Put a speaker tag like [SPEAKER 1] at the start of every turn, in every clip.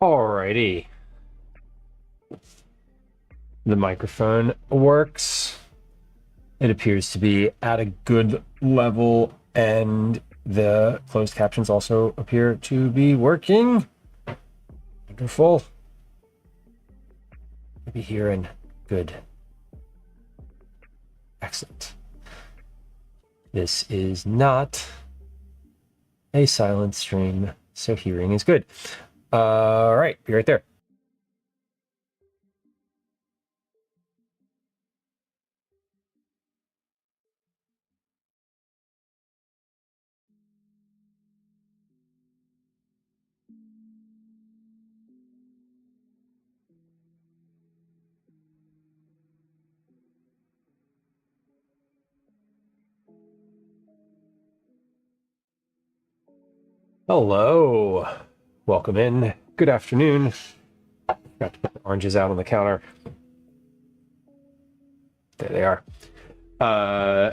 [SPEAKER 1] Alrighty. The microphone works. It appears to be at a good level, and the closed captions also appear to be working. Wonderful. Maybe hearing good. Excellent. This is not a silent stream, so hearing is good. All right, be right there. Hello. Welcome in. Good afternoon. Got to put the oranges out on the counter. There they are.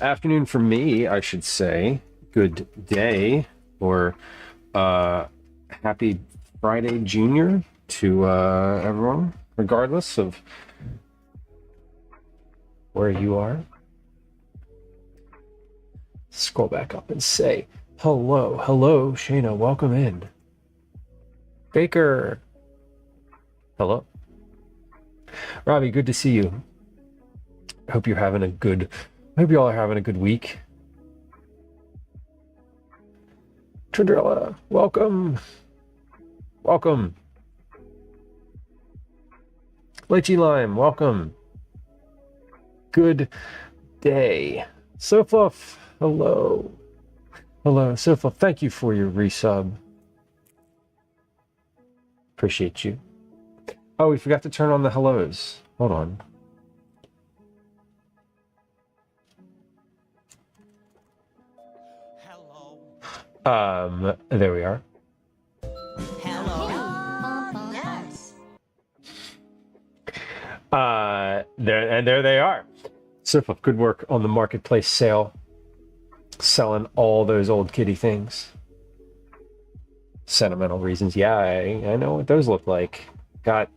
[SPEAKER 1] Afternoon for me, I should say. Good day, or happy Friday Junior to everyone, regardless of where you are. Scroll back up and say hello. Hello, Shayna. Welcome in. Baker. Hello. Robbie, good to see you. I hope you all are having a good week. Tridrella, welcome. Welcome. Lychee Lime, welcome. Good day. Sofluff, hello. Hello, Sofluff, thank you for your resub. Appreciate you. Oh, we forgot to turn on the hellos. Hold on. There we are.
[SPEAKER 2] Hello. Yes.
[SPEAKER 1] There they are. Surf, good work on the marketplace sale. Selling all those old kitty things. Sentimental reasons. Yeah, I know what those look like. Got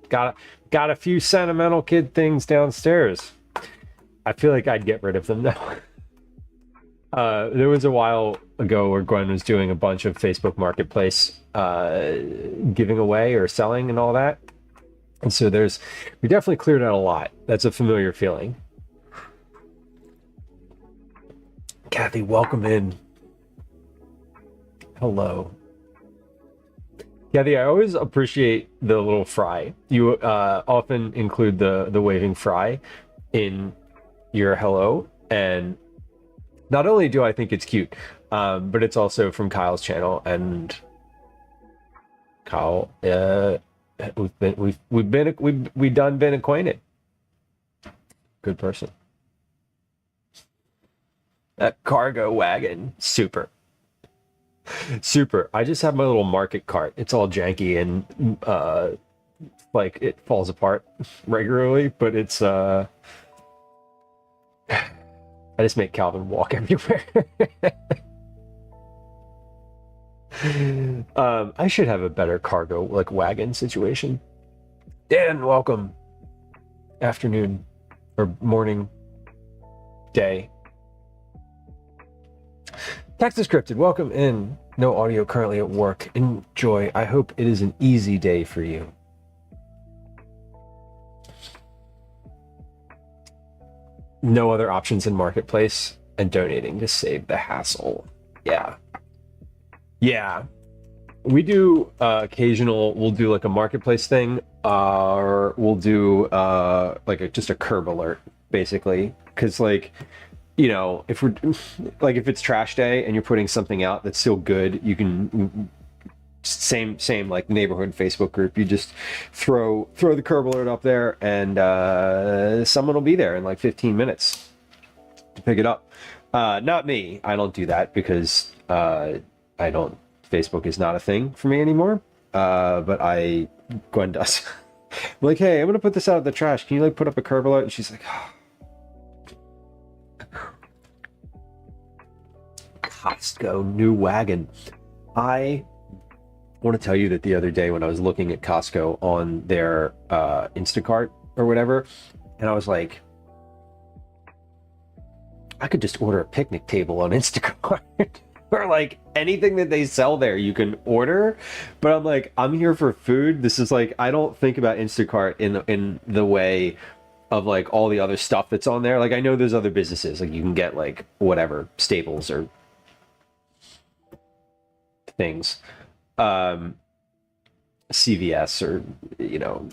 [SPEAKER 1] a few sentimental kid things downstairs. I feel like I'd get rid of them now. There was a while ago where Gwen was doing a bunch of Facebook Marketplace giving away or selling and all that. And so we definitely cleared out a lot. That's a familiar feeling. Kathy, welcome in. Hello. Kathy, I always appreciate the little fry. You often include the waving fry in your hello, and not only do I think it's cute, but it's also from Kyle's channel, and Kyle, we've been acquainted. Good person. That cargo wagon, super. I just have my little market cart. It's all janky and like it falls apart regularly, but it's I just make Calvin walk everywhere. I should have a better cargo like wagon situation. Dan, welcome. Afternoon or morning, day. Texas Scripted, welcome in. No audio currently at work. Enjoy. I hope it is an easy day for you. No other options in Marketplace and donating to save the hassle. Yeah. We do we'll do like a Marketplace thing, or we'll do like just a curb alert, basically. Because like, you know, if it's trash day and you're putting something out that's still good, you can same like neighborhood Facebook group. You just throw the curb alert up there, and someone will be there in like 15 minutes to pick it up. Not me. I don't do that because Facebook is not a thing for me anymore. But Gwen does. I'm like, hey, I'm gonna put this out of the trash. Can you like put up a curb alert? And she's like, oh. Costco new wagon. I want to tell you that the other day when I was looking at Costco on their Instacart or whatever, and I was like, I could just order a picnic table on Instacart. Or like anything that they sell there you can order, but I'm like, I'm here for food. This is like, I don't think about Instacart in the way of like all the other stuff that's on there. Like I know there's other businesses, like you can get like whatever staples or things, CVS or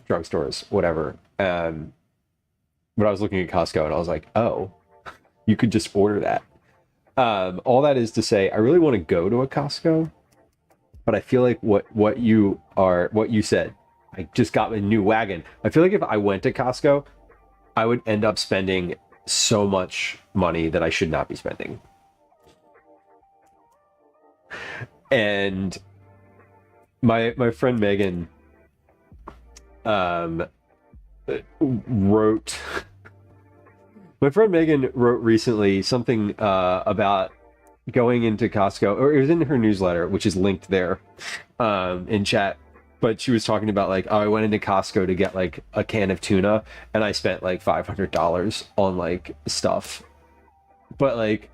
[SPEAKER 1] drugstores, whatever. But I was looking at Costco and I was like, oh, you could just order that. All that is to say, I really want to go to a Costco, but I feel like what you said, I just got a new wagon. I feel like if I went to Costco, I would end up spending so much money that I should not be spending. And my friend Megan wrote recently something about going into Costco, or it was in her newsletter, which is linked there in chat. But she was talking about like, oh, I went into Costco to get like a can of tuna, and I spent like $500 on like stuff. But like,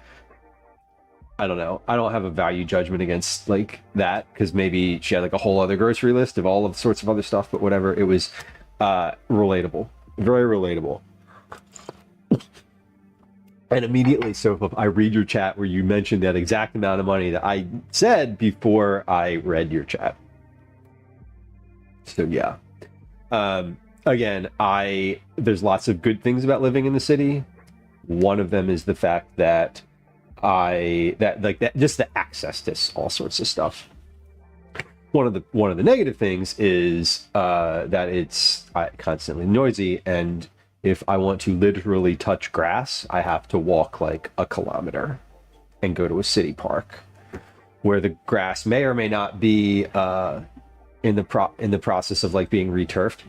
[SPEAKER 1] I don't know. I don't have a value judgment against like that, because maybe she had like a whole other grocery list of all of sorts of other stuff. But whatever, it was relatable, very relatable. And immediately, so I read your chat where you mentioned that exact amount of money that I said before I read your chat. So yeah. Again, there's lots of good things about living in the city. One of them is the fact that just the access to all sorts of stuff. One of the negative things is that it's constantly noisy, and if I want to literally touch grass, I have to walk like a kilometer and go to a city park where the grass may or may not be in the process of like being returfed.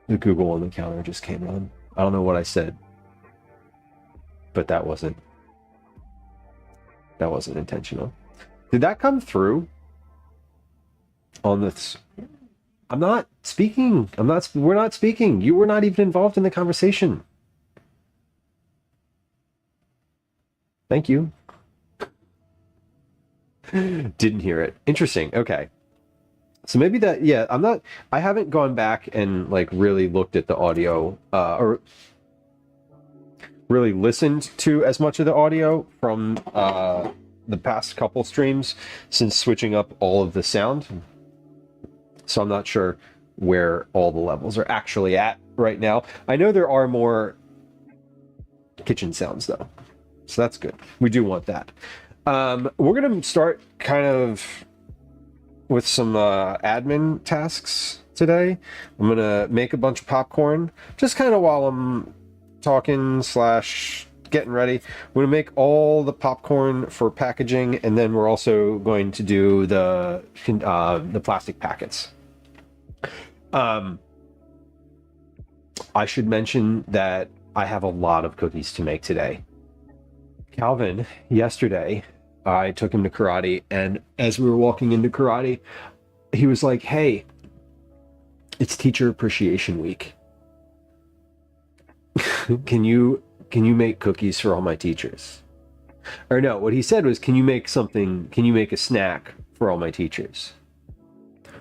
[SPEAKER 1] The Google on the counter just came on. I don't know what I said, but that wasn't intentional. Did that come through on this? I'm not speaking. We're not speaking. You were not even involved in the conversation. Thank you. Didn't hear it. Interesting. Okay. So maybe that, yeah, I haven't gone back and like really looked at the audio or really listened to as much of the audio from the past couple streams since switching up all of the sound. So I'm not sure where all the levels are actually at right now. I know there are more kitchen sounds though, so that's good. We do want that. We're gonna start kind of with some admin tasks today. I'm gonna make a bunch of popcorn just kind of while I'm talking / getting ready. We're gonna make all the popcorn for packaging, and then we're also going to do the plastic packets. I should mention that I have a lot of cookies to make today. Calvin, yesterday, I took him to karate, and as we were walking into karate, he was like, hey, it's Teacher Appreciation Week. Can you make cookies for all my teachers? Or no, what he said was, can you make a snack for all my teachers?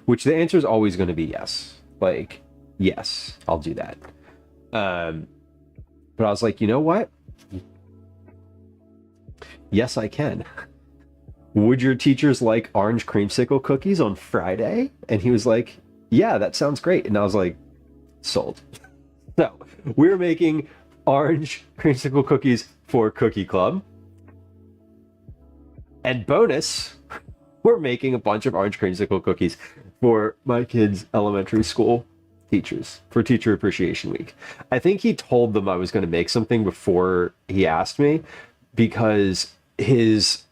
[SPEAKER 1] Which the answer is always going to be yes. Like, yes, I'll do that. But I was like, you know what? Yes, I can. Would your teachers like orange creamsicle cookies on Friday? And he was like, yeah, that sounds great. And I was like, sold. So we're making orange creamsicle cookies for Cookie Club. And bonus, we're making a bunch of orange creamsicle cookies for my kids' elementary school teachers for Teacher Appreciation Week. I think he told them I was going to make something before he asked me, because his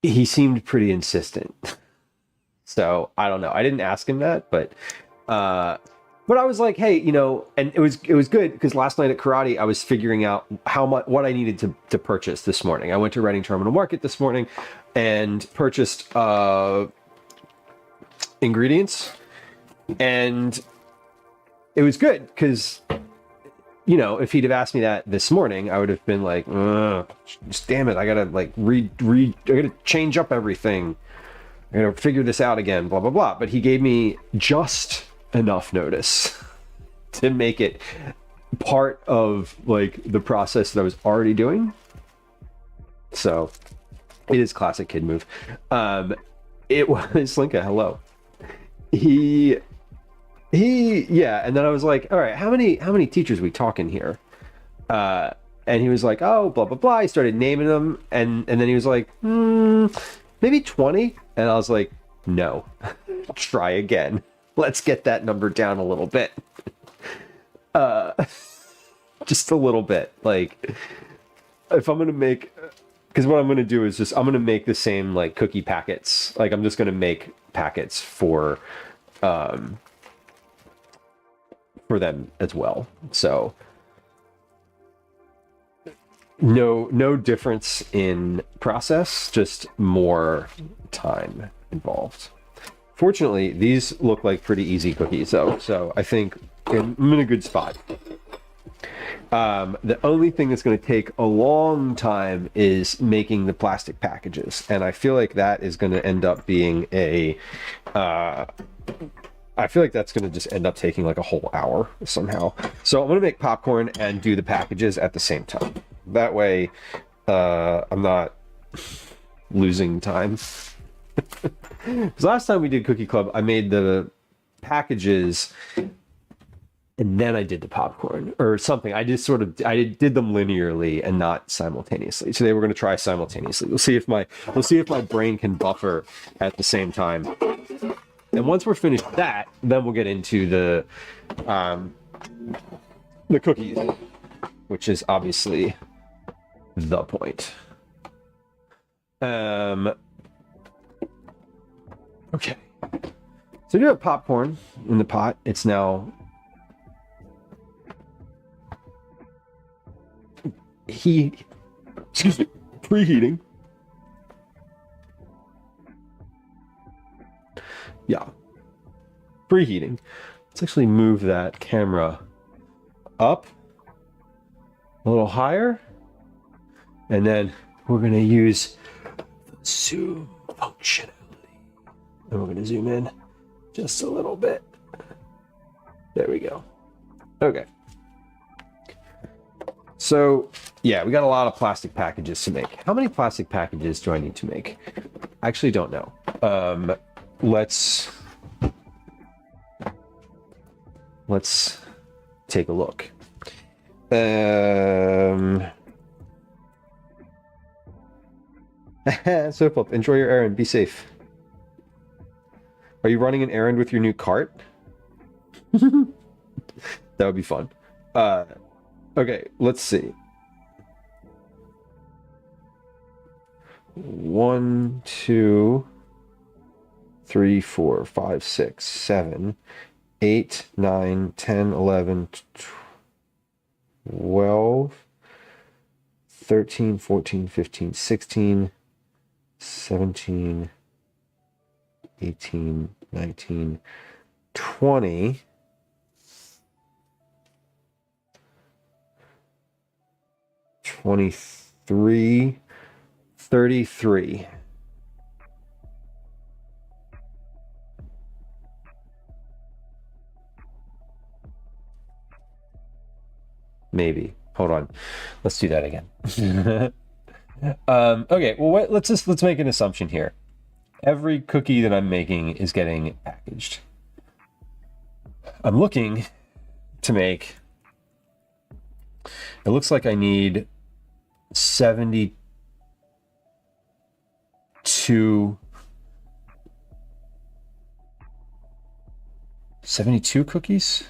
[SPEAKER 1] he seemed pretty insistent. So I don't know. I didn't ask him that, but I was like, hey, you know, and it was good because last night at karate I was figuring out what I needed to purchase this morning. I went to Reading Terminal Market this morning and purchased ingredients, and it was good because, you know, if he'd have asked me that this morning, I would have been like, just damn it, I gotta like I gotta change up everything. I gotta figure this out again, blah, blah, blah. But he gave me just enough notice to make it part of like the process that I was already doing. So it is classic kid move. It was Slinka, hello. Yeah, and then I was like, all right, how many teachers are we talking here? And he was like, oh, blah blah blah. He started naming them, and then he was like, maybe 20. And I was like, no, try again. Let's get that number down a little bit. Just a little bit. Like, if I'm gonna make, because what I'm gonna do is just I'm gonna make the same like cookie packets. Like I'm just gonna make packets for them as well. So no difference in process, just more time involved. Fortunately, these look like pretty easy cookies though, so I think I'm in a good spot. The only thing that's going to take a long time is making the plastic packages, and I feel like that is going to end up being I feel like that's going to just end up taking like a whole hour somehow. So I'm going to make popcorn and do the packages at the same time. That way, I'm not losing time. Because last time we did Cookie Club, I made the packages and then I did the popcorn or something. I just I did them linearly and not simultaneously. Today we're going to try simultaneously. We'll see if my brain can buffer at the same time. And once we're finished that, then we'll get into the cookies, which is obviously the point. Okay. So you have popcorn in the pot. It's now preheating. Yeah. Preheating. Let's actually move that camera up a little higher. And then we're going to use the zoom functionality. And we're going to zoom in just a little bit. There we go. Okay. So, yeah, we got a lot of plastic packages to make. How many plastic packages do I need to make? I actually don't know. Let's take a look. Soap up. Enjoy your errand. Be safe. Are you running an errand with your new cart? That would be fun. Okay, let's see. 1, 2, 3, 4, 5, 6, 7, 8, 9, 10, 11, 12, 13, 14, 15, 16, 17, 18, 19, 20, 23, 33. Maybe. Hold on. Let's do that again. Okay, well, let's make an assumption here. Every cookie that I'm making is getting packaged. I'm looking to make, it looks like I need 72 cookies?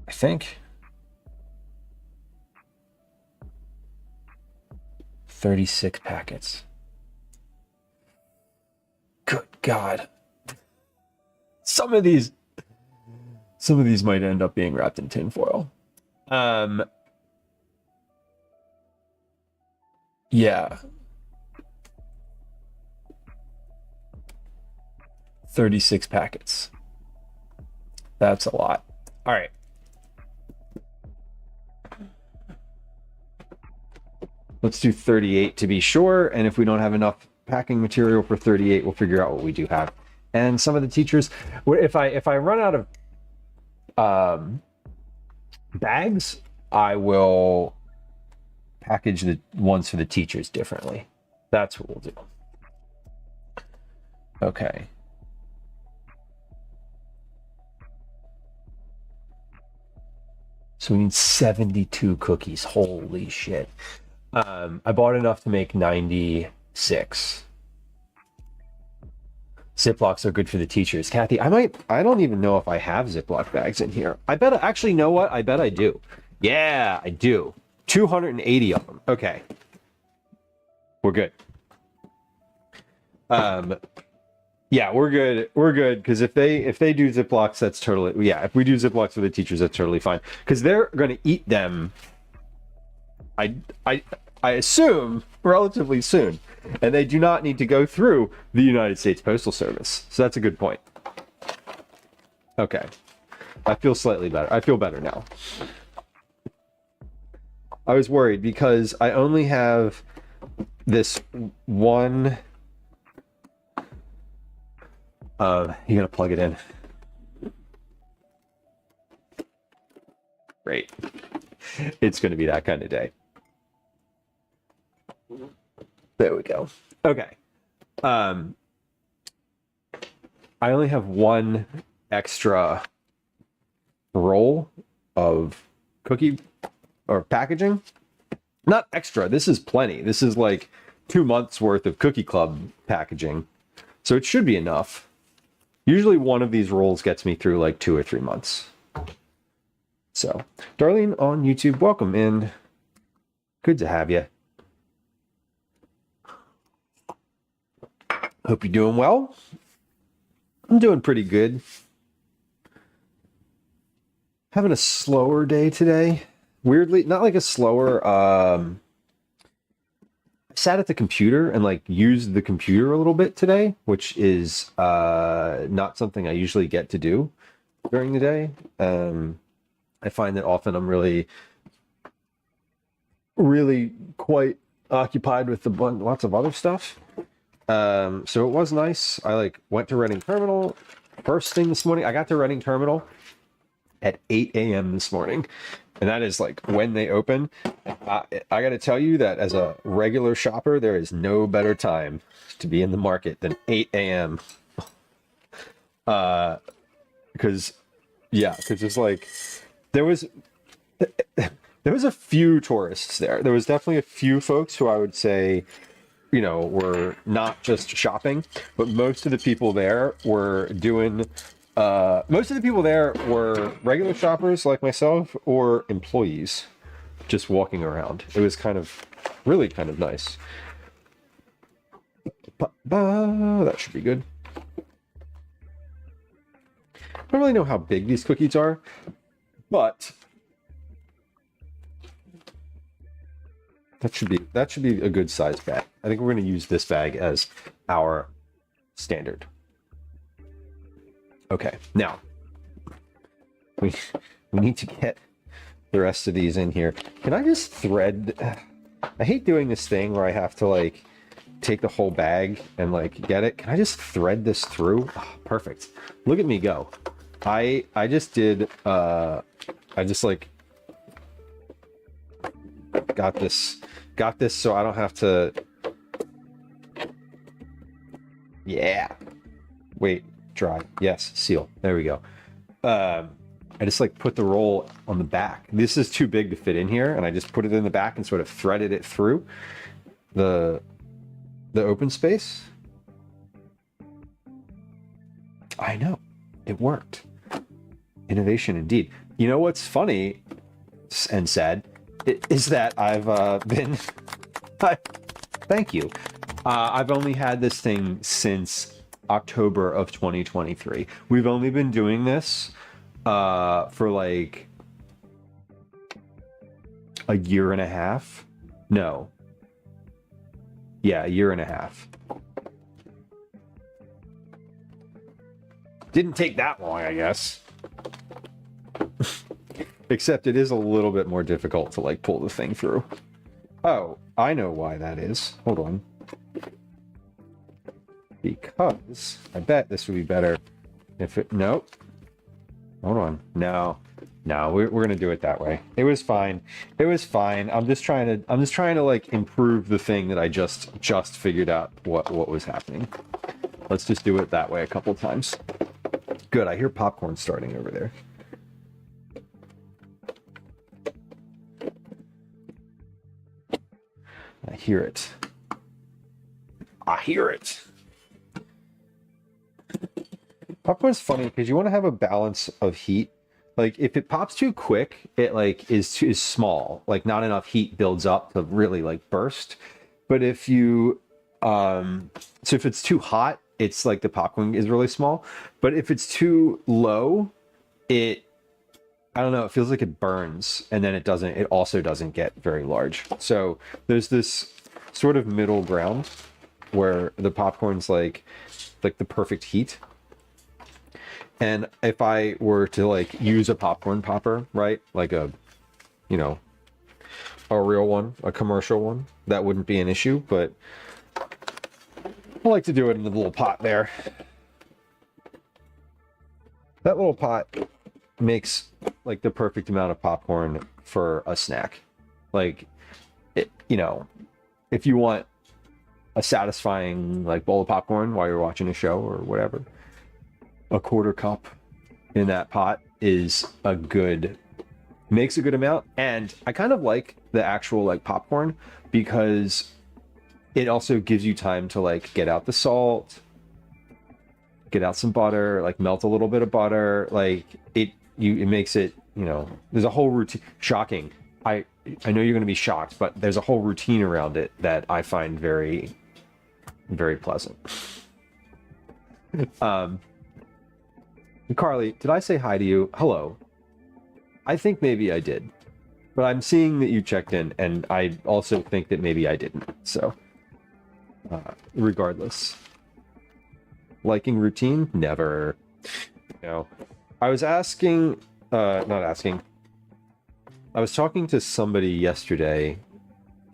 [SPEAKER 1] I think. 36 packets. Good God. Some of these might end up being wrapped in tinfoil. Yeah. 36 packets. That's a lot. All right. Let's do 38 to be sure. And if we don't have enough packing material for 38, we'll figure out what we do have. And some of the teachers, if I run out of bags, I will package the ones for the teachers differently. That's what we'll do. Okay. So we need 72 cookies. Holy shit. I bought enough to make 96. Ziplocs are good for the teachers. Kathy, I don't even know if I have Ziploc bags in here. I bet, actually, you know what? I bet I do. Yeah, I do. 280 of them. Okay. We're good. Yeah, we're good. We're good, because if they do Ziplocs, that's totally, yeah, if we do Ziplocs for the teachers, that's totally fine. Because they're going to eat them, I assume, relatively soon. And they do not need to go through the United States Postal Service. So that's a good point. Okay. I feel slightly better. I feel better now. I was worried because I only have this one. You gotta plug it in. Great. It's gonna be that kind of day. There we go. Okay. I only have one extra roll of cookie or packaging. Not extra. This is plenty. This is like 2 months worth of Cookie Club packaging. So it should be enough. Usually one of these rolls gets me through like 2 or 3 months. So, Darlene on YouTube, welcome in. Good to have you. Hope you're doing well. I'm doing pretty good. Having a slower day today. Weirdly, not like a slower, I sat at the computer and like used the computer a little bit today, which is not something I usually get to do during the day. I find that often I'm really quite occupied with lots of other stuff. So it was nice. I like went to Reading Terminal first thing this morning. I got to Reading Terminal at 8 a.m. this morning. And that is like when they open. I got to tell you that as a regular shopper, there is no better time to be in the market than 8 a.m. Because it's like there was a few tourists there. There was definitely a few folks who I would say, you know, were not just shopping, but most of the people there were doing. Most of the people there were regular shoppers like myself or employees just walking around. It was really kind of nice. That should be good. I don't really know how big these cookies are, but that should be a good size bag. I think we're going to use this bag as our standard. Okay, now we need to get the rest of these in here. Can I just thread? I hate doing this thing where I have to like take the whole bag and like get it. Can I just thread this through? Oh, perfect. Look at me go. I just did. I just like got this so I don't have to. Yeah. Wait. Dry. Yes, seal. There we go. I just like put the roll on the back. This is too big to fit in here, and I just put it in the back and sort of threaded it through the open space. I know. It worked. Innovation indeed. You know what's funny and sad is that I've been. Thank you. I've only had this thing since October of 2023. We've only been doing this for like a year and a half. No. Yeah, a year and a half. Didn't take that long, I guess. Except it is a little bit more difficult to like pull the thing through. Oh, I know why that is. Hold on. Because I bet this would be better if it... Nope. Hold on. No. No, we're gonna do it that way. It was fine. It was fine. I'm just trying to like improve the thing that I just figured out what was happening. Let's just do it that way a couple times. Good. I hear popcorn starting over there. I hear it. I hear it. Popcorn's funny because you want to have a balance of heat. Like if it pops too quick, it like is small. Like not enough heat builds up to really like burst. But if you so if it's too hot, it's like the popcorn is really small. But if it's too low, I don't know, it feels like it burns, and then it also doesn't get very large. So there's this sort of middle ground where the popcorn's like the perfect heat. And if I were to like use a popcorn popper, right? Like a, you know, a real one, a commercial one, that wouldn't be an issue, but I like to do it in the little pot there. That little pot makes like the perfect amount of popcorn for a snack. Like it, you know, if you want a satisfying like bowl of popcorn while you're watching a show or whatever, a quarter cup in that pot makes a good amount. And I kind of like the actual like popcorn because it also gives you time to like get out the salt, get out some butter, like melt a little bit of butter. Like it makes it, you know, there's a whole routine. Shocking. I know you're going to be shocked, but there's a whole routine around it that I find very, very pleasant. Carly, did I say hi to you? Hello. I think maybe I did, but I'm seeing that you checked in, and I also think that maybe I didn't. So, regardless, liking routine, never. You know, I was asking, not asking. I was talking to somebody yesterday,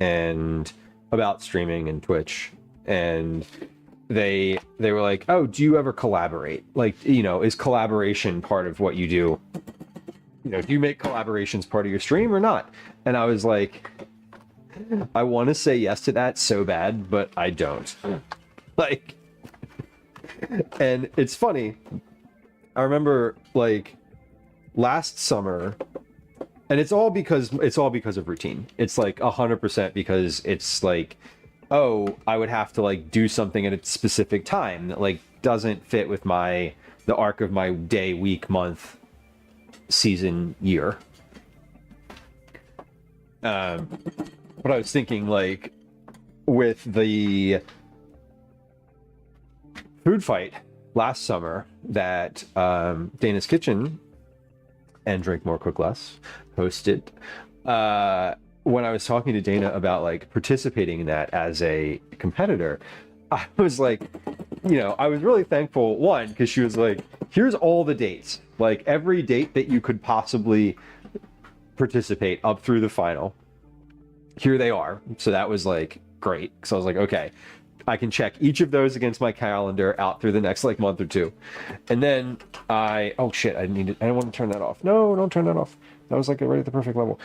[SPEAKER 1] and about streaming and Twitch, and they were like, oh, do you ever collaborate? Like, you know, is collaboration part of what you do? You know, do you make collaborations part of your stream or not? And I was like, I want to say yes to that so bad, but I don't. Like, and it's funny. I remember like last summer, and it's all because of routine. It's like 100% because it's like, oh, I would have to like do something at a specific time that like doesn't fit with the arc of my day, week, month, season, year. But I was thinking like with the food fight last summer that Dana's Kitchen and Drink More Cook Less hosted, when I was talking to Dana about like participating in that as a competitor, I was like, you know, I was really thankful, one, because she was like, here's all the dates, like every date that you could possibly participate up through the final. Here they are. So that was like great. So I was like, okay, I can check each of those against my calendar out through the next like month or two. And then oh shit, I don't want to turn that off. No, don't turn that off. That was like right at the perfect level.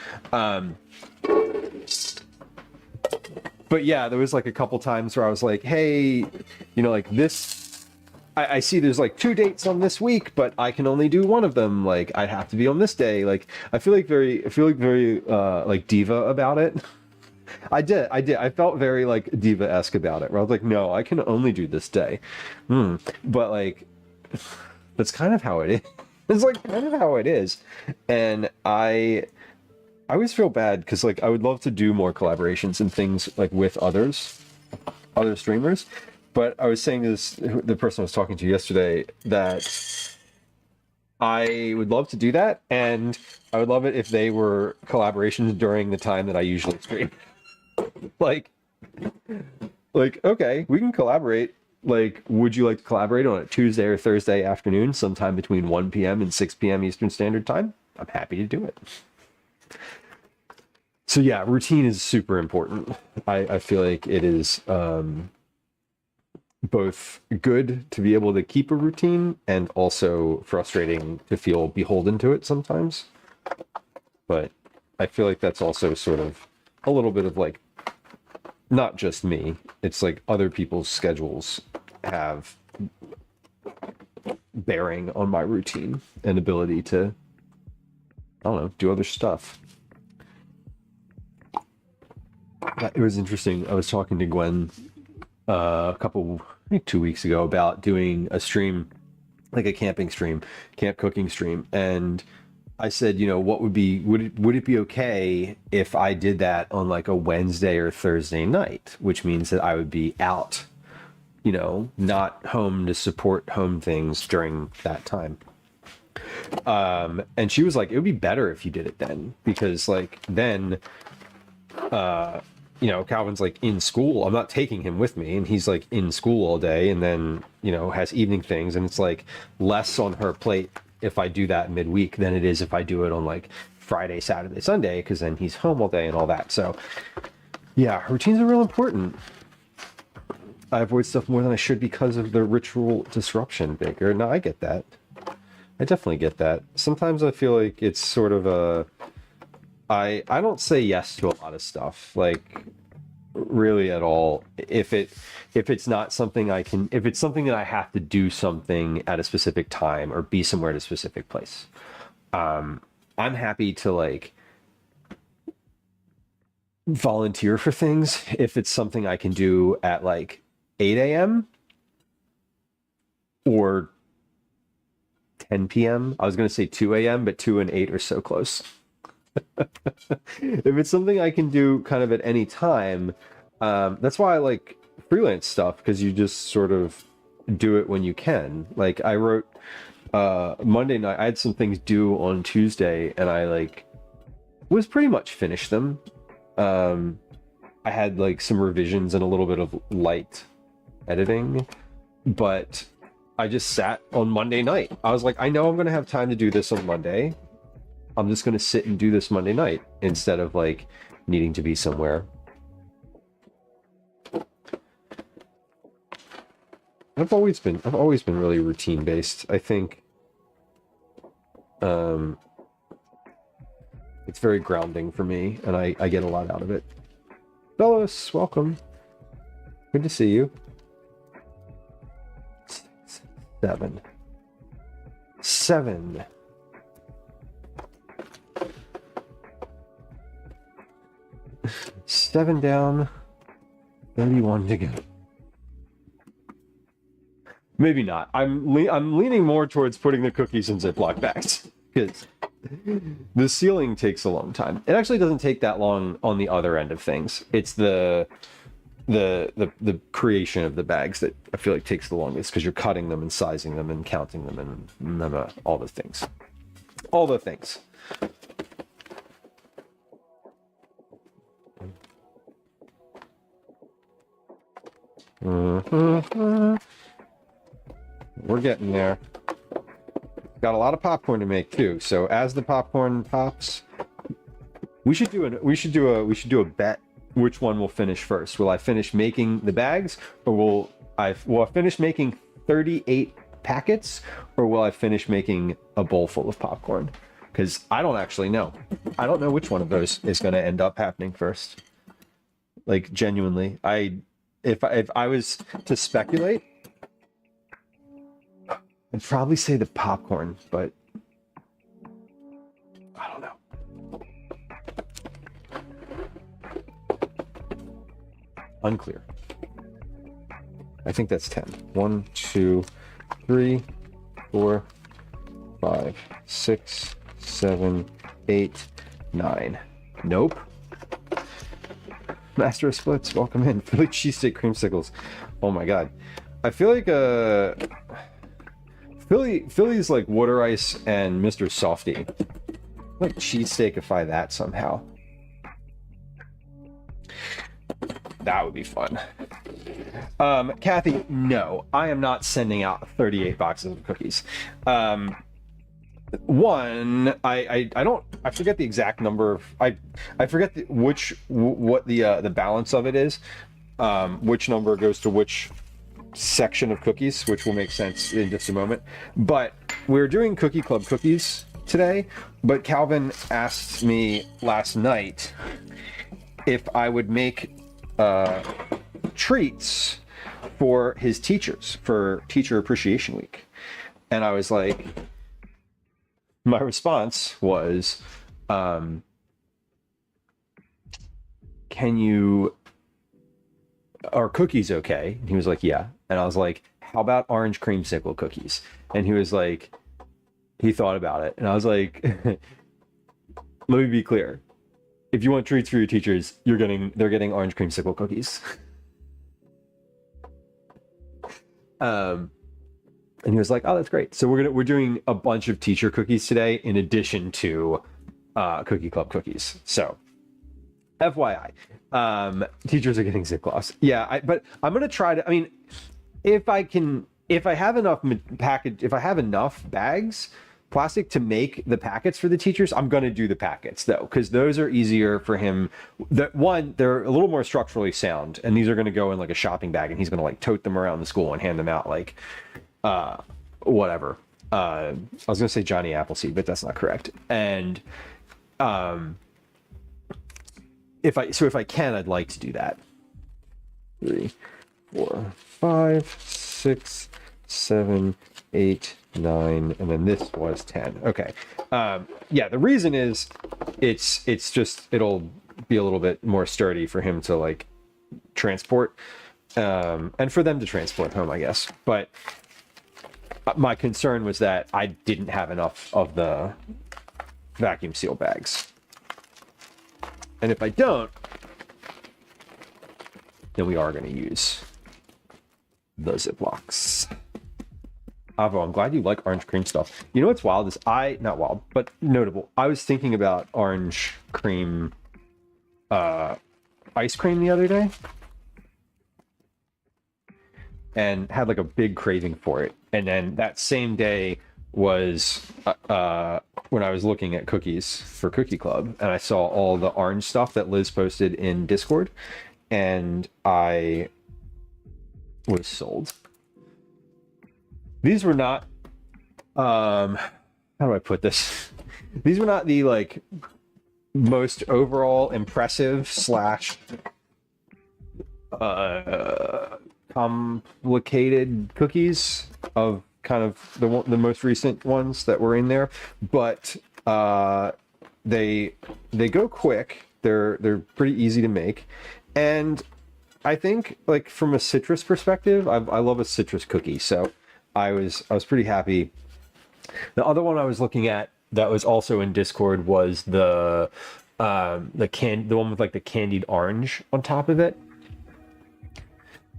[SPEAKER 1] But yeah, there was like a couple times where I was like, hey, you know, like this, I see there's like 2 dates on this week, but I can only do one of them. Like I'd have to be on this day. Like I feel like very like diva about it. I did. I felt very like diva-esque about it, where I was like, no, I can only do this day. But like, that's kind of how it It's like kind of how it is. And I always feel bad because like I would love to do more collaborations and things like with other streamers. But I was saying to the person I was talking to yesterday that I would love to do that, and I would love it if they were collaborations during the time that I usually stream. like, okay, we can collaborate. Like, would you like to collaborate on a Tuesday or Thursday afternoon, sometime between 1 p.m. and 6 p.m. Eastern Standard Time? I'm happy to do it. So yeah, routine is super important. I feel like it is both good to be able to keep a routine and also frustrating to feel beholden to it sometimes. But I feel like that's also sort of a little bit of like, not just me, it's like other people's schedules have bearing on my routine and ability to, I don't know, do other stuff. It was interesting. I was talking to Gwen a couple, I think 2 weeks ago about doing a stream, like a camping stream, camp cooking stream. And I said, you know, what would it be okay if I did that on like a Wednesday or Thursday night, which means that I would be out, you know, not home to support home things during that time. And she was like, it would be better if you did it then, because like then, you know, Calvin's like in school. I'm not taking him with me, and he's like in school all day, and then, you know, has evening things, and it's like less on her plate if I do that midweek than it is if I do it on like Friday, Saturday, Sunday, because then he's home all day and all that. So yeah, routines are real important. I avoid stuff more than I should because of the ritual disruption, Baker. No, I get that. I definitely get that. Sometimes I feel like it's sort of a, I don't say yes to a lot of stuff, like really at all. If it's not something I can, if it's something that I have to do something at a specific time or be somewhere at a specific place, I'm happy to like volunteer for things if it's something I can do at like 8 a.m. or 10 p.m. I was going to say 2 a.m., but 2 and 8 are so close. If it's something I can do kind of at any time, that's why I like freelance stuff, because you just sort of do it when you can. Like I wrote Monday night, I had some things due on Tuesday, and I like was pretty much finished them. I had like some revisions and a little bit of light editing, but I just sat on Monday night. I was like, I know I'm going to have time to do this on Monday. I'm just going to sit and do this Monday night instead of like needing to be somewhere. I've always been really routine based. I think it's very grounding for me, and I get a lot out of it. Bellos, welcome. Good to see you. 7. 7. Seven down, 31 to go. Maybe not. I'm leaning more towards putting the cookies in Ziploc bags, because the sealing takes a long time. It actually doesn't take that long on the other end of things. It's the creation of the bags that I feel like takes the longest, because you're cutting them and sizing them and counting them and all the things. All the things. We're getting there. Got a lot of popcorn to make too. So as the popcorn pops, we should do a bet. Which one will finish first? Will I finish making the bags, or will I finish making 38 packets, or will I finish making a bowl full of popcorn? Because I don't actually know. I don't know which one of those is going to end up happening first. Like genuinely, if I was to speculate, I'd probably say the popcorn, but I don't know. Unclear. I think that's 10. 1, 2, 3, 4, 5, 6, 7, 8, 9. Nope. Master of Splits, welcome in. Philly cheesesteak creamsicles. Oh my god. I feel like Philly's like water ice and Mr. Softy. Like cheesesteakify that somehow. That would be fun. Kathy, no, I am not sending out 38 boxes of cookies. One, I forget the exact number of, I forget what the balance of it is. Which number goes to which section of cookies, which will make sense in just a moment. But we're doing Cookie Club cookies today, but Calvin asked me last night if I would make treats for his teachers for Teacher Appreciation Week. And I was like, my response was, can you, are cookies okay? And he was like, yeah. And I was like, how about orange creamsicle cookies? And he was like, he thought about it. And I was like, let me be clear. If you want treats for your teachers, they're getting orange creamsicle cookies. And he was like, oh, that's great. So we're doing a bunch of teacher cookies today in addition to Cookie Club cookies. So FYI, teachers are getting Ziplocs. Yeah, but I'm gonna try to. I mean, if I have enough bags, plastic to make the packets for the teachers, I'm gonna do the packets though, because those are easier for him. That one, they're a little more structurally sound, and these are gonna go in like a shopping bag, and he's gonna like tote them around the school and hand them out like, whatever. I was gonna say Johnny Appleseed, but that's not correct. And if I can, I'd like to do that. 3, 4, 5, 6, 7, 8, 9, and then this was 10. Okay. Yeah, the reason is it's just it'll be a little bit more sturdy for him to like transport, and for them to transport home, I guess. But my concern was that I didn't have enough of the vacuum seal bags. And if I don't, then we are going to use the Ziplocs. Avo, I'm glad you like orange cream stuff. You know what's wild is not wild, but notable. I was thinking about orange cream ice cream the other day. And had like a big craving for it. And then that same day was when I was looking at cookies for Cookie Club, and I saw all the orange stuff that Liz posted in Discord, and I was sold. These were not, how do I put this? These were not the like most overall impressive / complicated cookies of kind of the most recent ones that were in there, but they go quick. They're pretty easy to make, and I think like from a citrus perspective, I love a citrus cookie, so I was pretty happy. The other one I was looking at that was also in Discord was the one with like the candied orange on top of it.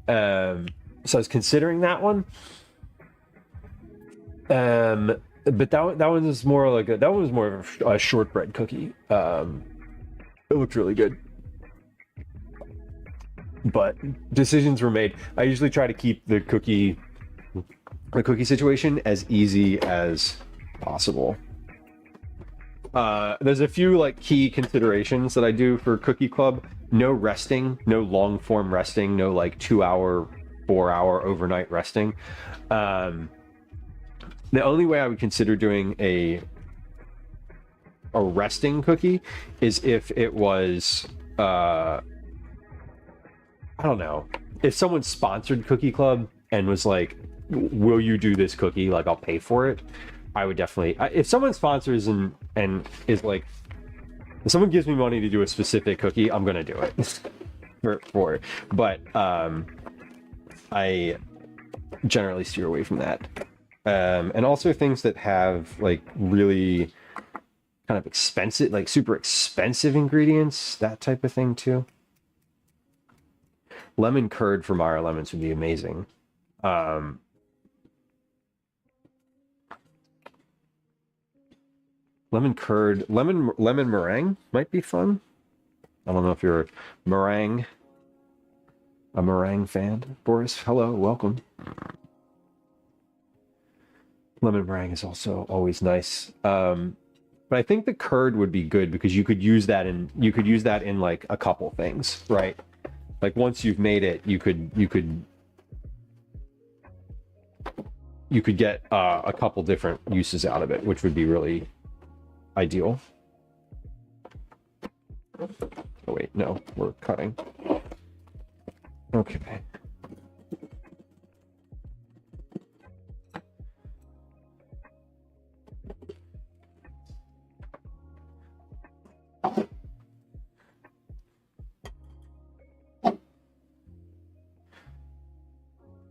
[SPEAKER 1] So I was considering that one. But that one was more like that one was more of a shortbread cookie. It looked really good. But decisions were made. I usually try to keep the cookie situation as easy as possible. There's a few like key considerations that I do for Cookie Club. No resting, no long form resting, no like 2-hour, 4-hour overnight resting. The only way I would consider doing a resting cookie is if it was I don't know, if someone sponsored Cookie Club and was like, will you do this cookie, like I'll pay for it, I would definitely. If someone sponsors and is like, if someone gives me money to do a specific cookie, I'm gonna do it for it. But I generally steer away from that. And also things that have like really kind of expensive, like super expensive ingredients, that type of thing too. Lemon curd from Meyer Lemons would be amazing. Lemon curd, lemon meringue might be fun. I don't know if you're a meringue fan. Boris, hello, welcome. Lemon meringue is also always nice. But I think the curd would be good because you could use that in like a couple things, right? Like once you've made it, you could get a couple different uses out of it, which would be really ideal. Oh wait, no, we're cutting. Okay.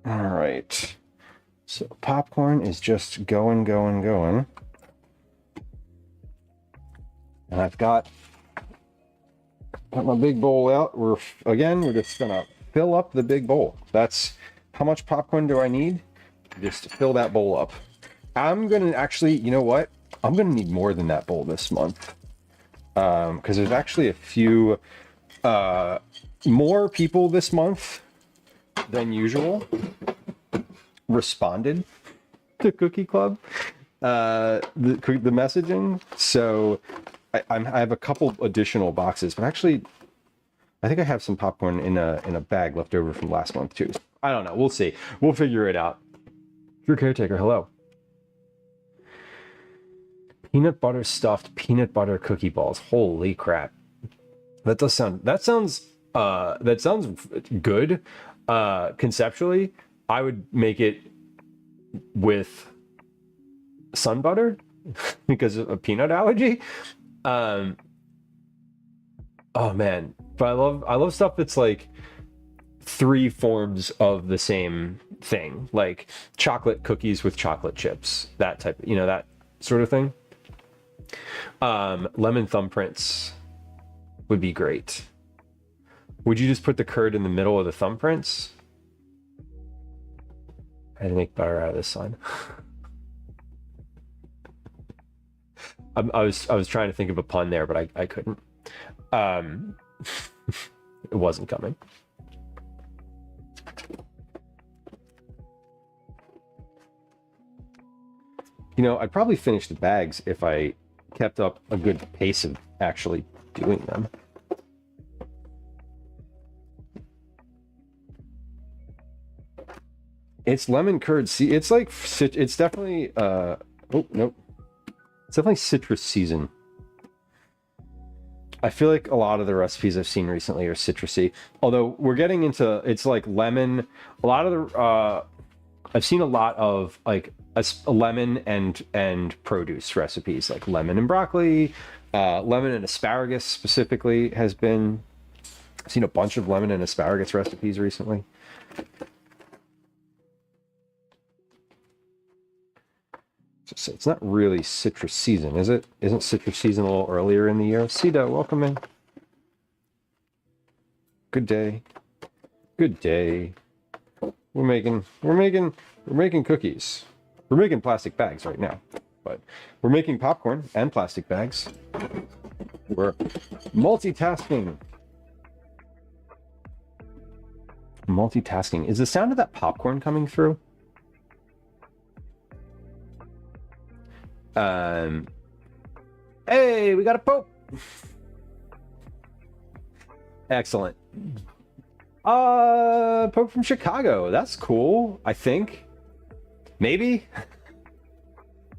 [SPEAKER 1] All right. So popcorn is just going. And I've got my big bowl out. We're just gonna fill up the big bowl. That's how much popcorn do I need? Just to fill that bowl up. I'm gonna actually, you know what? I'm gonna need more than that bowl this month. Because there's actually a few more people this month than usual responded to Cookie Club, the messaging. So I have a couple additional boxes, but actually, I think I have some popcorn in a bag left over from last month too. I don't know. We'll see. We'll figure it out. Your caretaker, hello. Peanut butter stuffed peanut butter cookie balls. Holy crap! That sounds good. Conceptually, I would make it with sun butter because of a peanut allergy. Oh man, but I love stuff that's like three forms of the same thing, like chocolate cookies with chocolate chips, that type, that sort of thing. Lemon thumbprints would be great. Would you just put the curd in the middle of the thumbprints? I had to make butter out of this sign. I was trying to think of a pun there, but I couldn't. It wasn't coming. I'd probably finish the bags if I kept up a good pace of actually doing them. It's lemon curd. See, it's definitely oh nope. It's definitely citrus season. I feel like a lot of the recipes I've seen recently are citrusy. Although we're getting into, it's like lemon. A lot of the I've seen a lot of like a lemon and produce recipes, like lemon and broccoli, lemon and asparagus specifically has been. I've seen a bunch of lemon and asparagus recipes recently. So it's not really citrus season, is it? Isn't citrus season a little earlier in the year? Sita, welcome in. Good day. Good day. We're making cookies. We're making plastic bags right now, but we're making popcorn and plastic bags. We're multitasking. Multitasking. Is the sound of that popcorn coming through? Hey, we got a Pope. Excellent. Pope from Chicago. That's cool. I think. Maybe.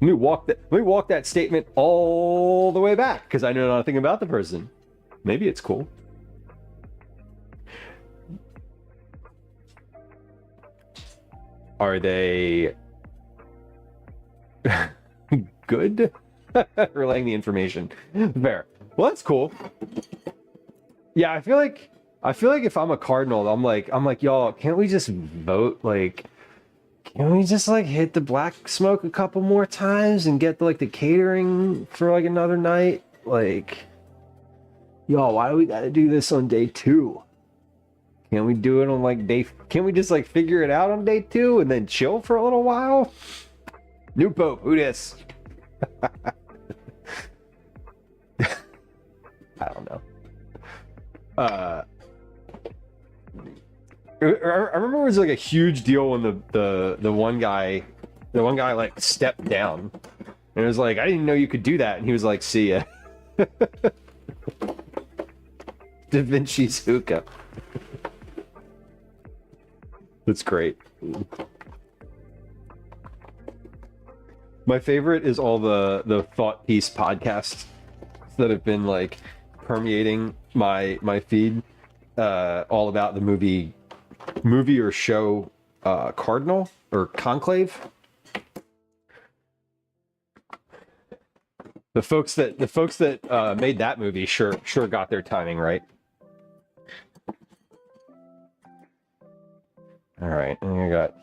[SPEAKER 1] Let me walk that statement all the way back because I know nothing about the person. Maybe it's cool. Are they good? Relaying the information. Fair. Well, that's cool. Yeah, I feel like if I'm a cardinal, I'm like, y'all, can't we just vote? Like, can we just like hit the Black Smoke a couple more times and get like the catering for like another night? Like, y'all, why do we gotta do this on day 2? Can we do it on like can we just like figure it out on day 2 and then chill for a little while? New Pope, who dis? I don't know. I remember it was like a huge deal when the one guy like stepped down, and it was like, I didn't know you could do that, and he was like, see ya. Da Vinci's hookah. That's great. My favorite is all the thought piece podcasts that have been like permeating my feed, all about the movie or show Cardinal or Conclave. The folks that made that movie sure got their timing right. All right, and I got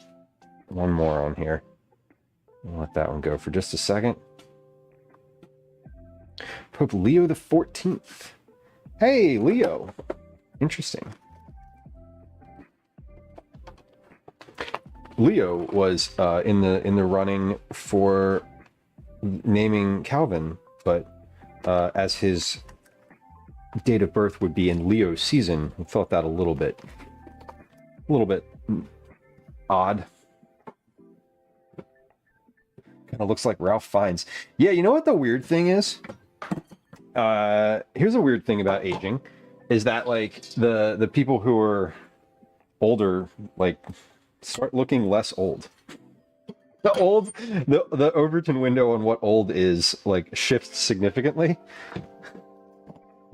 [SPEAKER 1] one more on here. I'll let that one go for just a second. Pope Leo the 14th. Hey, Leo. Interesting. Leo was in the running for naming Calvin, but as his date of birth would be in Leo season, I felt that a little bit odd. Kind of looks like Ralph Fiennes. Yeah, you know what the weird thing is? Here's a weird thing about aging, is that like the people who are older like start looking less old. The Overton window on what old is like shifts significantly.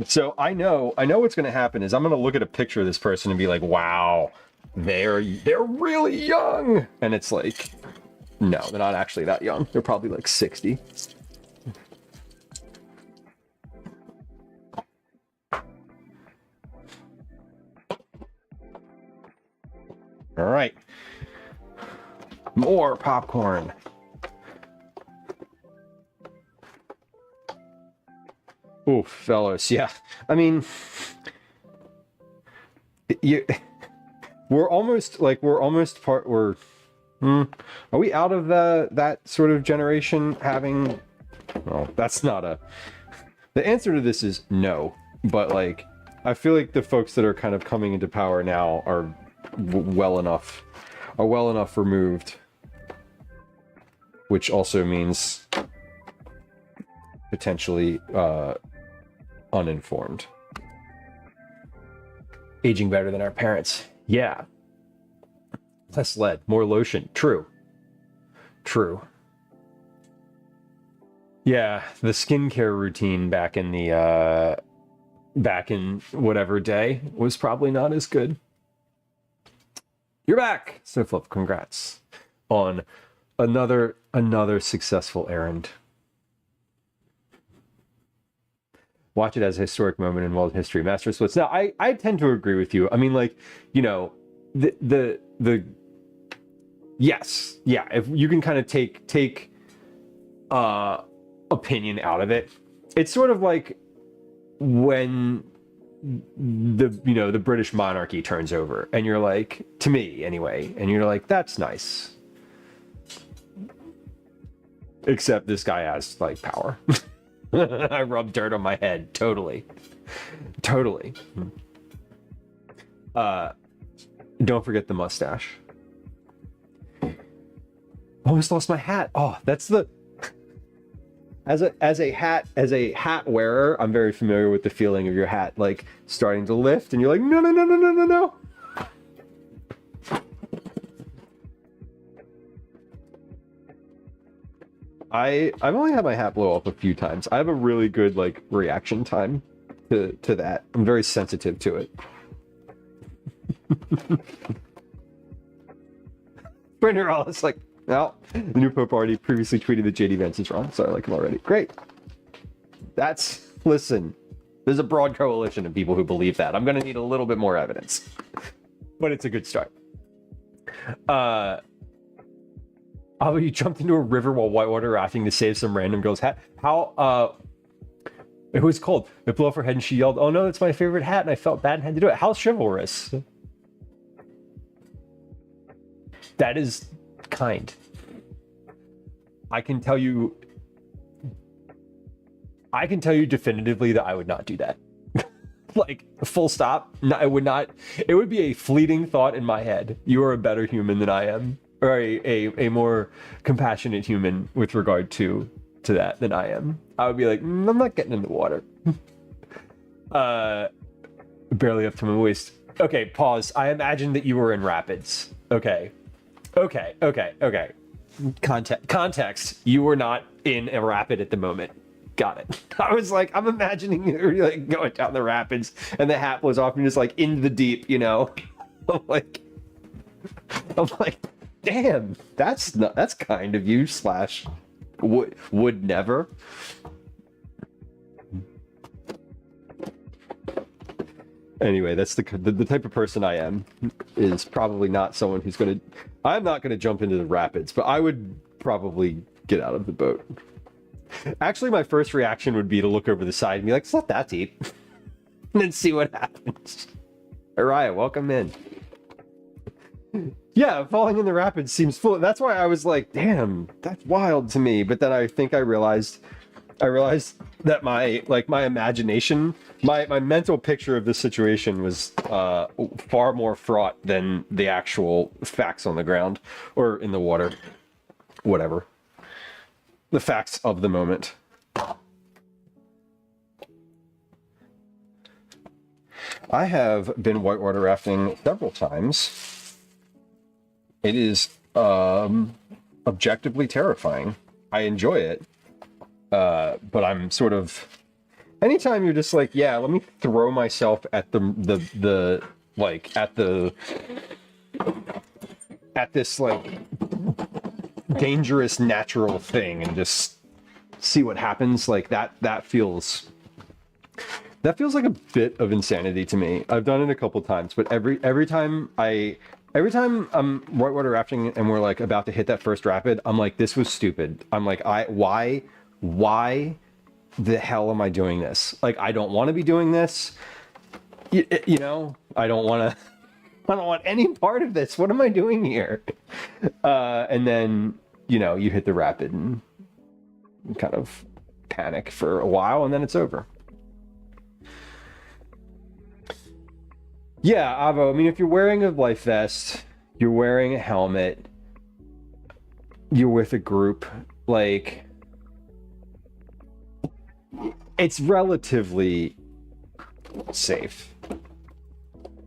[SPEAKER 1] So I know what's going to happen is I'm going to look at a picture of this person and be like, wow, they're really young, and it's like, no, they're not actually that young. They're probably like 60. All right. More popcorn. Oof, fellas. Yeah. I mean, we're almost are we out of that sort of generation having, well, that's not the answer to this is no, but like, I feel like the folks that are kind of coming into power now are well enough removed, which also means potentially uninformed. Aging better than our parents. Yeah. Less lead, more lotion. True. Yeah, the skincare routine back in whatever day was probably not as good. You're back, so Flip. Congrats on another successful errand. Watch it as a historic moment in world history. Master Splits. Now, I tend to agree with you. I mean, like, you know, the yes, yeah. If you can kind of take opinion out of it, it's sort of like when the British monarchy turns over, and you're like, to me anyway, and you're like, that's nice. Except this guy has like power. I rub dirt on my head. Totally. Don't forget the mustache. Almost lost my hat. Oh, that's the as a hat wearer, I'm very familiar with the feeling of your hat like starting to lift, and you're like, no. I've only had my hat blow up a few times. I have a really good like reaction time to that. I'm very sensitive to it. Brendan Rollis like, well, the new Pope already previously tweeted that JD Vance is wrong, so I like him already. Great. Listen, there's a broad coalition of people who believe that. I'm going to need a little bit more evidence, but it's a good start. Oh, you jumped into a river while whitewater rafting to save some random girl's hat. How, it was cold. It blew off her head and she yelled, "Oh no, that's my favorite hat," and I felt bad and had to do it. How chivalrous. That is kind. I can tell you definitively that I would not do that. Like, full stop. No, I would not. It would be a fleeting thought in my head. You are a better human than I am. Or a more compassionate human with regard to that than I am. I would be like, I'm not getting in the water. Barely up to my waist. Okay, pause. I imagine that you were in rapids. Okay. Context. You were not in a rapid at the moment. Got it. I was like, I'm imagining you like going down the rapids and the hat blows off and you're just like into the deep, you know? I'm like, damn, that's kind of you / would never. Anyway, that's the type of person I am. Is probably not someone who's gonna. I'm not gonna jump into the rapids, but I would probably get out of the boat. Actually, my first reaction would be to look over the side and be like, "It's not that deep," and then see what happens. Araya, welcome in. Yeah, falling in the rapids seems full. That's why I was like, "Damn, that's wild to me." But then I think I realized that my imagination, my mental picture of this situation was far more fraught than the actual facts on the ground or in the water, whatever. The facts of the moment. I have been whitewater rafting several times. It is objectively terrifying. I enjoy it. But I'm sort of, anytime you're just like, yeah, let me throw myself at at this like dangerous natural thing and just see what happens, like that feels like a bit of insanity to me. I've done it a couple times, but every time I'm whitewater rafting and we're like about to hit that first rapid, I'm like, this was stupid. I'm like, why the hell am I doing this? Like, I don't want to be doing this. You know, I don't want any part of this. What am I doing here? And then, you know, you hit the rapid and kind of panic for a while and then it's over. Yeah, Avo, I mean, if you're wearing a life vest, you're wearing a helmet, you're with a group, like, it's relatively safe.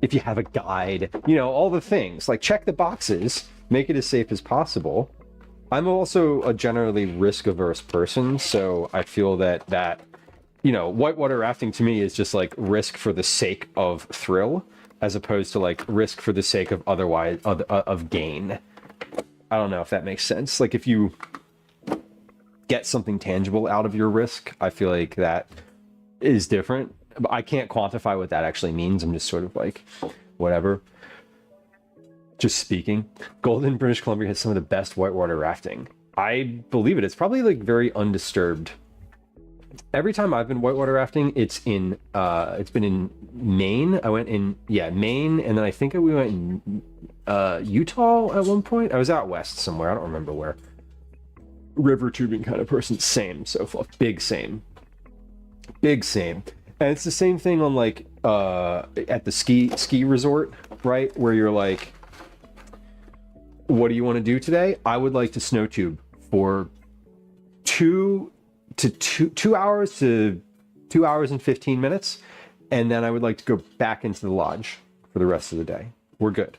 [SPEAKER 1] If you have a guide, you know, all the things, like check the boxes, make it as safe as possible. I'm also a generally risk-averse person, so I feel that, you know, whitewater rafting to me is just like risk for the sake of thrill, as opposed to like risk for the sake of of gain. I don't know if that makes sense. Like if you get something tangible out of your risk, I feel like that is different. But I can't quantify what that actually means. I'm just sort of like, whatever. Just speaking. Golden, British Columbia has some of the best whitewater rafting. I believe it. It's probably like very undisturbed. Every time I've been whitewater rafting, it's been in Maine. I went in, Maine, and then I think we went in Utah at one point. I was out west somewhere. I don't remember where. River tubing kind of person. Same. So far. Big same. And it's the same thing on like at the ski resort, right? Where you're like, what do you want to do today? I would like to snow tube for 2 hours to 2 hours and 15 minutes. And then I would like to go back into the lodge for the rest of the day. We're good.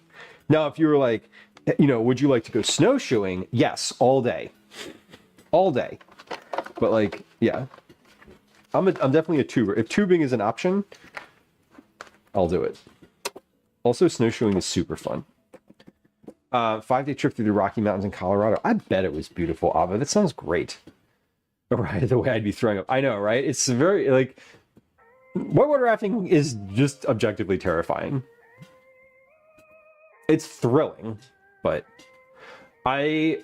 [SPEAKER 1] Now, if you were like, you know, would you like to go snowshoeing? Yes, all day. All day. But like, yeah. I'm definitely a tuber. If tubing is an option, I'll do it. Also, snowshoeing is super fun. 5-day trip through the Rocky Mountains in Colorado. I bet it was beautiful, Ava. That sounds great. Right, the way I'd be throwing up. I know, right? It's very, like, whitewater rafting is just objectively terrifying. It's thrilling, but I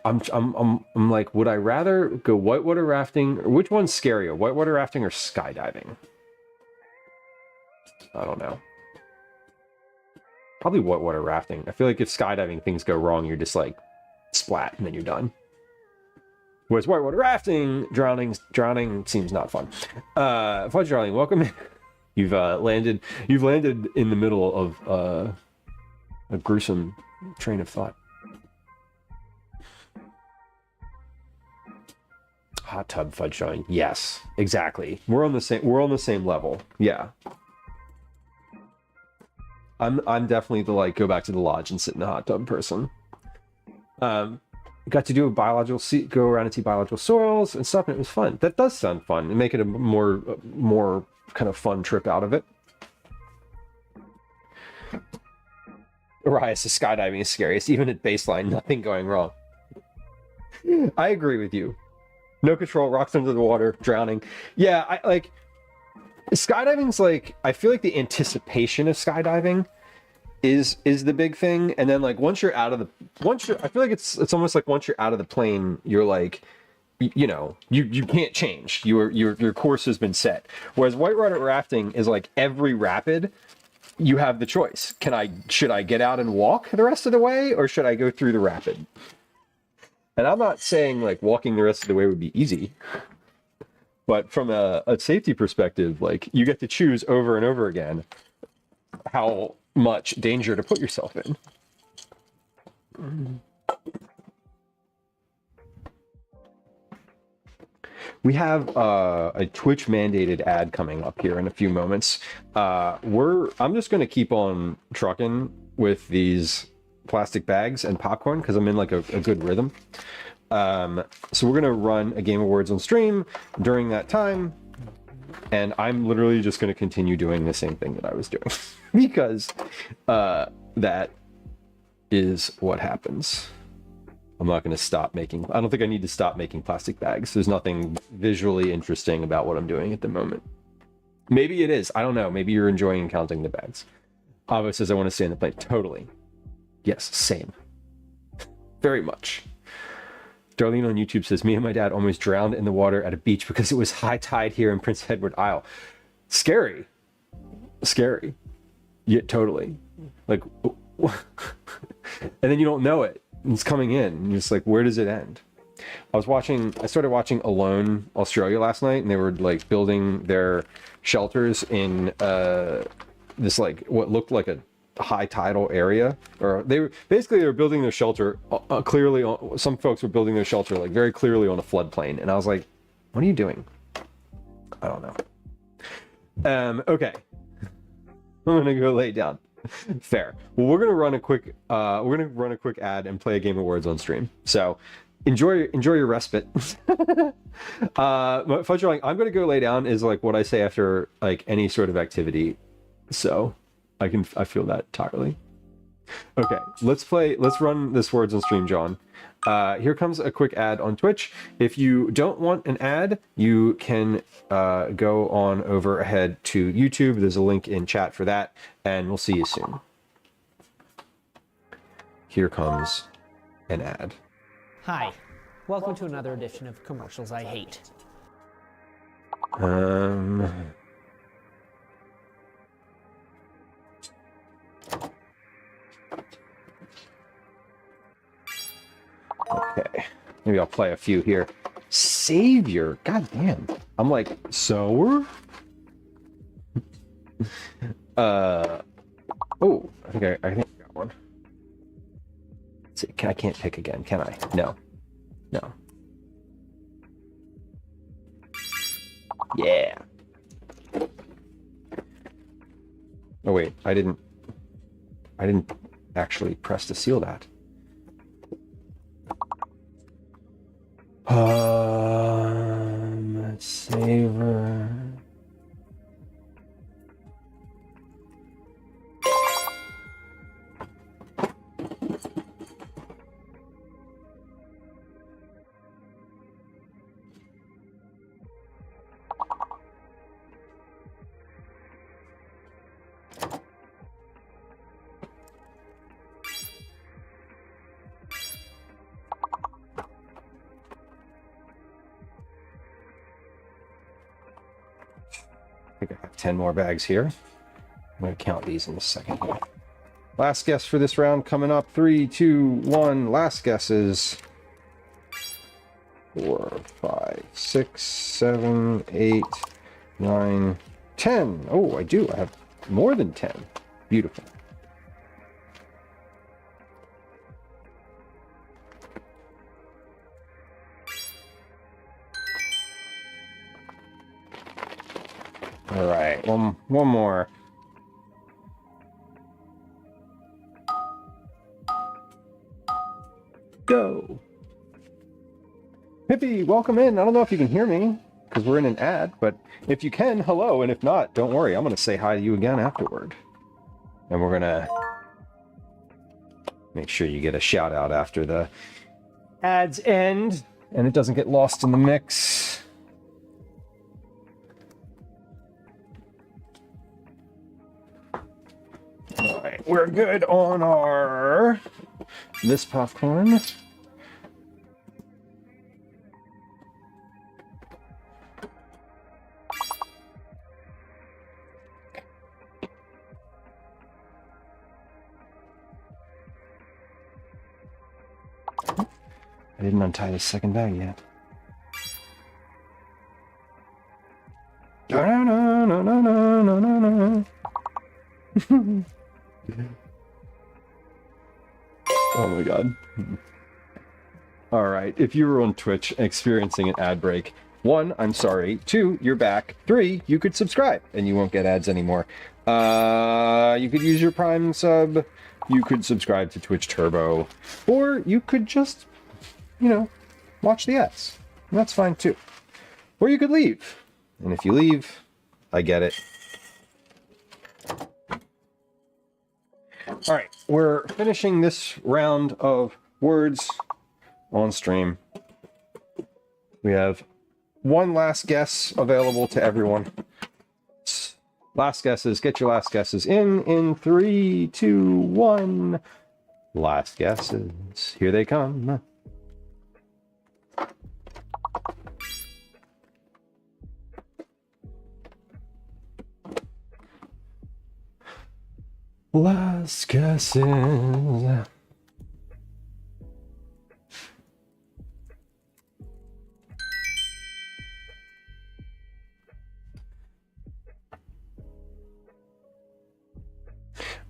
[SPEAKER 1] I'm like, would I rather go whitewater rafting, or which one's scarier, whitewater rafting or skydiving? I don't know. Probably whitewater rafting. I feel like if skydiving things go wrong, you're just like splat and then you're done. Whereas whitewater rafting, drowning seems not fun. Fudge Darling, welcome. You've landed in the middle of a gruesome train of thought. Hot tub Fudge Darling. Yes, exactly. We're on the same level. Yeah. I'm definitely the like go back to the lodge and sit in the hot tub person. Got to do a go around and see biological soils and stuff, and it was fun. That does sound fun and make it a more kind of fun trip out of it. Arias, the skydiving is scariest, even at baseline, nothing going wrong. I agree with you. No control, rocks under the water, drowning. Yeah, I like skydiving's like, I feel like the anticipation of skydiving is the big thing, and then like once you're I feel like it's almost like once you're out of the plane, you're like, you know, you can't change. Your course has been set. Whereas whitewater rafting is like every rapid, you have the choice. Should I get out and walk the rest of the way, or should I go through the rapid? And I'm not saying like walking the rest of the way would be easy, but from a safety perspective, like you get to choose over and over again how much danger to put yourself in. We have a Twitch mandated ad coming up here in a few moments. I'm just going to keep on trucking with these plastic bags and popcorn because I'm in like a good rhythm. So we're going to run a Game Awards on stream during that time. And I'm literally just going to continue doing the same thing that I was doing because that is what happens. I'm not going to stop making... I don't think I need to stop making plastic bags. There's nothing visually interesting about what I'm doing at the moment. Maybe it is. I don't know. Maybe you're enjoying counting the bags. Avo says, I want to stay in the plane. Totally. Yes, same. Very much. Darlene on YouTube says, me and my dad almost drowned in the water at a beach because it was high tide here in Prince Edward Isle. Scary. Scary. Yeah, totally. Like, and then you don't know it. It's coming in. And you're just like, where does it end? I started watching Alone Australia last night, and they were like building their shelters in this like what looked like a high tidal area, or they were building their shelter clearly on, some folks were building their shelter like very clearly on a floodplain, and I was like, what are you doing? I don't know. Okay. I'm gonna go lay down. Fair. Well, we're gonna run a quick ad and play a Game Awards on stream. So enjoy your respite. Fudge Darling, I'm gonna go lay down is like what I say after like any sort of activity. So I feel that entirely. Okay, let's run this Words on stream, John. Here comes a quick ad on Twitch. If you don't want an ad, you can go on over ahead to YouTube. There's a link in chat for that, and we'll see you soon. Here comes an ad.
[SPEAKER 3] Hi, welcome to another edition of Commercials I Hate.
[SPEAKER 1] Okay, maybe I'll play a few here. Savior, goddamn. I'm like, so? Oh, I think I got one. Let's see, I can't pick again, can I? No. Yeah. Oh wait, I didn't actually press to seal that. Savor. think I have 10 more bags here. I'm going to count these in a second here. Last guess for this round coming up. 3, 2, 1. Last guesses. 4, 5, 6, 7, 8, 9, 10. Oh, I do. I have more than 10. Beautiful. All right, one more. Go. Hippie, welcome in. I don't know if you can hear me because we're in an ad, but if you can, hello. And if not, don't worry. I'm going to say hi to you again afterward. And we're going to make sure you get a shout out after the ads end and it doesn't get lost in the mix. All right, we're good on our this popcorn. I didn't untie the second bag yet. No, no, no, no, no, no, no, no. Oh my god. All right, if you were on Twitch experiencing an ad break, 1, I'm sorry. 2, you're back. 3, you could subscribe and you won't get ads anymore. You could use your Prime sub. You could subscribe to Twitch Turbo, or you could just, you know, watch the ads. And that's fine too. Or you could leave. And if you leave, I get it. All right, we're finishing this round of words on stream. We have one last guess available to everyone. Last guesses, get your last guesses in 3, 2, 1. Last guesses, here they come. Last guesses.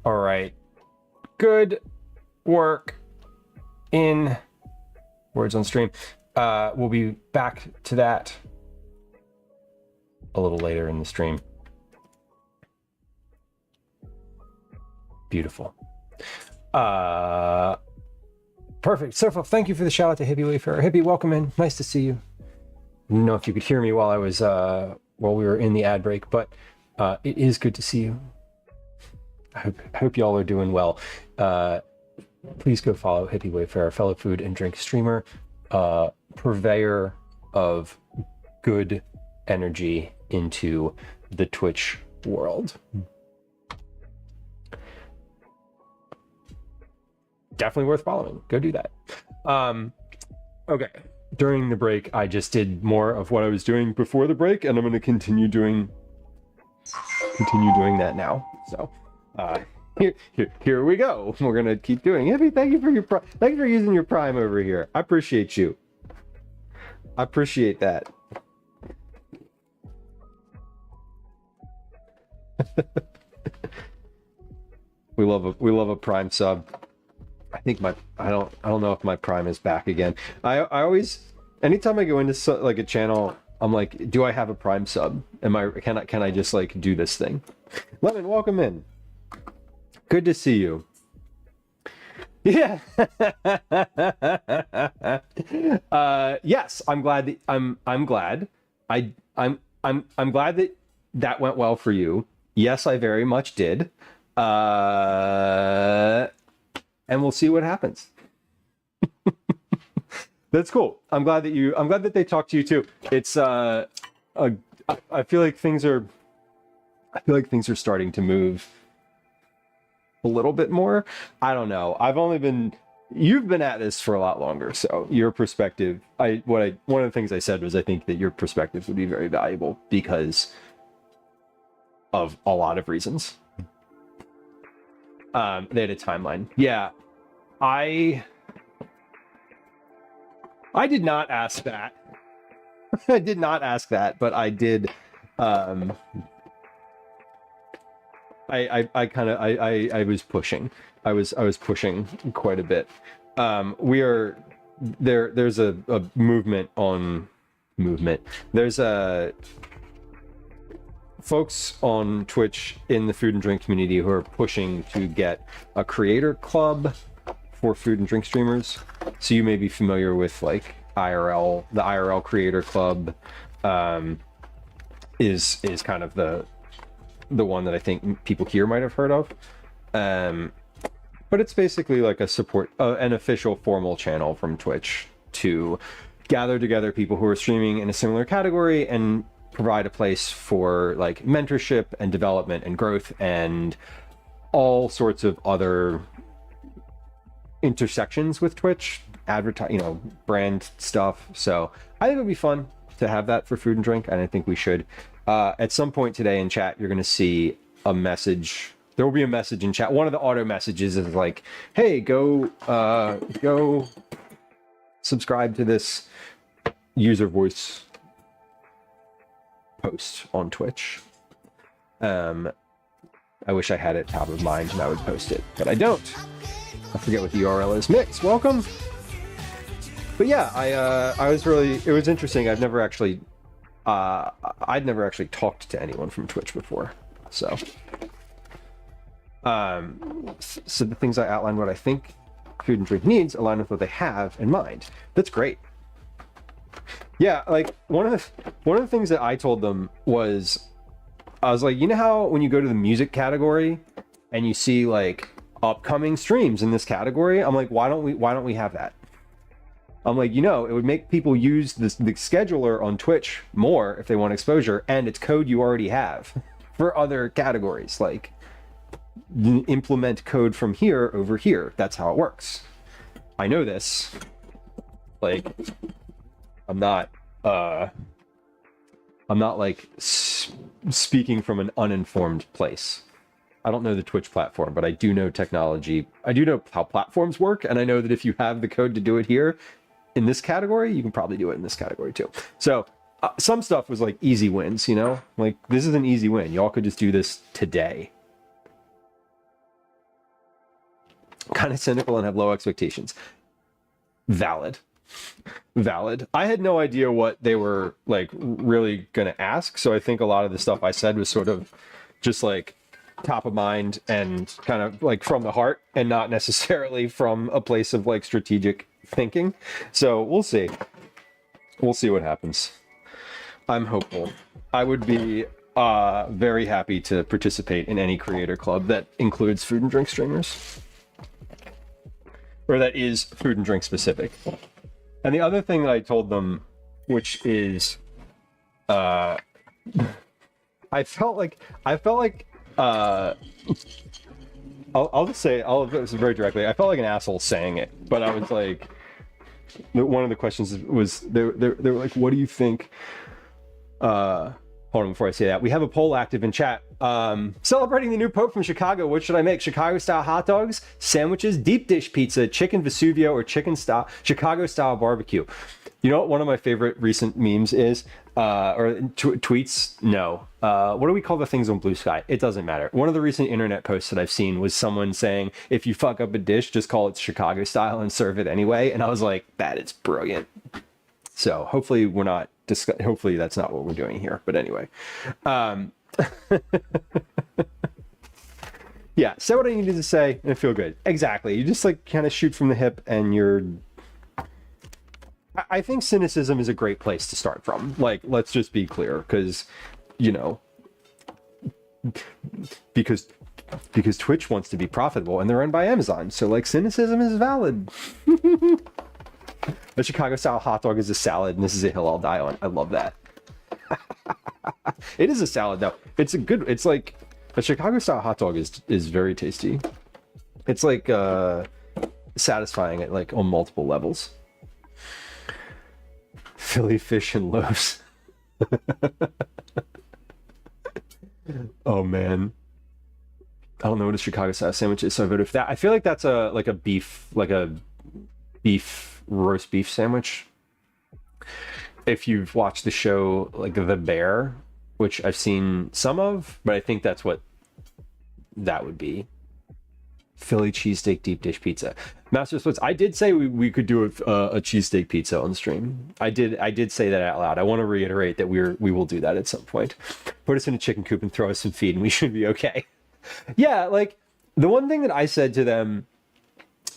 [SPEAKER 1] All right. Good work in words on stream. We'll be back to that a little later in the stream. Beautiful. Perfect. So thank you for the shout out to Hippie Wayfarer. Hippie, welcome in. Nice to see you. I don't know if you could hear me while I was while we were in the ad break, but it is good to see you. I hope y'all are doing well. Please go follow Hippie Wayfarer, fellow food and drink streamer, purveyor of good energy into the Twitch world. Definitely worth following. Go do that. Okay. During the break, I just did more of what I was doing before the break, and I'm going to continue doing that now. So, here we go. We're going to keep doing it. Thank you for your thank you for using your Prime over here. I appreciate you. I appreciate that. we love a Prime sub. I think I don't know if my Prime is back again. I always, anytime I go into like a channel, I'm like, do I have a Prime sub? Can I just like do this thing? Lemon, welcome in. Good to see you. Yeah. Yes, I'm glad I'm glad. I'm glad that went well for you. Yes, I very much did. And we'll see what happens. That's cool. I'm glad that they talked to you too. It's I feel like things are starting to move a little bit more. I don't know. You've been at this for a lot longer, so your perspective, one of the things I said was I think that your perspective would be very valuable because of a lot of reasons. They had a timeline. Yeah, I did not ask that. I did not ask that, but I did. I was pushing. I was pushing quite a bit. We are there. There's a movement. There's a folks on Twitch in the food and drink community who are pushing to get a creator club for food and drink streamers. So you may be familiar with like the IRL creator club is kind of the one that I think people here might have heard of. But it's basically like an official formal channel from Twitch to gather together people who are streaming in a similar category and provide a place for like mentorship and development and growth and all sorts of other intersections with Twitch, brand stuff. So I think it would be fun to have that for food and drink, and I think we should. At some point today in chat, you're going to see a message. There will be a message in chat. One of the auto messages is like, "Hey, go subscribe to this user voice post on Twitch." I wish I had it top of mind and I would post it, but I don't. I forget what the URL is. Mix, welcome. But yeah, it was interesting. I'd never actually talked to anyone from Twitch before. So the things I outlined, what I think food and drink needs, align with what they have in mind. That's great. Yeah, like one of the things that I told them was, I was like, you know how when you go to the music category and you see like upcoming streams in this category, I'm like, why don't we have that? I'm like, it would make people use the scheduler on Twitch more if they want exposure, and it's code you already have for other categories. Like, implement code from here over here. That's how it works. I know this. Like, I'm not like speaking from an uninformed place. I don't know the Twitch platform, but I do know technology. I do know how platforms work, and I know that if you have the code to do it here in this category, you can probably do it in this category too. So some stuff was like easy wins, like this is an easy win. Y'all could just do this today. Kind of cynical and have low expectations. Valid. I had no idea what they were like really gonna ask, so I think a lot of the stuff I said was sort of just like top of mind and kind of like from the heart and not necessarily from a place of like strategic thinking. So we'll see what happens. I'm hopeful. I would be very happy to participate in any creator club that includes food and drink streamers, or that is food and drink specific. And the other thing that I told them, which is I felt like I'll just say, I'll this very directly. I felt like an asshole saying it, but I was like, one of the questions was they were like, what do you think? Hold on, before I say that, we have a poll active in chat. Celebrating the new Pope from Chicago. What should I make? Chicago-style hot dogs, sandwiches, deep dish pizza, chicken Vesuvio, or Chicago-style barbecue? You know what one of my favorite recent memes is? Or tweets? No. What do we call the things on Blue Sky? It doesn't matter. One of the recent internet posts that I've seen was someone saying, if you fuck up a dish, just call it Chicago style and serve it anyway. And I was like, that is brilliant. So hopefully we're not hopefully that's not what we're doing here. But anyway. Yeah, say what I needed to say and feel good. Exactly. You just like kind of shoot from the hip, and I think cynicism is a great place to start from. Like, let's just be clear, because Twitch wants to be profitable and they're owned by Amazon. So like, cynicism is valid. A Chicago style hot dog is a salad, and this is a hill I'll die on. I love that. It is a salad though. It's like a Chicago style hot dog is very tasty. It's like satisfying at like on multiple levels. Philly fish and loaves. Oh man, I don't know what a Chicago style sandwich is, so I voted for that. I feel like that's a beef roast beef sandwich. If you've watched the show like The Bear, which I've seen some of, but I think that's what that would be. Philly cheesesteak deep dish pizza. Master Splits. I did say we could do a cheesesteak pizza on stream. I did say that out loud. I want to reiterate that we will do that at some point. Put us in a chicken coop and throw us some feed, and we should be okay. Yeah, like the one thing that I said to them,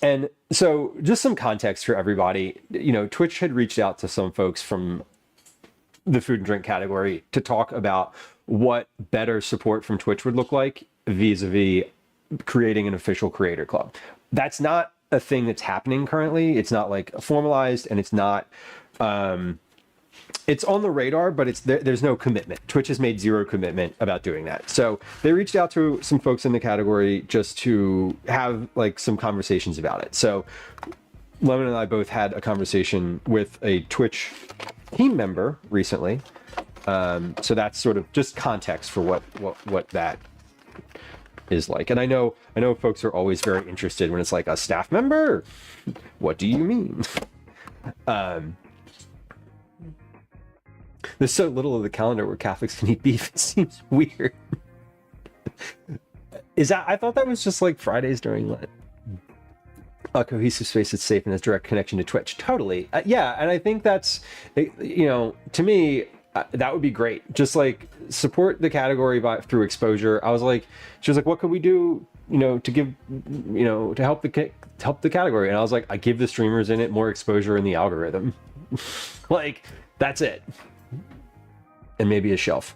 [SPEAKER 1] and so just some context for everybody. You know, Twitch had reached out to some folks from the food and drink category to talk about what better support from Twitch would look like vis-a-vis creating an official creator club. That's not a thing that's happening currently. It's not like formalized, and it's not it's on the radar, but there's no commitment. Twitch has made zero commitment about doing that. So they reached out to some folks in the category just to have like some conversations about it. So Lemon and I both had a conversation with a Twitch team member recently. So that's sort of just context for what that is like. And I know folks are always very interested when it's like a staff member. What do you mean? There's so little of the calendar where Catholics can eat beef. It seems weird. I thought that was just like Fridays during Lent. A cohesive space that's safe and has direct connection to Twitch. Totally. Yeah. And I think that's, you know, to me, that would be great. Just like support the category through exposure. I was like, she was like, what could we do, you know, to give, you know, to help the category? And I was like, I give the streamers in it more exposure in the algorithm. Like, that's it. And maybe a shelf.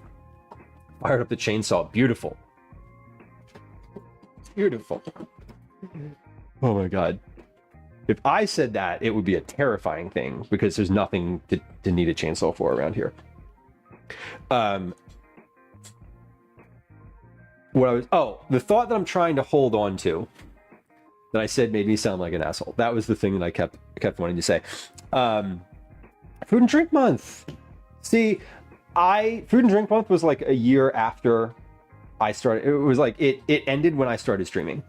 [SPEAKER 1] Fired up the chainsaw. Beautiful. Beautiful. Oh my God. If I said that, it would be a terrifying thing because there's nothing to need a chainsaw for around here. The thought that I'm trying to hold on to that I said made me sound like an asshole. That was the thing that I kept wanting to say. Food and Drink Month. See, Food and Drink Month was like a year after I started. It was like it ended when I started streaming.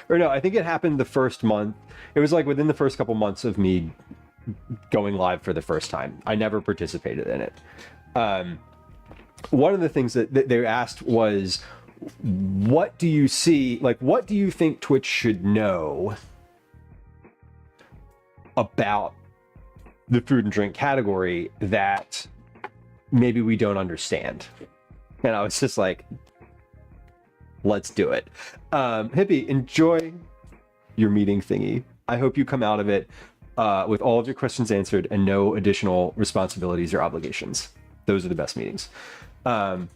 [SPEAKER 1] Or no, I think it happened the first month. It was like within the first couple months of me going live for the first time. I never participated in it. One of the things that they asked was, what do you see, like, what do you think Twitch should know about the food and drink category that maybe we don't understand? And I was just like, let's do it. Hippie, enjoy your meeting thingy. I hope you come out of it with all of your questions answered and no additional responsibilities or obligations. Those are the best meetings. But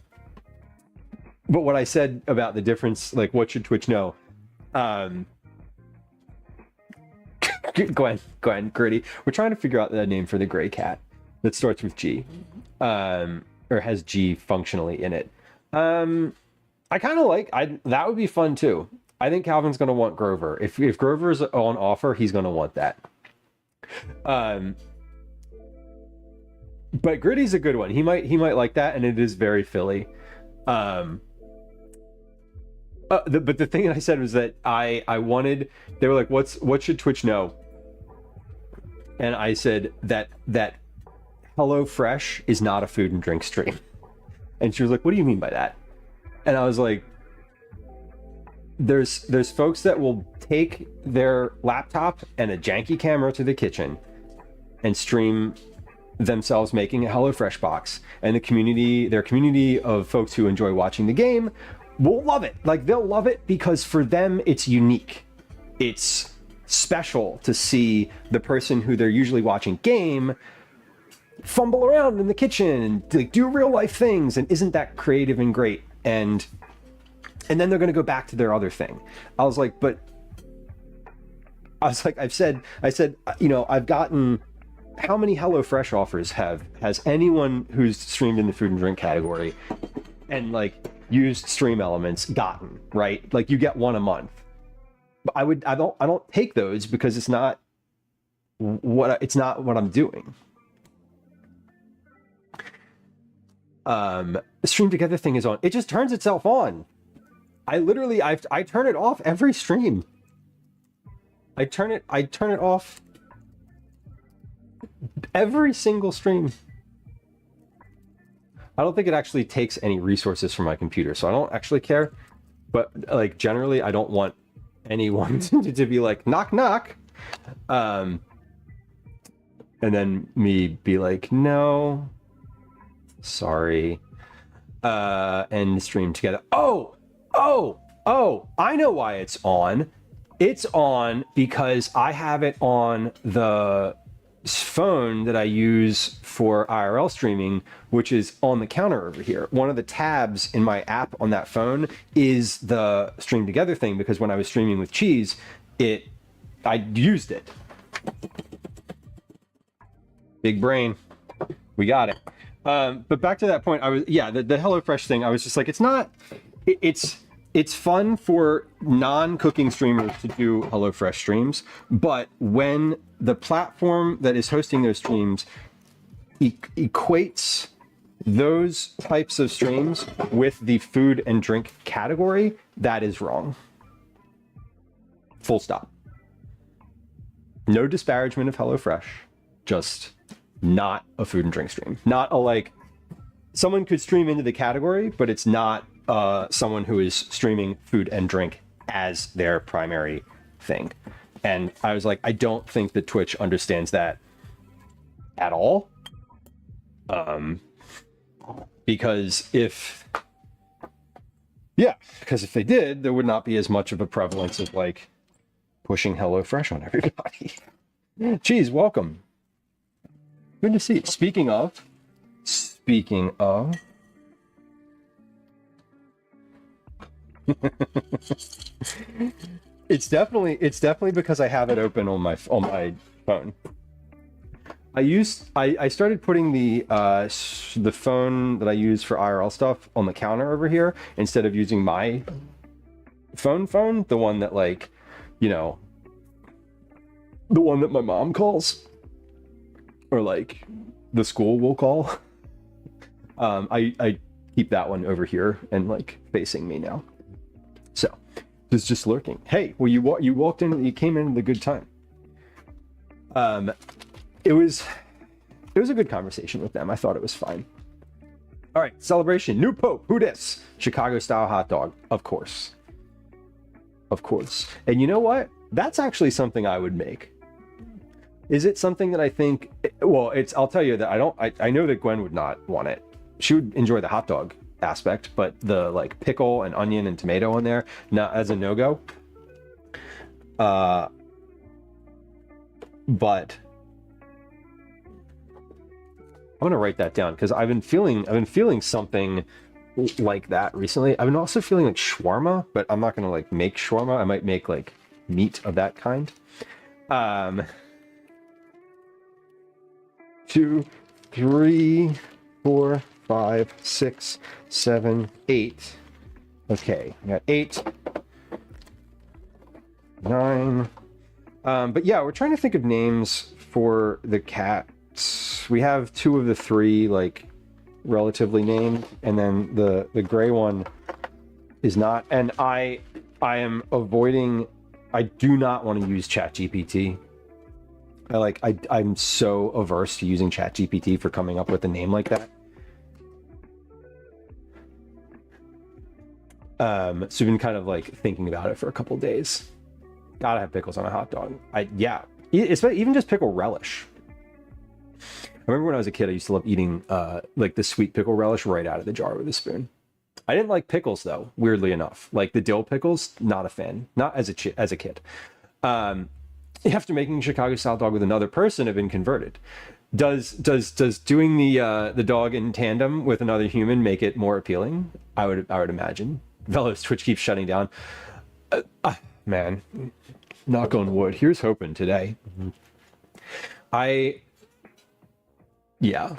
[SPEAKER 1] what I said about the difference, like what should Twitch know? Gwen, Gritty. We're trying to figure out the name for the gray cat that starts with G, or has G functionally in it. I kind of like, that would be fun too. I think Calvin's going to want Grover. If Grover's on offer, he's going to want that. But Gritty's a good one. He might like that, and it is very Philly. But the thing that I said was that I wanted, they were like, what should Twitch know? And I said that HelloFresh is not a food and drink stream. And she was like, what do you mean by that? And I was like, there's folks that will take their laptop and a janky camera to the kitchen and stream themselves making a HelloFresh box, and their community of folks who enjoy watching the game will love it. Like, they'll love it because for them it's unique. It's special to see the person who they're usually watching game fumble around in the kitchen and like do real life things, and isn't that creative and great? And then they're going to go back to their other thing. I said, you know, I've gotten, how many HelloFresh offers has anyone who's streamed in the food and drink category and like used stream elements gotten, right? Like, you get one a month. But I don't take those because it's not what I'm doing. The stream together thing is on. It just turns itself on. I turn it off every stream. I turn it off every single stream. I don't think it actually takes any resources from my computer, so I don't actually care. But like generally, I don't want anyone to be like knock knock, and then me be like no, sorry, and stream together. Oh, I know why it's on. It's on because I have it on the phone that I use for IRL streaming, which is on the counter over here. One of the tabs in my app on that phone is the stream together thing, because when I was streaming with Cheese, I used it. Big brain. We got it. But back to that point, the HelloFresh thing, I was just like, it's fun for non-cooking streamers to do HelloFresh streams, but when the platform that is hosting those streams equates those types of streams with the food and drink category, that is wrong. Full stop. No disparagement of HelloFresh, just not a food and drink stream. Not a like, someone could stream into the category, but it's not someone who is streaming food and drink as their primary thing. And I was like, I don't think that Twitch understands that at all. Because if they did, there would not be as much of a prevalence of like pushing HelloFresh on everybody. Geez, welcome. Good to see you. Speaking of, it's definitely because I have it open on my phone. I started putting the phone that I use for IRL stuff on the counter over here instead of using my phone, the one that like, you know, the one that my mom calls or like the school will call. I keep that one over here and like facing me now. So it's just lurking. Hey, well you walked in, you came in at a good time. It was a good conversation with them. I thought it was fine. All right, celebration. New Pope. Who dis? Chicago style hot dog. Of course. And you know what? That's actually something I would make. Is it something that I think? Well, I'll tell you that I know that Gwen would not want it. She would enjoy the hot dog aspect, but the like pickle and onion and tomato in there, not as a no-go. But I'm gonna write that down because I've been feeling something like that recently. I've been also feeling like shawarma, but I'm not gonna like make shawarma. I might make like meat of that kind. 2, 3, 4, 5, 6, 7, 8. Okay, I got 8, 9. But yeah, we're trying to think of names for the cats. We have 2 of the 3 like relatively named, and then the gray one is not. And I am avoiding. I do not want to use ChatGPT. I'm so averse to using ChatGPT for coming up with a name like that. So we've been kind of like thinking about it for a couple days. Gotta have pickles on a hot dog. Even just pickle relish. I remember when I was a kid, I used to love eating like the sweet pickle relish right out of the jar with a spoon. I didn't like pickles though, weirdly enough. Like the dill pickles, not a fan. Not as a kid. After making Chicago style dog with another person, have been converted. Does doing the dog in tandem with another human make it more appealing? I would imagine. Velo's Twitch keeps shutting down. Man, knock on wood. Here's hoping today. Yeah.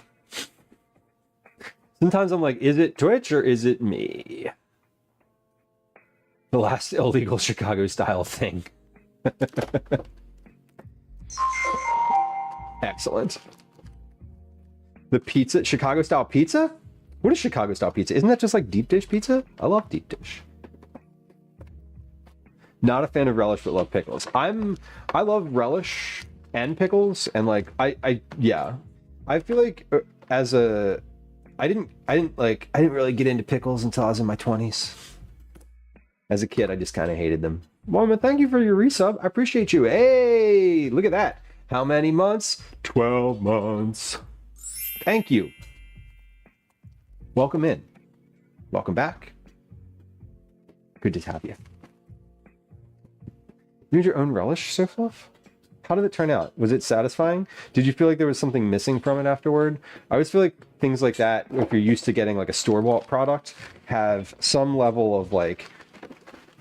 [SPEAKER 1] Sometimes I'm like, is it Twitch or is it me? The last illegal Chicago style thing. Excellent. The pizza, Chicago style pizza? What is Chicago style pizza? Isn't that just like deep dish pizza? I love deep dish. Not a fan of relish, but love pickles. I love relish and pickles, and like yeah. I feel like I didn't really get into pickles until I was in my 20s. As a kid, I just kind of hated them. Mama, thank you for your resub. I appreciate you. Hey, look at that. How many months? 12 months. Thank you. Welcome in. Welcome back. Good to have you. You made your own relish, Sofluff? How did it turn out? Was it satisfying? Did you feel like there was something missing from it afterward? I always feel like things like that, if you're used to getting like a store-bought product, have some level of like,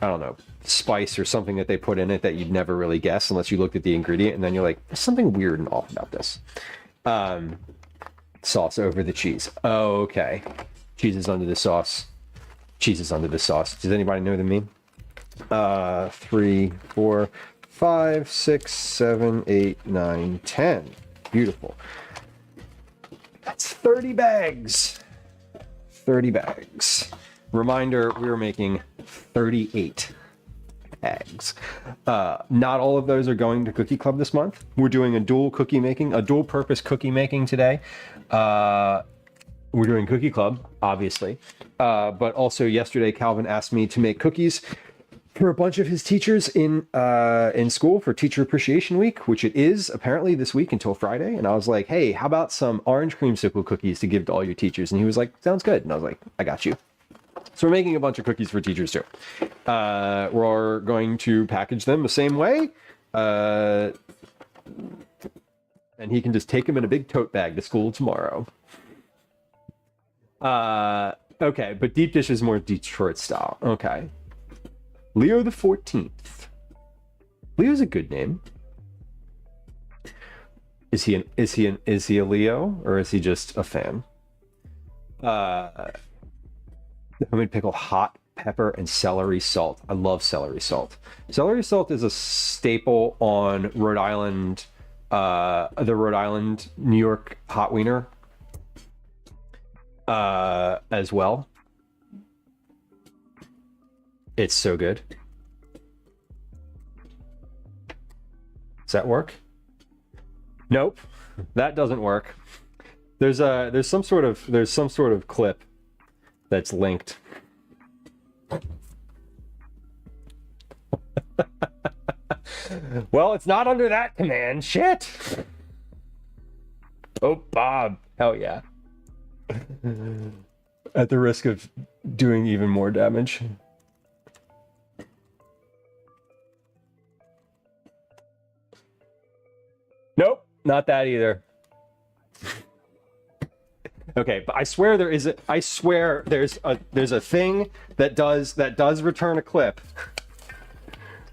[SPEAKER 1] I don't know, spice or something that they put in it that you'd never really guess unless you looked at the ingredient, and then you're like, there's something weird and off about this. Sauce over the cheese. Oh, okay. Cheese is under the sauce. Cheese is under the sauce. Does anybody know the meme? 3, 4, 5, 6, 7, 8, 9, 10. Beautiful. That's 30 bags. 30 bags. Reminder, we were making 38 bags. Not all of those are going to Cookie Club this month. We're doing a dual purpose cookie making today. We're doing Cookie Club, obviously. But also yesterday, Calvin asked me to make cookies for a bunch of his teachers in school for Teacher Appreciation Week, which it is apparently this week until Friday. And I was like, hey, how about some orange creamsicle cookies to give to all your teachers? And he was like, sounds good. And I was like, I got you. So we're making a bunch of cookies for teachers too. We're going to package them the same way. And he can just take them in a big tote bag to school tomorrow. Okay, but deep dish is more Detroit style. Okay. Leo the 14th. Leo's a good name. Is he a Leo, or is he just a fan? Homemade pickle, hot pepper, and celery salt. I love celery salt. Celery salt is a staple on Rhode Island, the Rhode Island, New York hot wiener, as well. It's so good. Does that work? Nope, that doesn't work. There's some sort of clip that's linked. Well, it's not under that command. Shit. Oh, Bob. Hell yeah. At the risk of doing even more damage. Nope, not that either. Okay, but I swear there's a thing that does return a clip.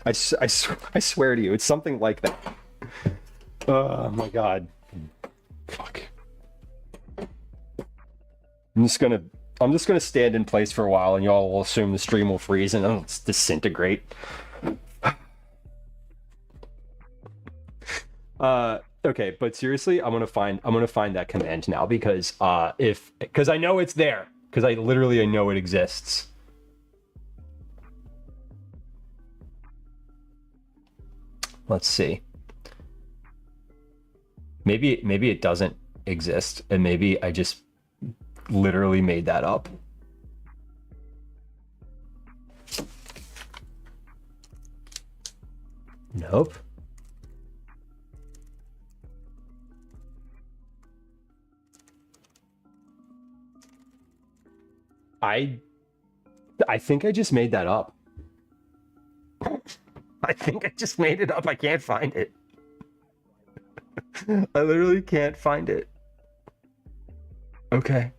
[SPEAKER 1] I swear to you, it's something like that. Oh my god. Fuck. I'm just gonna stand in place for a while, and y'all will assume the stream will freeze and it'll disintegrate. Okay, but seriously, I'm gonna find that command now, because I know it's there, because I know it exists. Let's see. Maybe it doesn't exist, and maybe I just literally made that up. Nope. I think I just made that up. I think I just made it up. I can't find it. I literally can't find it. Okay.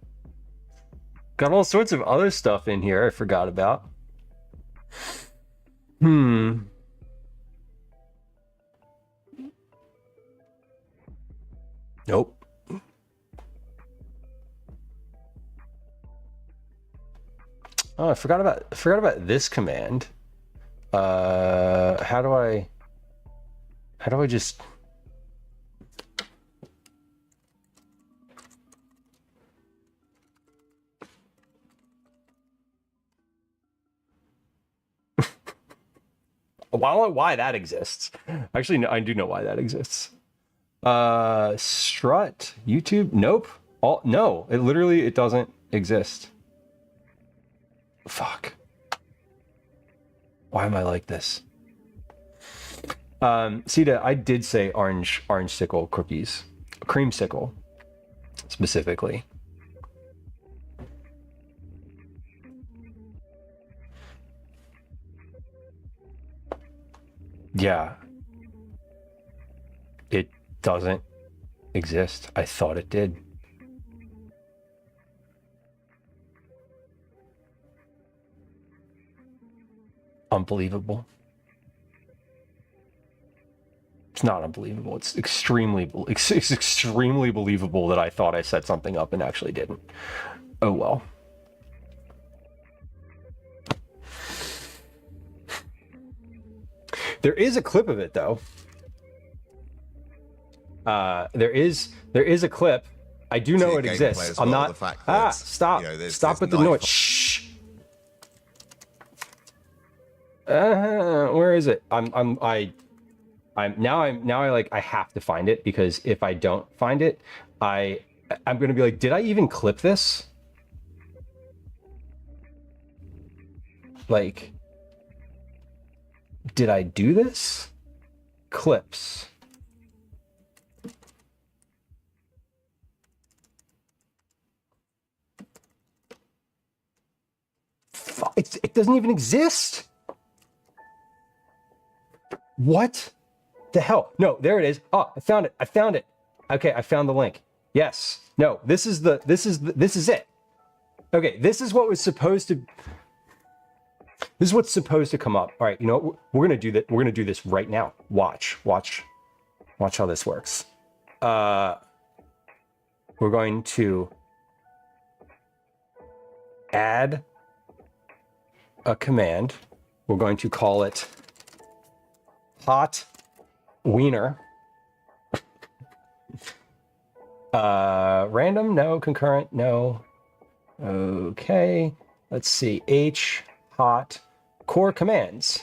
[SPEAKER 1] Got all sorts of other stuff in here I forgot about. Nope. Oh, I forgot about this command. How do I just... Well, I don't know why that exists. Actually, no, I do know why that exists. Strut, YouTube, nope. No, it doesn't exist. Fuck. Why am I like this? Sita, I did say orange sickle cookies. Creamsicle, specifically. Yeah. It doesn't exist. I thought it did. Unbelievable. It's not unbelievable. It's extremely believable that I thought I set something up and actually didn't. Oh well. There is a clip of it though. There is a clip. I do know it exists. I'm not. Stop! Stop with the noise. Shh. Where is it? I have to find it, because if I don't find it, I'm gonna be like, did I even clip this? Like, did I do this? Clips. It doesn't even exist. What the hell? No, there it is. Oh, I found it. I found it. Okay, I found the link. Yes. No, this is it. Okay, this is what was supposed to. This is what's supposed to come up. All right, you know what? We're gonna do that. We're gonna do this right now. Watch how this works. We're going to add a command. We're going to call it hot wiener. Random, no. Concurrent, no. Okay, let's see. H hot core commands.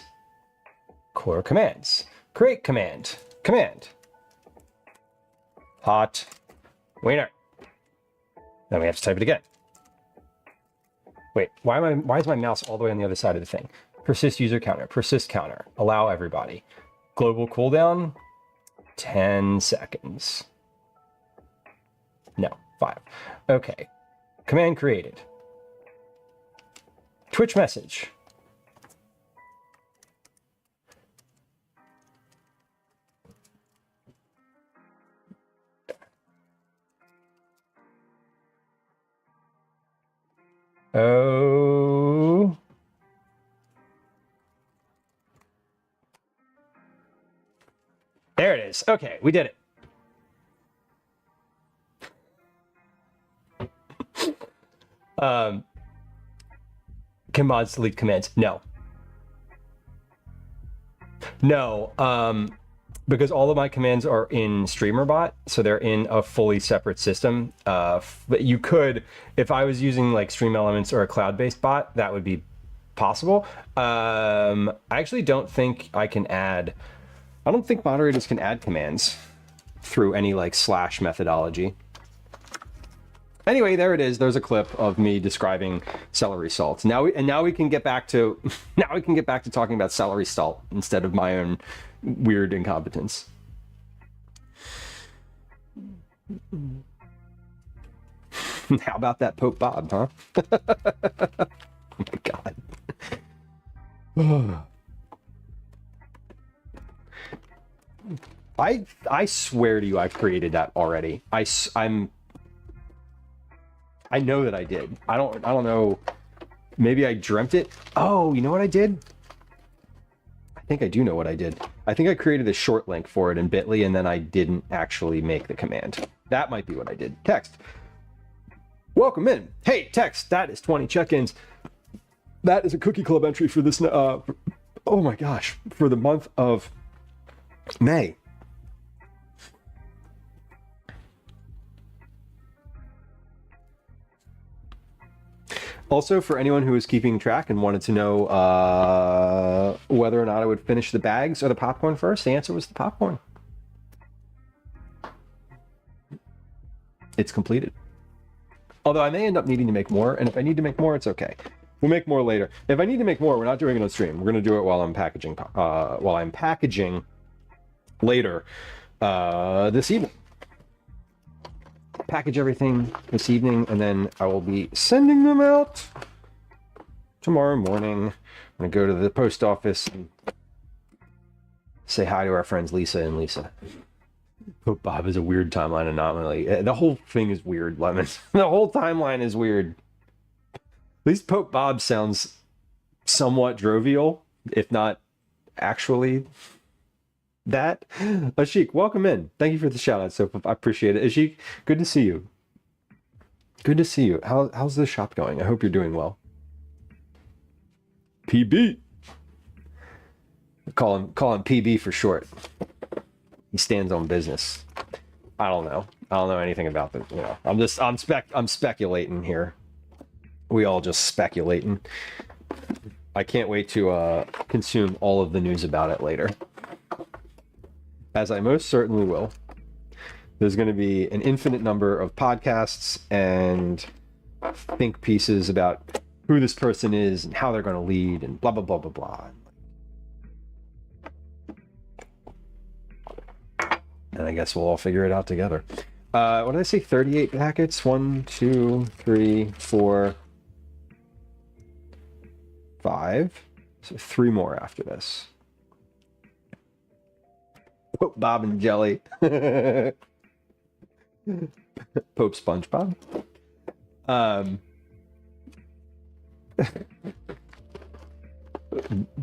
[SPEAKER 1] Core commands. Create command. Command. Hot wiener. Then we have to type it again. Wait, why is my mouse all the way on the other side of the thing? Persist user counter. Persist counter. Allow everybody. Global cooldown, 10 seconds. No, 5. Okay. Command created. Twitch message. Oh. There it is. Okay, we did it. Can mods delete commands? No. No, because all of my commands are in StreamerBot, so they're in a fully separate system. But you could, if I was using like Stream Elements or a cloud-based bot, that would be possible. I actually don't think I can add. I don't think moderators can add commands through any like slash methodology. Anyway, there it is. There's a clip of me describing celery salt. Now we can get back to talking about celery salt instead of my own weird incompetence. How about that Pope Bob, huh? Oh my God. I swear to you, I've created that already. I know that I did. I don't know. Maybe I dreamt it. Oh, you know what I did? I think I do know what I did. I think I created a short link for it in Bitly, and then I didn't actually make the command. That might be what I did. Text. Welcome in. Hey, text. That is 20 check-ins. That is a Cookie Club entry for this. Oh my gosh, for the month of May. Also, for anyone who was keeping track and wanted to know whether or not I would finish the bags or the popcorn first, the answer was the popcorn. It's completed. Although I may end up needing to make more, and if I need to make more, it's okay. We'll make more later. If I need to make more, we're not doing it on stream. We're going to do it while I'm packaging later this evening. Package everything this evening, and then I will be sending them out tomorrow morning. I'm going to go to the post office and say hi to our friends Lisa and Lisa. Pope Bob is a weird timeline anomaly. The whole thing is weird, Lemons. The whole timeline is weird. At least Pope Bob sounds somewhat jovial, if not actually that. Ashik, welcome in. Thank you for the shout out. So I appreciate it. Ashik, good to see you. Good to see you. How's the shop going? I hope you're doing well. PB. Call him PB for short. He stands on business. I don't know anything about the, you know. I'm speculating here. We all just speculating. I can't wait to consume all of the news about it later. As I most certainly will. There's going to be an infinite number of podcasts and think pieces about who this person is and how they're going to lead and blah, blah, blah, blah, blah. And I guess we'll all figure it out together. What did I say? 38 packets? 1, 2, 3, 4, 5. So 3 more after this. Pope Bob and Jelly. Pope SpongeBob.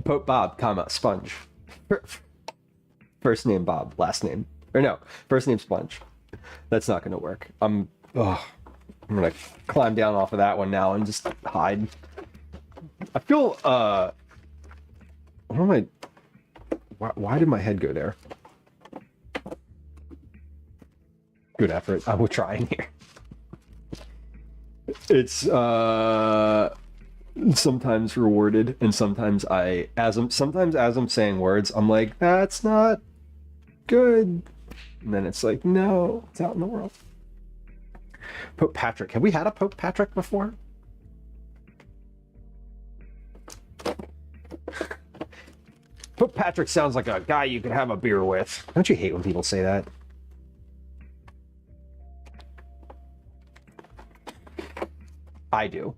[SPEAKER 1] Pope Bob, comma, Sponge. First name Bob, last name. Or no, first name Sponge. That's not going to work. I'm going to climb down off of that one now and just hide. I feel, what am I, why did my head go there? Good effort. I will try in here. It's, sometimes rewarded, and sometimes as I'm saying words, I'm like, that's not good. And then it's like, no, it's out in the world. Pope Patrick. Have we had a Pope Patrick before? Pope Patrick sounds like a guy you could have a beer with. Don't you hate when people say that? I do.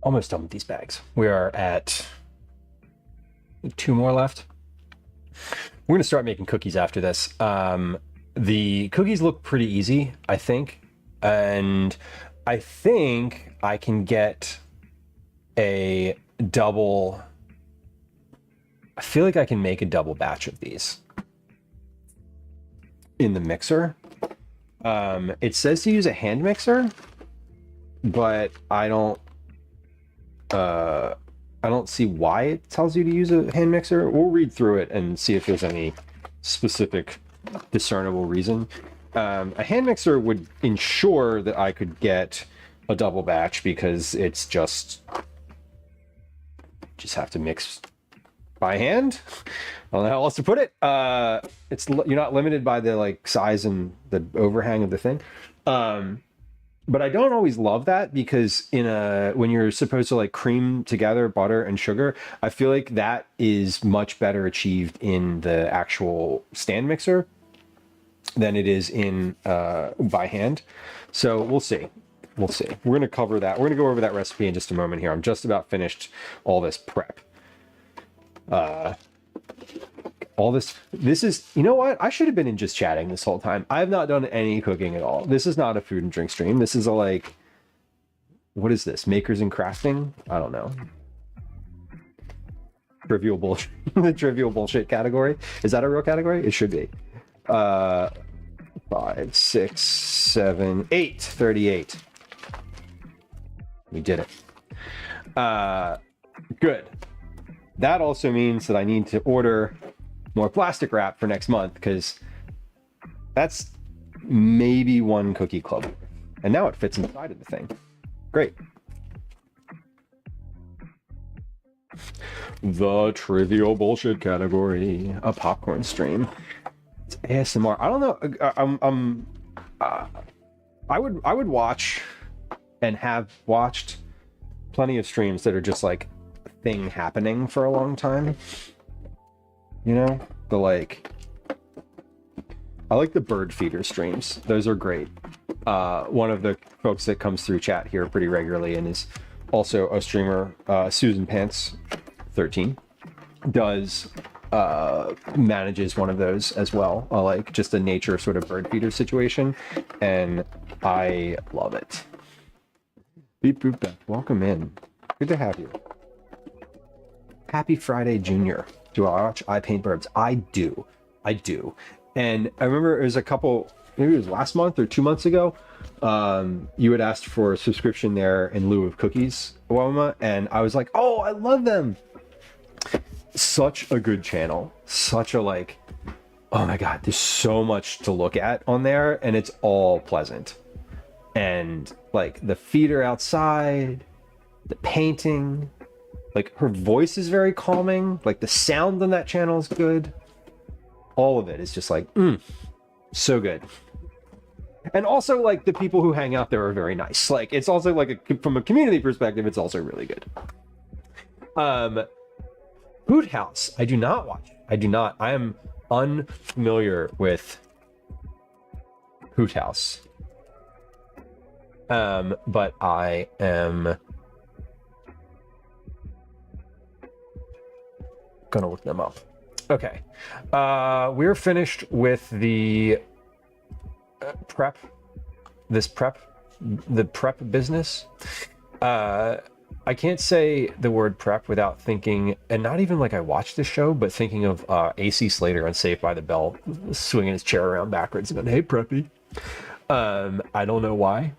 [SPEAKER 1] Almost done with these bags. We are at 2 more left. We're gonna start making cookies after this. The cookies look pretty easy, I think. And I think I can get a double. I feel like I can make a double batch of these in the mixer. It says to use a hand mixer, but I don't see why it tells you to use a hand mixer. We'll read through it and see if there's any specific discernible reason. A hand mixer would ensure that I could get a double batch because it's just have to mix by hand. I don't know how else to put it. You're not limited by the like size and the overhang of the thing. But I don't always love that because when you're supposed to like cream together butter and sugar, I feel like that is much better achieved in the actual stand mixer than it is in by hand. So we'll see. We're going to cover that. We're going to go over that recipe in just a moment here. I'm just about finished all this prep. This is, you know what? I should have been in just chatting this whole time. I have not done any cooking at all. This is not a food and drink stream. This is a like, what is this? Makers and crafting? I don't know. Trivial bullshit. The trivial bullshit category. Is that a real category? It should be. 5, 6, 7, 8. 38. We did it. Good. That also means that I need to order more plastic wrap for next month, because that's maybe one cookie club. And now it fits inside of the thing. Great. The trivial bullshit category, a popcorn stream. It's ASMR. I don't know. I would watch and have watched plenty of streams that are just like a thing happening for a long time. You know, the like. I like the bird feeder streams. Those are great. One of the folks that comes through chat here pretty regularly and is also a streamer, Susan Pants 13, does manages one of those as well, like just a nature sort of bird feeder situation, and I love it. Beep boop Beth, welcome in. Good to have you. Happy Friday, Junior. Do I watch I Paint Birds? I do. And I remember it was a couple, maybe it was last month or 2 months ago, you had asked for a subscription there in lieu of cookies, Woma, and I was like, oh, I love them. Such a good channel. Such a like, oh my God, there's so much to look at on there, and it's all pleasant. And like the feeder outside, the painting, like her voice is very calming. Like the sound on that channel is good. All of it is just like, so good. And also like the people who hang out there are very nice. Like it's also like from a community perspective, it's also really good. Hoot House, I do not watch. I do not. I am unfamiliar with Hoot House. But I am gonna look them up. Okay. We're finished with the prep business. I can't say the word prep without thinking, and not even like I watched the show, but thinking of AC Slater on Saved by the Bell, swinging his chair around backwards and going, hey, preppy. I don't know why.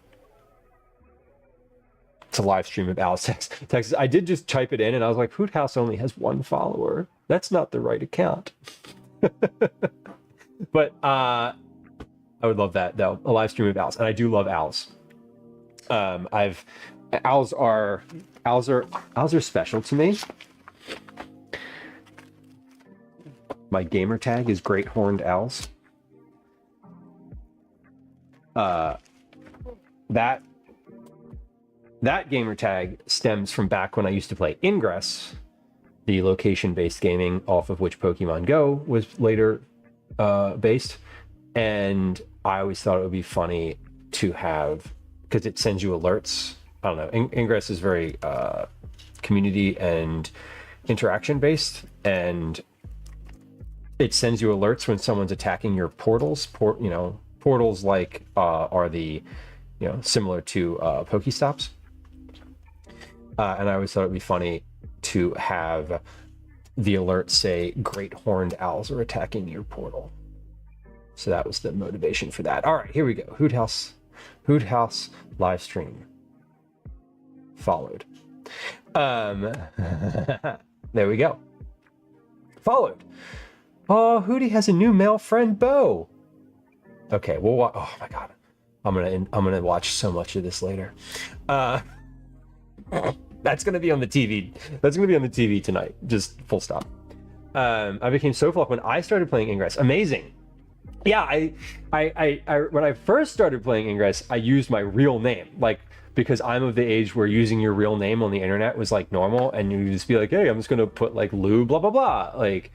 [SPEAKER 1] It's a live stream of Alice, Texas. I did just type it in, and I was like, Hoot House only has 1 follower. That's not the right account. But I would love that, though, a live stream of Alice. And I do love Alice. Owls are special to me. My gamer tag is Great Horned Owls. That gamer tag stems from back when I used to play Ingress, the location-based gaming off of which Pokemon Go was later based. And I always thought it would be funny to have, because it sends you alerts. I don't know. Ingress is very community and interaction based, and it sends you alerts when someone's attacking your portals. Portals like are the, similar to Pokestops. And I always thought it'd be funny to have the alert say Great Horned Owls are attacking your portal. So that was the motivation for that. All right, here we go. Hoot House live stream. Followed. There we go. Followed. Oh, Hootie has a new male friend, Bo. Okay, well, oh my God, I'm gonna watch so much of this later. That's gonna be on the TV. That's gonna be on the TV tonight. Just full stop. I became so full when I started playing Ingress. Amazing. Yeah, I when I first started playing Ingress, I used my real name, like, because I'm of the age where using your real name on the internet was like normal, and you just be like, hey, I'm just gonna put like Lou blah blah blah, like,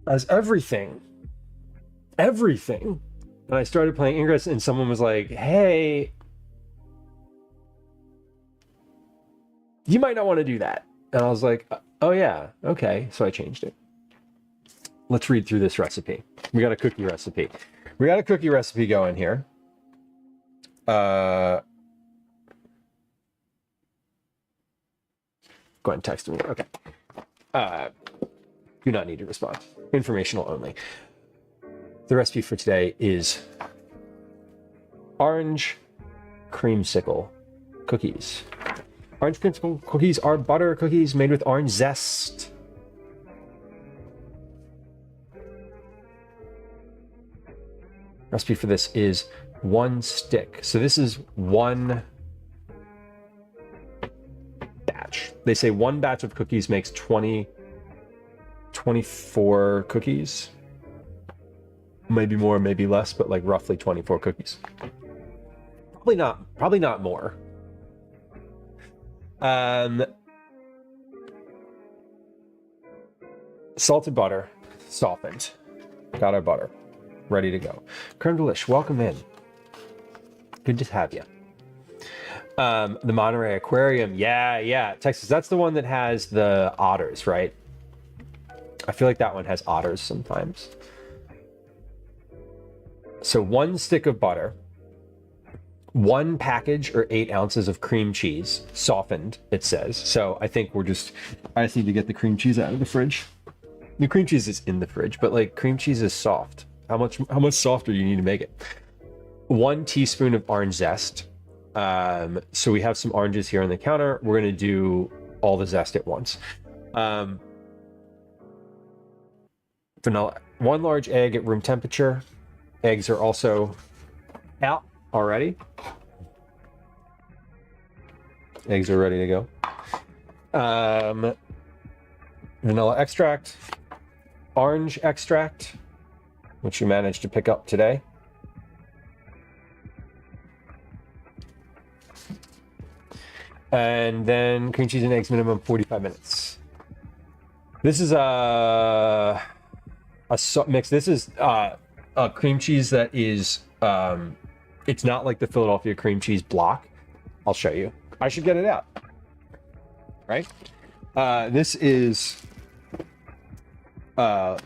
[SPEAKER 1] as everything. And I started playing Ingress, and someone was like, hey, you might not want to do that. And I was like, oh yeah, okay. So I changed it. Let's read through this recipe. We got a cookie recipe. Going here. Go ahead and text me. Okay. Do not need to respond. Informational only. The recipe for today is orange creamsicle cookies. Orange Creamsicle cookies are butter cookies made with orange zest. Recipe for this is 1 stick. So this is 1 batch. They say 1 batch of cookies makes 24 cookies. Maybe more, maybe less, but like roughly 24 cookies. Probably not more. Salted butter, softened. Got our butter, ready to go. Creme Delish, welcome in. Good to have you. The Monterey Aquarium, yeah, Texas. That's the one that has the otters, right? I feel like that one has otters sometimes. So 1 stick of butter, 1 package or 8 ounces of cream cheese, softened, it says. So I think I just need to get the cream cheese out of the fridge. The cream cheese is in the fridge, but like cream cheese is soft. How much softer do you need to make it? 1 teaspoon of orange zest. So we have some oranges here on the counter. We're gonna do all the zest at once. Vanilla. 1 large egg at room temperature. Eggs are also out already. Eggs are ready to go. Vanilla extract, orange extract, which we managed to pick up today. And then cream cheese and eggs, minimum 45 minutes. This is a mix. This is a cream cheese that is, it's not like the Philadelphia cream cheese block. I'll show you. I should get it out. Right? This is from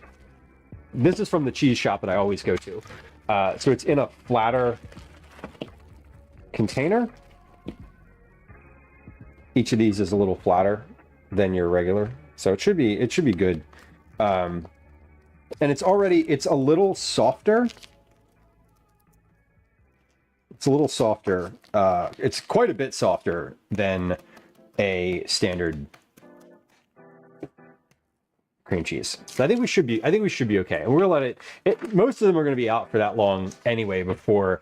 [SPEAKER 1] the cheese shop that I always go to. So it's in a flatter container. Each of these is a little flatter than your regular, so it should be good. And it's a little softer. It's a little softer. It's quite a bit softer than a standard cream cheese. So I think we should be okay. And we're gonna let it. Most of them are going to be out for that long anyway before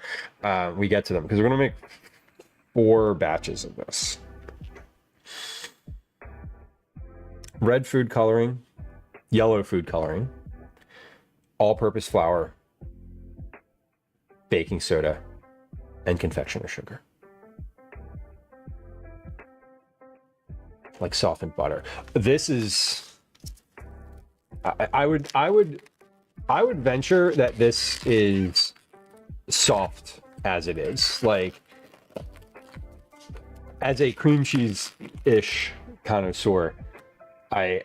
[SPEAKER 1] we get to them, because we're going to make 4 batches of this. Red food coloring, yellow food coloring, all-purpose flour, baking soda, and confectioner sugar. Like softened butter. This is, I would venture that this is soft as it is. Like, as a cream cheese-ish connoisseur, I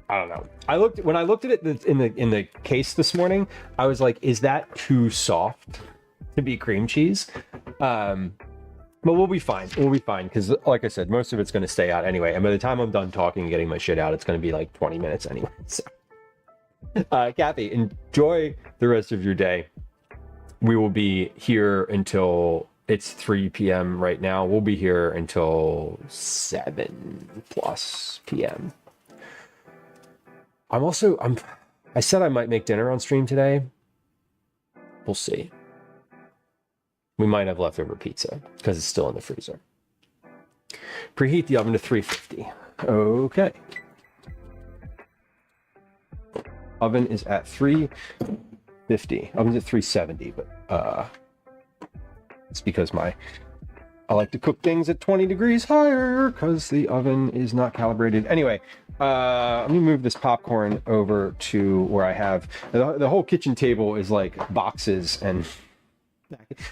[SPEAKER 1] don't know. When I looked at it in the case this morning, I was like, is that too soft to be cream cheese? But we'll be fine. We'll be fine, because like I said, most of it's going to stay out anyway. And by the time I'm done talking and getting my shit out, it's going to be like 20 minutes anyway. So, Kathy, enjoy the rest of your day. We will be here until it's 3 p.m. right now. We'll be here until 7+ p.m. I said I might make dinner on stream today. We'll see. We might have leftover pizza because it's still in the freezer. Preheat the oven to 350. Okay. Oven is at 350. Oven's at 370, but it's because I like to cook things at 20 degrees higher because the oven is not calibrated. Anyway, let me move this popcorn over to where I have the whole kitchen table is like boxes, and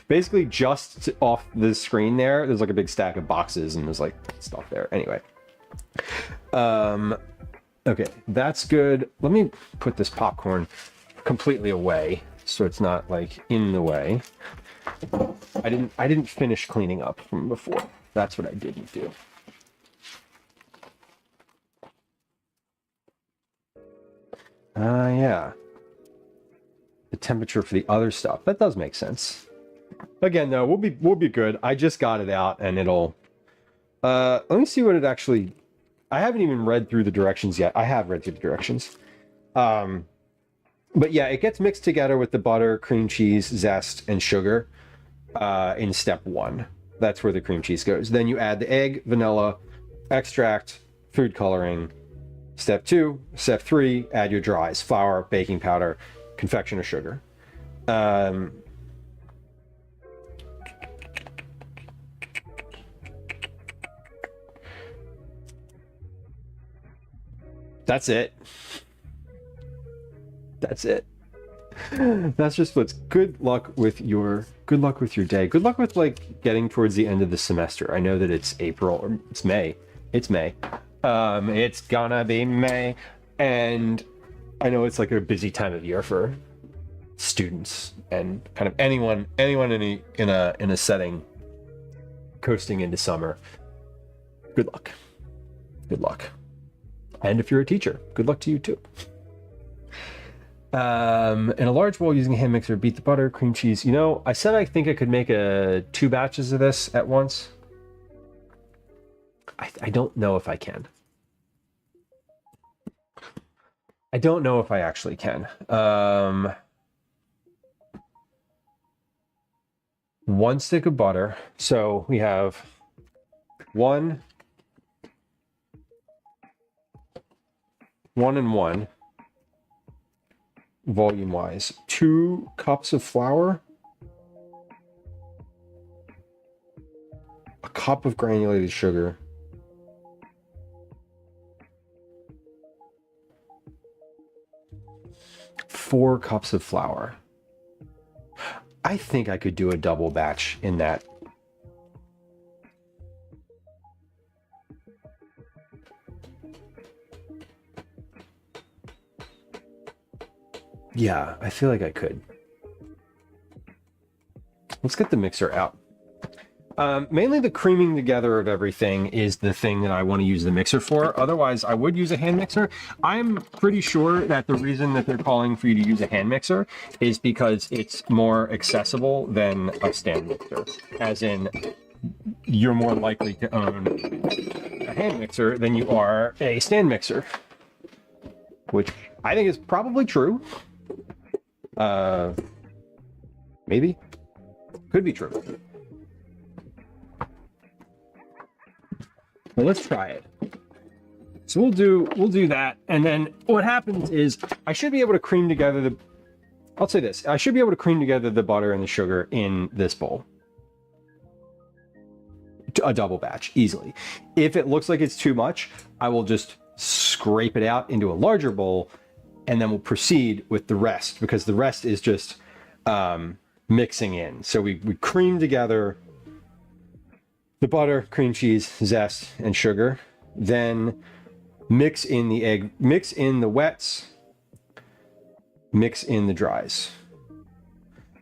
[SPEAKER 1] basically just off the screen there's like a big stack of boxes, and there's like stuff there. Anyway, okay, that's good. Let me put this popcorn completely away so it's not like in the way. I didn't finish cleaning up from before. That's what I didn't do. Yeah. The temperature for the other stuff. That does make sense. Again, though, we'll be good. I just got it out, and it'll. Let me see what it actually. I haven't even read through the directions yet. I have read through the directions. But yeah, it gets mixed together with the butter, cream cheese, zest, and sugar in step 1. That's where the cream cheese goes. Then you add the egg, vanilla, extract, food coloring. Step 2, step 3, add your dries: flour, baking powder, confectioner sugar. That's it. That's it. That's just what's good luck with your day. Good luck with like getting towards the end of the semester. I know that it's April or it's May. It's May. It's gonna be May, and I know it's like a busy time of year for students and kind of anyone in a setting coasting into summer. Good luck. Good luck. And if you're a teacher, good luck to you too. In a large bowl using a hand mixer, beat the butter, cream cheese. You know, I said I think I could make 2 batches of this at once. I don't know if I can. I don't know if I actually can. 1 stick of butter. So we have 1 and 1 volume wise. 2 cups of flour, a cup of granulated sugar, 4 cups of flour. I think I could do a double batch in that. Yeah, I feel like I could. Let's get the mixer out. Mainly the creaming together of everything is the thing that I want to use the mixer for. Otherwise, I would use a hand mixer. I'm pretty sure that the reason that they're calling for you to use a hand mixer is because it's more accessible than a stand mixer. As in, you're more likely to own a hand mixer than you are a stand mixer. Which I think is probably true. Maybe. Could be true. Well, let's try it. So we'll do that, and then what happens is I should be able to cream together the. I'll say this: I should be able to cream together the butter and the sugar in this bowl. A double batch easily. If it looks like it's too much, I will just scrape it out into a larger bowl, and then we'll proceed with the rest, because the rest is just mixing in. So we cream together the butter, cream cheese, zest, and sugar. Then mix in the egg, mix in the wets, mix in the dries.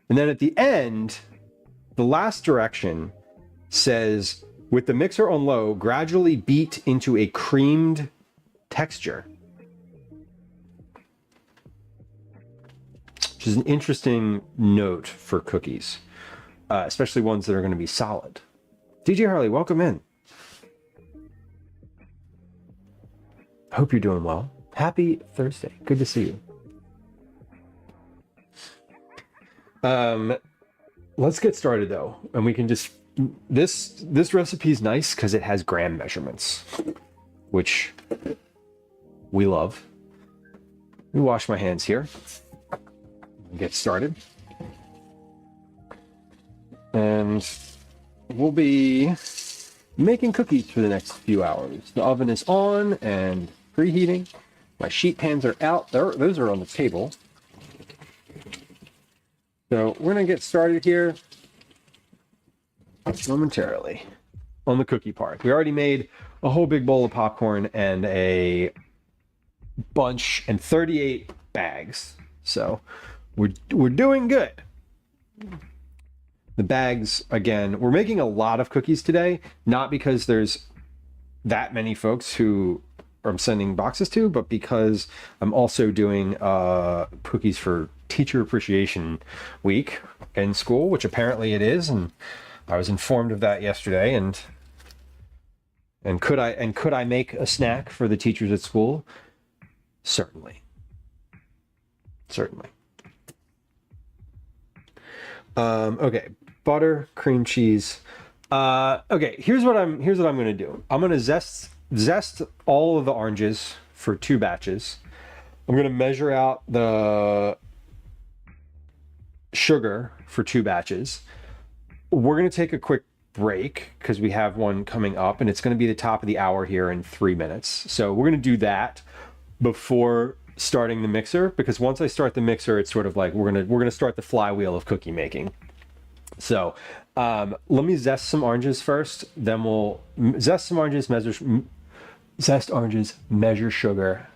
[SPEAKER 1] And then at the end, the last direction says, with the mixer on low, gradually beat into a creamed texture. Which is an interesting note for cookies, especially ones that are going to be solid. DJ Harley, welcome in. Hope you're doing well. Happy Thursday. Good to see you. Let's get started though, and we can just this recipe is nice because it has gram measurements, which we love. Let me wash my hands here and get started. And we'll be making cookies for the next few hours. The oven is on and preheating. My sheet pans are out. Those are on the table. So we're going to get started here momentarily on the cookie part. We already made a whole big bowl of popcorn and a bunch and 38 bags. So we're doing good. The bags, again, we're making a lot of cookies today, not because there's that many folks who I'm sending boxes to, but because I'm also doing cookies for Teacher Appreciation Week in school, which apparently it is, and I was informed of that yesterday. And could I make a snack for the teachers at school? Certainly. Okay, butter, cream cheese. Okay, here's what I'm gonna do. I'm gonna zest all of the oranges for 2 batches. I'm gonna measure out the sugar for 2 batches. We're gonna take a quick break because we have one coming up, and it's gonna be the top of the hour here in 3 minutes. So we're gonna do that before starting the mixer, because once I start the mixer, it's sort of like we're gonna start the flywheel of cookie making. So let me zest some oranges first, then we'll zest oranges, measure sugar,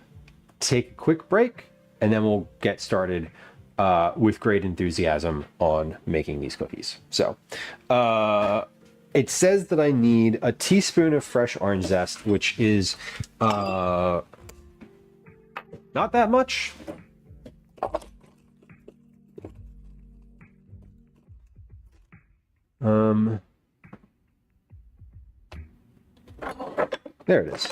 [SPEAKER 1] take a quick break, and then we'll get started with great enthusiasm on making these cookies. So it says that I need a teaspoon of fresh orange zest, which is not that much. There it is.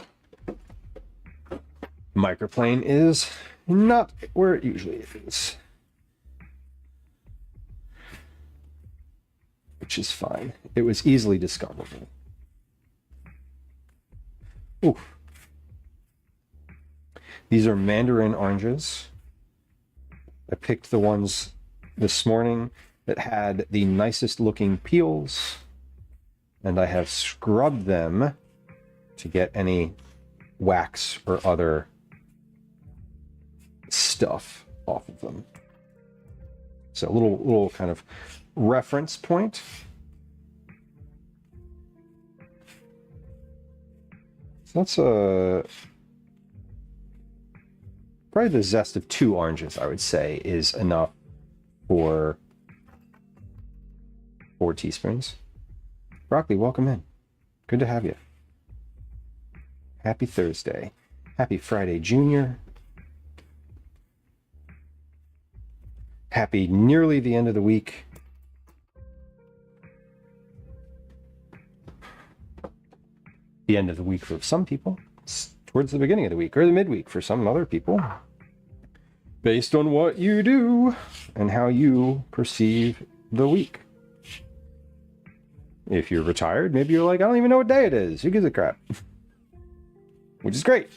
[SPEAKER 1] Microplane is not where it usually is, which is fine. It was easily discoverable. Ooh. These are mandarin oranges. I picked the ones this morning that had the nicest looking peels, and I have scrubbed them to get any wax or other stuff off of them. So a little kind of reference point. So that's probably the zest of 2 oranges, I would say, is enough for 4 teaspoons. Broccoli, welcome in. Good to have you. Happy Thursday. Happy Friday, Junior. Happy nearly the end of the week. The end of the week for some people. It's towards the beginning of the week, or the midweek for some other people. Based on what you do and how you perceive the week. If you're retired, maybe you're like, I don't even know what day it is. Who gives a crap? Which is great.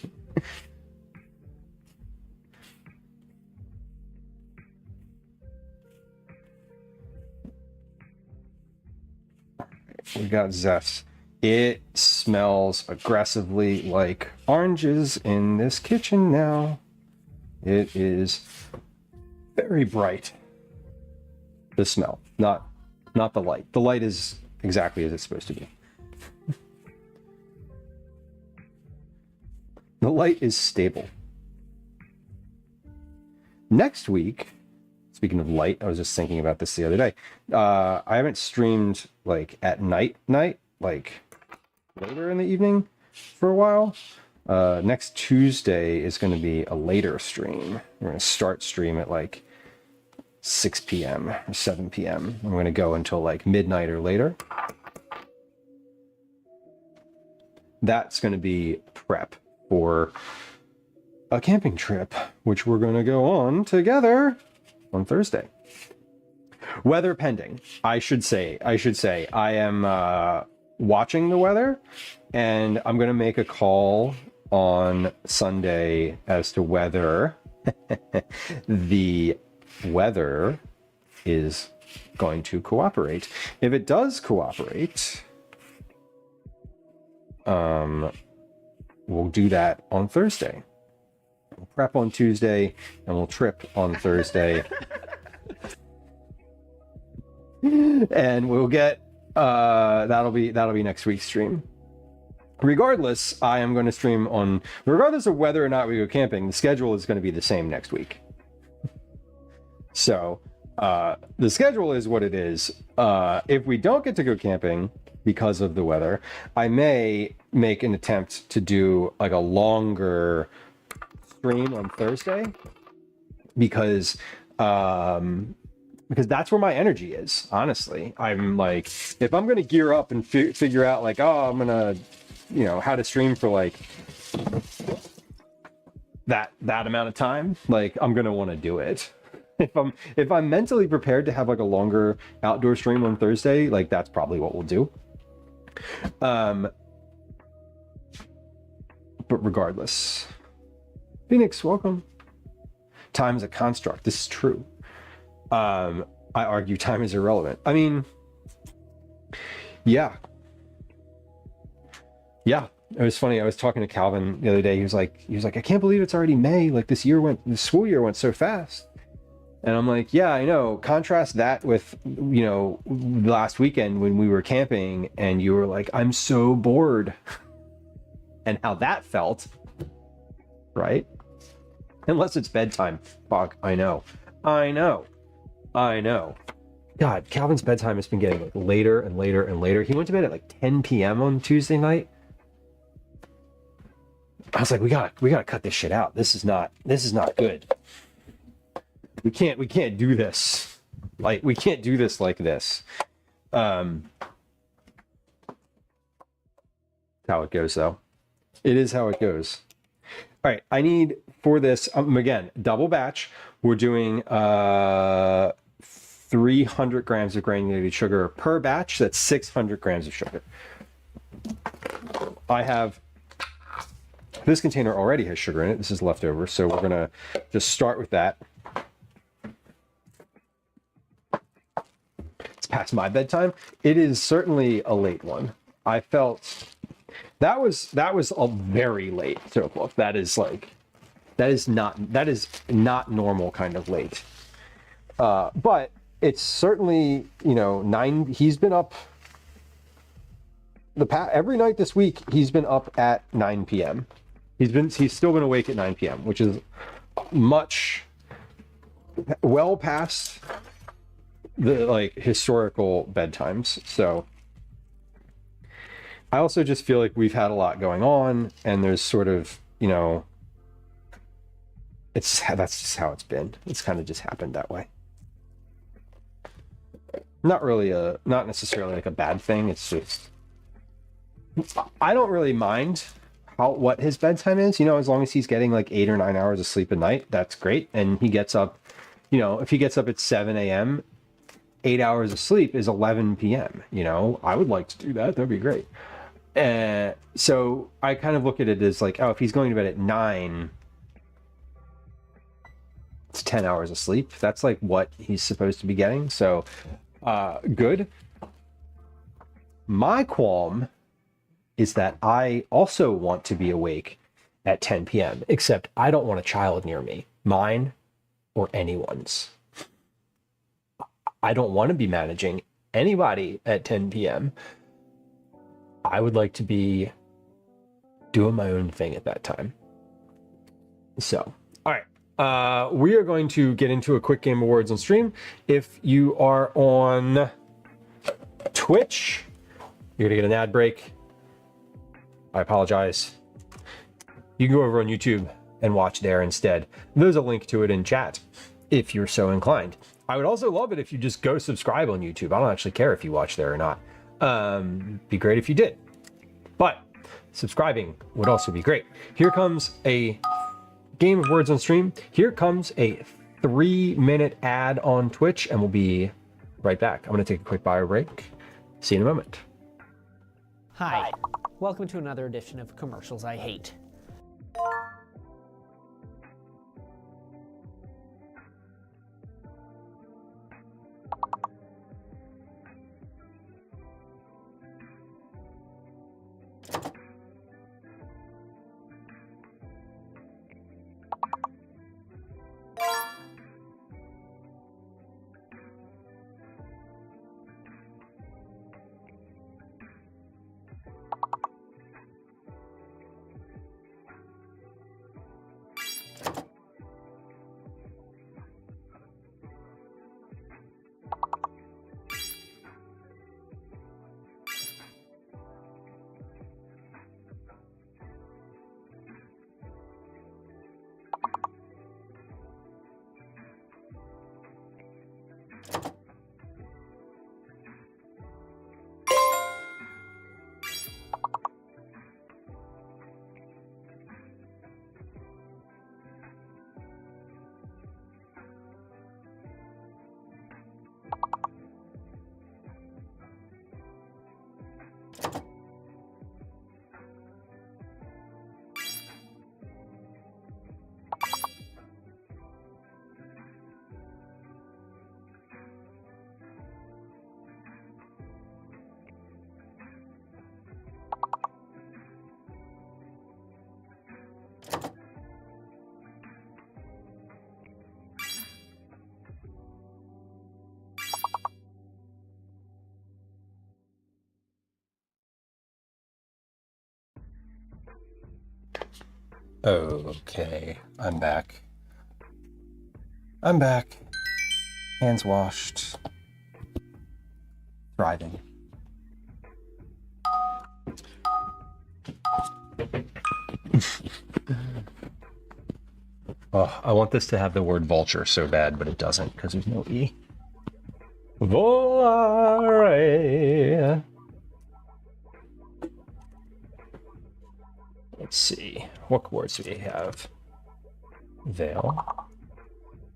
[SPEAKER 1] We got zest. It smells aggressively like oranges in this kitchen now. It is very bright. The smell, not the light. The light is exactly as it's supposed to be. The light is stable. Next week, speaking of light, I was just thinking about this the other day. I haven't streamed like at night, like later in the evening for a while. Next Tuesday is going to be a later stream. We're going to start stream at like 6 p.m. or 7 p.m. I'm going to go until like midnight or later. That's going to be prep for a camping trip, which we're going to go on together on Thursday. Weather pending. I should say I am watching the weather, and I'm going to make a call on Sunday as to whether the weather is going to cooperate. If it does cooperate, we'll do that on Thursday. We'll prep on Tuesday and we'll trip on Thursday. And we'll get that'll be next week's stream. Regardless, I am going to stream on, regardless of whether or not we go camping, the schedule is going to be the same next week. So the schedule is what it is. If we don't get to go camping, because of the weather. I may make an attempt to do like a longer stream on Thursday because that's where my energy is. Honestly, I'm like, if I'm gonna gear up and figure out like, oh, I'm gonna, how to stream for like that amount of time, like I'm gonna want to do it. If I'm mentally prepared to have like a longer outdoor stream on Thursday, like that's probably what we'll do. But regardless, Phoenix, welcome. Time is a construct. This is true. I argue time is irrelevant. I mean, yeah. It was funny. I was talking to Calvin the other day. He was like, I can't believe it's already May. Like the school year went so fast. And I'm like, yeah, I know. Contrast that with, last weekend when we were camping and you were like, I'm so bored. And how that felt, right? Unless it's bedtime. Fuck, I know. God, Calvin's bedtime has been getting like later and later and later. He went to bed at like 10 p.m. on Tuesday night. I was like, we gotta cut this shit out. This is not good. We can't do this. Like, we can't do this like this. How it goes though. It is how it goes. All right, I need for this, again, double batch. We're doing 300 grams of granulated sugar per batch. That's 600 grams of sugar. I have, this container already has sugar in it. This is leftover, so we're gonna just start with that. It's past my bedtime. It is certainly a late one. I felt that was a very late soap book. That is not normal kind of late. But it's certainly, he's been up every night this week. He's been up at 9 p.m. He's still been awake at 9 p.m., which is well past the like historical bedtimes. So I also just feel like we've had a lot going on, and there's sort of, that's just how it's been. It's kind of just happened that way. Not necessarily like a bad thing. It's just, I don't really mind what his bedtime is, as long as he's getting like 8 or 9 hours of sleep a night, that's great. And he gets up, if he gets up at 7 a.m., 8 hours of sleep is 11 p.m. I would like to do that. That'd be great. So I kind of look at it as like, oh, if he's going to bed at 9, it's 10 hours of sleep. That's like what he's supposed to be getting. So good. My qualm is that I also want to be awake at 10 p.m., except I don't want a child near me, mine or anyone's. I don't want to be managing anybody at 10 p.m. I would like to be doing my own thing at that time. So, all right. We are going to get into a quick game of words on stream. If you are on Twitch, you're going to get an ad break. I apologize. You can go over on YouTube and watch there instead. There's a link to it in chat if you're so inclined. I would also love it if you just go subscribe on YouTube. I don't actually care if you watch there or not. Be great if you did. But subscribing would also be great. Here comes a game of words on stream. Here comes a 3-minute ad on Twitch, and we'll be right back. I'm going to take a quick bio break. See you in a moment.
[SPEAKER 3] Hi. Welcome to another edition of Commercials I Hate.
[SPEAKER 1] Okay, I'm back. I'm back. Hands washed. Thriving. Oh, I want this to have the word vulture so bad, but it doesn't because there's no E. Volare. Let's see. What words do we have? Veil.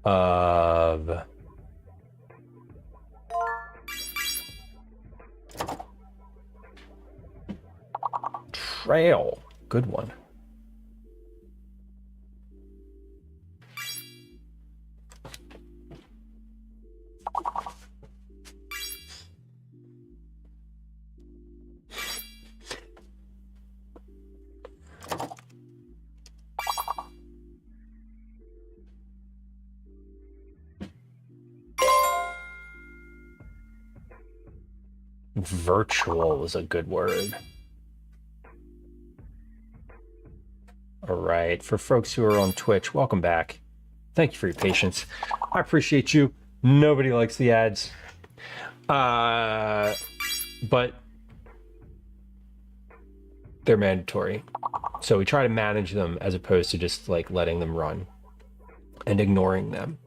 [SPEAKER 1] Of. Trail. Good one. Virtual is a good word. All right, for folks who are on Twitch, welcome back. Thank you for your patience. I appreciate you. Nobody likes the ads. But they're mandatory. So we try to manage them as opposed to just like letting them run and ignoring them.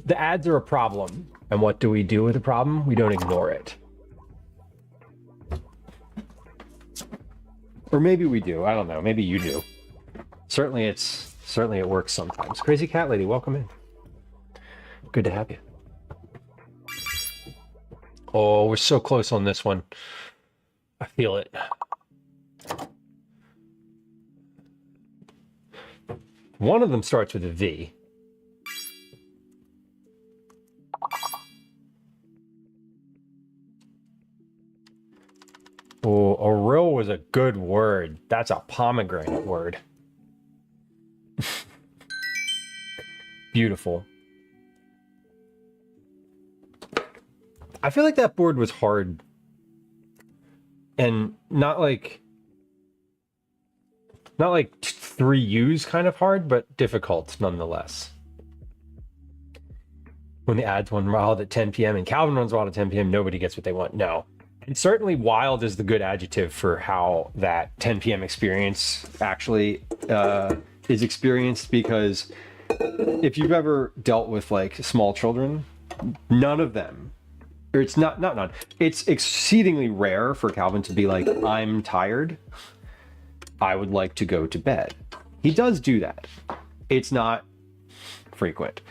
[SPEAKER 1] The ads are a problem. And what do we do with the problem? We don't ignore it. Or maybe we do. I don't know. Maybe you do. Certainly it works sometimes. Crazy Cat Lady, welcome in. Good to have you. Oh, we're so close on this one. I feel it. One of them starts with a V. Oh, Auril was a good word. That's a pomegranate word. Beautiful. I feel like that board was hard. And not like 3U's kind of hard, but difficult nonetheless. When the ads run wild at 10 p.m. and Calvin runs wild at 10 p.m., nobody gets what they want. No. And certainly wild is the good adjective for how that 10 p.m. experience actually is experienced, because if you've ever dealt with like small children, none of them, or it's not none, it's exceedingly rare for Calvin to be like, I'm tired, I would like to go to bed. He does do that. It's not frequent.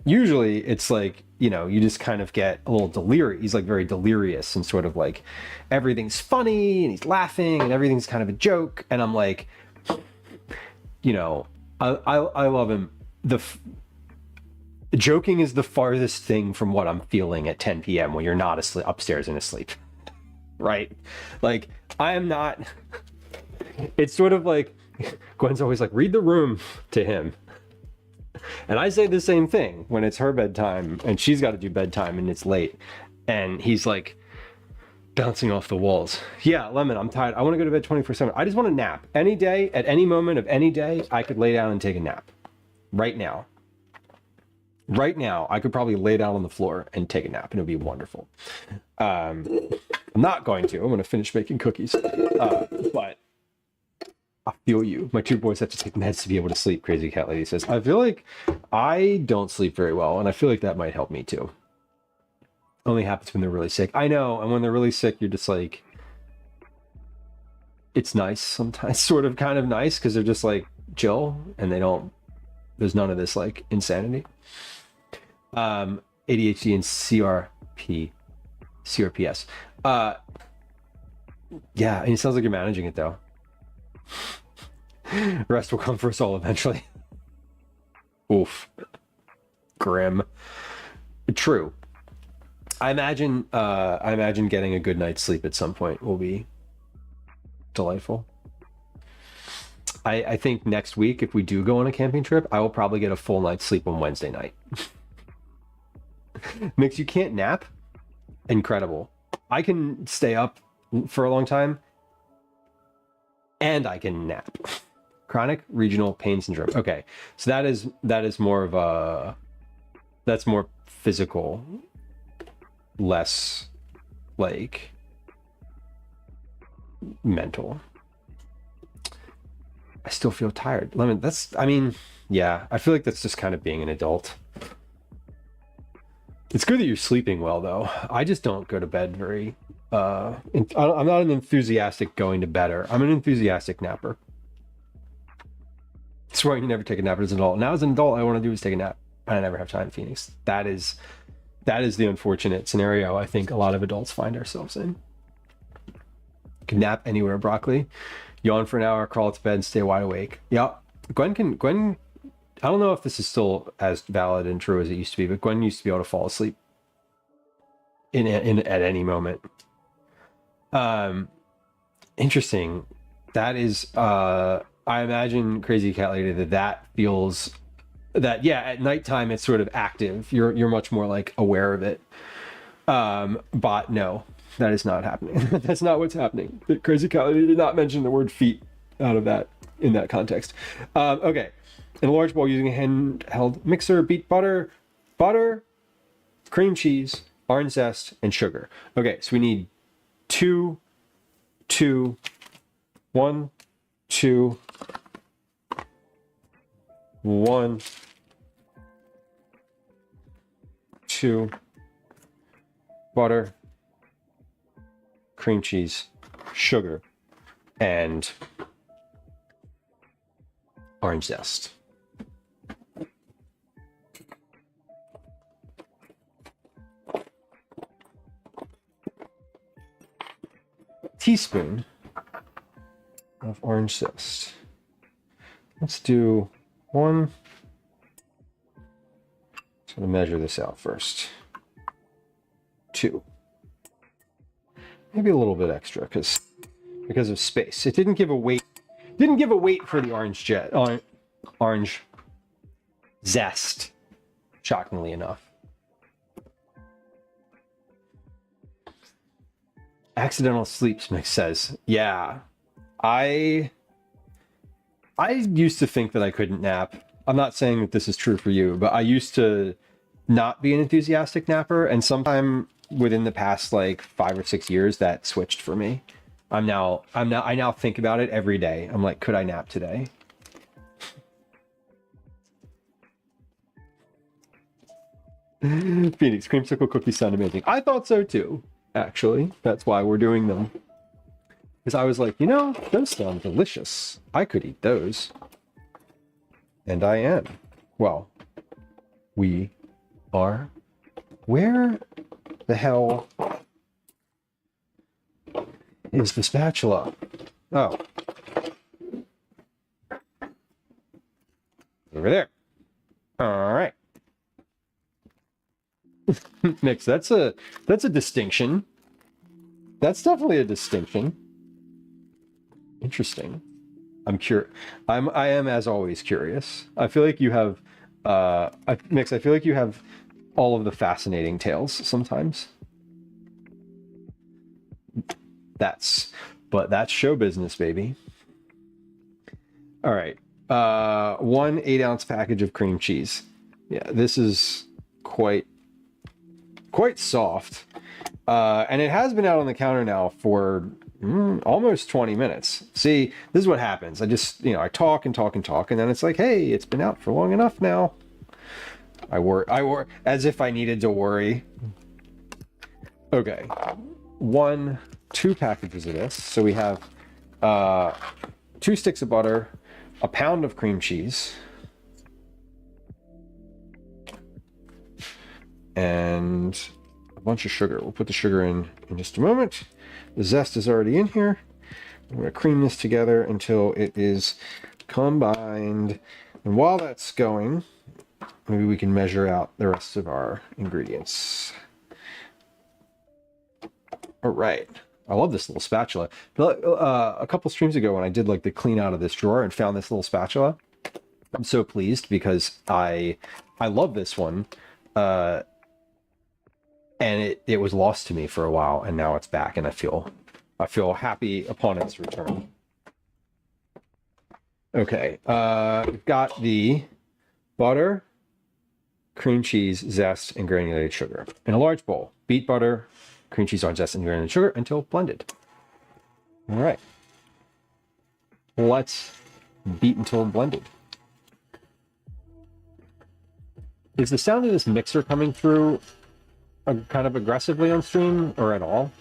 [SPEAKER 1] Usually it's like, you know, you just kind of get a little delirious. He's like very delirious and sort of like everything's funny and he's laughing and everything's kind of a joke. And I'm like, you know, I love him. Joking is the farthest thing from what I'm feeling at 10 p.m. when you're not asleep, upstairs and asleep, right? Like I am not. It's sort of like Gwen's always like, read the room to him. And I say the same thing when it's her bedtime and she's got to do bedtime and it's late. And he's like bouncing off the walls. Yeah, Lemon, I'm tired. I want to go to bed 24/7. I just want to nap. Any day, at any moment of any day, I could lay down and take a nap. Right now. Right now, I could probably lay down on the floor and take a nap and it would be wonderful. I'm not going to. I'm going to finish making cookies. But I feel you. My two boys have to take meds to be able to sleep, Crazy Cat Lady says. I feel like I don't sleep very well, and I feel like that might help me too. Only happens when they're really sick. I know, and when they're really sick, you're just like, it's nice sometimes, sort of kind of nice, because they're just like chill and they don't, there's none of this like insanity. ADHD and CRPS. Yeah, and it sounds like you're managing it though. Rest will come for us all eventually. Oof. Grim. True. I imagine getting a good night's sleep at some point will be delightful. I think next week, if we do go on a camping trip, I will probably get a full night's sleep on Wednesday night. Mix, you can't nap? Incredible. I can stay up for a long time and I can nap. Chronic regional pain syndrome. Okay, so that is more of a, that's more physical, less like mental. I still feel tired. I mean, yeah, I feel like that's just kind of being an adult. It's good that you're sleeping well though. I just don't go to bed very, I'm not an enthusiastic going to bedder. I'm an enthusiastic napper. I swear you never take a nap as an adult. Now as an adult, all I want to do is take a nap. And I never have time in Phoenix. That is the unfortunate scenario I think a lot of adults find ourselves in. You can nap anywhere, broccoli. Yawn for an hour, crawl to bed, and stay wide awake. Yeah, Gwen, I don't know if this is still as valid and true as it used to be, but Gwen used to be able to fall asleep in at any moment. Interesting. That is, I imagine, Crazy Cat Lady, that feels that, yeah, at nighttime it's sort of active. You're much more like aware of it. But no, that is not happening. That's not what's happening. Crazy Cat Lady did not mention the word feet out of that in that context. Okay. In a large bowl using a handheld mixer, beat butter, cream cheese, orange zest, and sugar. Okay, so we need 1, 2, 1, 2, butter, cream cheese, sugar, and orange zest. Teaspoon of orange zest. Let's do 1. So I'm gonna measure this out first. 2. Maybe a little bit extra because of space. It didn't give a weight. Didn't give a weight for the orange zest. Shockingly enough. Accidental sleeps, Mix says. Yeah. I used to think that I couldn't nap. I'm not saying that this is true for you, but I used to not be an enthusiastic napper, and sometime within the past like 5 or 6 years that switched for me. I now think about it every day. I'm like, could I nap today? Phoenix, creamsicle cookies sound amazing. I thought so too, actually. That's why we're doing them. Because I was like, you know, those sound delicious. I could eat those. And I am. Well, we are. Where the hell is the spatula? Oh. Over there. All right. Mix, that's a distinction. That's definitely a distinction. Interesting. I am as always curious. I feel like you have Mix, I feel like you have all of the fascinating tales sometimes. That's show business, baby. All right. 1 8-ounce package of cream cheese. Yeah, this is quite soft. And it has been out on the counter now for almost 20 minutes. See, this is what happens. I just, I talk and talk and talk, and then it's like, hey, it's been out for long enough now. I worry as if I needed to worry. Okay, two packages of this. So we have 2 sticks of butter, a pound of cream cheese, and a bunch of sugar. We'll put the sugar in just a moment. The zest is already in here. I'm going to cream this together until it is combined. And while that's going, maybe we can measure out the rest of our ingredients. All right. I love this little spatula. A couple streams ago when I did like the clean out of this drawer and found this little spatula, I'm so pleased because I love this one. And it was lost to me for a while, and now it's back, and I feel happy upon its return. Okay, we've got the butter, cream cheese, zest, and granulated sugar in a large bowl. Beat butter, cream cheese, orange zest, and granulated sugar until blended. All right, let's beat until blended. Is the sound of this mixer coming through kind of aggressively on stream or at all?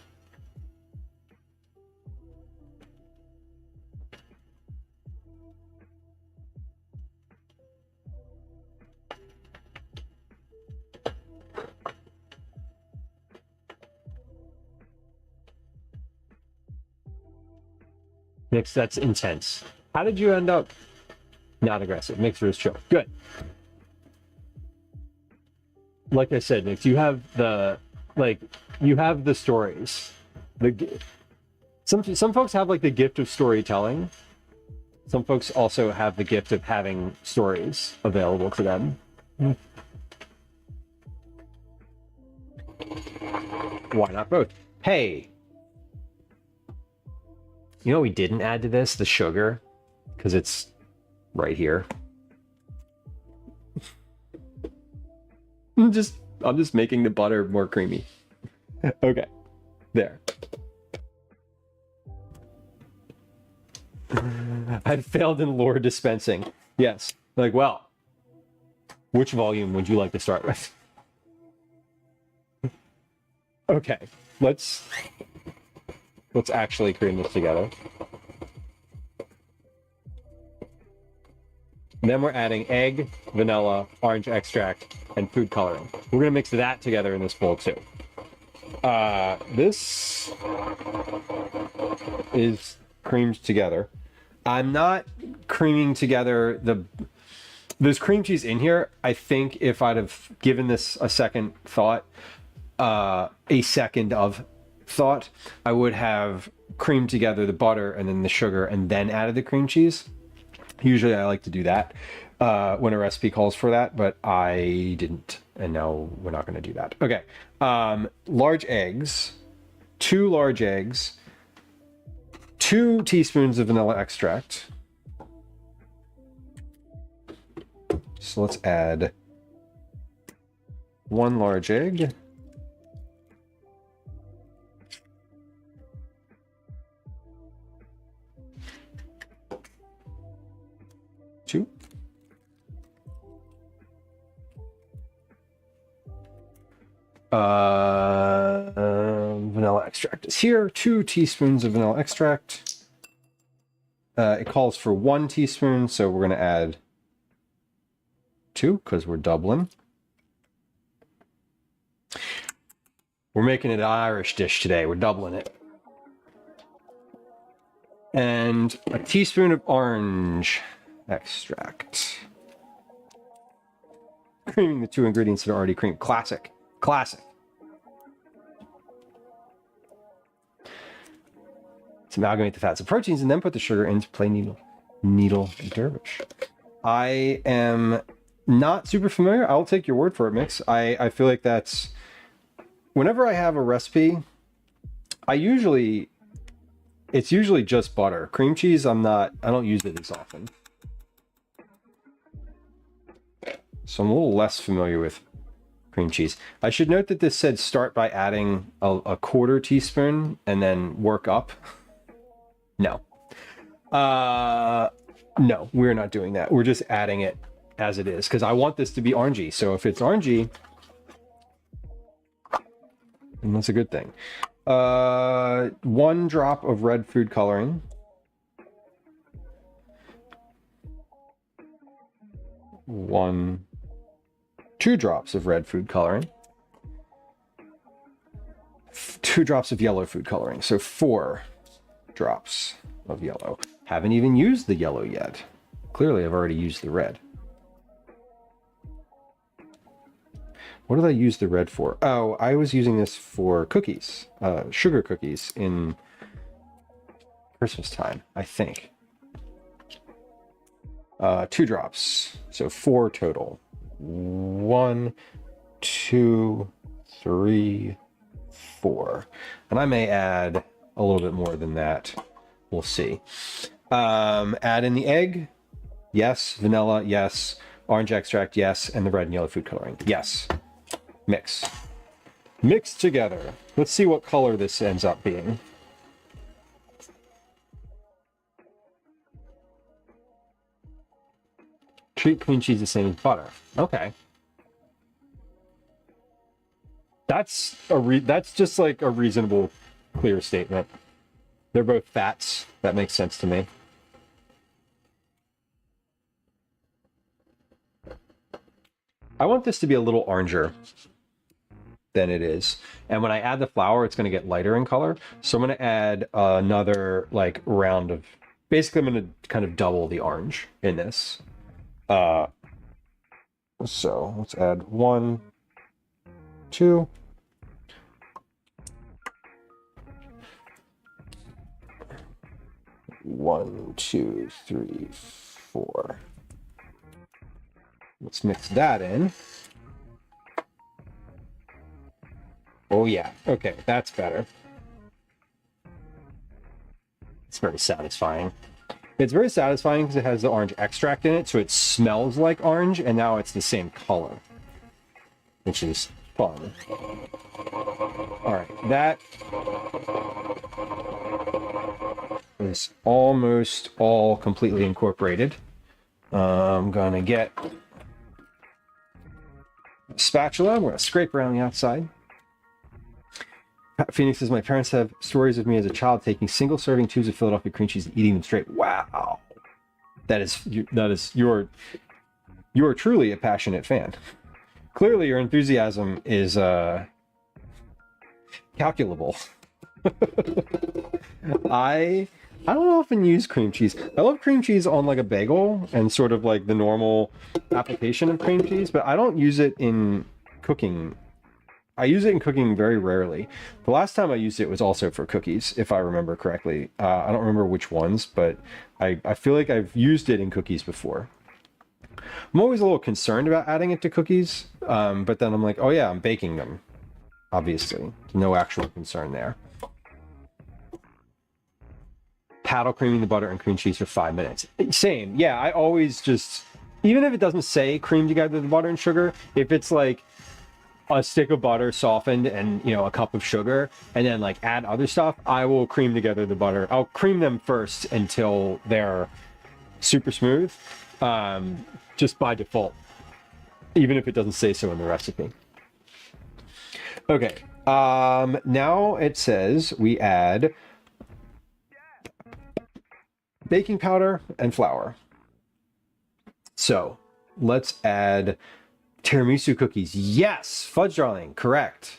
[SPEAKER 1] Mix, that's intense. How did you end up not aggressive? Mixer is chill. Good. Like I said, Nick, you have the stories. Some folks have like the gift of storytelling. Some folks also have the gift of having stories available to them. Why not both? Hey, you know what we didn't add to this? The sugar, because it's right here. I'm just making the butter more creamy. Okay, there. I failed in lore dispensing. Yes, like, well, which volume would you like to start with? Okay, let's actually cream this together. And then we're adding egg, vanilla, orange extract, and food coloring. We're gonna mix that together in this bowl too. This is creamed together. I'm not creaming together there's cream cheese in here. I think if I'd have given this a second thought, I would have creamed together the butter and then the sugar and then added the cream cheese. Usually I like to do that when a recipe calls for that, but I didn't, and now we're not going to do that. Okay, large eggs, 2 large eggs, 2 teaspoons of vanilla extract. So let's add 1 large egg. Vanilla extract is here. 2 teaspoons of vanilla extract. It calls for 1 teaspoon, so we're going to add 2 because we're doubling. We're making it an Irish dish today. We're doubling it. And a teaspoon of orange extract. Creaming the 2 ingredients that are already creamed. Classic. Classic. Let's amalgamate the fats and proteins and then put the sugar into plain needle dervish. I am not super familiar. I'll take your word for it, Mix. I feel like that's... Whenever I have a recipe, it's usually just butter. Cream cheese, I don't use it as often. So I'm a little less familiar with cream cheese. I should note that this said start by adding a 1/4 teaspoon and then work up. No. No, we're not doing that. We're just adding it as it is because I want this to be orangey. So if it's orangey, and that's a good thing. 1 drop of red food coloring. 2 drops of red food coloring. 2 drops of yellow food coloring. So 4 drops of yellow. Haven't even used the yellow yet. Clearly, I've already used the red. What did I use the red for? Oh, I was using this for cookies, sugar cookies in Christmas time, I think. 2 drops, so 4 total. 1, 2, 3, 4. And I may add a little bit more than that. We'll see. Add in the egg. Yes. Vanilla. Yes. Orange extract. Yes. And the red and yellow food coloring. Yes. Mix. Mix together. Let's see what color this ends up being. Treat cream cheese the same as butter. Okay. That's just like a reasonable, clear statement. They're both fats. That makes sense to me. I want this to be a little oranger than it is. And when I add the flour, it's going to get lighter in color. So I'm going to add another like round of, basically I'm going to kind of double the orange in this. So let's add 1, 2. 1, 2, 3, 4. Let's mix that in. Oh yeah, okay, that's better. It's very satisfying. It's very satisfying because it has the orange extract in it, so it smells like orange, and now it's the same color, which is fun. All right, that is almost all completely incorporated. I'm gonna get a spatula. I'm gonna scrape around the outside. Phoenix says, my parents have stories of me as a child taking single-serving tubes of Philadelphia cream cheese and eating them straight. Wow, you are truly a passionate fan. Clearly, your enthusiasm is calculable. I don't often use cream cheese. I love cream cheese on like a bagel and sort of like the normal application of cream cheese, but I don't use it in cooking. I use it in cooking very rarely. The last time I used it was also for cookies, if I remember correctly. I don't remember which ones, but I feel like I've used it in cookies before. I'm always a little concerned about adding it to cookies, but then I'm like, oh yeah, I'm baking them. Obviously, no actual concern there. Paddle creaming the butter and cream cheese for 5 minutes. Same, yeah, I always just, even if it doesn't say cream together the butter and sugar, if it's like a stick of butter softened and, you know, a cup of sugar, and then like add other stuff, I will cream together the butter. I'll cream them first until they're super smooth, just by default, even if it doesn't say so in the recipe. Okay, now it says we add baking powder and flour. So let's add tiramisu cookies. Yes, fudge darling, correct.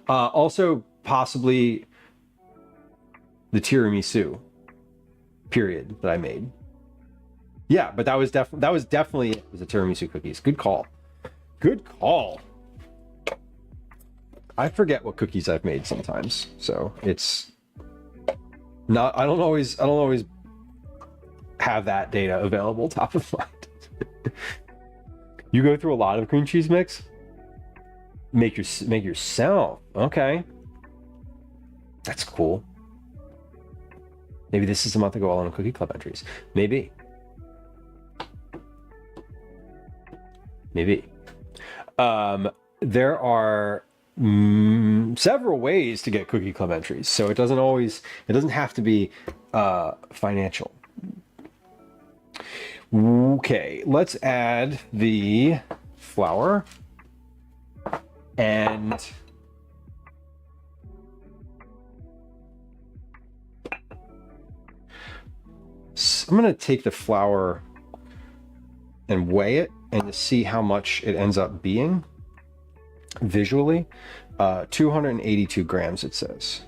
[SPEAKER 1] Also possibly the tiramisu period that I made. Yeah, but that was definitely it, was the tiramisu cookies. Good call. I forget what cookies I've made sometimes, so it's not, I don't always have that data available top of mind. You go through a lot of cream cheese mix? Make yourself. Okay. That's cool. Maybe this is a month ago all on Cookie Club entries. Maybe. There are several ways to get Cookie Club entries, so it doesn't have to be financial. Okay, let's add the flour and I'm gonna take the flour and weigh it and to see how much it ends up being visually. 282 grams it says.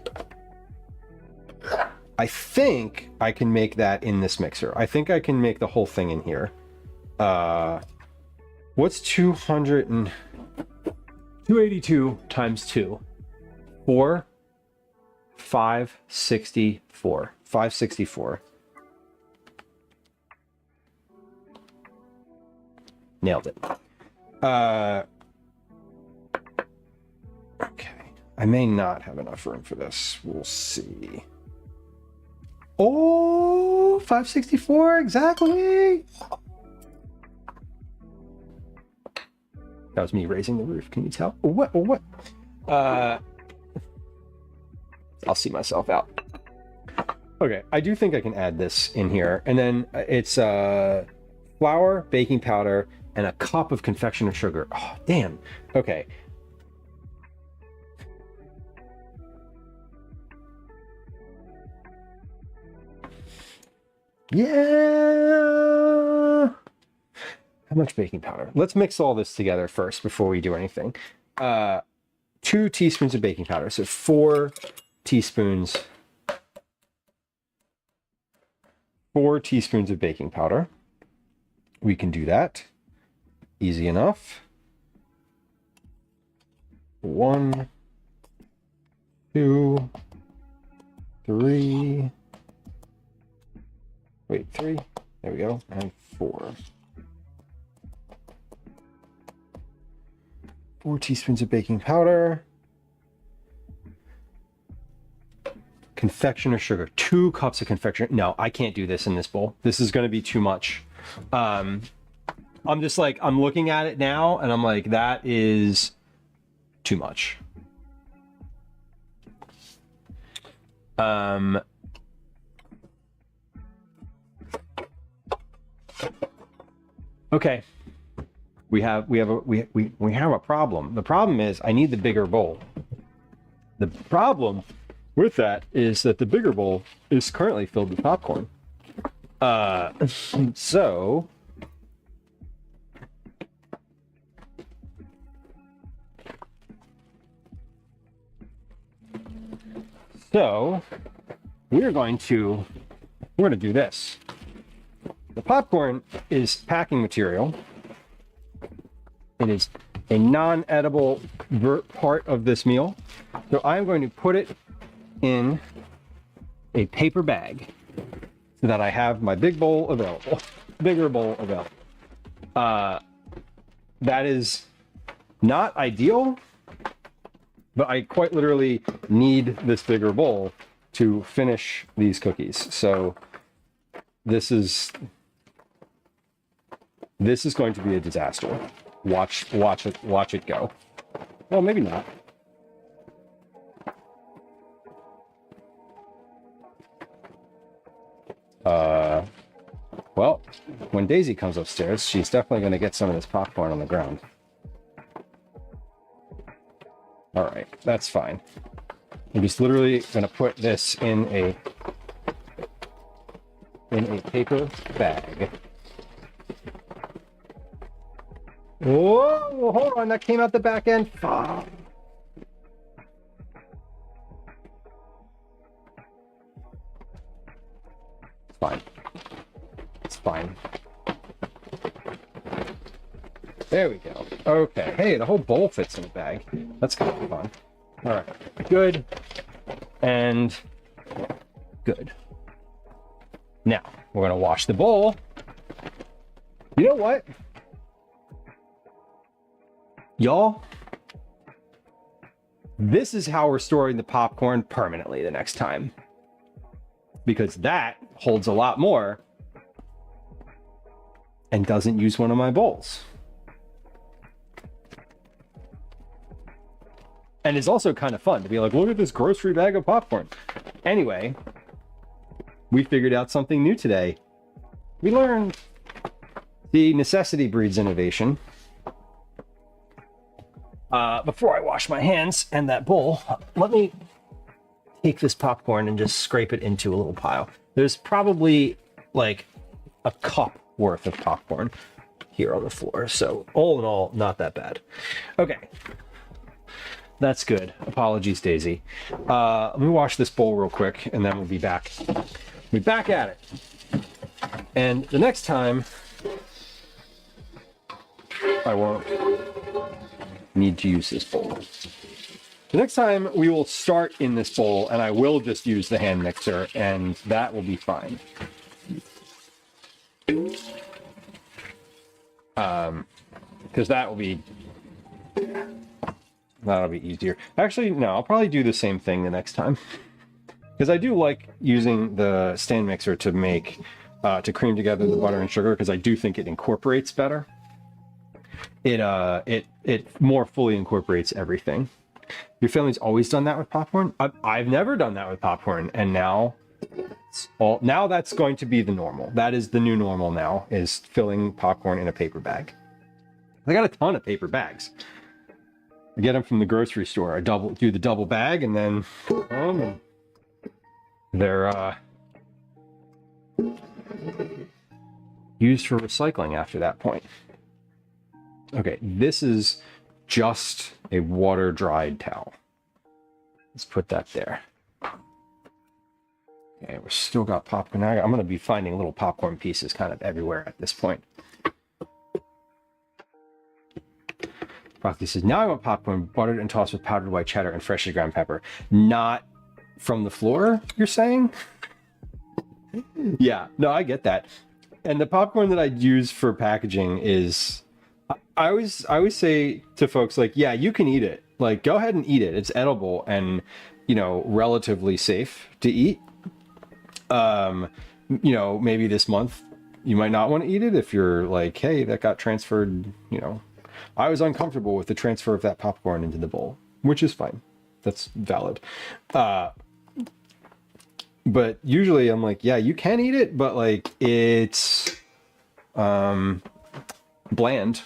[SPEAKER 1] I think I can make that in this mixer. I think I can make the whole thing in here. What's 282 times 2? 564. 564. Nailed it. Okay. I may not have enough room for this. We'll see. Oh, 564 exactly. That was me raising the roof. Can you tell? What? What? I'll see myself out. Okay, I do think I can add this in here. And then it's flour, baking powder, and a cup of confectioner sugar. Oh, damn. Okay. Yeah. How much baking powder? Let's mix all this together first before we do anything. 2 teaspoons of baking powder. So 4 teaspoons. 4 teaspoons of baking powder. We can do that. Easy enough. 1, 2, 3. Wait, 3. There we go. And 4. 4 teaspoons of baking powder. Confectioner sugar. 2 cups of confectioner. No, I can't do this in this bowl. This is going to be too much. I'm just like, I'm looking at it now and I'm like, that is too much. Okay. We have a problem. The problem is I need the bigger bowl. The problem with that is that the bigger bowl is currently filled with popcorn. So we're going to do this. The popcorn is packing material. It is a non-edible part of this meal. So I'm going to put it in a paper bag so that I have my big bowl available, bigger bowl available. That is not ideal, but I quite literally need this bigger bowl to finish these cookies. So this is going to be a disaster. Watch it go. Well, maybe not. Well, when Daisy comes upstairs, she's definitely going to get some of this popcorn on the ground. All right, that's fine. I'm just literally going to put this in a paper bag. Whoa, hold on, that came out the back end. Fuck. It's fine. It's fine. There we go. Okay. Hey, the whole bowl fits in the bag. That's kind of fun. All right. Good. And good. Now, we're going to wash the bowl. You know what? Y'all, this is how we're storing the popcorn permanently the next time. Because that holds a lot more and doesn't use one of my bowls. And it's also kind of fun to be like, look at this grocery bag of popcorn. Anyway, we figured out something new today. We learned the necessity breeds innovation. Before I wash my hands and that bowl, let me take this popcorn and just scrape it into a little pile. There's probably like a cup worth of popcorn here on the floor. So all in all, not that bad. Okay. That's good. Apologies, Daisy. Let me wash this bowl real quick, and then we'll be back. We'll be back at it. And the next time, I won't need to use this bowl. The next time, we will start in this bowl, and I will just use the hand mixer, and that will be fine. Because that'll be easier. Actually, no, I'll probably do the same thing the next time. Because I do like using the stand mixer to make, to cream together the butter and sugar, because I do think it incorporates better. It more fully incorporates everything. Your family's always done that with popcorn? I've never done that with popcorn, and now that's going to be the normal. That is the new normal now, is filling popcorn in a paper bag. I got a ton of paper bags. I get them from the grocery store. I do the double bag, and then they're used for recycling after that point. Okay, this is just a water-dried towel. Let's put that there. Okay, we've still got popcorn. I'm going to be finding little popcorn pieces kind of everywhere at this point. Broccoli says, now I want popcorn buttered and tossed with powdered white cheddar and freshly ground pepper. Not from the floor, you're saying? Yeah, no, I get that. And the popcorn that I use for packaging is... I always say to folks, like, yeah, you can eat it. Like, go ahead and eat it. It's edible and, you know, relatively safe to eat. You know, maybe this month you might not want to eat it if you're like, hey, that got transferred, you know. I was uncomfortable with the transfer of that popcorn into the bowl, which is fine. That's valid. But usually I'm like, yeah, you can eat it, but like it's bland.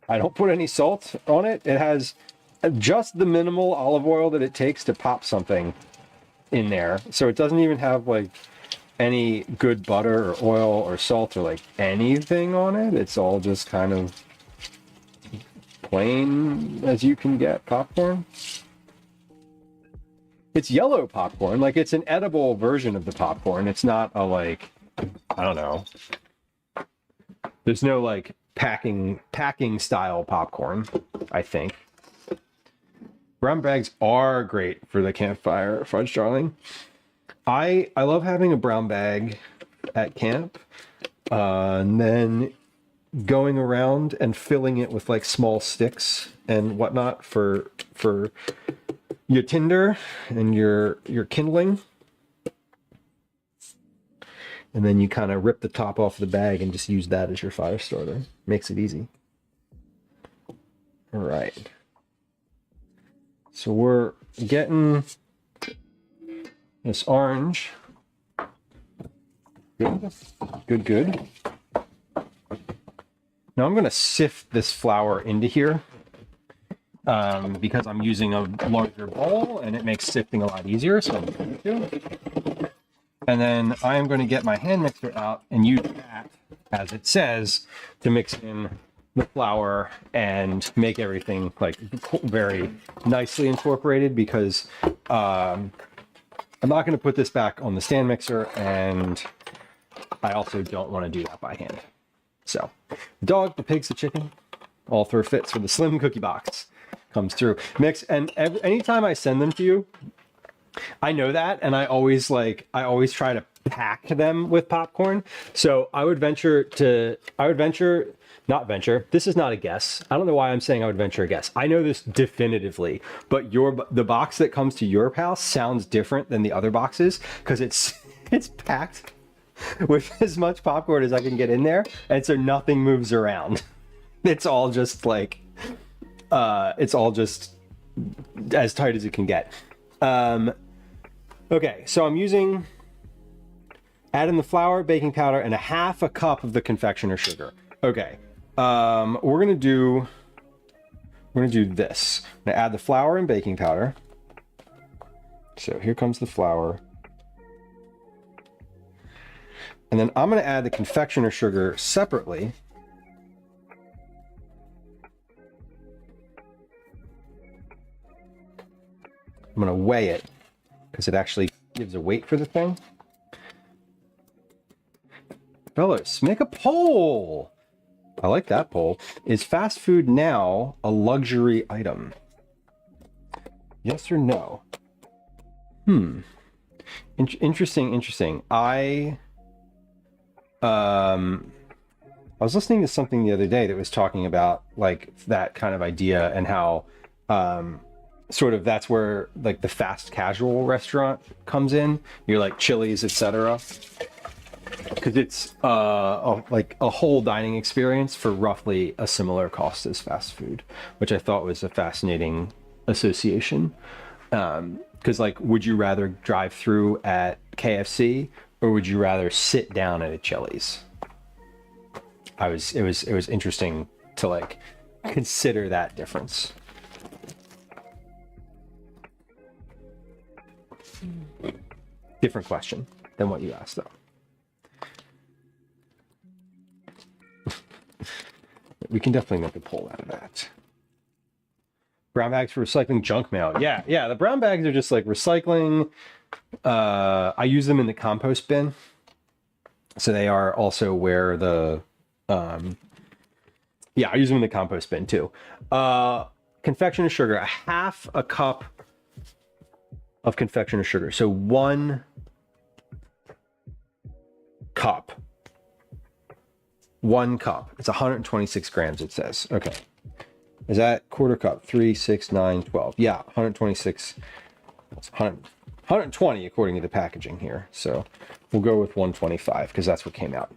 [SPEAKER 1] I don't put any salt on it. It has just the minimal olive oil that it takes to pop something in there. So it doesn't even have like any good butter or oil or salt or like anything on it. It's all just kind of plain as you can get popcorn. It's yellow popcorn. Like, it's an edible version of the popcorn. It's not a, like, I don't know. There's no like packing style popcorn, I think. Brown bags are great for the campfire, Fudge Darling. I love having a brown bag at camp, and then going around and filling it with like small sticks and whatnot for your tinder and your kindling. And then you kind of rip the top off the bag and just use that as your fire starter. Makes it easy. All right. So we're getting this orange. Good, good, good. Now I'm going to sift this flour into here because I'm using a larger bowl and it makes sifting a lot easier. So I'm going to. And then I'm going to get my hand mixer out and use that, as it says, to mix in the flour and make everything like very nicely incorporated, because I'm not going to put this back on the stand mixer, and I also don't want to do that by hand. So the dog, the pigs, the chicken, all throw fits for the slim cookie box. Comes through. Mix, and anytime I send them to you, I know that, and I always try to pack them with popcorn. So not venture. This is not a guess. I don't know why I'm saying I would venture a guess. I know this definitively, but the box that comes to your house sounds different than the other boxes because it's packed with as much popcorn as I can get in there, and so nothing moves around. It's all just like, it's all just as tight as it can get. Okay, so I'm add in the flour, baking powder, and a half a cup of the confectioner sugar. Okay, we're gonna do this. I'm gonna add the flour and baking powder. So here comes the flour. And then I'm going to add the confectioner sugar separately. I'm going to weigh it because it actually gives a weight for the thing. Fellas, make a poll. I like that poll. Is fast food now a luxury item? Yes or no? Interesting. I was listening to something the other day that was talking about like that kind of idea and how sort of that's where like the fast casual restaurant comes in. You're like Chili's, etc. Because it's like a whole dining experience for roughly a similar cost as fast food, which I thought was a fascinating association. Because like, would you rather drive through at KFC or would you rather sit down at a Chili's? It was interesting to like consider that difference. Different question than what you asked though. We can definitely make a poll out of that. Brown bags for recycling junk mail. Yeah, the brown bags are just like recycling. I use them in the compost bin. So they are also where the, yeah, I use them in the compost bin too. Confectioner sugar, a half a cup of confectioner sugar. So 1 cup. 1 cup. It's 126 grams, it says. Okay. Is that quarter cup? 3, 6, 9, 12. Yeah, 126. 120 according to the packaging here. So we'll go with 125 because that's what came out.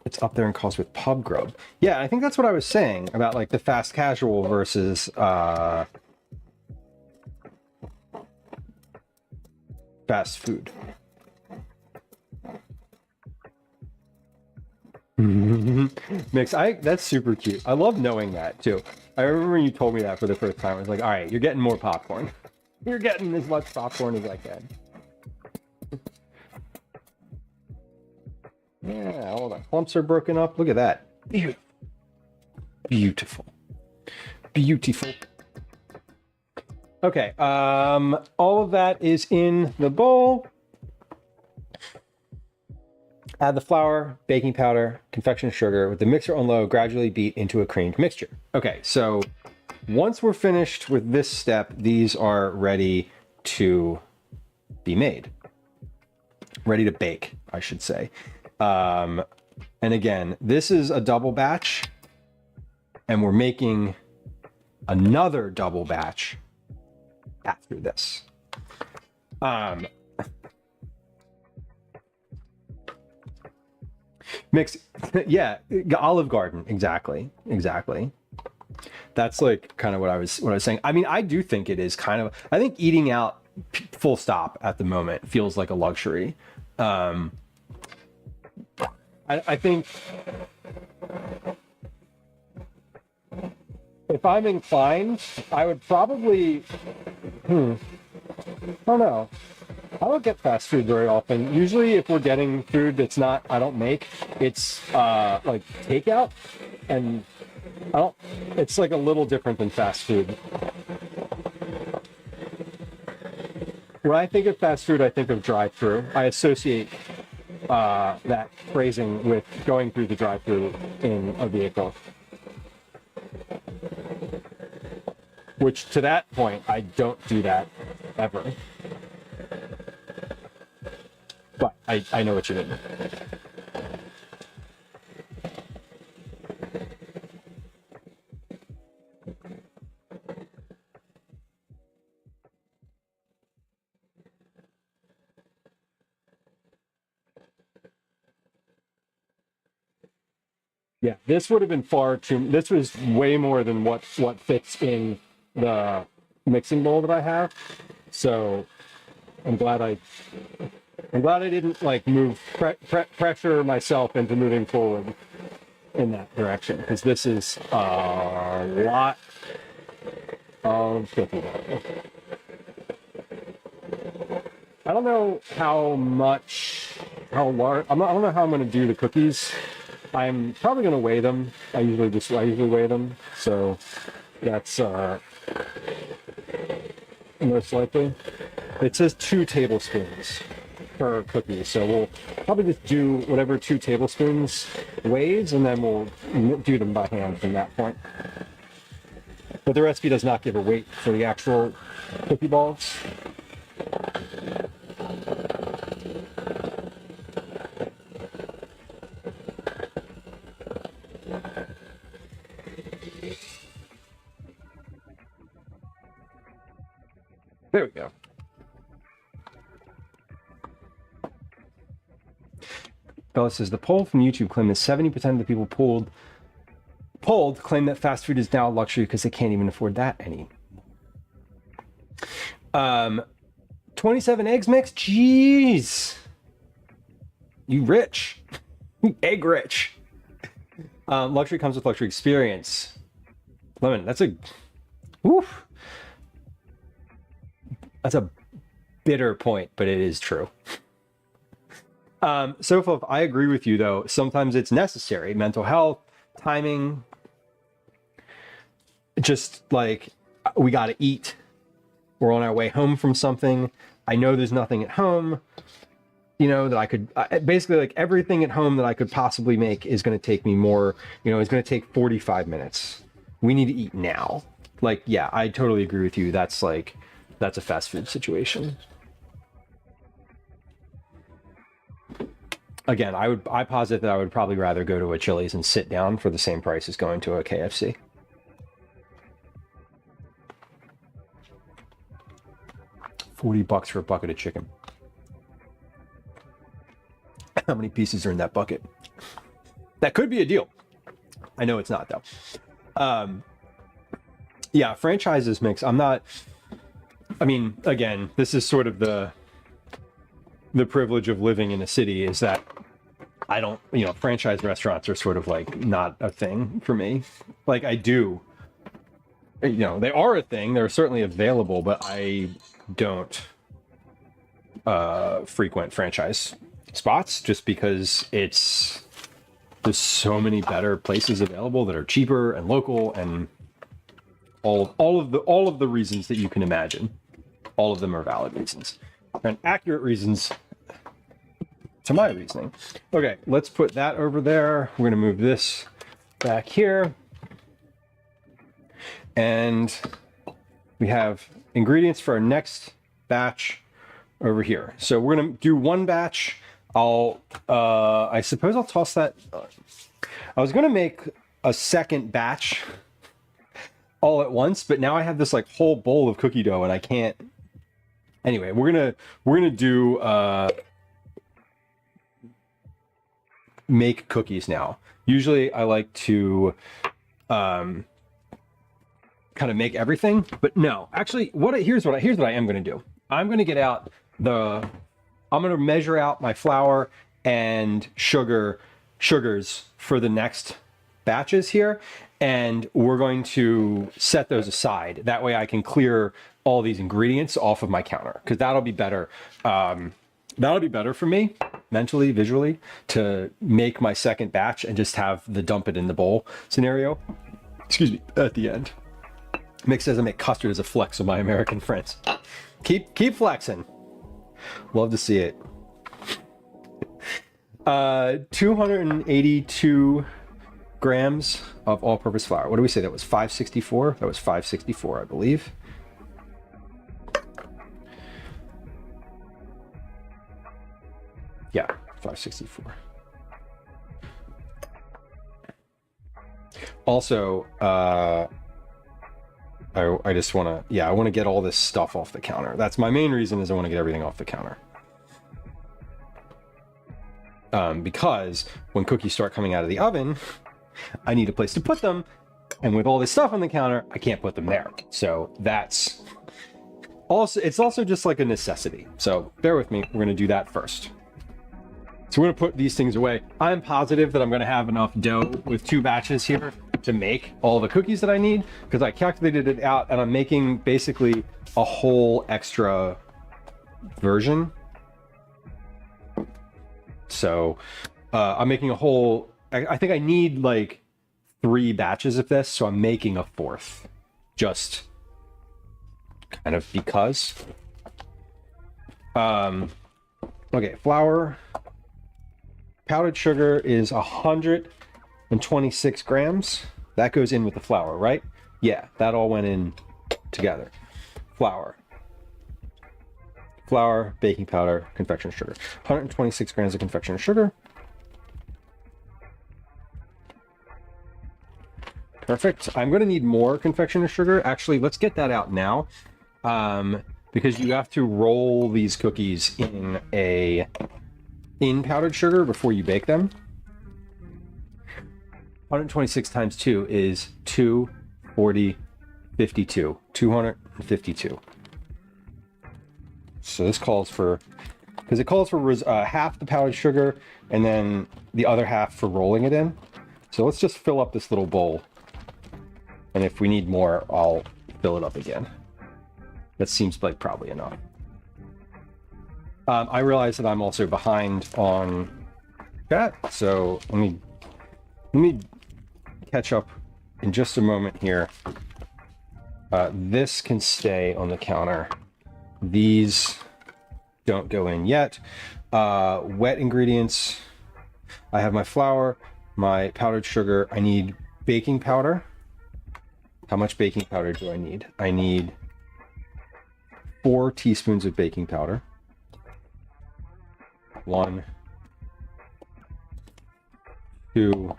[SPEAKER 1] It's up there in cost with pub grub. Yeah, I think that's what I was saying about like the fast casual versus fast food. Mix, that's super cute. I love knowing that too. I remember when you told me that for the first time. I was like, all right, you're getting more popcorn. You're getting as much popcorn as I can. Yeah, all the clumps are broken up. Look at that. Beautiful. Beautiful. Okay, all of that is in the bowl. Add the flour, baking powder, confectioner sugar with the mixer on low, gradually beat into a creamed mixture. Okay, so once we're finished with this step, these are ready to be made. Ready to bake, I should say. And again, this is a double batch, and we're making another double batch after this. Mix, yeah, Olive Garden, exactly. That's like kind of what I was saying. I mean, I do think it is kind of, I think eating out full stop at the moment feels like a luxury. I think if I'm inclined, I would probably, I don't know. I don't get fast food very often. Usually if we're getting food that's not, I don't make, it's like takeout, and it's like a little different than fast food. When I think of fast food, I think of drive-through. I associate that phrasing with going through the drive-through in a vehicle. Which to that point, I don't do that ever. But I know what you mean. Yeah, this would have been far too, this was way more than what fits in the mixing bowl that I have. So I'm glad I didn't like move pressure myself into moving forward in that direction, because this is a of cookie dough. I don't know how large. I don't know how I'm going to do the cookies. I'm probably going to weigh them. I usually weigh them, so that's most likely. It says 2 tablespoons per cookie, so we'll probably just do whatever 2 tablespoons weighs, and then we'll do them by hand from that point. But the recipe does not give a weight for the actual cookie balls. There we go. Bella says the poll from YouTube claimed that 70% of the people polled claim that fast food is now a luxury because they can't even afford that anymore. 27 eggs mix? Jeez. You rich. Egg rich. Luxury comes with luxury experience. Lemon, that's a... Oof. That's a bitter point, but it is true. Sofa, I agree with you, though. Sometimes it's necessary. Mental health, timing. Just like, we got to eat. We're on our way home from something. I know there's nothing at home, you know, that I could... basically, like, everything at home that I could possibly make is going to take me more... You know, it's going to take 45 minutes. We need to eat now. Like, yeah, I totally agree with you. That's like... That's a fast food situation. Again, I posit that I would probably rather go to a Chili's and sit down for the same price as going to a KFC. $40 for a bucket of chicken. How many pieces are in that bucket? That could be a deal. I know it's not, though. Yeah, franchises mix. I mean, again, this is sort of the privilege of living in a city, is that I don't, you know, franchise restaurants are sort of like not a thing for me. Like, I do, you know, they are a thing. They're certainly available, but I don't frequent franchise spots just because there's so many better places available that are cheaper and local and all of the reasons that you can imagine. All of them are valid reasons and accurate reasons to my reasoning. Okay, let's put that over there. We're gonna move this back here. And we have ingredients for our next batch over here. So we're gonna do one batch. I suppose I'll toss that. I was gonna make a second batch all at once, but now I have this like whole bowl of cookie dough and I can't. Anyway, we're gonna do make cookies now. Usually I like to kind of make everything, but no, actually here's what I am gonna do. I'm gonna get out I'm gonna measure out my flour and sugars for the next batches here, and we're going to set those aside. That way I can clear all these ingredients off of my counter, because that'll be better. That'll be better for me mentally, visually, to make my second batch and just have the dump it in the bowl scenario. Excuse me, at the end. Mick says I make custard as a flex of my American friends. Keep flexing. Love to see it. 282 grams of all-purpose flour. What do we say? That was 564? That was 564, I believe. Yeah, 564. Also, I just want to, I want to get all this stuff off the counter. That's my main reason, is I want to get everything off the counter. Because when cookies start coming out of the oven, I need a place to put them. And with all this stuff on the counter, I can't put them there. So that's also, it's also just like a necessity. So bear with me, we're going to do that first. So we're going to put these things away. I'm positive that I'm going to have enough dough with 2 batches here to make all the cookies that I need, because I calculated it out and I'm making basically a whole extra version. So I'm making a whole, I think I need like 3 batches of this, so I'm making a 4th, just kind of because. Okay, flour. Powdered sugar is 126 grams. That goes in with the flour, right? Yeah, that all went in together. Flour, baking powder, confectioner sugar. 126 grams of confectioner sugar. Perfect. I'm going to need more confectioner sugar. Actually, let's get that out now, because you have to roll these cookies in powdered sugar before you bake them. 126 times 2 is 240, 52. 252. So this calls for, because it calls for half the powdered sugar and then the other half for rolling it in. So let's just fill up this little bowl. And if we need more, I'll fill it up again. That seems like probably enough. I realize that I'm also behind on that, so let me catch up in just a moment here. This can stay on the counter. These don't go in yet. Wet ingredients. I have my flour, my powdered sugar. I need baking powder. How much baking powder do I need? I need 4 teaspoons of baking powder. 1, 2,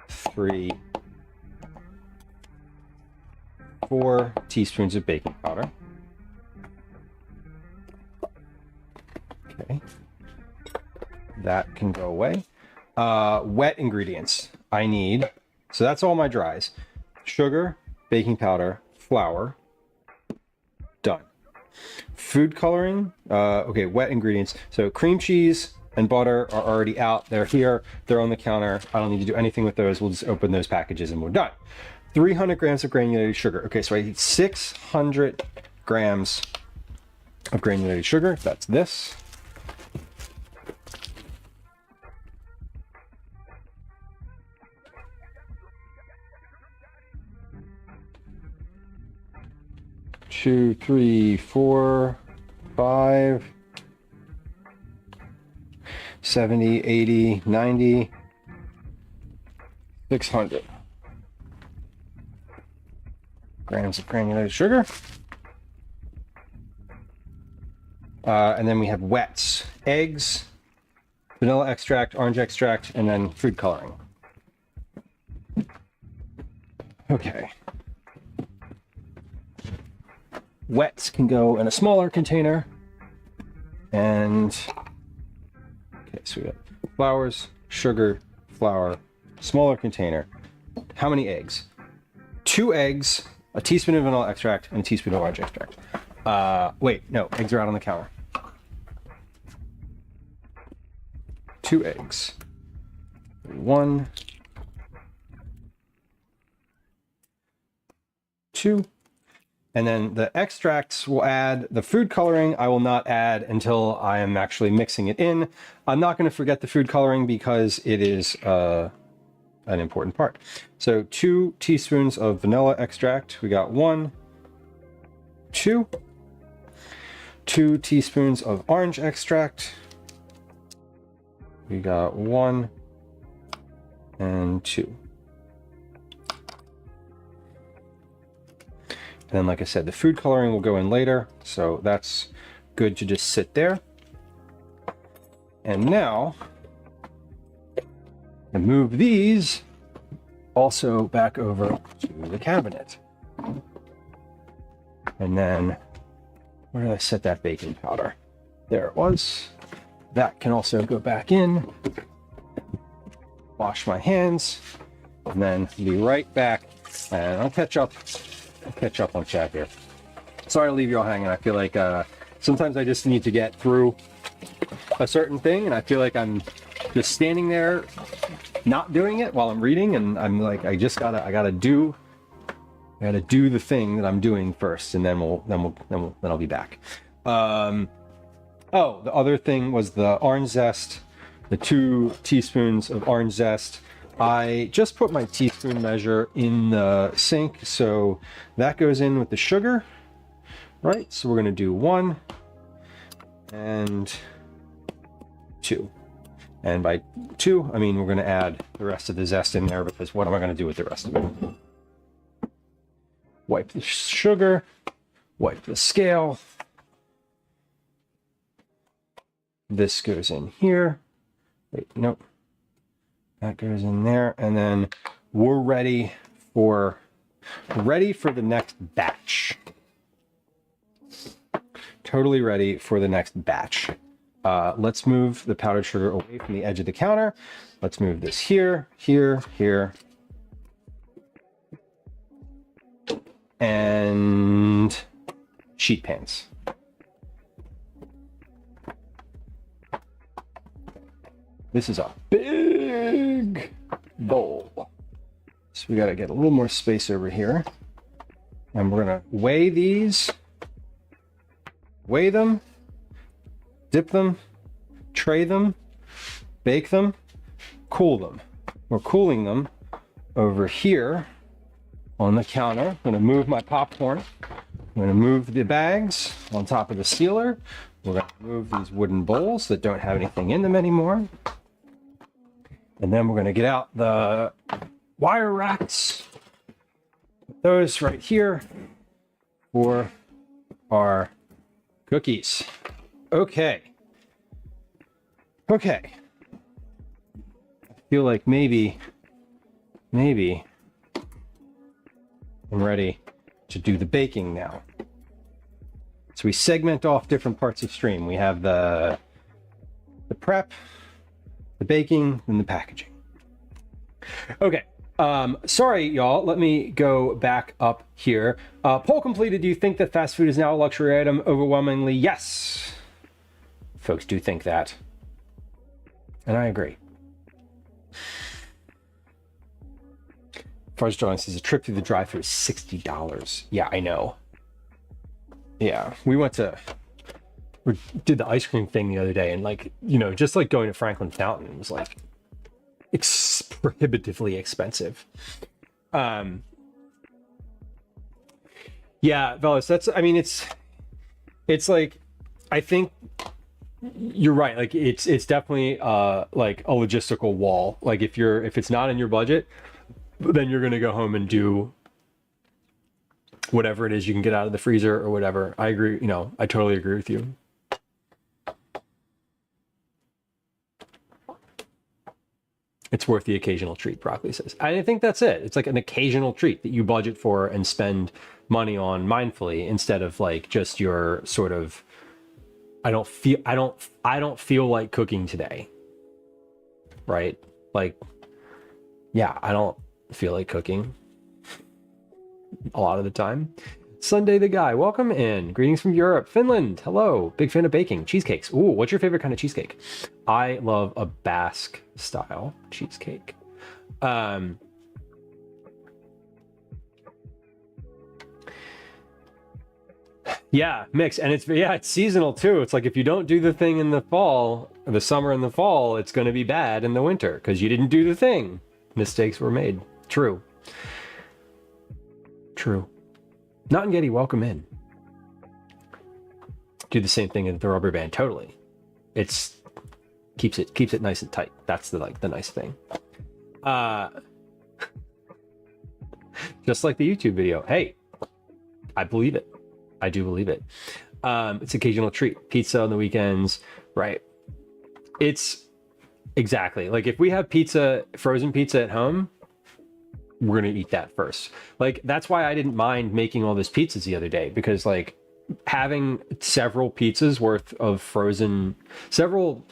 [SPEAKER 1] 3, 4 teaspoons of baking powder. Okay, that can go away. Wet ingredients. I need, so that's all my dries. Sugar, baking powder, flour. Done. Food coloring. Okay, wet ingredients. So cream cheese and butter are already out. They're here. They're on the counter. I don't need to do anything with those. We'll just open those packages and we're done. 300 grams of granulated sugar. Okay, so I need 600 grams of granulated sugar. That's this. Two, 3, 4, 5, 70, 80, 90, 600 grams of granulated sugar. And then we have wets, eggs, vanilla extract, orange extract, and then food coloring. Okay. Wets can go in a smaller container. And okay, so we got flours, sugar, flour, smaller container. How many eggs? 2 eggs, a teaspoon of vanilla extract, and a teaspoon of orange extract. Wait, no, eggs are out on the counter. 2 eggs. 1, 2. And then the extracts will add. The food coloring I will not add until I am actually mixing it in. I'm not going to forget the food coloring because it is an important part. So 2 teaspoons of vanilla extract. We got 1, 2. 2 teaspoons of orange extract. We got 1 and 2. And then, like I said, the food coloring will go in later, so that's good to just sit there. And now, I move these also back over to the cabinet. And then, where did I set that baking powder? There it was. That can also go back in. Wash my hands, and then be right back. And I'll catch up on chat here. Sorry to leave you all hanging. I feel like sometimes I just need to get through a certain thing, and I feel like I'm just standing there, not doing it while I'm reading, and I'm like, I gotta do the thing that I'm doing first, and then I'll be back. Oh, the other thing was the orange zest, the 2 teaspoons of orange zest. I just put my teaspoon measure in the sink, so that goes in with the sugar, right? So we're gonna do 1 and 2. And by 2, I mean we're gonna add the rest of the zest in there, because what am I gonna do with the rest of it? Wipe the sugar, wipe the scale. This goes in here. Wait, nope. That goes in there, and then we're ready for the next batch. Totally ready for the next batch. Let's move the powdered sugar away from the edge of the counter. Let's move this here, here, here. And sheet pans. This is a big bowl. So we got to get a little more space over here. And we're going to weigh these, weigh them, dip them, tray them, bake them, cool them. We're cooling them over here on the counter. I'm going to move my popcorn. I'm going to move the bags on top of the sealer. We're going to move these wooden bowls that don't have anything in them anymore. And then we're going to get out the wire racks. Put those right here for our cookies. Okay. Okay. I feel like maybe I'm ready to do the baking now. So we segment off different parts of stream. We have the prep, the baking, and the packaging. Okay. Sorry, y'all. Let me go back up here. Poll completed. Do you think that fast food is now a luxury item? Overwhelmingly, yes. Folks do think that. And I agree. Fars Drawing says a trip through the drive-thru is $60. Yeah, I know. Yeah, we did the ice cream thing the other day, and like, you know, just like going to Franklin Fountain was like prohibitively expensive. Yeah, Velas, I mean, it's like, I think you're right. Like it's definitely like a logistical wall. Like if it's not in your budget, then you're going to go home and do whatever it is you can get out of the freezer or whatever. I agree. You know, I totally agree with you. It's worth the occasional treat, Broccoli says. I think that's it. It's like an occasional treat that you budget for and spend money on mindfully, instead of like just your sort of, I don't feel like cooking today. Right? Like, yeah, I don't feel like cooking a lot of the time. Sunday the Guy, welcome in. Greetings from Europe. Finland, hello. Big fan of baking. Cheesecakes. Ooh, what's your favorite kind of cheesecake? I love a Basque style cheesecake. Yeah, mix. And it's seasonal too. It's like if you don't do the thing in the fall, the summer and the fall, it's going to be bad in the winter because you didn't do the thing. Mistakes were made. True. Not and Getty, welcome in. Do the same thing in the rubber band. Totally. It's keeps it nice and tight. That's the nice thing. Just like the YouTube video. Hey, I believe it. I do believe it. It's occasional treat. Pizza on the weekends, right? It's exactly like if we have frozen pizza at home, we're gonna eat that first. Like that's why I didn't mind making all this pizzas the other day, because like having several pizzas worth of frozen, several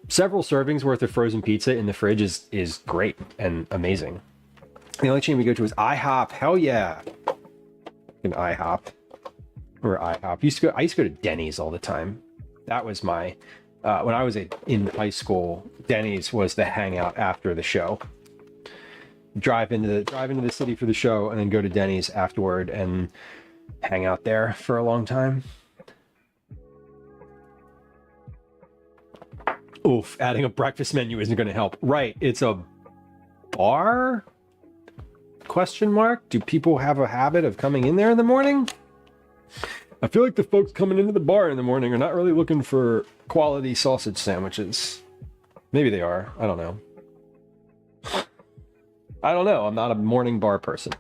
[SPEAKER 1] servings worth of frozen pizza in the fridge is great and amazing. The only chain we go to is IHOP. Hell yeah, an IHOP or IHOP. I used to go to Denny's all the time. That was my when I was in high school, Denny's was the hangout after the show. Drive into the city for the show, and then go to Denny's afterward and hang out there for a long time. Oof, adding a breakfast menu isn't going to help. Right, it's a bar? Question mark? Do people have a habit of coming in there in the morning? I feel like the folks coming into the bar in the morning are not really looking for quality sausage sandwiches. Maybe they are. I don't know. I don't know. I'm not a morning bar person.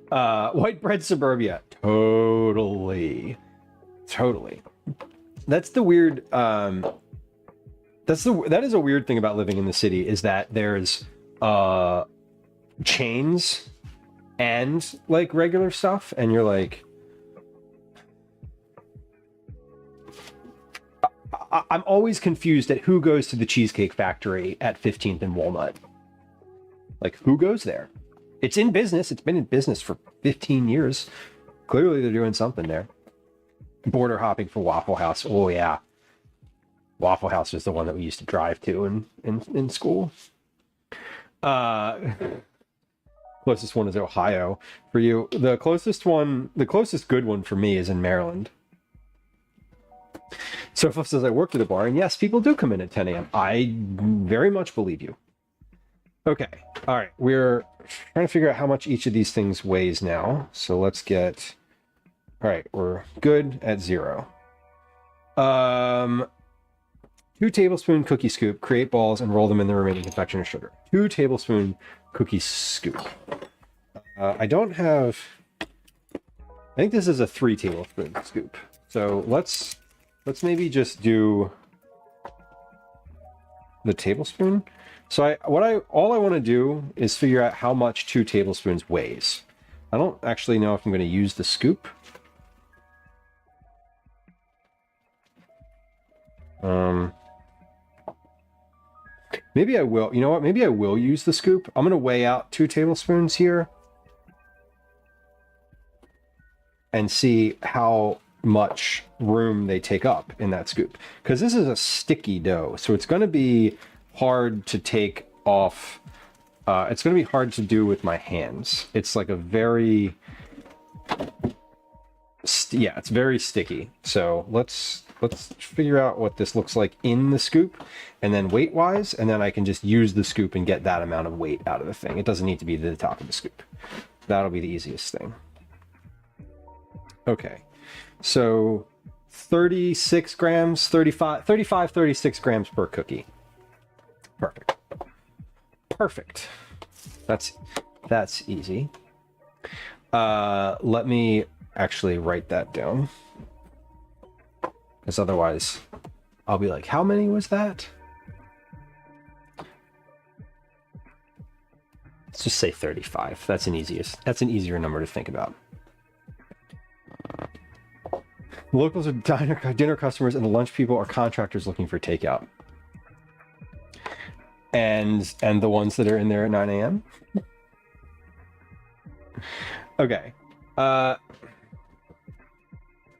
[SPEAKER 1] White bread suburbia. Totally. That's the weird... that is a weird thing about living in the city, is that there's chains and like regular stuff, and you're like, I'm always confused at who goes to the Cheesecake Factory at 15th and Walnut. Like, who goes there? It's in business. It's been in business for 15 years. Clearly they're doing something there. Border hopping for Waffle House. Oh yeah. Waffle House was the one that we used to drive to in school. Closest one is Ohio for you. The closest good one for me is in Maryland. Sofa says I worked at a bar, and yes, people do come in at 10 a.m. I very much believe you. Okay, all right, we're trying to figure out how much each of these things weighs now. So let's get, all right, we're good at 0. 2 tablespoon cookie scoop, create balls and roll them in the remaining confectioner sugar. 2 tablespoon cookie scoop. I don't have, I think this is a 3 tablespoon scoop. So let's maybe just do the tablespoon. So all I want to do is figure out how much 2 tablespoons weighs. I don't actually know if I'm going to use the scoop. Maybe I will. You know what? Maybe I will use the scoop. I'm going to weigh out 2 tablespoons here and see how much room they take up in that scoop. Because this is a sticky dough, so it's going to be hard to take off. It's going to be hard to do with my hands. It's like a very... yeah, it's very sticky. So let's figure out what this looks like in the scoop, and then weight-wise, and then I can just use the scoop and get that amount of weight out of the thing. It doesn't need to be to the top of the scoop. That'll be the easiest thing. Okay, so 36 grams, 36 grams per cookie. Perfect. That's easy. Let me actually write that down, because otherwise I'll be like, how many was that? Let's just say 35. That's an easier number to think about. Locals are dinner customers, and the lunch people are contractors looking for takeout. And the ones that are in there at 9 a.m. Okay.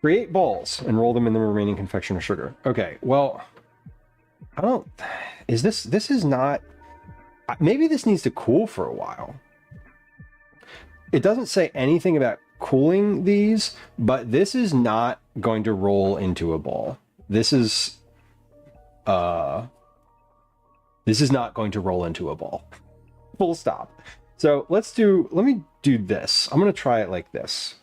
[SPEAKER 1] Create balls and roll them in the remaining confectioner sugar. Okay, well, I don't... this is not... Maybe this needs to cool for a while. It doesn't say anything about cooling these, but this is not going to roll into a ball. This is not going to roll into a ball. Full stop. So let me do this. I'm going to try it like this.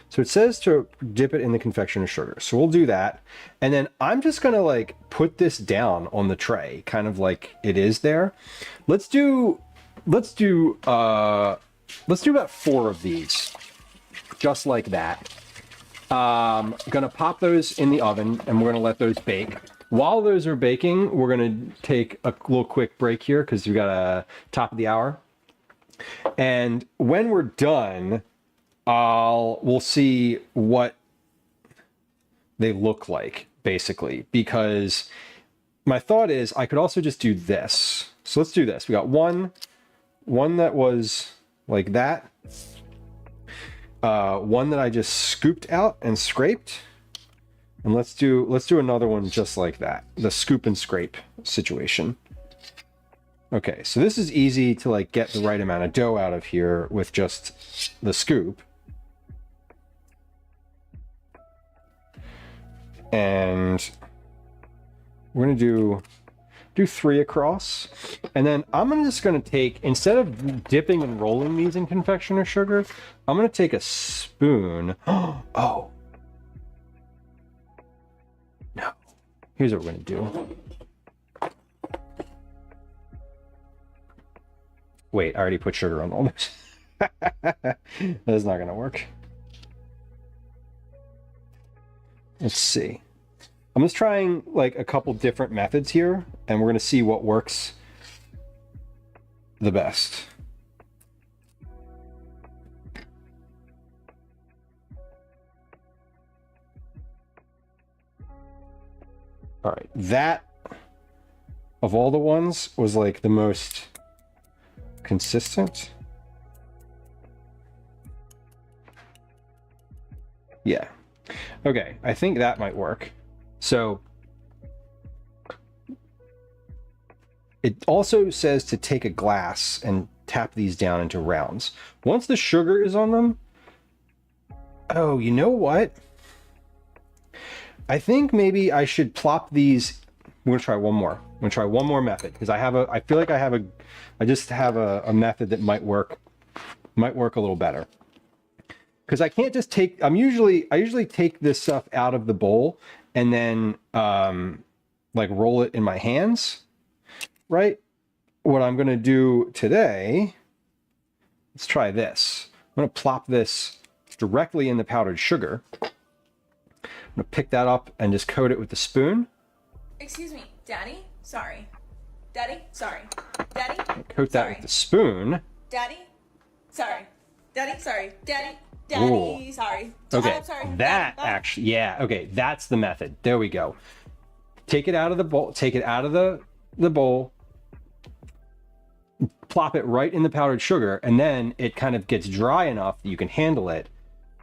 [SPEAKER 1] So it says to dip it in the confectioner sugar. So we'll do that. And then I'm just going to like put this down on the tray, kind of like it is there. Let's do about 4 of these, just like that. I'm going to pop those in the oven, and we're going to let those bake. While those are baking, we're going to take a little quick break here because we got a top of the hour. And when we're done, we'll see what they look like, basically, because my thought is I could also just do this. So let's do this. We got one that was like that, one that I just scooped out and scraped, And let's do another one just like that. The scoop and scrape situation. Okay, so this is easy to like get the right amount of dough out of here with just the scoop. And we're gonna do 3 across. And then I'm just gonna take, instead of dipping and rolling these in confectioner sugar, I'm gonna take a spoon. Oh. No. Here's what we're gonna do. Wait, I already put sugar on all this. That's not gonna work. Let's see. I'm just trying like a couple different methods here, and we're gonna see what works the best. All right, that of all the ones was like the most consistent. Yeah. Okay, I think that might work. So it also says to take a glass and tap these down into rounds. Once the sugar is on them, oh, you know what? I think maybe I should plop these. I'm gonna try one more. I'm gonna try one more method because I feel like I just have a method that might work a little better. Because I can't just take, I usually take this stuff out of the bowl and then like roll it in my hands, right? What I'm gonna do today, let's try this. I'm gonna plop this directly in the powdered sugar. I'm gonna pick that up and just coat it with the spoon.
[SPEAKER 2] Excuse me, Daddy? Sorry. Daddy? Sorry. Daddy?
[SPEAKER 1] Coat that with the spoon.
[SPEAKER 2] Daddy? Sorry. Daddy? Sorry. Daddy? Daddy?
[SPEAKER 1] Ooh.
[SPEAKER 2] Sorry.
[SPEAKER 1] Okay,
[SPEAKER 2] I'm sorry.
[SPEAKER 1] that
[SPEAKER 2] Daddy,
[SPEAKER 1] actually, yeah, okay, that's the method. There we go. Take it out of the bowl, take it out of the bowl, plop it right in the powdered sugar, and then it kind of gets dry enough that you can handle it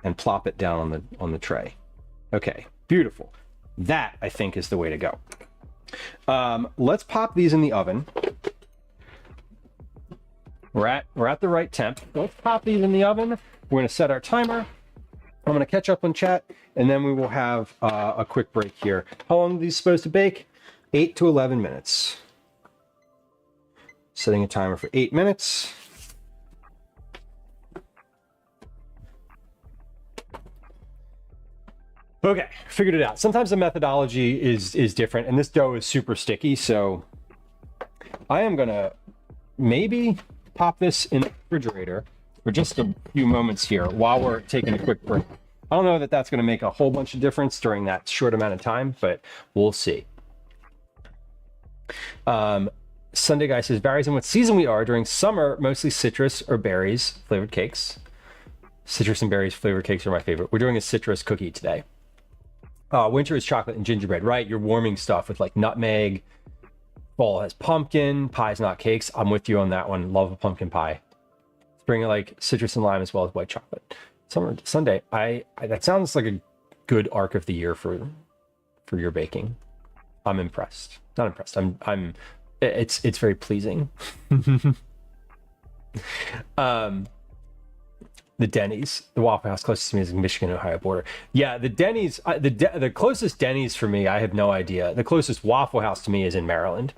[SPEAKER 1] and plop it down on the tray. Okay, beautiful. That, I think, is the way to go. Let's pop these in the oven. We're at the right temp. Let's pop these in the oven. We're gonna set our timer. I'm gonna catch up on chat, and then we will have a quick break here. How long are these supposed to bake? 8 to 11 minutes. Setting a timer for 8 minutes. Okay, figured it out. Sometimes the methodology is different, and this dough is super sticky, so I am gonna maybe pop this in the refrigerator for just a few moments here while we're taking a quick break. I don't know that that's gonna make a whole bunch of difference during that short amount of time, but we'll see. Sunday Guy says, varies on what season we are. During summer, mostly citrus or berries flavored cakes. Citrus and berries flavored cakes are my favorite. We're doing a citrus cookie today. Winter is chocolate and gingerbread, right? You're warming stuff with like nutmeg. Fall has pumpkin. Pies, not cakes. I'm with you on that one. Love a pumpkin pie. Spring, like citrus and lime as well as white chocolate. Summer, Sunday. I that sounds like a good arc of the year for your baking. I'm impressed. Not impressed. It's very pleasing. The Denny's, the Waffle House closest to me is the Michigan-Ohio border. Yeah, the Denny's, the closest Denny's for me, I have no idea. The closest Waffle House to me is in Maryland.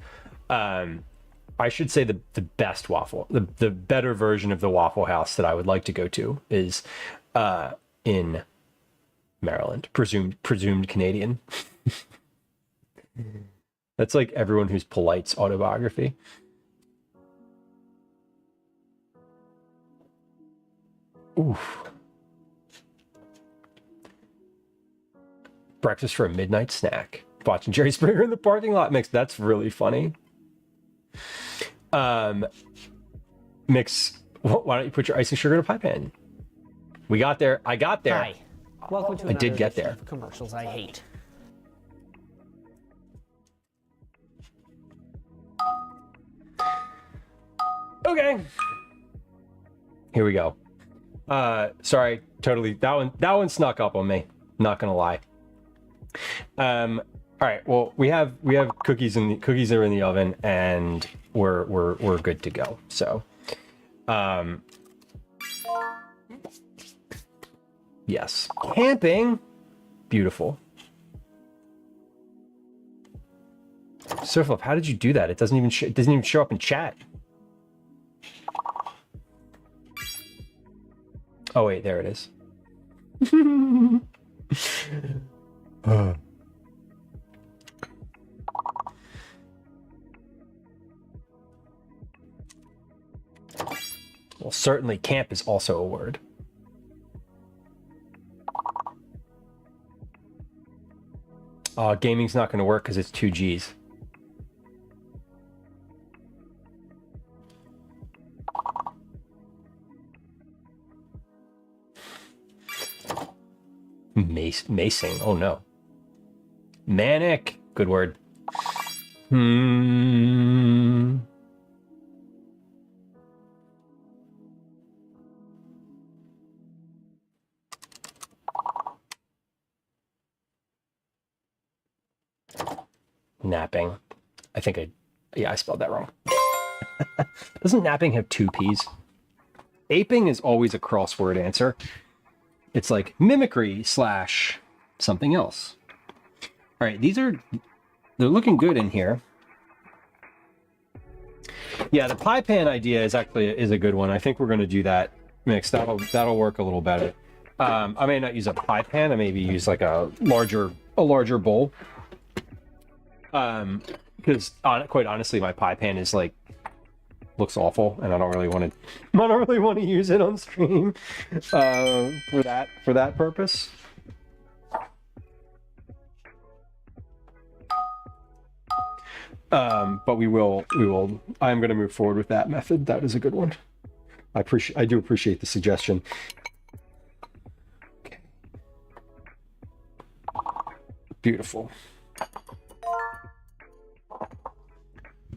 [SPEAKER 1] I should say the best waffle, the better version of the Waffle House that I would like to go to is in Maryland, presumed Canadian. That's like everyone who's polite's autobiography. Oof. Breakfast for a midnight snack. Watching Jerry Springer in the parking lot mix. That's really funny. Mix. Why don't you put your icing sugar in a pie pan? We got there. I got there.
[SPEAKER 3] Hi. Welcome to another
[SPEAKER 1] did get
[SPEAKER 3] edition
[SPEAKER 1] there.
[SPEAKER 3] of Commercials I Hate.
[SPEAKER 1] Okay. Here we go. Sorry, totally. That one snuck up on me. Not gonna lie. All right. Well, we have cookies that are in the oven, and we're good to go. So, yes, camping, beautiful. Surflip, how did you do that? It doesn't even show up in chat. Oh wait, there it is. Well, certainly camp is also a word. Gaming's not going to work because it's 2 G's. Macing. Oh no. Manic. Good word. Napping. I spelled that wrong. Doesn't napping have 2 P's? Aping is always a crossword answer. It's like mimicry / something else. All right, they're looking good in here. Yeah, the pie pan idea is a good one. I think we're going to do that mix. That'll work a little better. I may not use a pie pan. I maybe use like a larger bowl. Because quite honestly, my pie pan is like looks awful, and I don't really want to use it on stream for that purpose. But we will. I'm going to move forward with that method. That is a good one. I do appreciate the suggestion. Okay. Beautiful.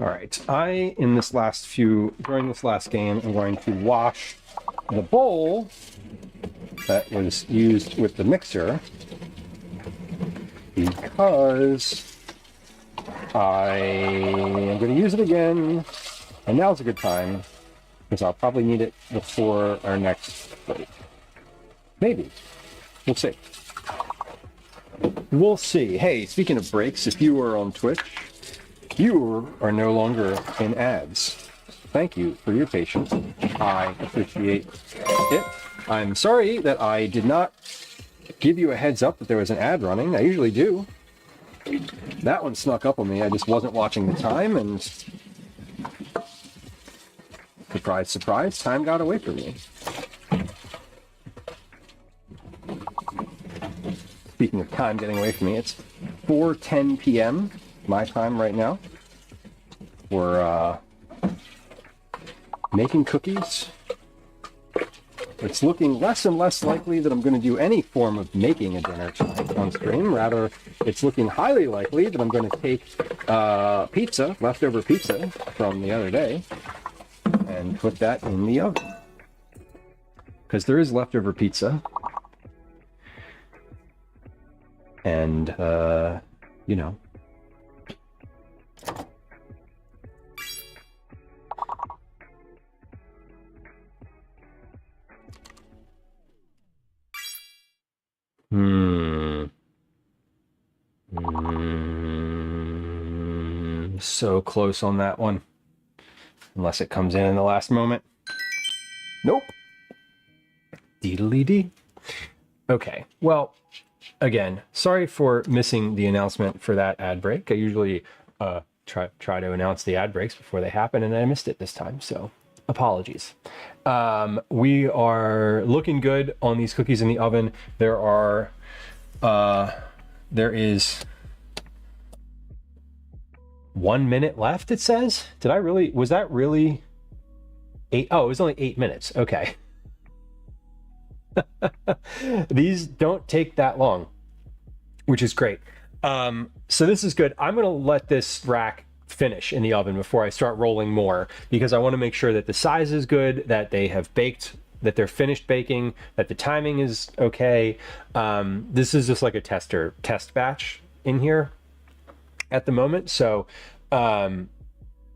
[SPEAKER 1] All right, during this last game, I'm going to wash the bowl that was used with the mixer because I am going to use it again, and now's a good time because I'll probably need it before our next break. Maybe. We'll see. We'll see. Hey, speaking of breaks, if you were on Twitch, you are no longer in ads. Thank you for your patience. I appreciate it. I'm sorry that I did not give you a heads up that there was an ad running. I usually do. That one snuck up on me. I just wasn't watching the time, and surprise, surprise, time got away from me. Speaking of time getting away from me, it's 4:10 p.m. my time right now. We're making cookies. It's looking less and less likely that I'm going to do any form of making a dinner tonight on stream. Rather, it's looking highly likely that I'm going to take leftover pizza from the other day, and put that in the oven. Because there is leftover pizza. And, you know. So close on that one. Unless it comes in the last moment. Nope. Deedly-dee. Okay, well, again, sorry for missing the announcement for that ad break. I usually try to announce the ad breaks before they happen, and I missed it this time, so apologies. We are looking good on these cookies in the oven. There is 1 minute left, it says. Was that really 8? Oh, it was only 8 minutes. Okay. These don't take that long, which is great. So this is good. I'm going to let this rack finish in the oven before I start rolling more, because I want to make sure that the size is good, that they have baked that they're finished baking, that the timing is okay. This is just like a test batch in here at the moment. So we're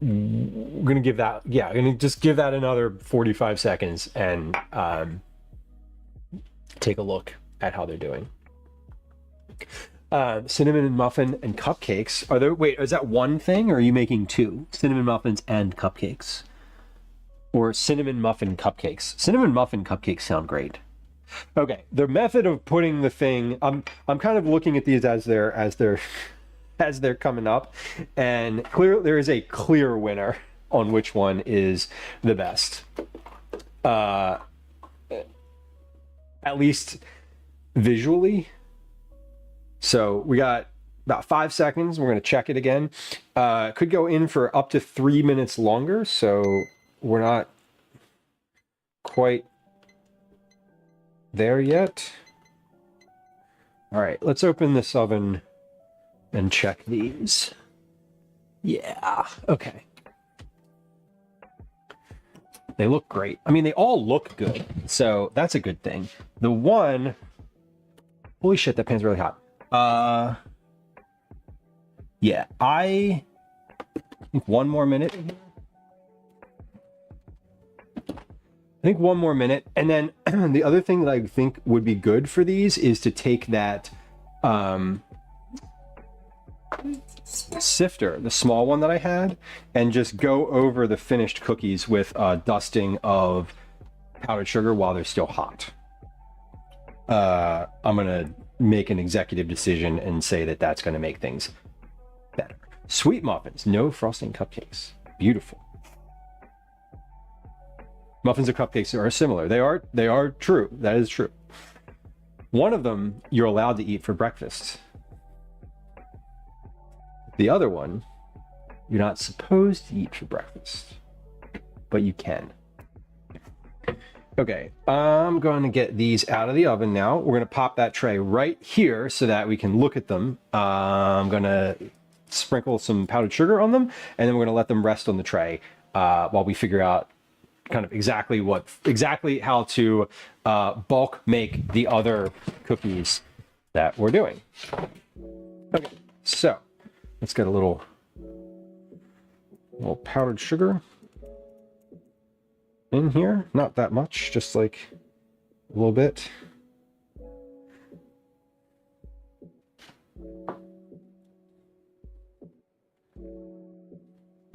[SPEAKER 1] gonna give that, I'm gonna just give that another 45 seconds and take a look at how they're doing. Cinnamon muffin and cupcakes. Are there, wait, is that one thing, or are you making two? Cinnamon muffins and cupcakes? Or cinnamon muffin cupcakes? Cinnamon muffin cupcakes sound great. Okay, the method of putting the thing, I'm kind of looking at these as they're coming up, and there is a clear winner on which one is the best. At least visually. So we got about 5 seconds. We're going to check it again. Could go in for up to 3 minutes longer, so we're not quite there yet. All right, let's open this oven and check these. Yeah, okay. They look great. I mean, they all look good, so that's a good thing. The one, holy shit, that pan's really hot. Yeah, I think one more minute. I think one more minute, and then the other thing that I think would be good for these is to take that sifter, the small one that I had, and just go over the finished cookies with a dusting of powdered sugar while they're still hot. I'm gonna make an executive decision and say that that's going to make things better. Sweet muffins, no frosting cupcakes. Beautiful. Muffins and cupcakes are similar. They are true. That is true. One of them you're allowed to eat for breakfast. The other one you're not supposed to eat for breakfast, but you can. Okay, I'm going to get these out of the oven now. We're going to pop that tray right here so that we can look at them. I'm going to sprinkle some powdered sugar on them, and then we're going to let them rest on the tray while we figure out kind of exactly how to bulk make the other cookies that we're doing. Okay, so let's get a little powdered sugar in here. Not that much, just like a little bit.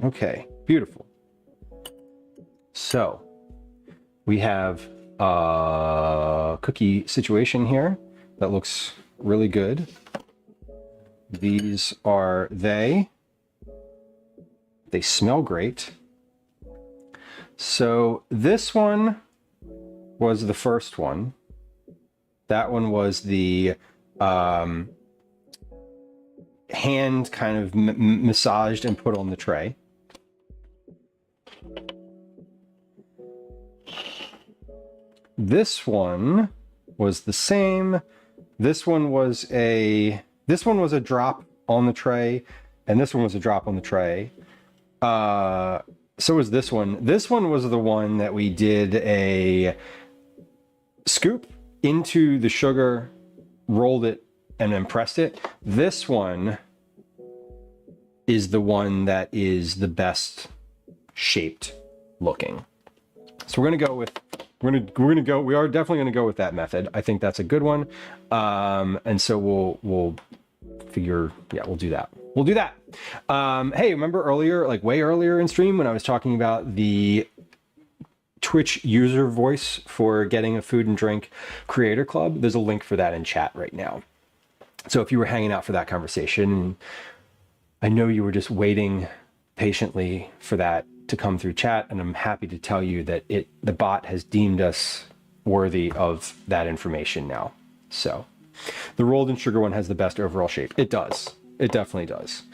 [SPEAKER 1] Okay, beautiful. So we have a cookie situation here that looks really good. These are they smell great. So this one was the first one. That one was the hand kind of massaged and put on the tray. This one was the same. This one was a drop on the tray, and this one was a drop on the tray. So was this one. This one was the one that we did a scoop into the sugar, rolled it, and then pressed it. This one is the one that is the best shaped looking. So we are definitely gonna go with that method. I think that's a good one. And so we'll figure, yeah, we'll do that. We'll do that. Hey, remember earlier, like way earlier in stream when I was talking about the Twitch user voice for getting a food and drink creator club? There's a link for that in chat right now. So if you were hanging out for that conversation, I know you were just waiting patiently for that to come through chat, and I'm happy to tell you that the bot has deemed us worthy of that information now. So the rolled in sugar one has the best overall shape. It does. It definitely does.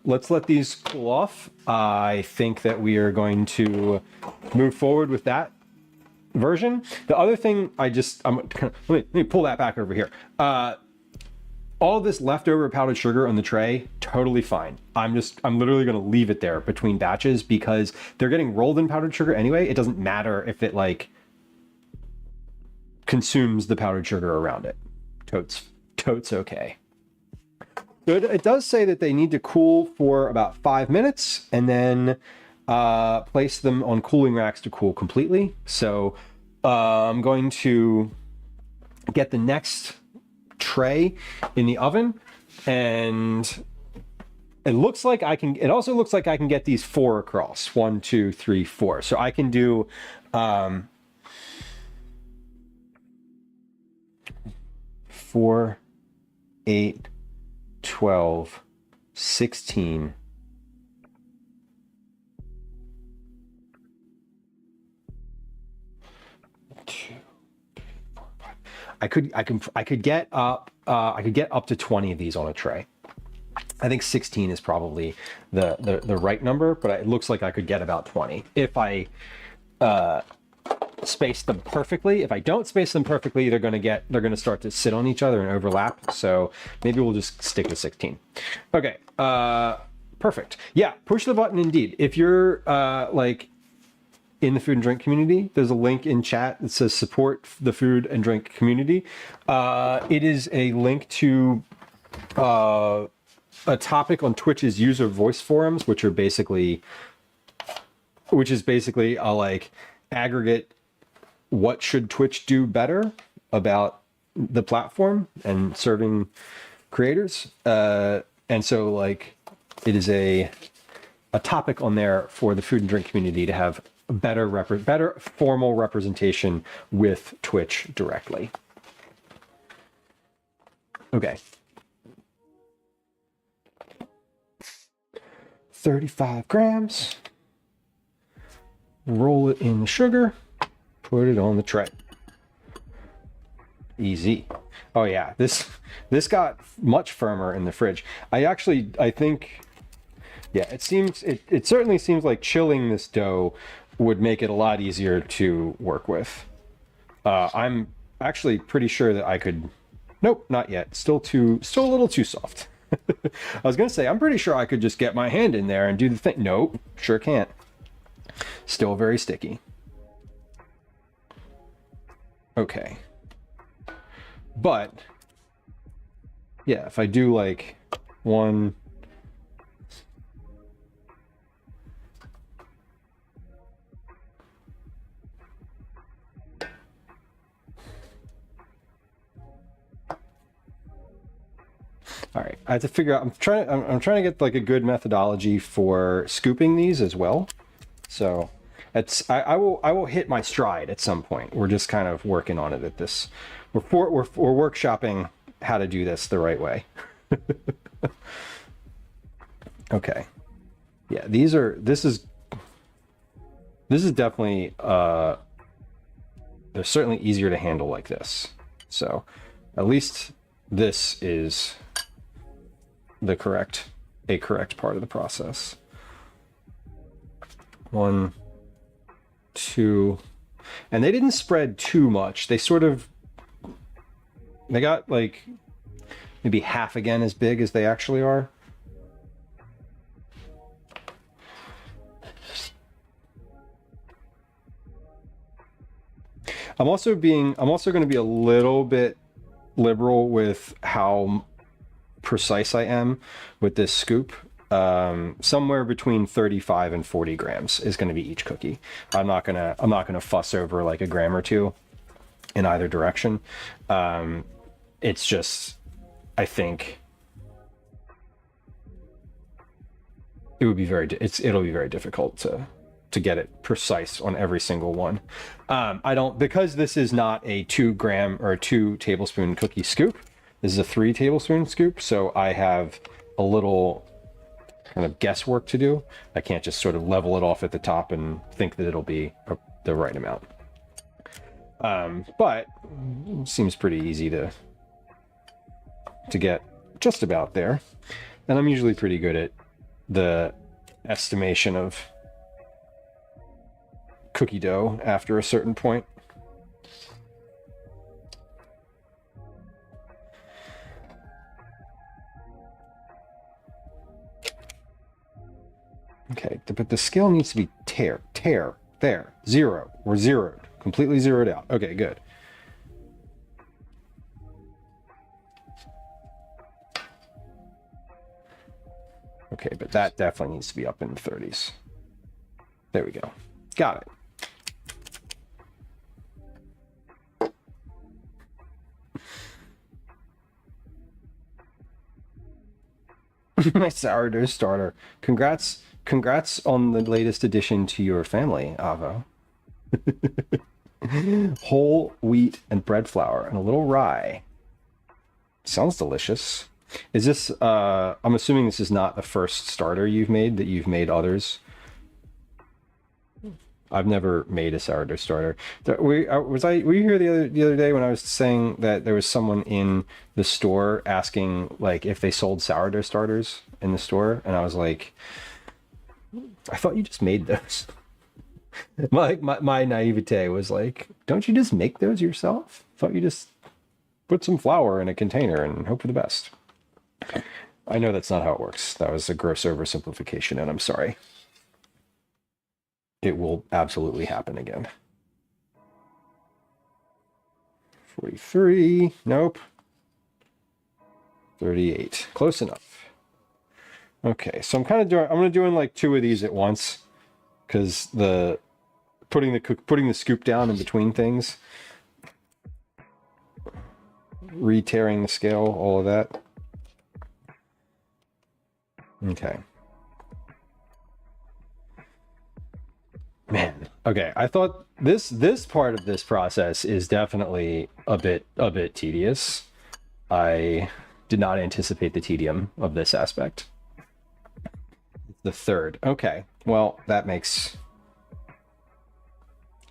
[SPEAKER 1] Let's let these cool off. I think that we are going to move forward with that version. The other thing let me pull that back over here. All this leftover powdered sugar on the tray, totally fine. I'm literally going to leave it there between batches because they're getting rolled in powdered sugar anyway. It doesn't matter if it consumes the powdered sugar around it. Totes okay. So it does say that they need to cool for about 5 minutes and then place them on cooling racks to cool completely. So I'm going to get the next tray in the oven, and it looks like I can, it also looks like I can get these 4 across. 1, 2, 3, 4. So I can do 4, 8, 12, 16. I could get up to 20 of these on a tray. I think 16 is probably the right number, but it looks like I could get about 20 if I space them perfectly. If I don't space them perfectly, they're going to start to sit on each other and overlap. So maybe we'll just stick with 16. Okay. Perfect. Yeah. Push the button indeed. If you're like in the food and drink community, there's a link in chat that says support the food and drink community. It is a link to a topic on Twitch's user voice forums, which is basically a like aggregate what should Twitch do better about the platform and serving creators. And so like it is a topic on there for the food and drink community to have better formal representation with Twitch directly. Okay. 35 grams. Roll it in the sugar. Put it on the tray. Easy. Oh yeah, this got much firmer in the fridge. I think, yeah, it certainly seems like chilling this dough would make it a lot easier to work with. I'm actually pretty sure that I could, nope, not yet. Still a little too soft. I was gonna say, I'm pretty sure I could just get my hand in there and do the thing. Nope, sure can't. Still very sticky. Okay. But, yeah, if I do like one, all right, I have to figure out, I'm trying to get like a good methodology for scooping these as well. So I will hit my stride at some point. We're just kind of working on it at this. We're workshopping how to do this the right way. Okay. Yeah, this is definitely they're certainly easier to handle like this. So at least this is a correct part of the process. 1, 2, and they didn't spread too much. They got like maybe half again as big as they actually are. I'm also going to be a little bit liberal with how precise I am with this scoop. Somewhere between 35 and 40 grams is going to be each cookie. I'm not gonna fuss over like a gram or two in either direction. It's just, I think it'll be very difficult to get it precise on every single one. Because this is not a 2 gram or 2 tablespoon cookie scoop. This is a 3 tablespoon scoop. So I have a little kind of guesswork to do. I can't just sort of level it off at the top and think that it'll be the right amount. But it seems pretty easy to get just about there. And I'm usually pretty good at the estimation of cookie dough after a certain point. Okay, but the scale needs to be there, 0. We're zeroed, completely zeroed out. Okay, good. Okay, but that definitely needs to be up in the 30s. There we go. Got it. My sourdough starter. Congrats on the latest addition to your family, Avo. Whole wheat and bread flour and a little rye. Sounds delicious. Is this, I'm assuming this is not the first starter you've made, that you've made others? I've never made a sourdough starter. Were you here the other day when I was saying that there was someone in the store asking like if they sold sourdough starters in the store, and I was like, I thought you just made those. my naivete was like, don't you just make those yourself? I thought you just put some flour in a container and hope for the best. I know that's not how it works. That was a gross oversimplification, and I'm sorry. It will absolutely happen again. 43, nope. 38, close enough. Okay, so I'm gonna doing like 2 of these at once, because putting the scoop down in between things, re-tearing the scale, all of that. Okay. Man, okay. I thought this part of this process is definitely a bit tedious. I did not anticipate the tedium of this aspect. The third. Okay. Well, that makes...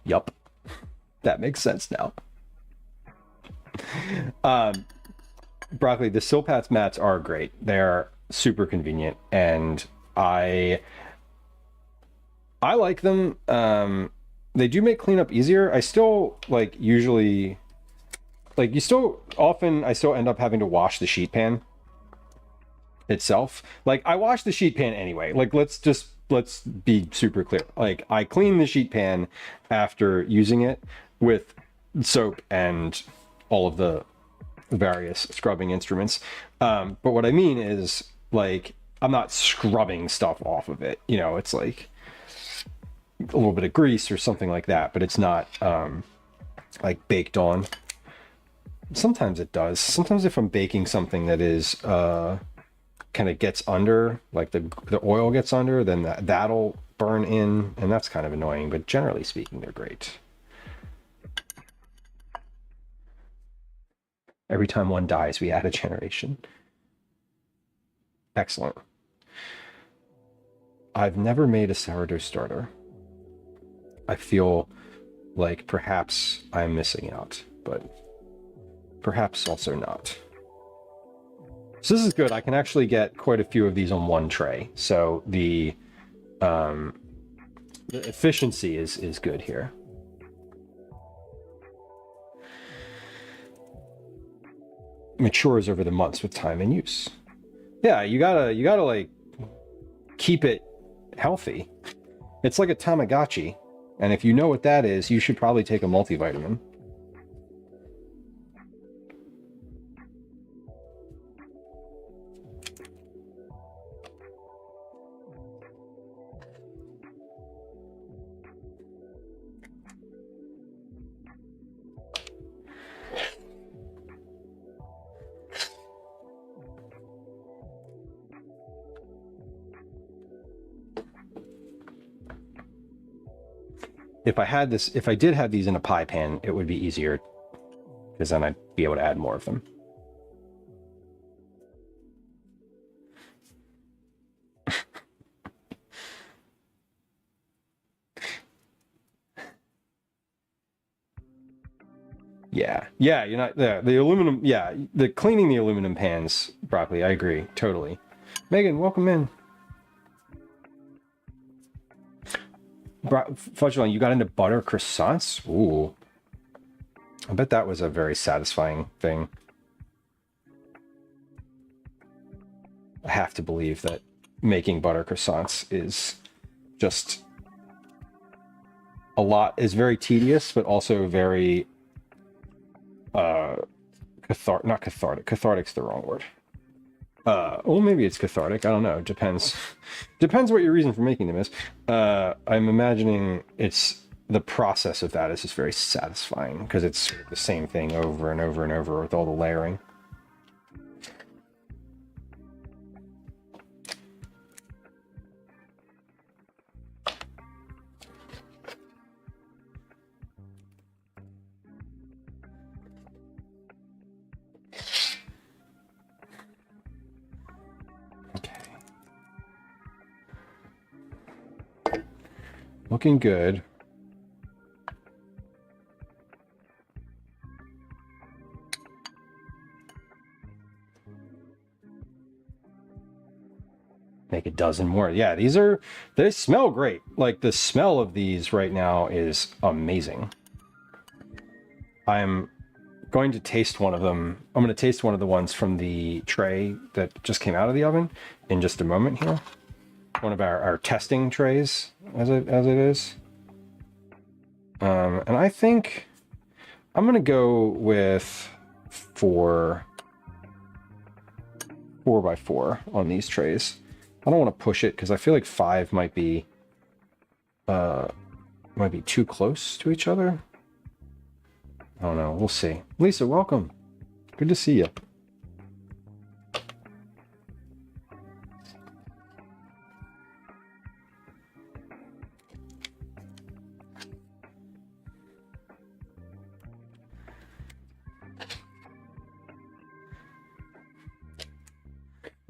[SPEAKER 1] Yup. That makes sense now. Broccoli, the Silpath mats are great. They're super convenient, and I like them. They do make cleanup easier. I still usually I still end up having to wash the sheet pan itself. Like, I wash the sheet pan anyway. Like, let's be super clear. Like, I clean the sheet pan after using it with soap and all of the various scrubbing instruments. But what I mean is, like, I'm not scrubbing stuff off of it. You know, it's like a little bit of grease or something like that, but it's not like baked on. Sometimes it does. Sometimes if I'm baking something that is kind of gets under, like the oil gets under, then that'll burn in, and that's kind of annoying, but generally speaking, they're great. Every time one dies, we add a generation. Excellent. I've never made a sourdough starter. I feel like perhaps I'm missing out, but perhaps also not. So this is good. I can actually get quite a few of these on one tray. So the efficiency is good here. Matures over the months with time and use. Yeah, you gotta like keep it healthy. It's like a Tamagotchi, and if you know what that is, you should probably take a multivitamin. If I did have these in a pie pan, it would be easier, because then I'd be able to add more of them. Yeah, you're not there. The aluminum, the cleaning the aluminum pans, Broccoli, I agree, totally. Megan, welcome in. Fudgelon, you got into butter croissants? Ooh. I bet that was a very satisfying thing. I have to believe that making butter croissants is just is very tedious, but also very not cathartic. Cathartic's the wrong word. Well, maybe it's cathartic. I don't know. It depends. Depends what your reason for making them is. I'm imagining it's the process of that is just very satisfying because it's the same thing over and over and over with all the layering. Looking good. Make a dozen more. Yeah, they smell great. Like the smell of these right now is amazing. I'm going to taste one of them. I'm going to taste one of the ones from the tray that just came out of the oven in just a moment here. One of our testing trays as it is. And I think I'm going to go with 4x4 on these trays. I don't want to push it because I feel like 5 might be too close to each other. I don't know. We'll see. Lisa, welcome. Good to see you.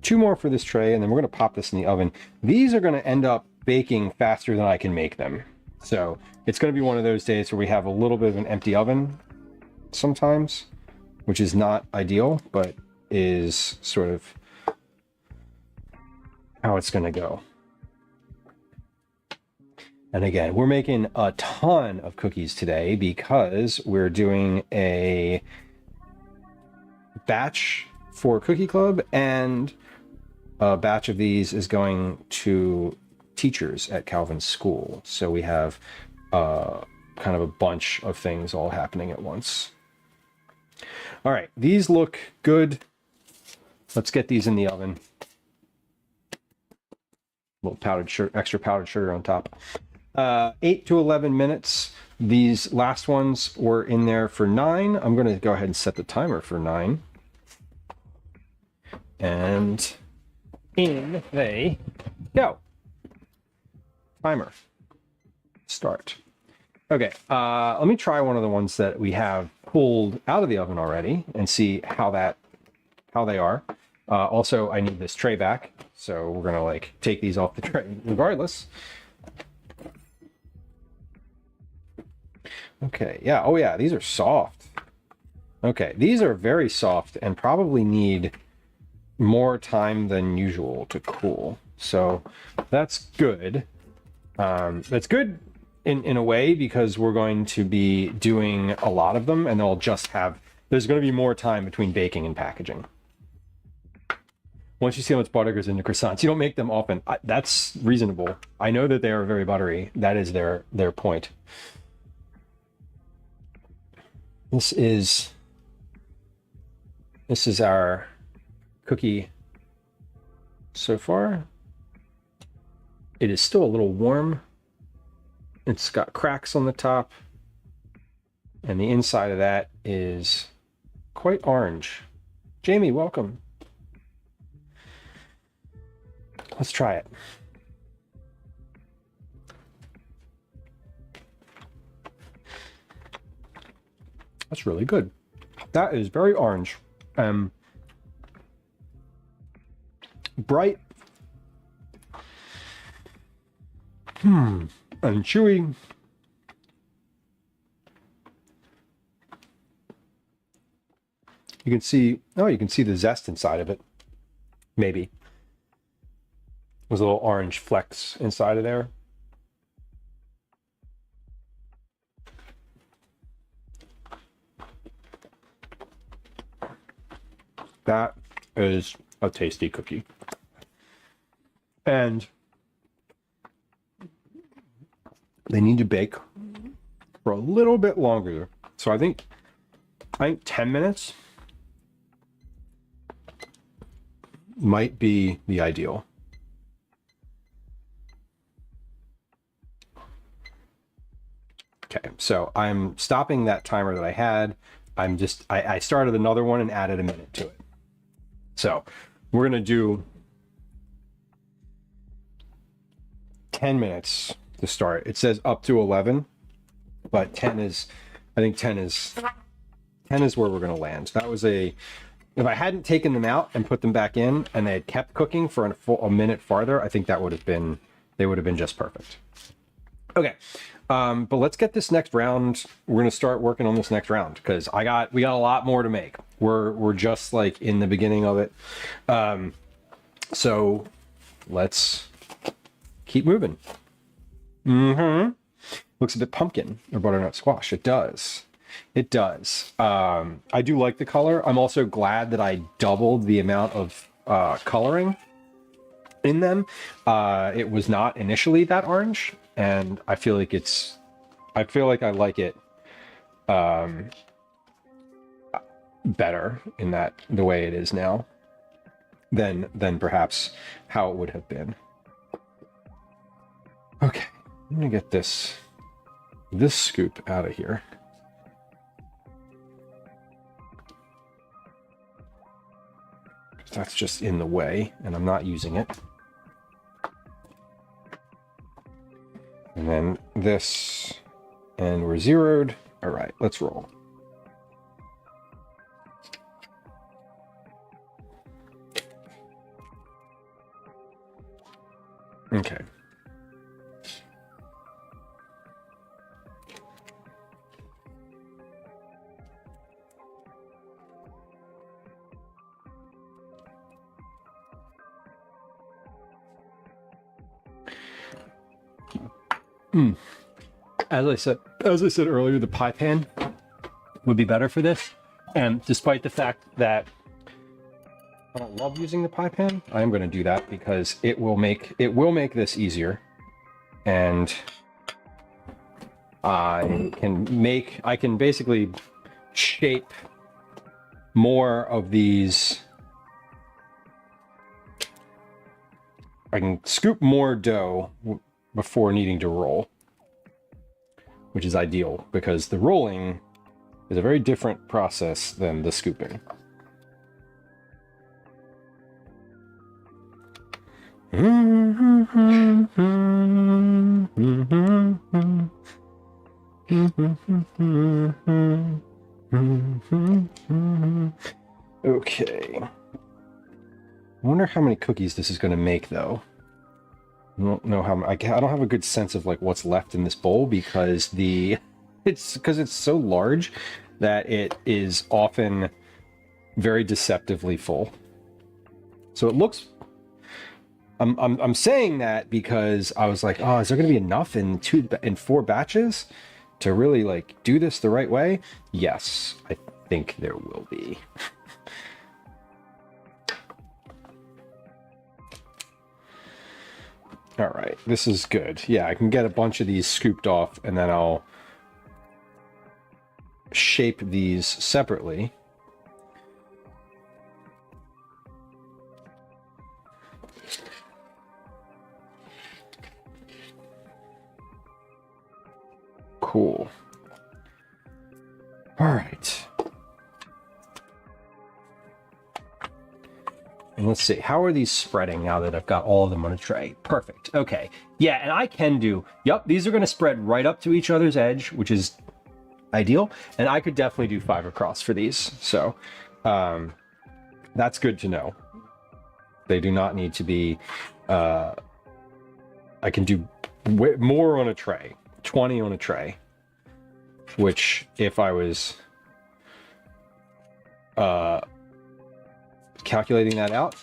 [SPEAKER 1] Two more for this tray, and then we're going to pop this in the oven. These are going to end up baking faster than I can make them. So it's going to be one of those days where we have a little bit of an empty oven sometimes, which is not ideal, but is sort of how it's going to go. And again, we're making a ton of cookies today because we're doing a batch for Cookie Club, and a batch of these is going to teachers at Calvin's school. So we have kind of a bunch of things all happening at once. All right, these look good. Let's get these in the oven. A little extra powdered sugar on top. 8 to 11 minutes. These last ones were in there for 9. I'm going to go ahead and set the timer for 9. And in they go. Timer. Start. Okay, let me try one of the ones that we have pulled out of the oven already and see how they are. Also, I need this tray back, so we're gonna take these off the tray regardless. Okay, yeah, oh yeah, these are soft. Okay, these are very soft and probably need more time than usual to cool. So that's good. That's good in a way because we're going to be doing a lot of them and there's going to be more time between baking and packaging. Once you see how much butter goes into croissants, you don't make them often. That's reasonable. I know that they are very buttery. That is their point. This is our cookie so far. It is still a little warm. It's got cracks on the top, and the inside of that is quite orange. Jamie, welcome. Let's try it. That's really good. That is very orange. Bright. And chewy. You can see the zest inside of it. Maybe. There's a little orange flecks inside of there. That is a tasty cookie. And they need to bake for a little bit longer. So I think 10 minutes might be the ideal. Okay, so I'm stopping that timer that I had. I started another one and added a minute to it. So we're gonna do 10 minutes to start. It says up to 11, but 10 is, I think 10 is where we're gonna land. That was if I hadn't taken them out and put them back in and they had kept cooking for a minute farther, I think they would have been just perfect. Okay, but let's get this next round. We're gonna start working on this next round because we got a lot more to make. We're just like in the beginning of it. So let's keep moving. Looks a bit pumpkin or butternut squash. It does. It does. I do like the color. I'm also glad that I doubled the amount of coloring in them. It was not initially that orange, and I feel like I like it better in the way it is now than perhaps how it would have been. Okay, I'm gonna get this scoop out of here. That's just in the way and I'm not using it. And then this, and we're zeroed. All right, let's roll. Okay. As I said earlier, the pie pan would be better for this. And despite the fact that I don't love using the pie pan, I am going to do that because it will make this easier. And I can basically shape more of these. I can scoop more dough before needing to roll, which is ideal because the rolling is a very different process than the scooping. Okay. I wonder how many cookies this is going to make, though. I don't know how. I don't have a good sense of like what's left in this bowl because it's so large that it is often very deceptively full. So it looks. I'm saying that because I was like, oh, is there going to be enough in 4 batches to really like do this the right way? Yes, I think there will be. All right, this is good. Yeah, I can get a bunch of these scooped off and then I'll shape these separately. Cool. All right. And let's see, how are these spreading now that I've got all of them on a tray? Perfect. Okay. Yeah, and I can do, yep, these are going to spread right up to each other's edge, which is ideal. And I could definitely do 5 across for these. So that's good to know. They do not need to be, I can do more on a tray, 20 on a tray, which if I was calculating that out,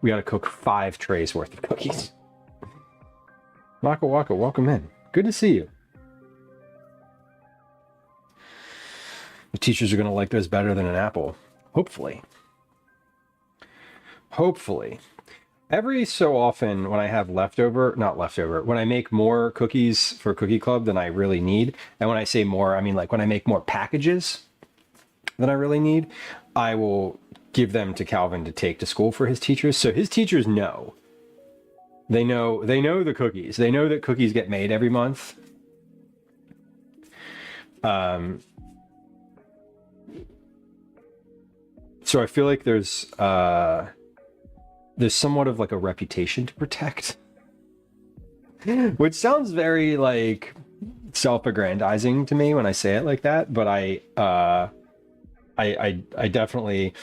[SPEAKER 1] we got to cook 5 trays worth of cookies. Waka Waka, welcome in. Good to see you. The teachers are going to like those better than an apple. Hopefully. Hopefully. Every so often when I have when I make more cookies for Cookie Club than I really need, and when I say more, I mean like when I make more packages than I really need, I will give them to Calvin to take to school for his teachers. So his teachers know. They know the cookies. They know that cookies get made every month. So I feel like there's somewhat of like a reputation to protect, which sounds very like self-aggrandizing to me when I say it like that. But I definitely,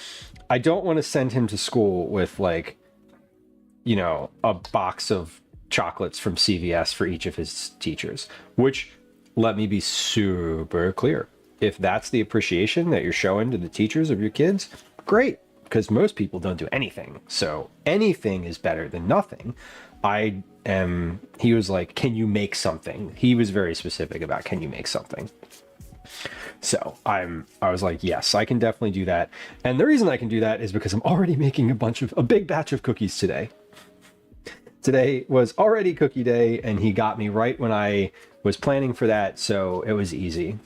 [SPEAKER 1] I don't want to send him to school with like, you know, a box of chocolates from CVS for each of his teachers, which, let me be super clear. If that's the appreciation that you're showing to the teachers of your kids, great, because most people don't do anything. So anything is better than nothing. He was like, can you make something? He was very specific about, can you make something? So I was like, yes, I can definitely do that. And the reason I can do that is because I'm already making a big batch of cookies today. Today was already cookie day, and he got me right when I was planning for that, so it was easy.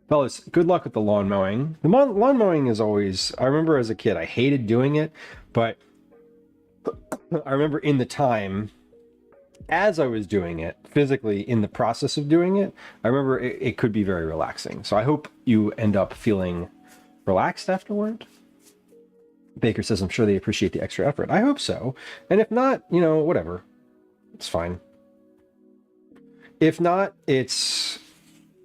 [SPEAKER 1] Fellas, good luck with the lawn mowing. The lawn mowing is always, I remember as a kid, I hated doing it, but I remember in the time, as I was doing it, physically in the process of doing it, I remember it could be very relaxing. So I hope you end up feeling relaxed afterward. Baker says, I'm sure they appreciate the extra effort. I hope so. And if not, you know, whatever. It's fine. If not, it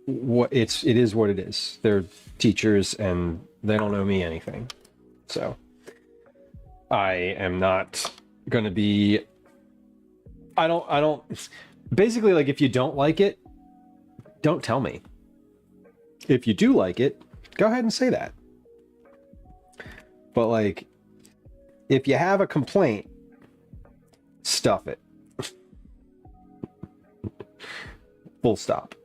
[SPEAKER 1] is what it is. They're teachers and they don't owe me anything. So I am not going to be, I don't, basically, like, if you don't like it, don't tell me. If you do like it, go ahead and say that. But like, if you have a complaint, stuff it. Full stop.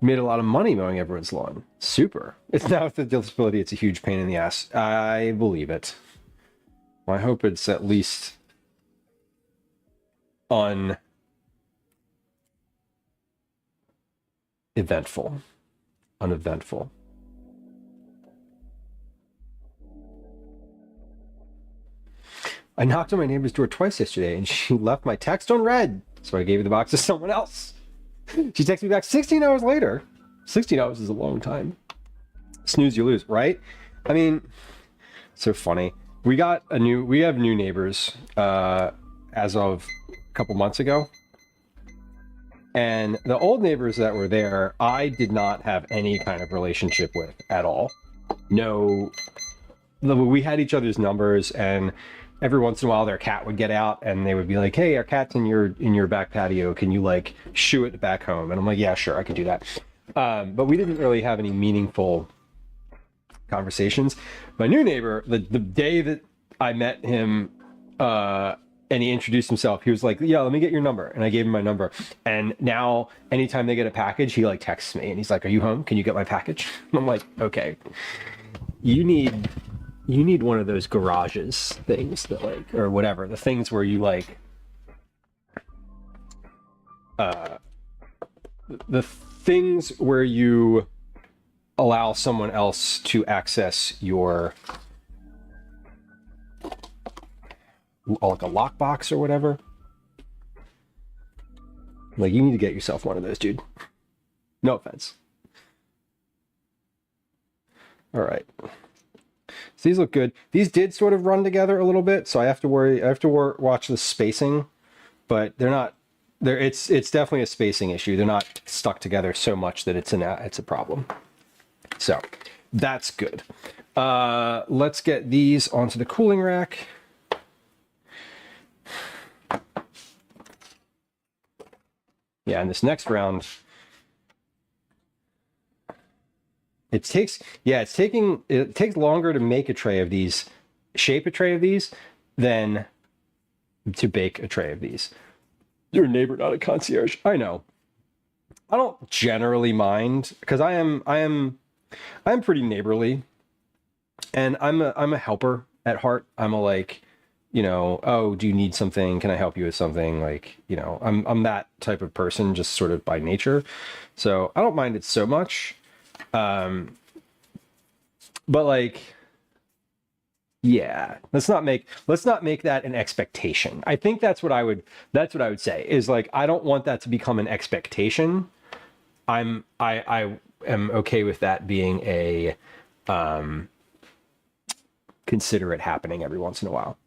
[SPEAKER 1] Made a lot of money mowing everyone's lawn. Super. It's now with the disability, it's a huge pain in the ass. I believe it. Well, I hope it's at least uneventful. I knocked on my neighbor's door twice yesterday and she left my text on read. So I gave the box to someone else. She texted me back 16 hours later. 16 hours is a long time. Snooze, you lose, right? I mean, so funny. We have new neighbors as of a couple months ago. And the old neighbors that were there, I did not have any kind of relationship with at all. No, we had each other's numbers, and every once in a while their cat would get out and they would be like, hey, our cat's in your back patio, can you like shoo it back home? And I'm like, yeah, sure, I can do that. But we didn't really have any meaningful conversations. My new neighbor, the day that I met him and he introduced himself, he was like, yeah, let me get your number. And I gave him my number. And now anytime they get a package, he like texts me and he's like, are you home? Can you get my package? And I'm like, okay, you need one of those garages things that like, or whatever, the things where you like, the things where you allow someone else to access your, like a lockbox or whatever. Like, you need to get yourself one of those, dude. No offense. All right. So these look good. These did sort of run together a little bit, so I have to watch the spacing, but they're not. It's definitely a spacing issue. They're not stuck together so much that it's a problem. So that's good. Let's get these onto the cooling rack. Yeah, and this next round, it takes longer to make a tray of these, shape a tray of these, than to bake a tray of these. You're a neighbor, not a concierge. I know. I don't generally mind because I am pretty neighborly, and I'm a helper at heart. I'm a like, you know, oh, do you need something? Can I help you with something? Like, you know, I'm that type of person just sort of by nature. So I don't mind it so much. But like, yeah, let's not make that an expectation. I think that's what I would say is like, I don't want that to become an expectation. I am okay with that being a consider it happening every once in a while.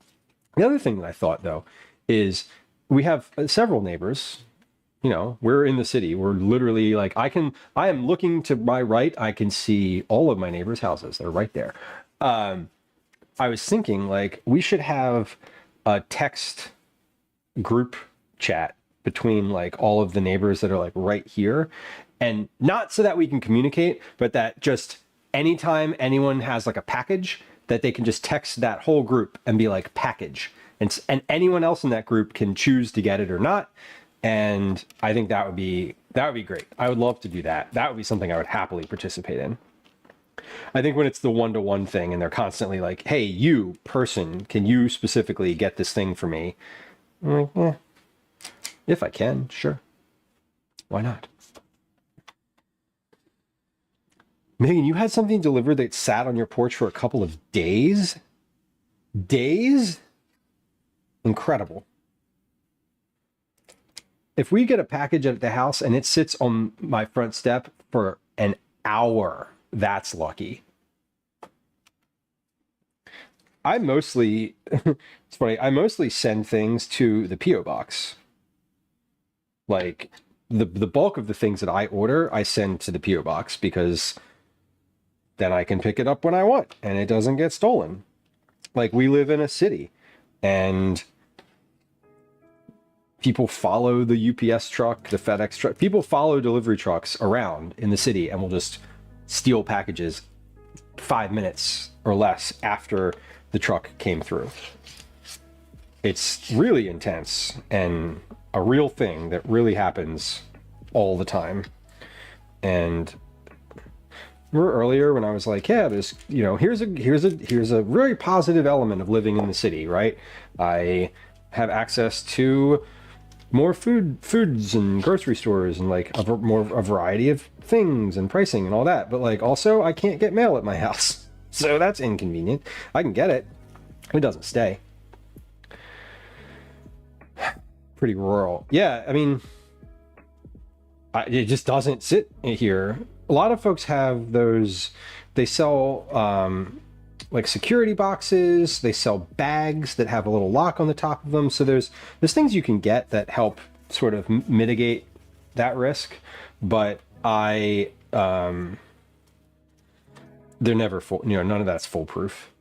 [SPEAKER 1] The other thing that I thought though is we have several neighbors. You know, we're in the city. We're literally like, I am looking to my right. I can see all of my neighbors' houses. They're right there. I was thinking like we should have a text group chat between like all of the neighbors that are like right here, and not so that we can communicate, but that just anytime anyone has like a package that they can just text that whole group and be like package, and anyone else in that group can choose to get it or not. And I think that would be great. I would love to do that. That would be something I would happily participate in. I think when it's the one-to-one thing and they're constantly like, hey, you person, can you specifically get this thing for me? I'm like, if I can, sure. Why not? Megan, you had something delivered that sat on your porch for a couple of days? Days? Incredible. If we get a package at the house and it sits on my front step for an hour, that's lucky. I mostly, it's funny, I mostly send things to the P.O. box. Like the bulk of the things that I order, I send to the P.O. box because then I can pick it up when I want and it doesn't get stolen. Like we live in a city and people follow the UPS truck, the FedEx truck. People follow delivery trucks around in the city and will just steal packages 5 minutes or less after the truck came through. It's really intense and a real thing that really happens all the time. And remember earlier when I was like, yeah, there's, you know, here's a very positive element of living in the city, right? I have access to more foods and grocery stores and like a variety of things and pricing and all that. But like also I can't get mail at my house. So that's inconvenient. I can get it. It doesn't stay. Pretty rural. Yeah, I mean, it just doesn't sit here. A lot of folks have those, they sell like security boxes, they sell bags that have a little lock on the top of them. So there's things you can get that help sort of mitigate that risk, but they're never full, you know, none of that's foolproof.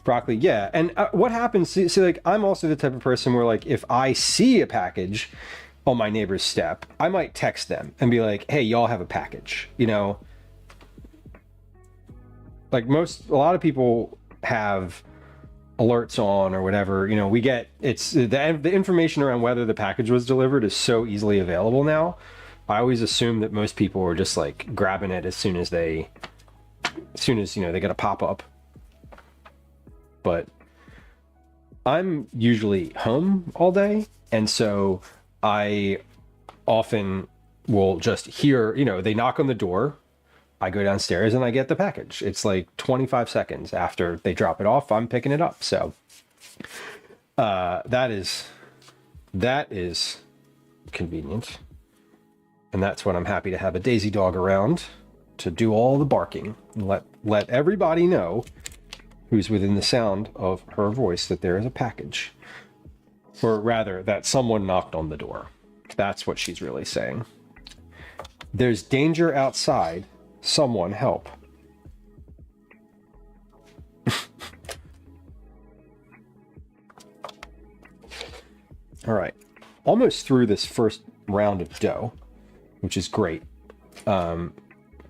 [SPEAKER 1] Broccoli, yeah. And what happens, see, like, I'm also the type of person where, like, if I see a package on my neighbor's step, I might text them and be like, hey, y'all have a package, you know? Like, a lot of people have alerts on or whatever, you know, we get, it's, the information around whether the package was delivered is so easily available now. I always assume that most people are just, like, grabbing it as soon as, you know, they get a pop-up. But I'm usually home all day, and so I often will just hear, you know, they knock on the door, I go downstairs and I get the package. It's like 25 seconds after they drop it off, I'm picking it up. So that is convenient. And that's when I'm happy to have a Daisy dog around to do all the barking and let everybody know who's within the sound of her voice that there is a package. Or rather, that someone knocked on the door. That's what she's really saying. There's danger outside. Someone help. All right. Almost through this first round of dough, which is great.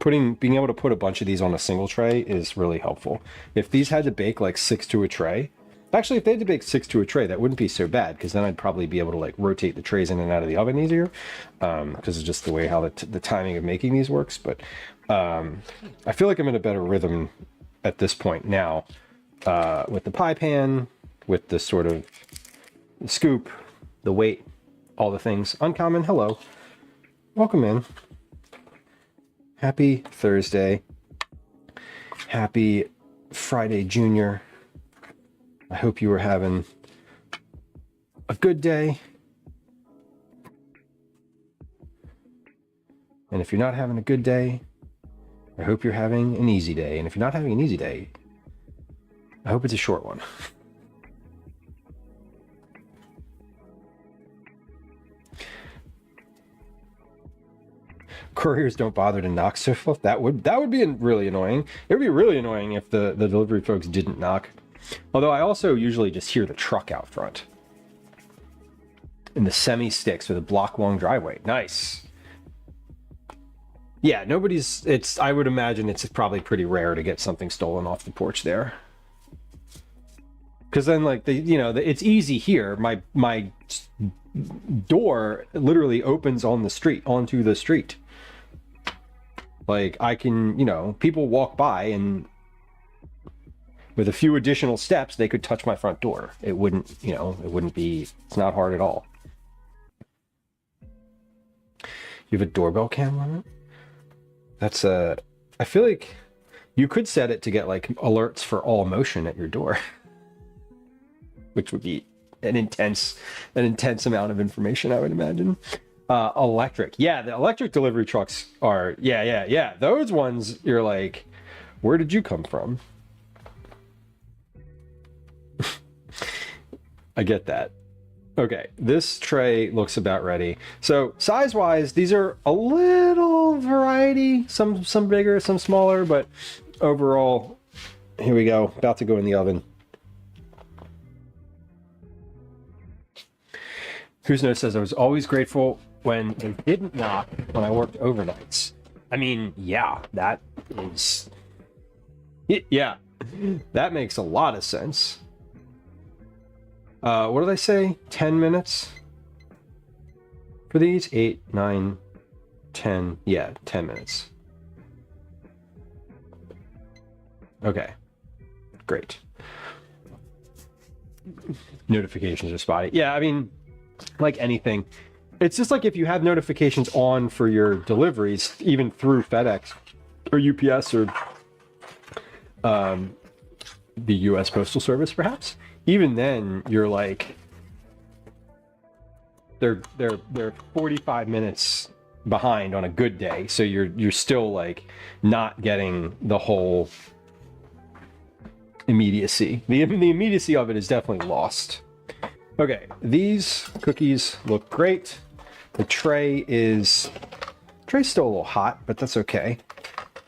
[SPEAKER 1] Being able to put a bunch of these on a single tray is really helpful. If these had to bake like 6 to a tray, actually if they had to bake 6 to a tray, that wouldn't be so bad, because then I'd probably be able to like rotate the trays in and out of the oven easier, because it's just the way how the timing of making these works. But I feel like I'm in a better rhythm at this point now, with the pie pan, with the sort of scoop, the weight, all the things. Uncommon, hello. welcome in. Happy Thursday. Happy Friday, Junior. I hope you were having a good day. And if you're not having a good day, I hope you're having an easy day. And if you're not having an easy day, I hope it's a short one. Couriers don't bother to knock so far. That would be really annoying. It would be really annoying if the delivery folks didn't knock. Although I also usually just hear the truck out front. And the semi-sticks with a block-long driveway. Nice. Yeah, I would imagine it's probably pretty rare to get something stolen off the porch there. Because then, like, it's easy here. My door literally opens onto the street. Like, I can, people walk by and with a few additional steps, they could touch my front door. It wouldn't, it's not hard at all. You have a doorbell cam on it? I feel like you could set it to get like alerts for all motion at your door, which would be an intense amount of information, I would imagine. Electric. Yeah, the electric delivery trucks are, yeah. Those ones, you're like, where did you come from? I get that. Okay, this tray looks about ready. So size-wise, these are a little variety. Some bigger, some smaller, but overall, here we go. About to go in the oven. Who's Knows says, I was always grateful when they didn't knock when I worked overnights. I mean, yeah, that is... Yeah, that makes a lot of sense. What did I say? 10 minutes for these? 8, 9, 10. Yeah, 10 minutes. Okay, great. Notifications are spotty. Yeah, I mean, like anything, it's just like if you have notifications on for your deliveries, even through FedEx or UPS or the US Postal Service, perhaps. Even then, you're like, they're 45 minutes behind on a good day, so you're still like not getting the whole immediacy. The immediacy of it is definitely lost. Okay, these cookies look great. The tray's still a little hot, but that's okay.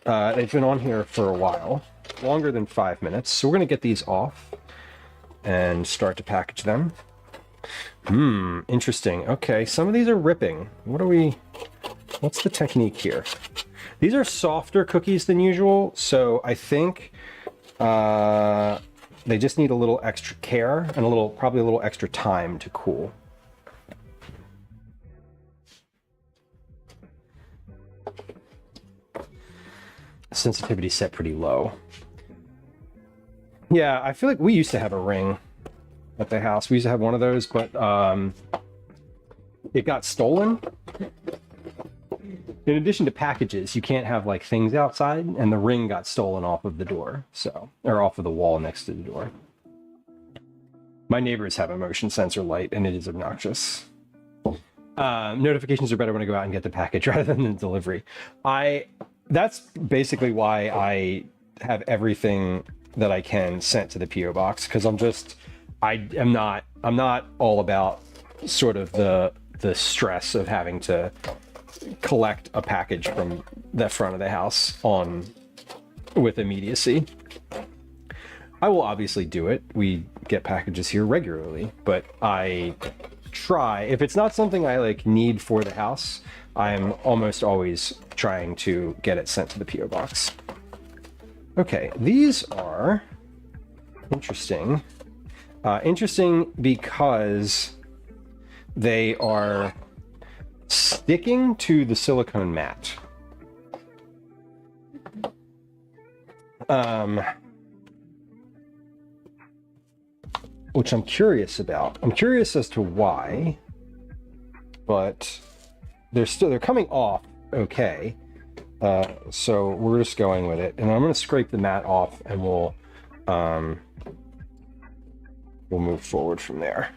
[SPEAKER 1] They've been on here for a while, longer than 5 minutes, so we're gonna get these off and start to package them. Interesting. Okay, some of these are ripping. What's the technique here? These are softer cookies than usual, so I think they just need a little extra care and probably a little extra time to cool. Sensitivity set pretty low. Yeah, I feel like we used to have a ring at the house. We used to have one of those, but it got stolen. In addition to packages, you can't have like things outside, and the ring got stolen off of the door, or off of the wall next to the door. My neighbors have a motion sensor light, and it is obnoxious. Notifications are better when I go out and get the package rather than the delivery. That's basically why I have everything that I can sent to the PO box, because I'm not all about sort of the stress of having to collect a package from the front of the house with immediacy. I will obviously do it. We get packages here regularly, but I try, if it's not something I like need for the house, I'm almost always trying to get it sent to the PO box. Okay, these are interesting. Interesting because they are sticking to the silicone mat. Which I'm curious about. I'm curious as to why, but they're coming off okay. So we're just going with it, and I'm going to scrape the mat off, and we'll move forward from there.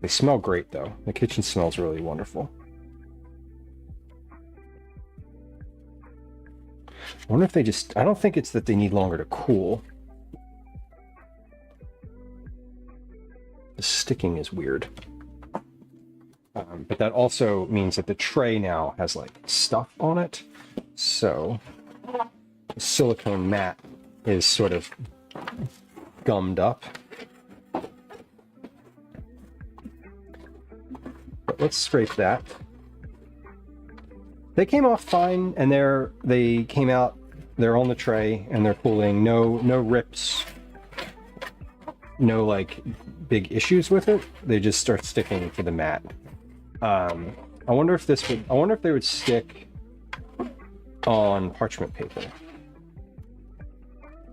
[SPEAKER 1] They smell great, though. The kitchen smells really wonderful. I wonder if they just... I don't think it's that they need longer to cool. The sticking is weird. But that also means that the tray now has, like, stuff on it. So the silicone mat is sort of gummed up. But let's scrape that. They came off fine, and they came out. They're on the tray, and they're cooling. No rips. No like big issues with it. They just start sticking to the mat. I wonder if they would stick on parchment paper.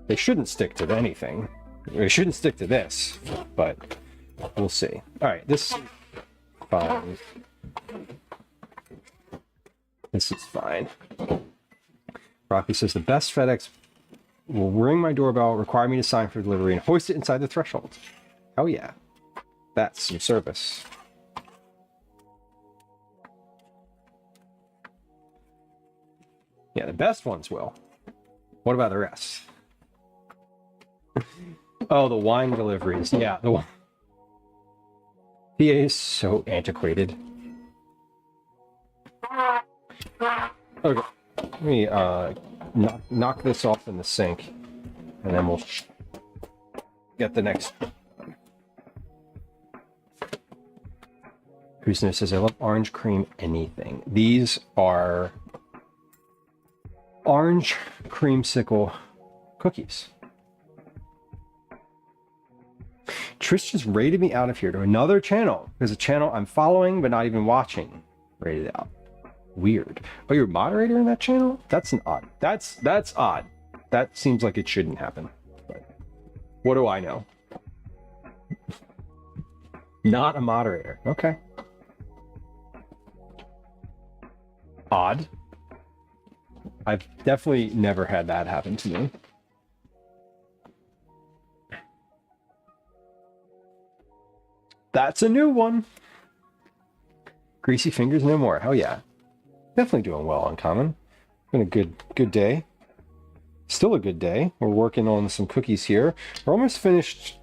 [SPEAKER 1] They shouldn't stick to anything. They shouldn't stick to this, but we'll see. All right, this is fine. This is fine. Rocky says the best FedEx will ring my doorbell, require me to sign for delivery, and hoist it inside the threshold. Oh yeah, that's some service. Yeah, the best ones will. What about the rest? Oh, the wine deliveries. Yeah, the one. PA is so antiquated. Okay, let me knock this off in the sink, and then we'll get the next. Christina says, I love orange cream anything. These are orange creamsicle cookies. Trish just rated me out of here to another channel. There's a channel I'm following but not even watching. Rated out. Weird. Oh, you're a moderator in that channel? That's an odd. That's odd. That seems like it shouldn't happen. But what do I know? Not a moderator. Okay. Odd. I've definitely never had that happen to me. That's a new one. Greasy fingers no more. Hell yeah. Definitely doing well, Uncommon. Been a good day. Still a good day. We're working on some cookies here. We're almost finished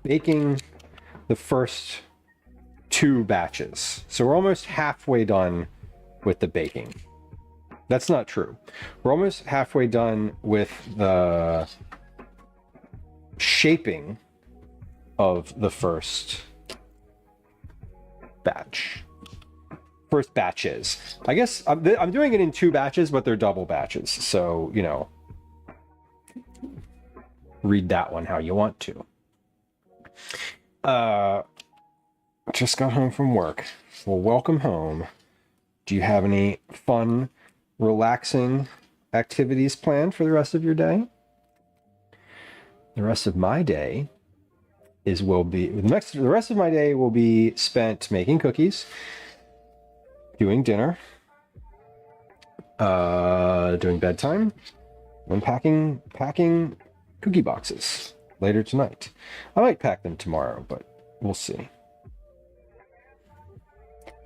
[SPEAKER 1] baking the first 2 batches. So we're almost halfway done with the baking. That's not true. We're almost halfway done with the shaping of the first batch. First batches. I guess I'm doing it in 2 batches, but they're double batches. So, you know, read that one how you want to. Just got home from work. Well, welcome home. Do you have any fun, relaxing activities planned for the rest of your day? The rest of my day the rest of my day will be spent making cookies, doing dinner, doing bedtime, and packing cookie boxes later tonight. I might pack them tomorrow, but we'll see.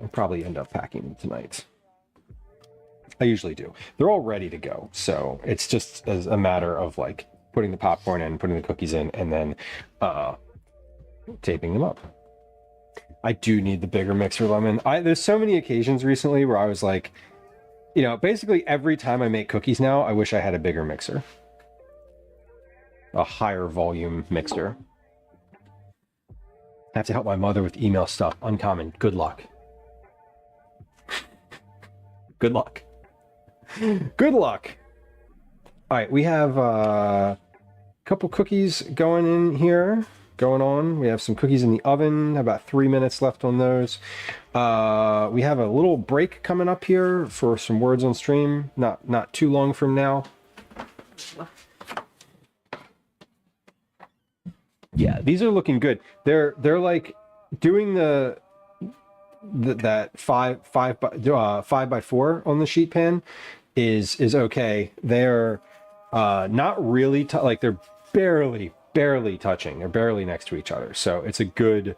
[SPEAKER 1] I'll probably end up packing them tonight. I usually do. They're all ready to go, so it's just as a matter of like putting the popcorn in, putting the cookies in, and then taping them up. I do need the bigger mixer, Lemon. There's so many occasions recently where I was like, you know, basically every time I make cookies now, I wish I had a bigger mixer. A higher volume mixer. I have to help my mother with email stuff. Uncommon. Good luck. Good luck. Good luck. All right, we have a couple cookies going in here. Going on. We have some cookies in the oven, about 3 minutes left on those. We have a little break coming up here for some words on stream, not too long from now. Yeah, these are looking good. They're like doing the that 5x4 on the sheet pan is okay. They're not really like they're barely touching. They're barely next to each other. So it's a good.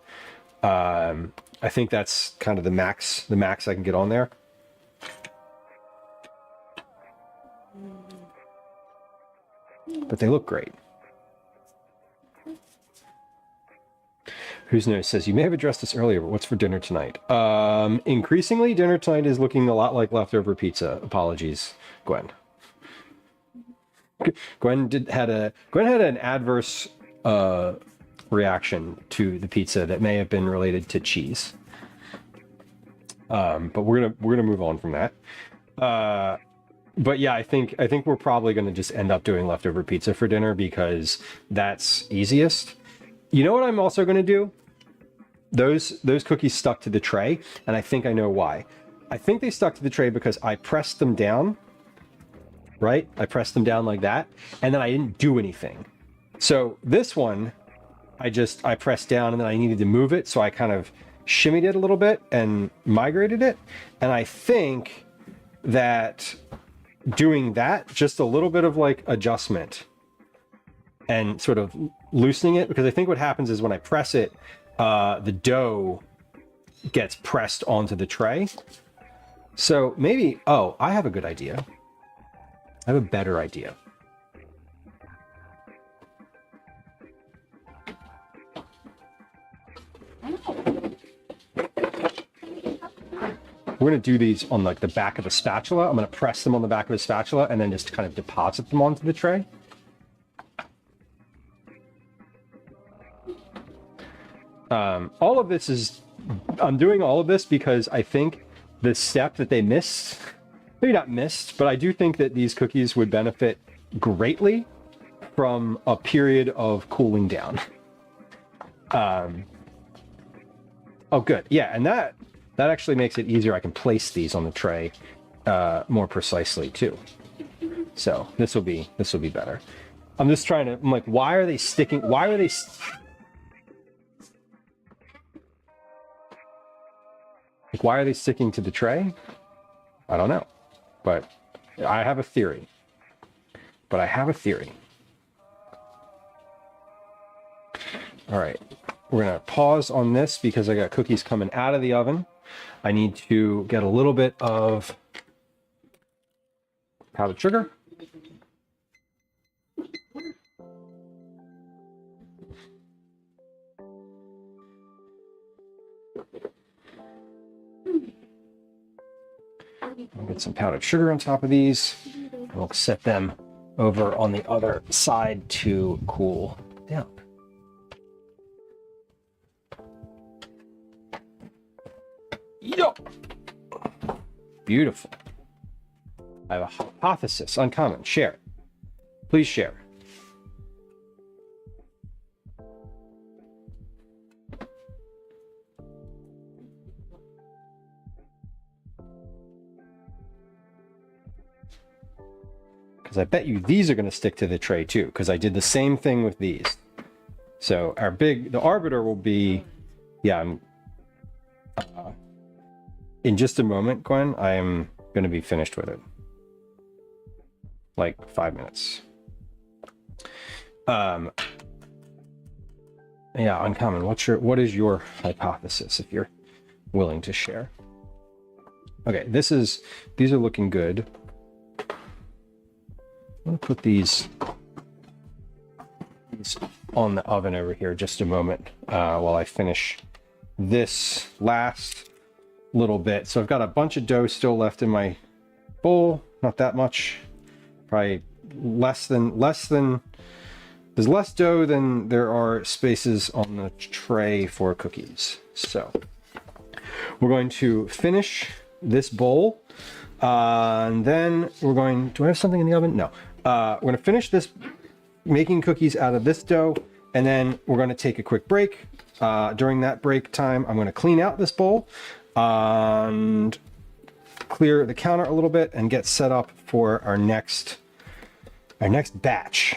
[SPEAKER 1] I think that's kind of the max I can get on there. But they look great. Who's Knows says, you may have addressed this earlier, but what's for dinner tonight? Increasingly, dinner tonight is looking a lot like leftover pizza. Apologies, Gwen. Gwen had an adverse reaction to the pizza that may have been related to cheese. But we're gonna move on from that. But yeah, I think we're probably gonna just end up doing leftover pizza for dinner because that's easiest. You know what I'm also gonna do? Those cookies stuck to the tray, and I think I know why. I think they stuck to the tray because I pressed them down, right? I pressed them down like that, and then I didn't do anything. So this one, I pressed down, and then I needed to move it, so I kind of shimmied it a little bit and migrated it. And I think that doing that, just a little bit of like adjustment and sort of loosening it, because I think what happens is when I press it, the dough gets pressed onto the tray. So maybe, oh, I have a good idea. I have a better idea. We're going to do these on like the back of a spatula. I'm going to press them on the back of a spatula and then just kind of deposit them onto the tray. All of this is, I'm doing all of this because I think the step that they missed, maybe not missed, but I do think that these cookies would benefit greatly from a period of cooling down. Oh, good. Yeah, and that actually makes it easier. I can place these on the tray more precisely too. So this will be better. I'm just trying to, I'm like, why are they sticking? Why are they? Like, why are they sticking to the tray? I don't know, but I have a theory. All right, we're gonna pause on this because I got cookies coming out of the oven. I need to get a little bit of powdered sugar. I'll get some powdered sugar on top of these. And we'll set them over on the other side to cool down. Yo! Beautiful. I have a hypothesis. Uncommon. Share. Please share. Because I bet you these are going to stick to the tray too, because I did the same thing with these. So the arbiter will be, yeah, in just a moment, Gwen, I am going to be finished with it. Like 5 minutes. Yeah, Uncommon, what is your hypothesis, if you're willing to share? Okay, these are looking good. I'm going to put these on the oven over here just a moment while I finish this last little bit. So I've got a bunch of dough still left in my bowl. Not that much. Probably there's less dough than there are spaces on the tray for cookies. So we're going to finish this bowl. And then we're going, do I have something in the oven? No. We're going to finish this, making cookies out of this dough, and then we're going to take a quick break. During that break time, I'm going to clean out this bowl and clear the counter a little bit and get set up for our next batch.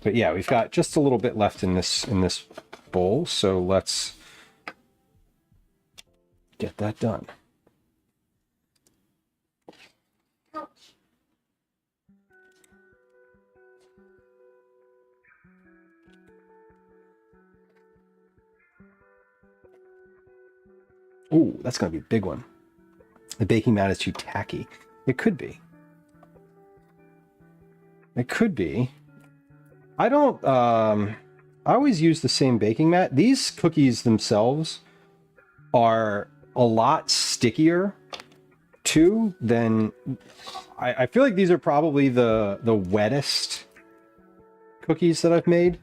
[SPEAKER 1] But yeah, we've got just a little bit left in this bowl, so let's get that done. Ooh, that's going to be a big one. The baking mat is too tacky. It could be. It could be. I don't, I always use the same baking mat. These cookies themselves are a lot stickier too than, I feel like these are probably the wettest cookies that I've made.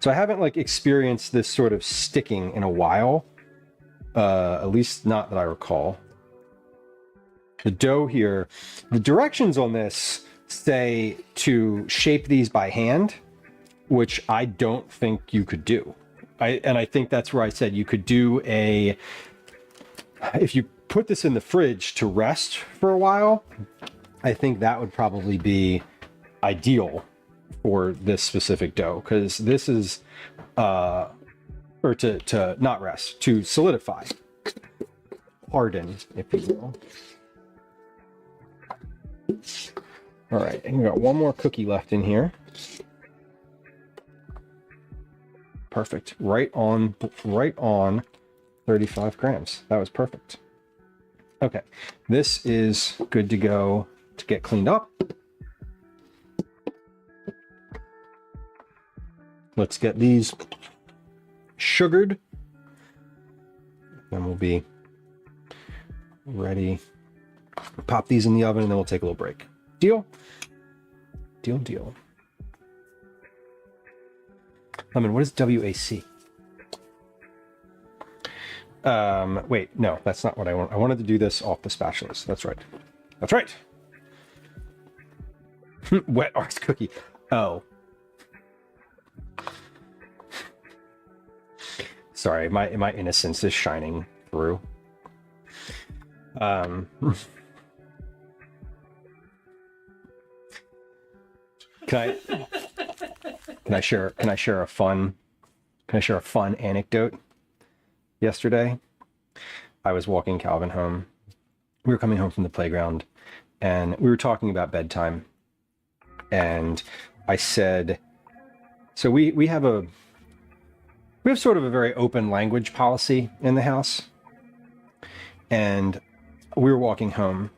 [SPEAKER 1] So I haven't like experienced this sort of sticking in a while. At least not that I recall. The dough here, the directions on this say to shape these by hand, which I don't think you could do. And I think that's where I said you could do if you put this in the fridge to rest for a while, I think that would probably be ideal for this specific dough, because this is, or to not rest, to solidify, harden, if you will. All right, and we got one more cookie left in here. Perfect. Right on 35 grams. That was perfect. Okay, this is good to go to get cleaned up. Let's get these sugared. Then we'll be ready. Pop these in the oven and then we'll take a little break. Deal? Deal, deal. Lemon, what is WAC? Wait, no, that's not what I want. I wanted to do this off the spatulas. That's right. That's right. Wet Arts cookie. Oh. Sorry, my innocence is shining through. Can I share a fun anecdote? Yesterday, I was walking Calvin home. We were coming home from the playground and we were talking about bedtime. And I said, so we have sort of a very open language policy in the house. And we were walking home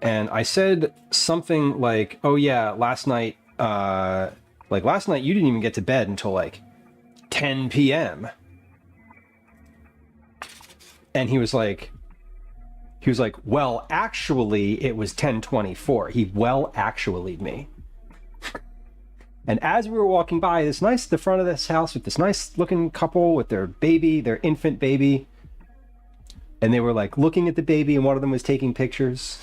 [SPEAKER 1] and I said something like, oh yeah, last night you didn't even get to bed until like 10 p.m. And he was like, well, actually it was 10:24. He well actually'd me. And as we were walking by the front of this house with this nice looking couple with their baby, their infant baby, and they were like looking at the baby and one of them was taking pictures.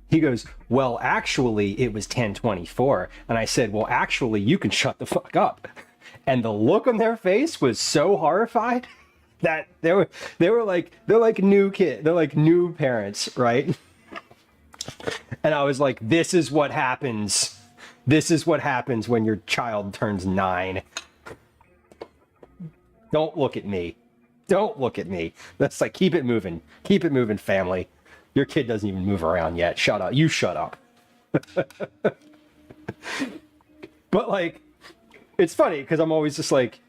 [SPEAKER 1] He goes, well, actually it was 10:24. And I said, well, actually you can shut the fuck up. And the look on their face was so horrified that they're like new parents, right? And I was like, this is what happens. This is what happens when your child turns 9. Don't look at me. Don't look at me. That's like, keep it moving. Keep it moving, family. Your kid doesn't even move around yet. Shut up. You shut up. But like, it's funny because I'm always just like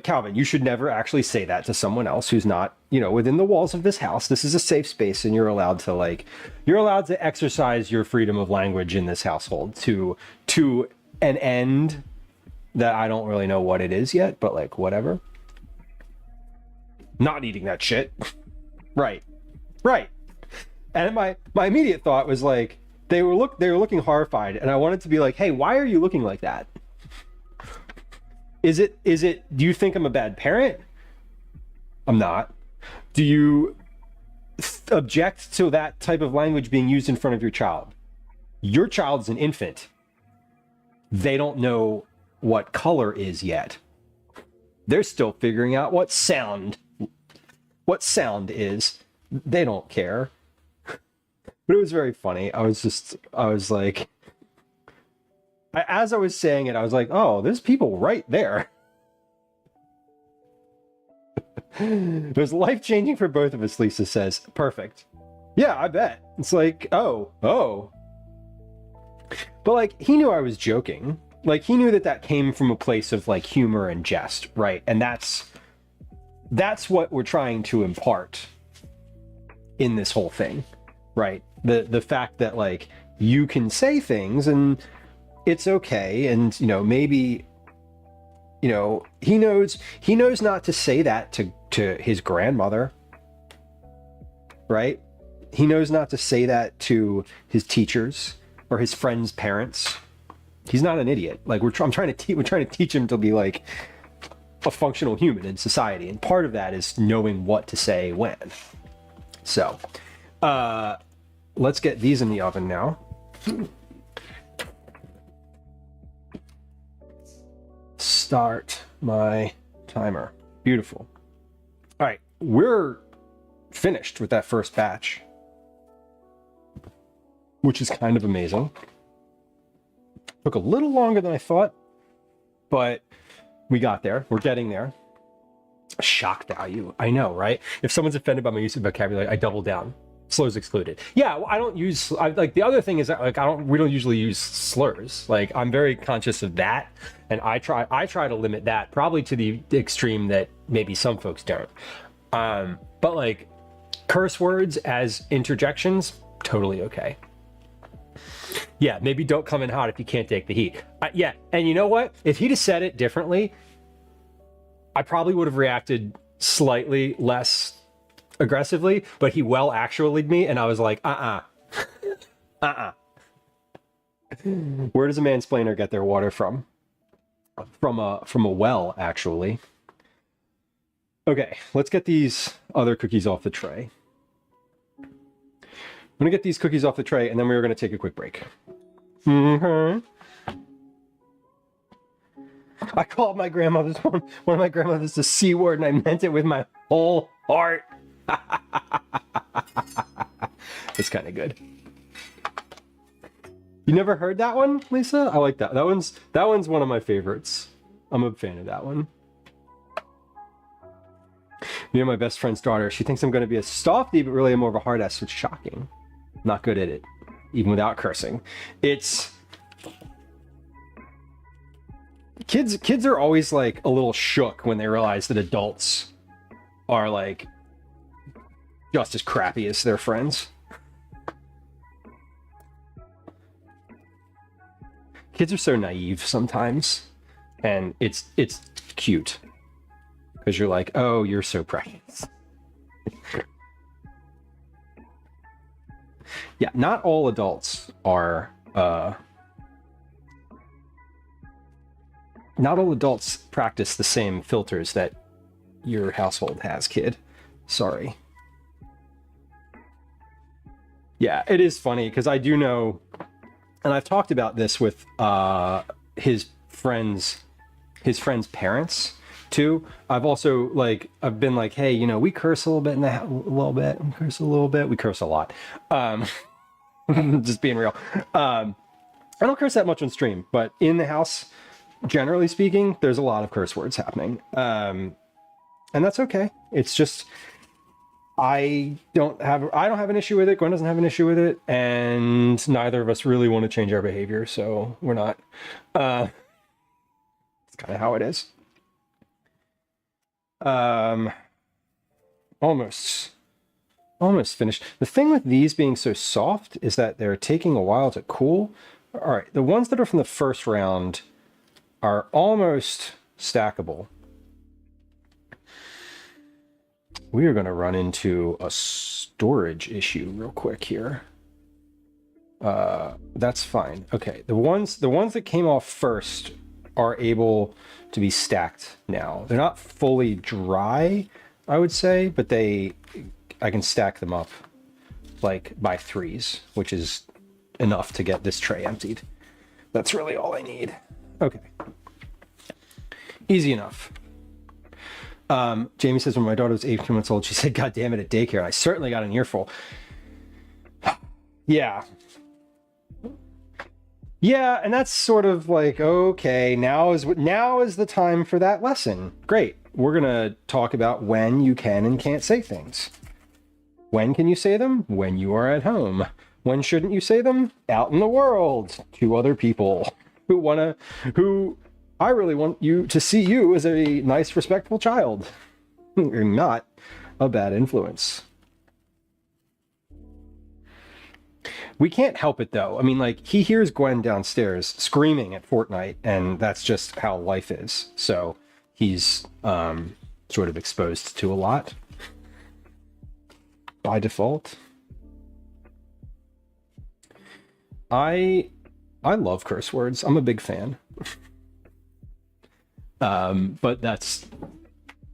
[SPEAKER 1] Calvin, you should never actually say that to someone else who's not, within the walls of this house. This is a safe space and you're allowed to exercise your freedom of language in this household to an end that I don't really know what it is yet, but like, whatever. Not eating that shit. Right. And my immediate thought was like, they were looking horrified and I wanted to be like, hey, why are you looking like that? Do you think I'm a bad parent? I'm not. Do you object to that type of language being used in front of your child? Your child's an infant. They don't know what color is yet. They're still figuring out what sound is. They don't care. But it was very funny. As I was saying it, I was like, oh, there's people right there. It was life-changing for both of us, Lisa says. Perfect. Yeah, I bet. It's like, oh. But like, he knew I was joking. Like, he knew that that came from a place of like humor and jest, right? And that's what we're trying to impart in this whole thing, right? The fact that like you can say things and it's okay, and you know, maybe, you know, he knows not to say that to his grandmother, right? He knows not to say that to his teachers or his friends' parents. He's not an idiot. Like, we're trying to teach him to be like a functional human in society, and part of that is knowing what to say when. So, let's get these in the oven now. Start my timer. Beautiful. All right, we're finished with that first batch, which is kind of amazing. Took a little longer than I thought, but we got there. We're getting there. Shock value. I know, right? If someone's offended by my use of vocabulary, I double down. Slurs excluded. Yeah, well, I don't use, like, the other thing is that, like, we don't usually use slurs. Like, I'm very conscious of that, and I try to limit that, probably to the extreme that maybe some folks don't. But like, curse words as interjections, totally okay. Yeah, maybe don't come in hot if you can't take the heat. Yeah, and you know what? If he'd have said it differently, I probably would have reacted slightly less aggressively, but he well actually'd me, and I was like, Where does a mansplainer get their water from? From a well, actually. Okay, let's get these other cookies off the tray. I'm gonna get these cookies off the tray, and then we're gonna take a quick break. I called my grandmother's one of my grandmothers the C word, and I meant it with my whole heart. That's kind of good. You never heard that one, Lisa? I like that. That one's one of my favorites. I'm a fan of that one. You know, my best friend's daughter, she thinks I'm going to be a softie, but really I'm more of a hard ass, which is shocking. Not good at it, even without cursing. It's... Kids are always like a little shook when they realize that adults are like just as crappy as their friends. Kids are so naive sometimes, and it's cute because you're like, oh, you're so precious. Yeah, not all adults are not all adults practice the same filters that your household has, kid. Sorry. Yeah, it is funny because I do know, and I've talked about this with his friends' parents too. I've also I've been like, hey, you know, we curse a little bit we curse a little bit, we curse a lot. Just being real. I don't curse that much on stream, but in the house, generally speaking, there's a lot of curse words happening. And that's okay. It's just, I don't have an issue with it. Gwen doesn't have an issue with it, and neither of us really want to change our behavior, so we're not. It's kind of how it is. Almost finished. The thing with these being so soft is that they're taking a while to cool. All right, the ones that are from the first round are almost stackable. We are going to run into a storage issue real quick here. That's fine. Okay, the ones that came off first are able to be stacked now. They're not fully dry, I would say, but I can stack them up like by threes, which is enough to get this tray emptied. That's really all I need. Okay. Easy enough. Jamie says, when my daughter was 18 months old, she said, God damn it, at daycare. And I certainly got an earful. Yeah. Yeah, and that's sort of like, okay, now is the time for that lesson. Great. we're gonna talk about when you can and can't say things. When can you say them? When you are at home. When shouldn't you say them? Out in the world to other people who I really want you to see you as a nice, respectful child. You're not a bad influence. We can't help it though. I mean, like, he hears Gwen downstairs screaming at Fortnite, and that's just how life is. So he's sort of exposed to a lot by default. I love curse words. I'm a big fan. But that's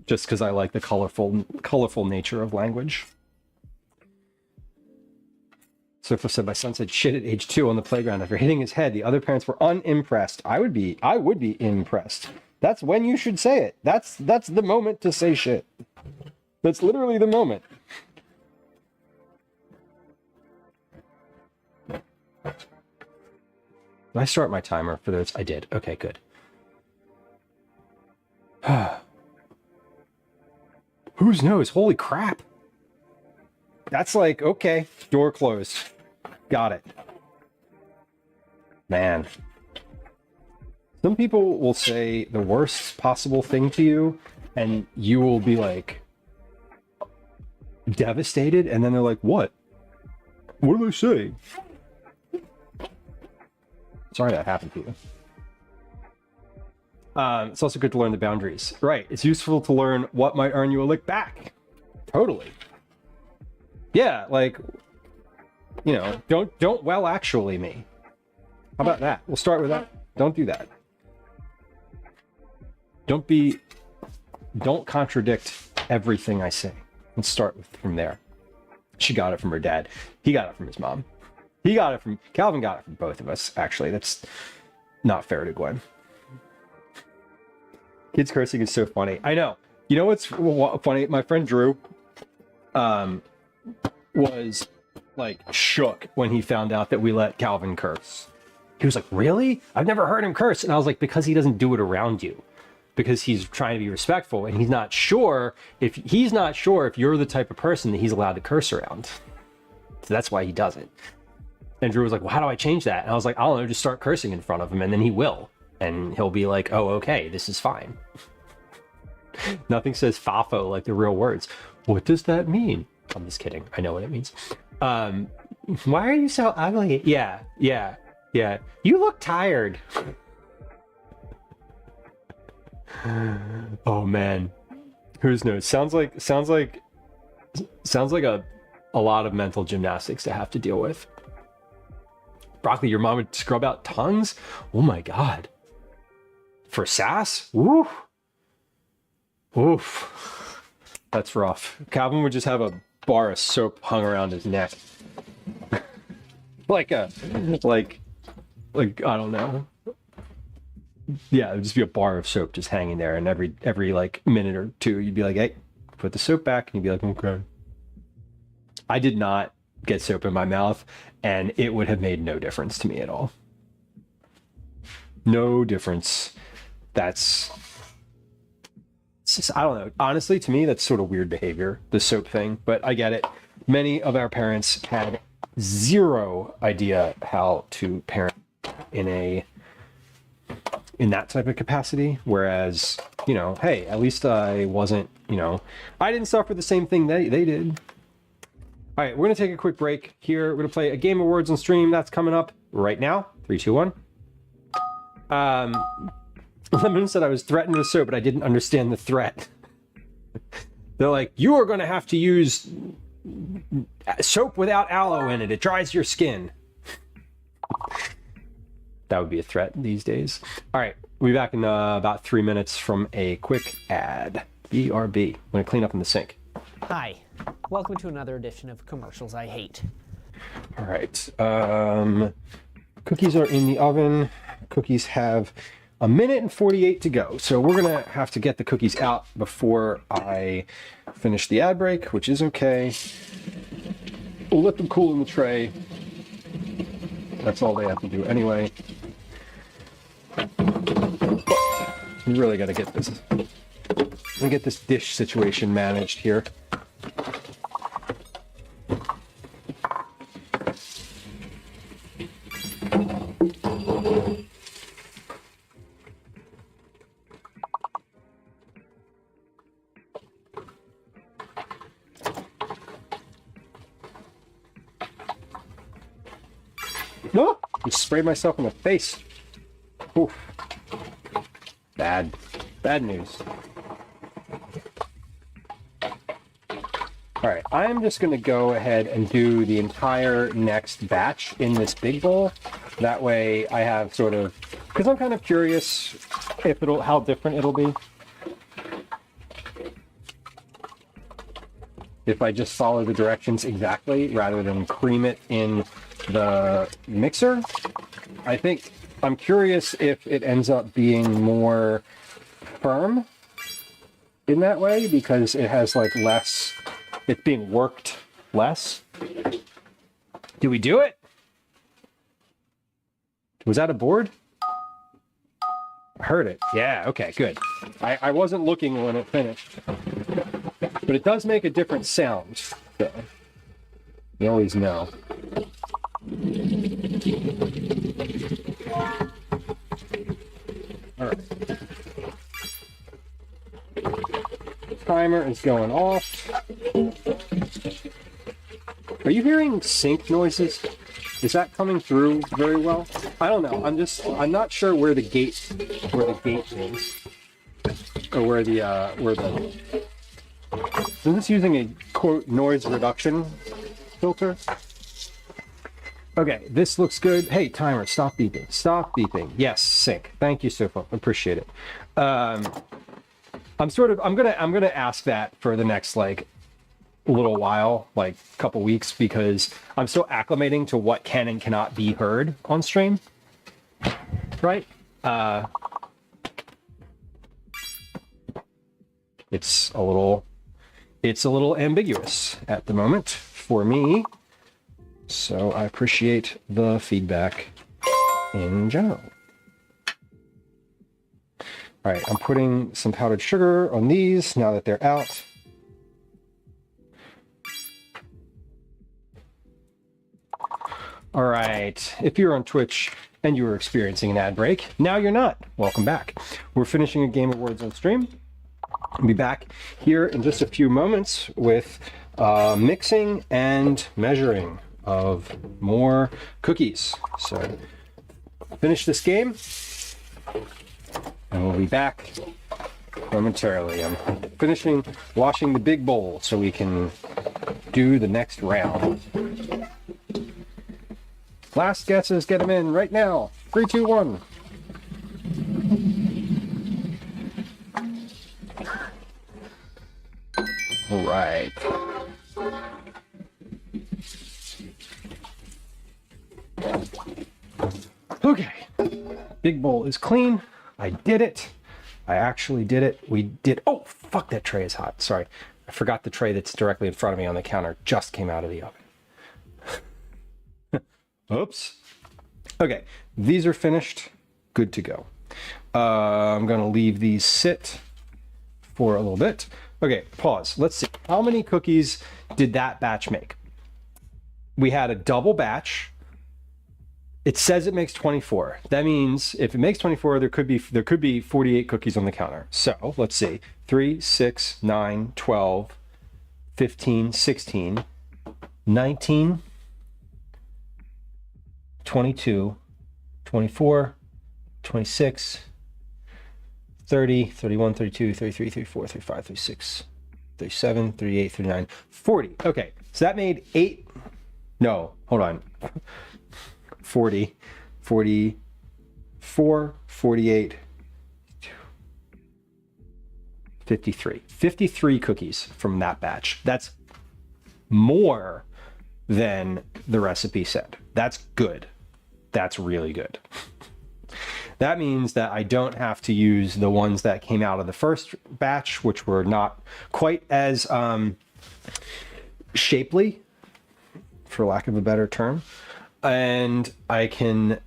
[SPEAKER 1] just because I like the colorful nature of language. So said, my son said shit at age 2 on the playground after hitting his head. The other parents were unimpressed. I would be impressed. That's when you should say it. That's the moment to say shit. That's literally the moment. Did I start my timer for those? I did. Okay, good. Whose knows? Holy crap. That's like, okay, door closed. Got it. Man. Some people will say the worst possible thing to you, and you will be like devastated, and then they're like, what? What did I say? Sorry that happened to you. It's also good to learn the boundaries. Right. It's useful to learn what might earn you a lick back. Totally. Yeah, like, you know, don't well actually me. How about that? We'll start with that. Don't do that. Don't contradict everything I say. Let's start from there. She got it from her dad. He got it from his mom. Calvin got it from both of us, actually. That's not fair to Gwen. Kids cursing is so funny. I know. You know what's funny? My friend Drew was like shook when he found out that we let Calvin curse. He was like, really? I've never heard him curse. And I was like, because he doesn't do it around you. Because he's trying to be respectful, and he's not sure if you're the type of person that he's allowed to curse around. So that's why he doesn't. And Drew was like, well, how do I change that? And I was like, I don't know, just start cursing in front of him, and then he will. And he'll be like, oh, okay, this is fine. Nothing says fafo like the real words. What does that mean? I'm just kidding. I know what it means. Why are you so ugly? Yeah. You look tired. Oh man. Whose knows? Sounds like a lot of mental gymnastics to have to deal with. Broccoli, your mom would scrub out tongues? Oh my god. For sass? Woo. Oof. That's rough. Calvin would just have a bar of soap hung around his neck. like I don't know. Yeah, it would just be a bar of soap just hanging there, and every like minute or two you'd be like, hey, put the soap back, and he'd be like, okay. I did not get soap in my mouth, and it would have made no difference to me at all. No difference. It's just, I don't know. Honestly, to me, that's sort of weird behavior, the soap thing, but I get it. Many of our parents had zero idea how to parent in that type of capacity, whereas, you know, hey, at least I wasn't, you know, I didn't suffer the same thing they did. All right, we're gonna take a quick break here. We're gonna play a game of words on stream. That's coming up right now. 3, 2, 1. Lemon said I was threatened with soap, but I didn't understand the threat. They're like, you are gonna have to use soap without aloe in it. It dries your skin. That would be a threat these days. All right, we'll be back in about 3 minutes from a quick ad. BRB. I'm gonna clean up in the sink.
[SPEAKER 3] Hi, welcome to another edition of Commercials I Hate.
[SPEAKER 1] All right, cookies are in the oven. Cookies have 1 minute and 48 to go. So we're gonna have to get the cookies out before I finish the ad break, which is okay. We'll let them cool in the tray. That's all they have to do anyway. We really got to get this. me get this dish situation managed here. No, I sprayed myself in the face. Oof. Bad news. All right, I'm just going to go ahead and do the entire next batch in this big bowl. That way I have sort of, because I'm kind of curious if how different it'll be if I just follow the directions exactly rather than cream it in the mixer. I think I'm curious if it ends up being more firm in that way because it has like less, it's being worked less. Did we do it? Was that a board? I heard it. Yeah, okay, good. I wasn't looking when it finished. But it does make a different sound. So you always know. All right. Timer is going off. Are you hearing sink noises? Is that coming through very well? I don't know. I'm not sure where the gate is, or where the. So this is using a quote noise reduction filter. Okay, this looks good. Hey, timer, stop beeping. Stop beeping. Yes, sync. Thank you, Sofa. Appreciate it. I'm gonna ask that for the next like little while, like a couple weeks, because I'm still acclimating to what can and cannot be heard on stream. Right? It's a little ambiguous at the moment for me. So I appreciate the feedback in general. All right, I'm putting some powdered sugar on these now that they're out. All right, if you're on Twitch and you were experiencing an ad break, now you're not. Welcome back. We're finishing a game of words on stream. I'll be back here in just a few moments with mixing and measuring of more cookies. So finish this game and we'll be back momentarily. I'm finishing washing the big bowl so we can do the next round. Last guesses, get them in right now. 3, 2, 1. All right. Okay. Big bowl is clean. I did it. I actually did it. We did. Oh, fuck, that tray is hot. Sorry. I forgot the tray that's directly in front of me on the counter just came out of the oven. Oops. Okay. These are finished. Good to go. I'm going to leave these sit for a little bit. Okay, pause. Let's see. How many cookies did that batch make? We had a double batch. It says it makes 24. That means if it makes 24, there could be 48 cookies on the counter. So let's see. 3, 6, 9, 12, 15, 16, 19, 22, 24, 26, 30, 31, 32, 33, 34, 35, 36, 37, 38, 39, 40. Okay, so that made 8. No, hold on. 40, 44, 48, 53. 53 cookies from that batch. That's more than the recipe said. That's good. That's really good. That means that I don't have to use the ones that came out of the first batch, which were not quite as shapely, for lack of a better term. And I can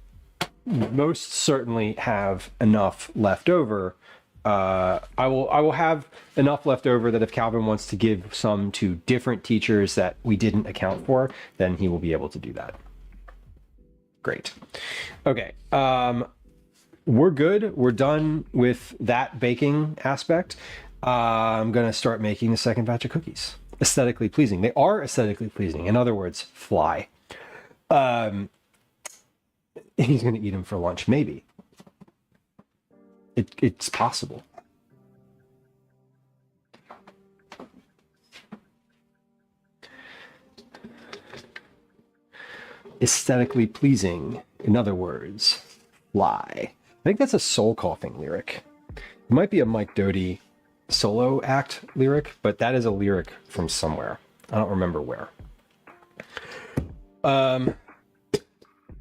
[SPEAKER 1] most certainly have enough left over I will have enough left over that if Calvin wants to give some to different teachers that we didn't account for, then he will be able to do that. Great. Okay. We're good. We're done with that baking aspect. I'm going to start making the second batch of cookies. Aesthetically pleasing. They are aesthetically pleasing. In other words, fly. He's going to eat them for lunch. Maybe. It's possible. Aesthetically pleasing. In other words, fly. I think that's a soul coughing lyric. It might be a Mike Doty solo act lyric, but that is a lyric from somewhere. I don't remember where.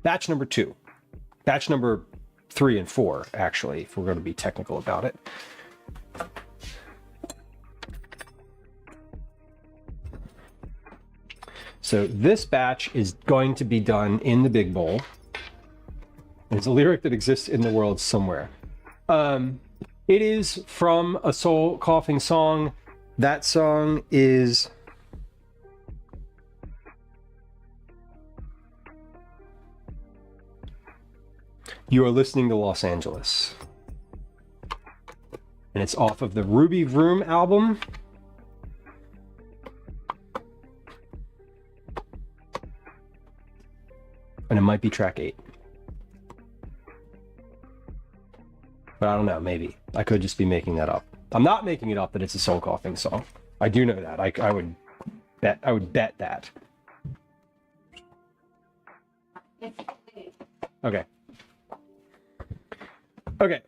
[SPEAKER 1] Batch number 2. Batch number 3 and 4, actually, if we're going to be technical about it. So this batch is going to be done in the big bowl. It's a lyric that exists in the world somewhere. It is from a soul coughing song. That song is... You are listening to Los Angeles. And it's off of the Ruby Vroom album. And it might be track 8. But I don't know, maybe. I could just be making that up. I'm not making it up that it's a soul coughing song. I do know that. I would bet that. Okay. Okay.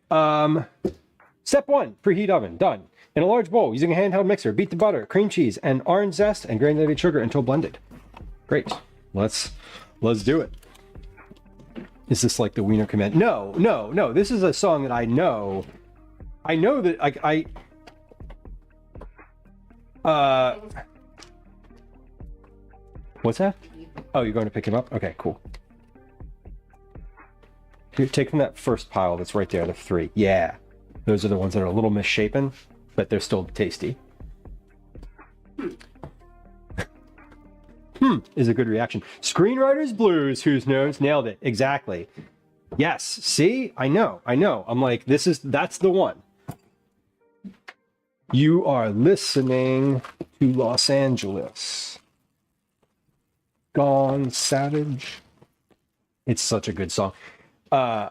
[SPEAKER 1] Step 1, preheat oven. Done. In a large bowl, using a handheld mixer, beat the butter, cream cheese, and orange zest and granulated sugar until blended. Great. Let's do it. Is this like the Wiener command? No. This is a song that I know. I know that what's that? Oh, you're going to pick him up? Okay, cool. Here, take from that first pile that's right there, the 3. Yeah. Those are the ones that are a little misshapen, but they're still tasty. Is a good reaction. Screenwriter's blues, who's knows? Nailed it. Exactly. Yes. See? I know. I'm like, that's the one. You are listening to Los Angeles. Gone Savage. It's such a good song. I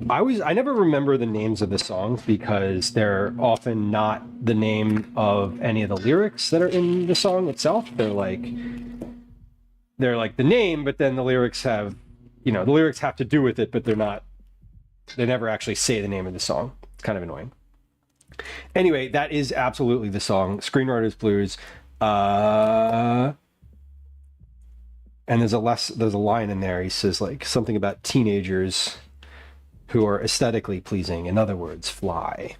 [SPEAKER 1] never remember the names of the songs because they're often not the name of any of the lyrics that are in the song itself. They're like the name, but then the lyrics have, the lyrics have to do with it, but they never actually say the name of the song. It's kind of annoying. Anyway, that is absolutely the song, Screenwriter's Blues. And there's a line in there. He says like something about teenagers who are aesthetically pleasing. In other words, fly.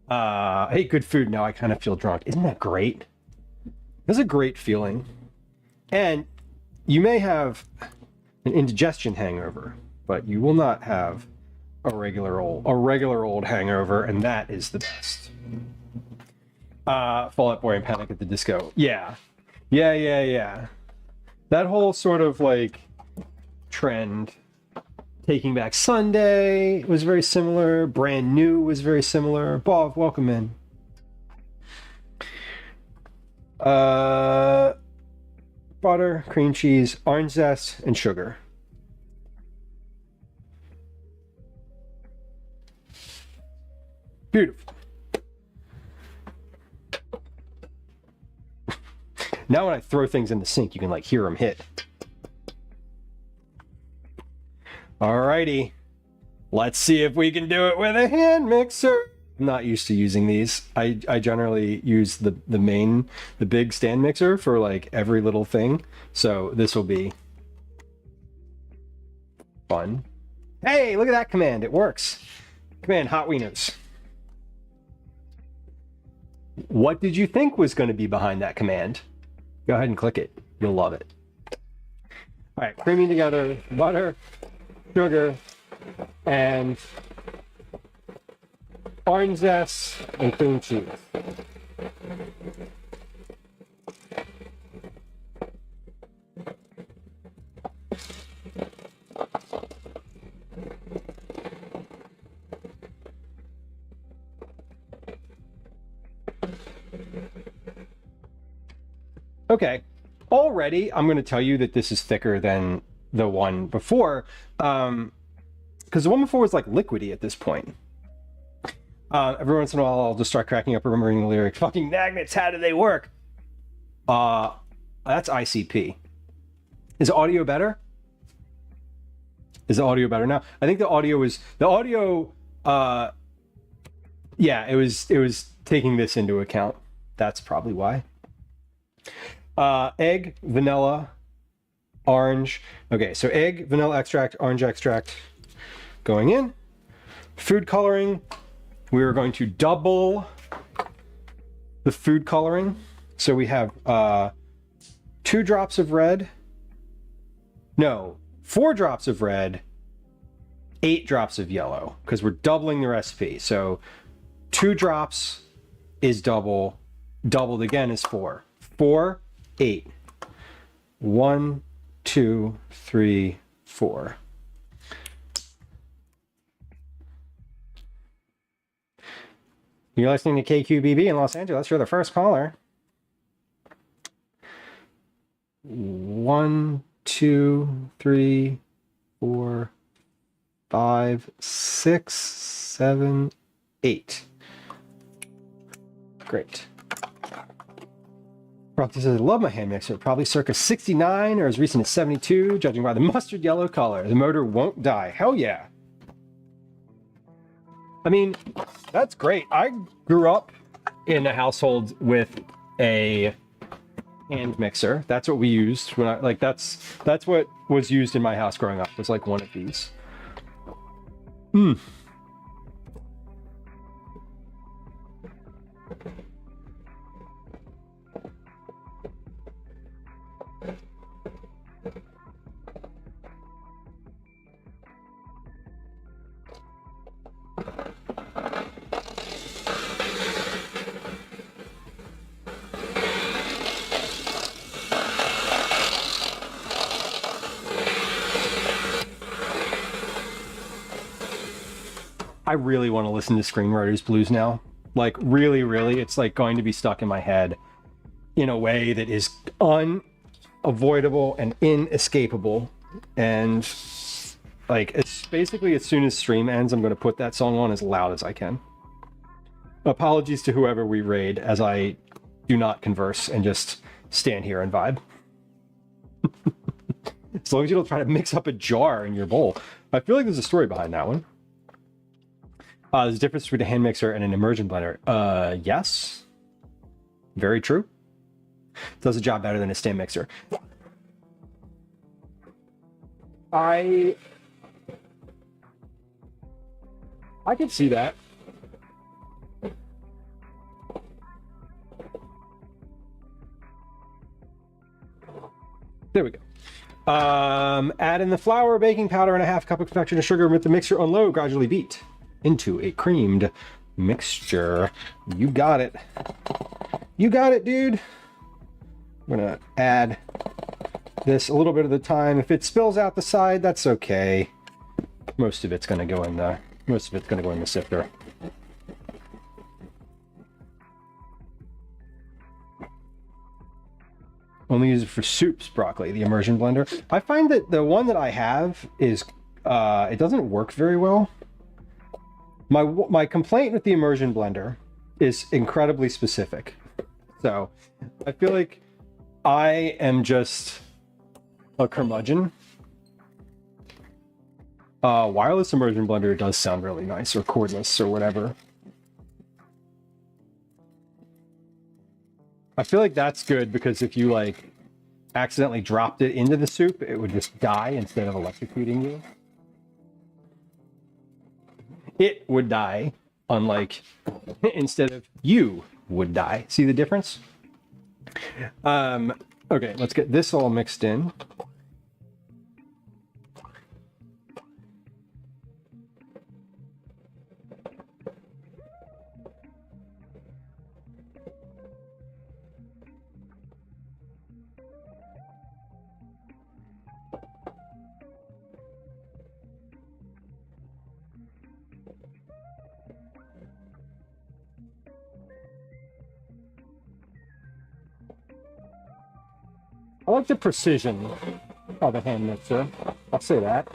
[SPEAKER 1] I ate good food. Now I kind of feel drunk. Isn't that great? That's a great feeling. And you may have an indigestion hangover, but you will not have a regular old hangover, and that is the best. Fall Out Boy and Panic at the Disco. Yeah. That whole sort of like trend. Taking Back Sunday was very similar. Brand New was very similar. Bob, welcome in. Butter, cream cheese, orange zest, and sugar. Beautiful. Now when I throw things in the sink, you can like hear them hit. Alrighty, let's see if we can do it with a hand mixer. I'm not used to using these. I generally use the big stand mixer for like every little thing. So this will be fun. Hey, look at that command. It works. Command hot wieners. What did you think was going to be behind that command? Go ahead and click it. You'll love it. All right, creaming together butter, sugar, and orange zest, and cream cheese. Okay, already I'm going to tell you that this is thicker than the one before, because the one before was like liquidy at this point. Every once in a while I'll just start cracking up remembering the lyric, fucking magnets, how do they work? That's ICP. Is the audio better? Is the audio better now? I think the audio, yeah, it was taking this into account. That's probably why. Egg, vanilla, orange. Okay, so egg, vanilla extract, orange extract going in. Food coloring. We are going to double the food coloring. So we have 2 drops of red. No, 4 drops of red, 8 drops of yellow, because we're doubling the recipe. So 2 drops is double, doubled again is 4. 4, 8. 1, 2, 3, 4. You're listening to KQBB in Los Angeles. You're the first caller. 1, 2, 3, 4, 5, 6, 7, 8. Great. Rocky says, I love my hand mixer. Probably circa 69 or as recent as 72, judging by the mustard yellow color. The motor won't die. Hell yeah. I mean, that's great. I grew up in a household with a hand mixer. That's what we used when I, like, that's what was used in my house growing up, was like one of these. I really want to listen to Screenwriter's Blues now. Like, really, really, it's like going to be stuck in my head in a way that is unavoidable and inescapable. And like, it's basically as soon as stream ends, I'm going to put that song on as loud as I can. Apologies to whoever we raid, as I do not converse and just stand here and vibe. As long as you don't try to mix up a jar in your bowl. I feel like there's a story behind that one. There's a difference between a hand mixer and an immersion blender. Yes. Very true. Does the job better than a stand mixer. I can see that. There we go. Add in the flour, baking powder, and a half cup of confectioner sugar with the mixer on low. Gradually beat into a creamed mixture. You got it. You got it, dude. I'm gonna add this a little bit at a time. If it spills out the side, that's okay. Most of it's gonna go in the sifter. Only use it for soups, broccoli, the immersion blender. I find that the one that I have is it doesn't work very well. My complaint with the immersion blender is incredibly specific. So I feel like I am just a curmudgeon. Wireless immersion blender does sound really nice, or cordless, or whatever. I feel like that's good because if you like accidentally dropped it into the soup, it would just die instead of electrocuting you. It would die, unlike instead of you would die. See the difference? Okay, let's get this all mixed in. I like the precision of a hand mixer. I'll say that.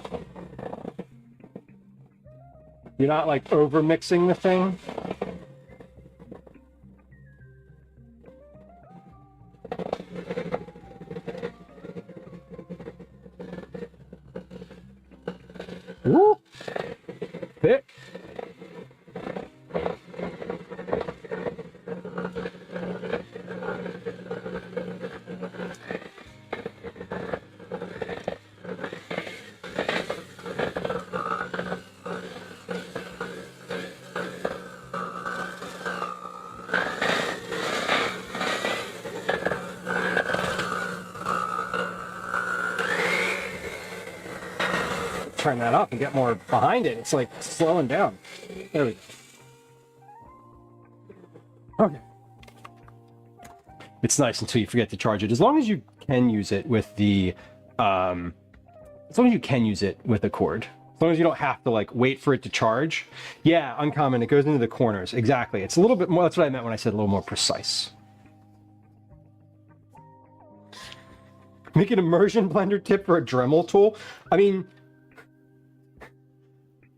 [SPEAKER 1] You're not like over mixing the thing. Woo! Thick. Turn that up and get more behind it. It's like slowing down. There we go. Okay. It's nice until you forget to charge it. As long as you can use it with the, as long as you can use it with a cord. As long as you don't have to like wait for it to charge. Yeah, uncommon. It goes into the corners. Exactly. It's a little bit more. That's what I meant when I said a little more precise. Make an immersion blender tip for a Dremel tool. I mean,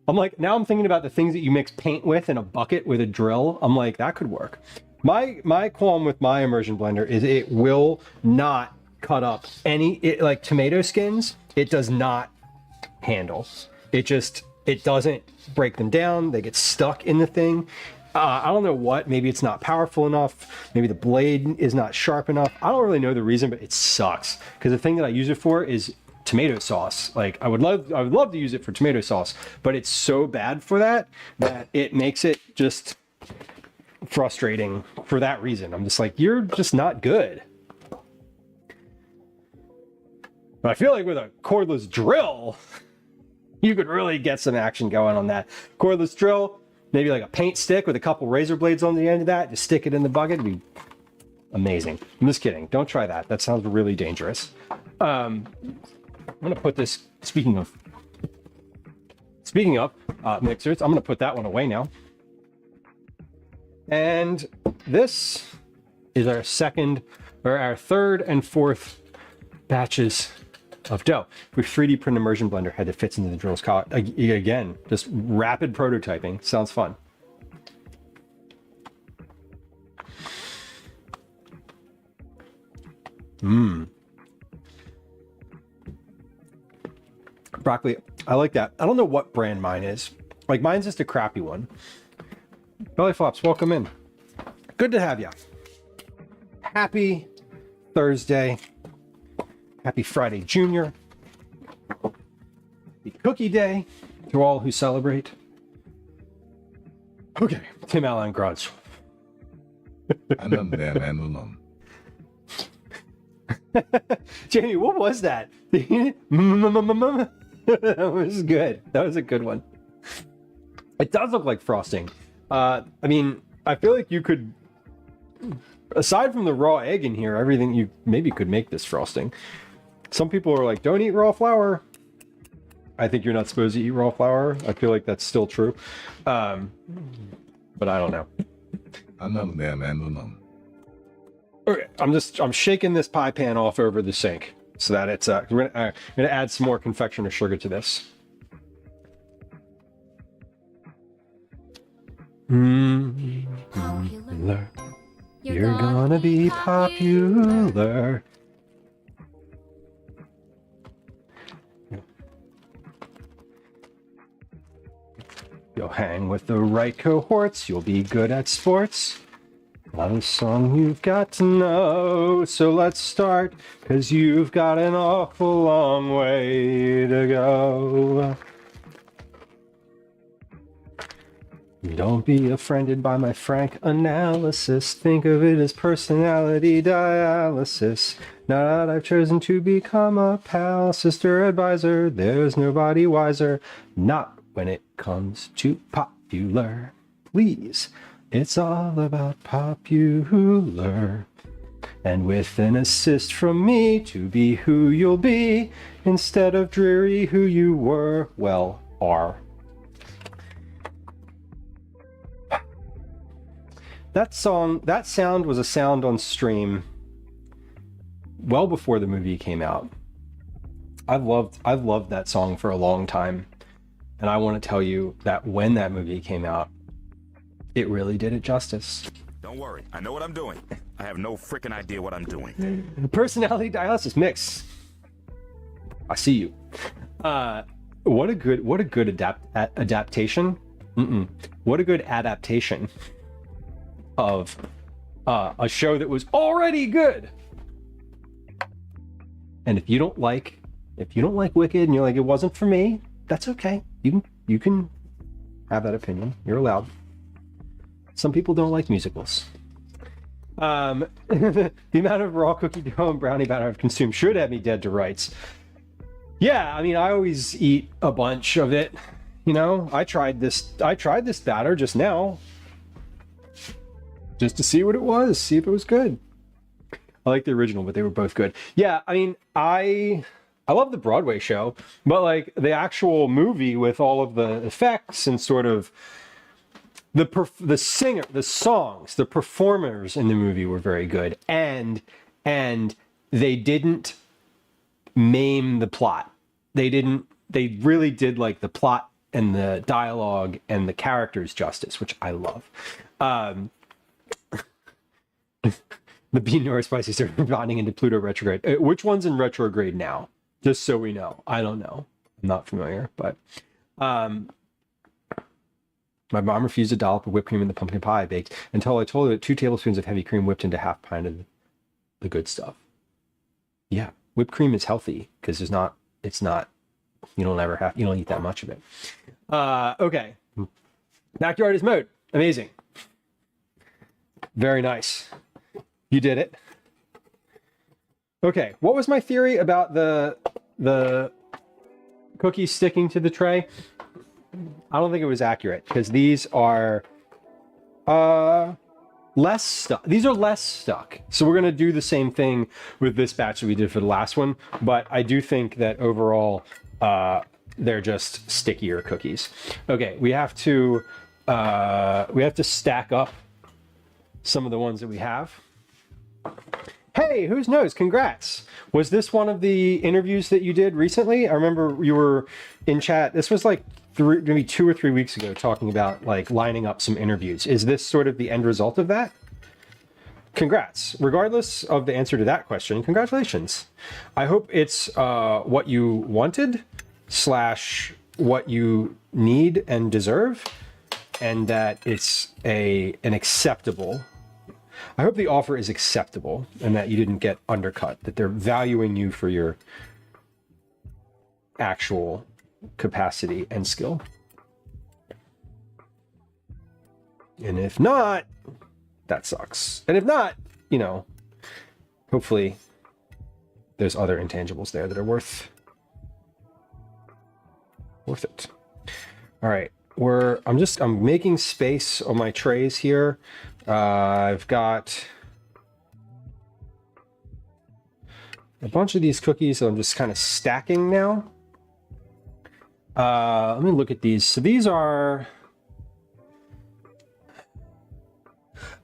[SPEAKER 1] I'm like, now I'm thinking about the things that you mix paint with in a bucket with a drill. I'm like, that could work. My qualm with my immersion blender is it will not cut up any, like tomato skins, it does not handle. It doesn't break them down. They get stuck in the thing. I don't know what, maybe it's not powerful enough. Maybe the blade is not sharp enough. I don't really know the reason, but it sucks. Because the thing that I use it for is tomato sauce. Like I would love to use it for tomato sauce, but it's so bad for that it makes it just frustrating for that reason. I'm just like, you're just not good. But I feel like with a cordless drill, you could really get some action going on that. Cordless drill, maybe like a paint stick with a couple razor blades on the end of that, just stick it in the bucket, it'd be amazing. I'm just kidding. Don't try that. That sounds really dangerous. I'm gonna put this, speaking of mixers, I'm gonna put that one away now. And this is our third and fourth batches of dough. With 3D print immersion blender head that fits into the drill's collar. Again, just rapid prototyping. Sounds fun. Broccoli, I like that. I don't know what brand mine is. Like mine's just a crappy one. Belly Flops, welcome in. Good to have you. Happy Thursday. Happy Friday, Junior. Happy Cookie Day to all who celebrate. Okay, Tim Allen grunts. Jamie, what was that? That was good. That was a good one. It does look like frosting. I mean, I feel like you could, aside from the raw egg in here, everything you maybe could make this frosting. Some people are like, don't eat raw flour. I think you're not supposed to eat raw flour. I feel like that's still true. But I don't know. Okay, I'm shaking this pie pan off over the sink so that it's we're gonna add some more confectioner sugar to this. Popular. You're gonna be popular. You'll hang with the right cohorts. You'll be good at sports. Not a song you've got to know. So let's start, 'cause you've got an awful long way to go. Don't be offended by my frank analysis. Think of it as personality dialysis. Now that I've chosen to become a pal, sister advisor, there's nobody wiser. Not when it comes to popular. Please, it's all about popular. And with an assist from me to be who you'll be, instead of dreary who you were, well, are. That sound was a sound on stream well before the movie came out. I've loved that song for a long time. And I want to tell you that when that movie came out, it really did it justice.
[SPEAKER 4] Don't worry, I know what I'm doing. I have no freaking idea what I'm doing.
[SPEAKER 1] Personality dialysis mix. I see you. What a good adaptation. What a good adaptation of a show that was already good. And if you don't like Wicked and you're like, it wasn't for me, that's okay. You can have that opinion. You're allowed. Some people don't like musicals. The amount of raw cookie dough and brownie batter I've consumed should have me dead to rights. Yeah, I mean, I always eat a bunch of it. You know, I tried this batter just now, just to see what it was, see if it was good. I like the original, but they were both good. Yeah, I mean, I love the Broadway show, but like the actual movie with all of the effects and sort of the singer, the songs, the performers in the movie were very good, and they didn't maim the plot. They really did like the plot and the dialogue and the characters justice, which I love. The Bean Nor Spicy are bonding into Pluto retrograde. Which one's in retrograde now? Just so we know. I don't know. I'm not familiar, but my mom refused a dollop of whipped cream in the pumpkin pie I baked until I told her that 2 tablespoons of heavy cream whipped into half pint of the good stuff. Yeah, whipped cream is healthy because you don't eat that much of it. Okay. Backyard is mode. Amazing. Very nice. You did it. Okay, what was my theory about the cookies sticking to the tray? I don't think it was accurate because these are less stuck. These are less stuck. So we're going to do the same thing with this batch that we did for the last one, but I do think that overall they're just stickier cookies. Okay, we have to stack up some of the ones that we have. Hey, who's knows? Congrats. Was this one of the interviews that you did recently? I remember you were in chat. This was like maybe 2 or 3 weeks ago talking about like lining up some interviews. Is this sort of the end result of that? Congrats. Regardless of the answer to that question, congratulations. I hope it's what you wanted / what you need and deserve, and that it's an acceptable. I hope the offer is acceptable and that you didn't get undercut, that they're valuing you for your actual capacity and skill. And if not, that sucks. And if not, hopefully there's other intangibles there that are worth it. All right. I'm making space on my trays here. I've got a bunch of these cookies that I'm just kind of stacking now. Let me look at these. So these are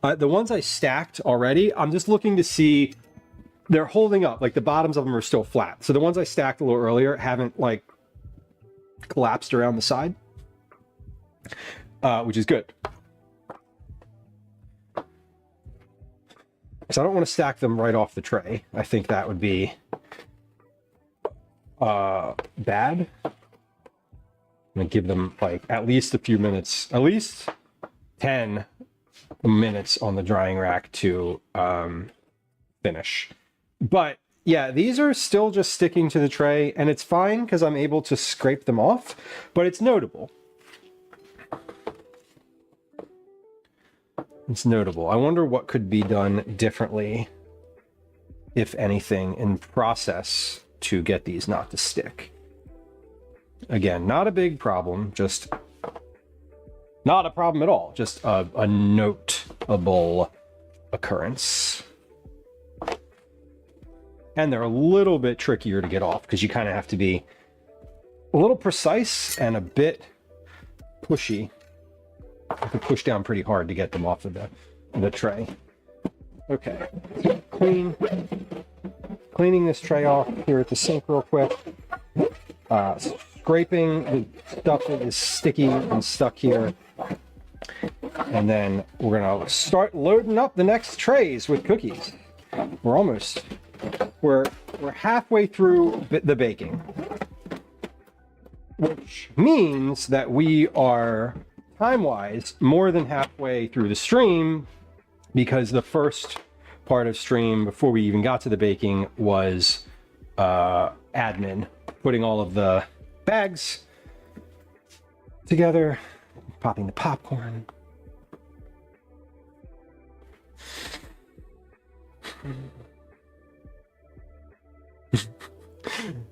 [SPEAKER 1] the ones I stacked already. I'm just looking to see they're holding up. Like the bottoms of them are still flat. So the ones I stacked a little earlier haven't like collapsed around the side, which is good. So I don't want to stack them right off the tray. I think that would be bad. I'm going to give them like at least a few minutes, at least 10 minutes on the drying rack to finish. But yeah, these are still just sticking to the tray, and it's fine because I'm able to scrape them off, but it's notable. It's notable. I wonder what could be done differently, if anything, in process to get these not to stick. Again, not a big problem, just not a problem at all. Just a notable occurrence. And they're a little bit trickier to get off because you kind of have to be a little precise and a bit pushy. I have to push down pretty hard to get them off of the tray. Okay, clean cleaning this tray off here at the sink real quick. Scraping the stuff that is sticky and stuck here. And then we're gonna start loading up the next trays with cookies. We're halfway through the baking, which means that we are time-wise more than halfway through the stream, because the first part of stream before we even got to the baking was admin, putting all of the bags together, popping the popcorn.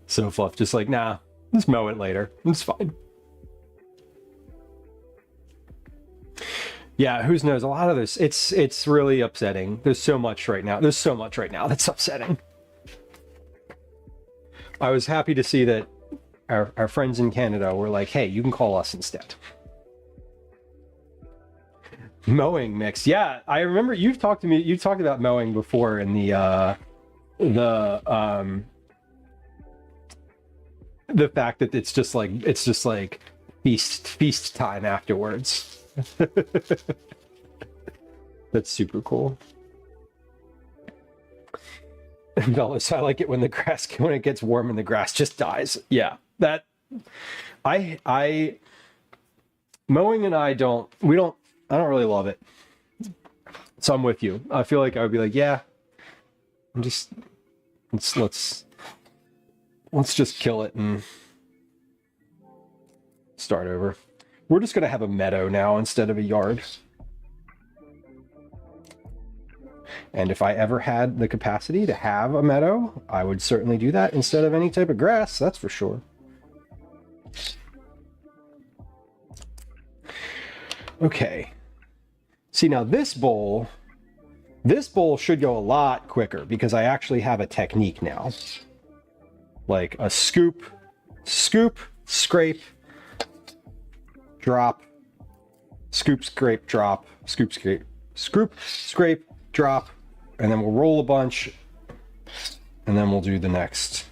[SPEAKER 1] So Fluff just like, nah, let's mow it later. It's fine. Yeah, who knows? A lot of this, it's really upsetting. There's so much right now. There's so much right now that's upsetting. I was happy to see that our friends in Canada were like, hey, you can call us instead. Mowing mix. Yeah, I remember you talked about mowing before in the fact that it's just like feast time afterwards. That's super cool. Bellis, I like it when it gets warm and the grass just dies. Yeah, that I mowing and I don't really love it. So I'm with you. I feel like I would be like, yeah, let's just kill it and start over. We're just gonna have a meadow now instead of a yard. And if I ever had the capacity to have a meadow, I would certainly do that instead of any type of grass, that's for sure. Okay. See, now this bowl should go a lot quicker because I actually have a technique now. Like a scoop, scrape, drop, scoop, scrape, drop, scoop, scrape, drop, and then we'll roll a bunch, and then we'll do the next.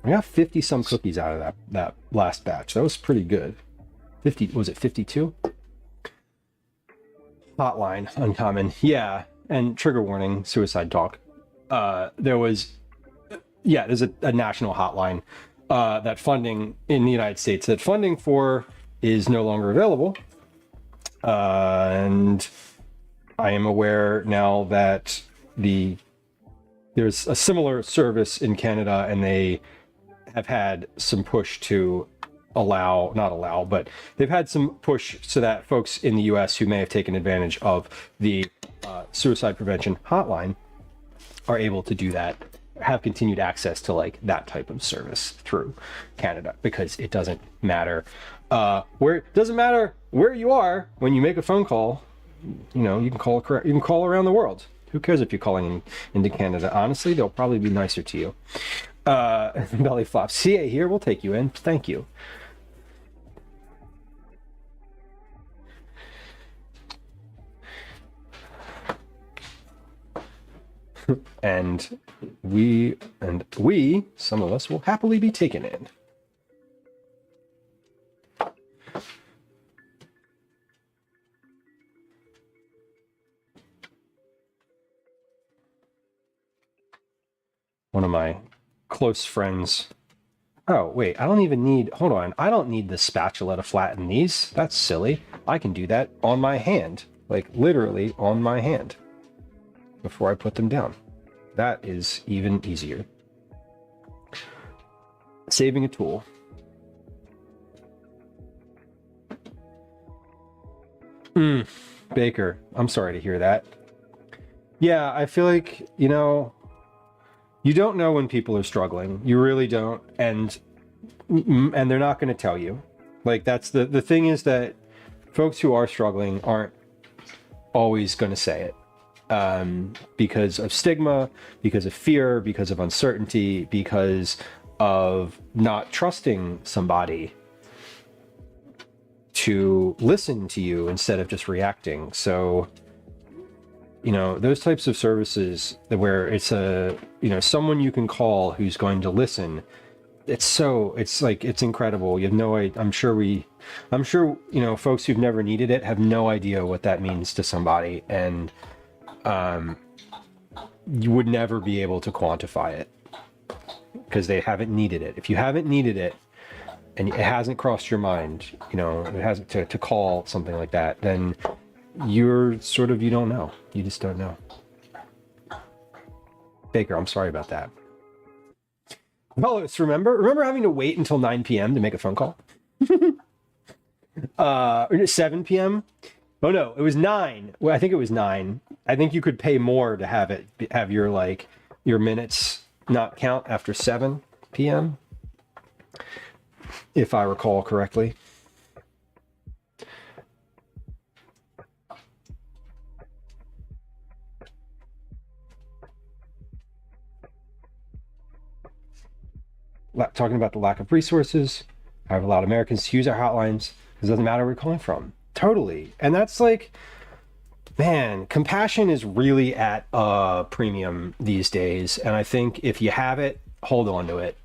[SPEAKER 1] I got 50 some cookies out of that last batch. That was pretty good. 50, was it 52? Hotline, uncommon. Yeah, and trigger warning, suicide talk. There's a national hotline that funding in the United States that funding for is no longer available. And I am aware now that there's a similar service in Canada, and they have had some push to but they've had some push so that folks in the US who may have taken advantage of the suicide prevention hotline are able to do that, have continued access to like that type of service through Canada, because it doesn't matter where you are when you make a phone call. You know, you can call around the world. Who cares if you're calling into Canada? Honestly, they'll probably be nicer to you. Belly flop. CA here, we'll take you in. Thank you. and we, some of us will happily be taken in. One of my close friends. Oh, wait, I don't even need, hold on. I don't need the spatula to flatten these. That's silly. I can do that on my hand, like literally on my hand before I put them down. That is even easier. Saving a tool. Baker, I'm sorry to hear that. Yeah, I feel like, you know, you don't know when people are struggling. You really don't. And they're not going to tell you. Like, that's the thing, is that folks who are struggling aren't always going to say it. Because of stigma, because of fear, because of uncertainty, because of not trusting somebody to listen to you instead of just reacting. So you know, those types of services where it's a, you know, someone you can call who's going to listen. It's like, it's incredible. You have no idea. I'm sure, you know, folks who've never needed it have no idea what that means to somebody. And you would never be able to quantify it because they haven't needed it. If you haven't needed it and it hasn't crossed your mind, you know, it hasn't to call something like that, then you're sort of, you don't know. You just don't know. Baker, I'm sorry about that. Well, remember having to wait until 9 p.m. to make a phone call? 7 p.m. Oh no, it was 9. Well, I think it was 9. I think you could pay more to have your your minutes not count after 7 p.m. if I recall correctly. Talking about the lack of resources. I have a lot of Americans use our hotlines because it doesn't matter where you're calling from. Totally. And that's like, man, compassion is really at a premium these days. And I think if you have it, hold on to it.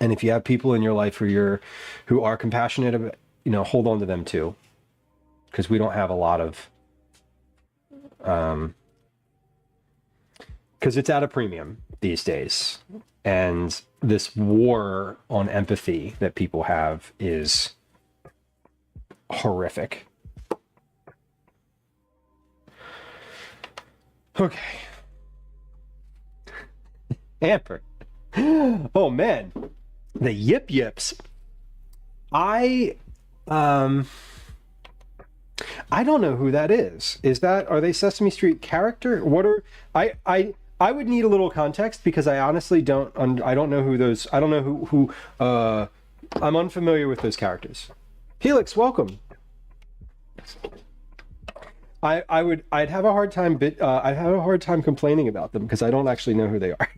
[SPEAKER 1] And if you have people in your life who are compassionate, you know, hold on to them too. Because we don't have a lot of, because it's at a premium these days. And this war on empathy that people have is horrific. Okay. Amber. Oh man. The Yip Yips. I don't know who that is. Are they Sesame Street character? What are I would need a little context because I honestly don't know who those, I don't know who I'm unfamiliar with those characters. Helix, welcome. I'd have a hard time complaining about them because I don't actually know who they are.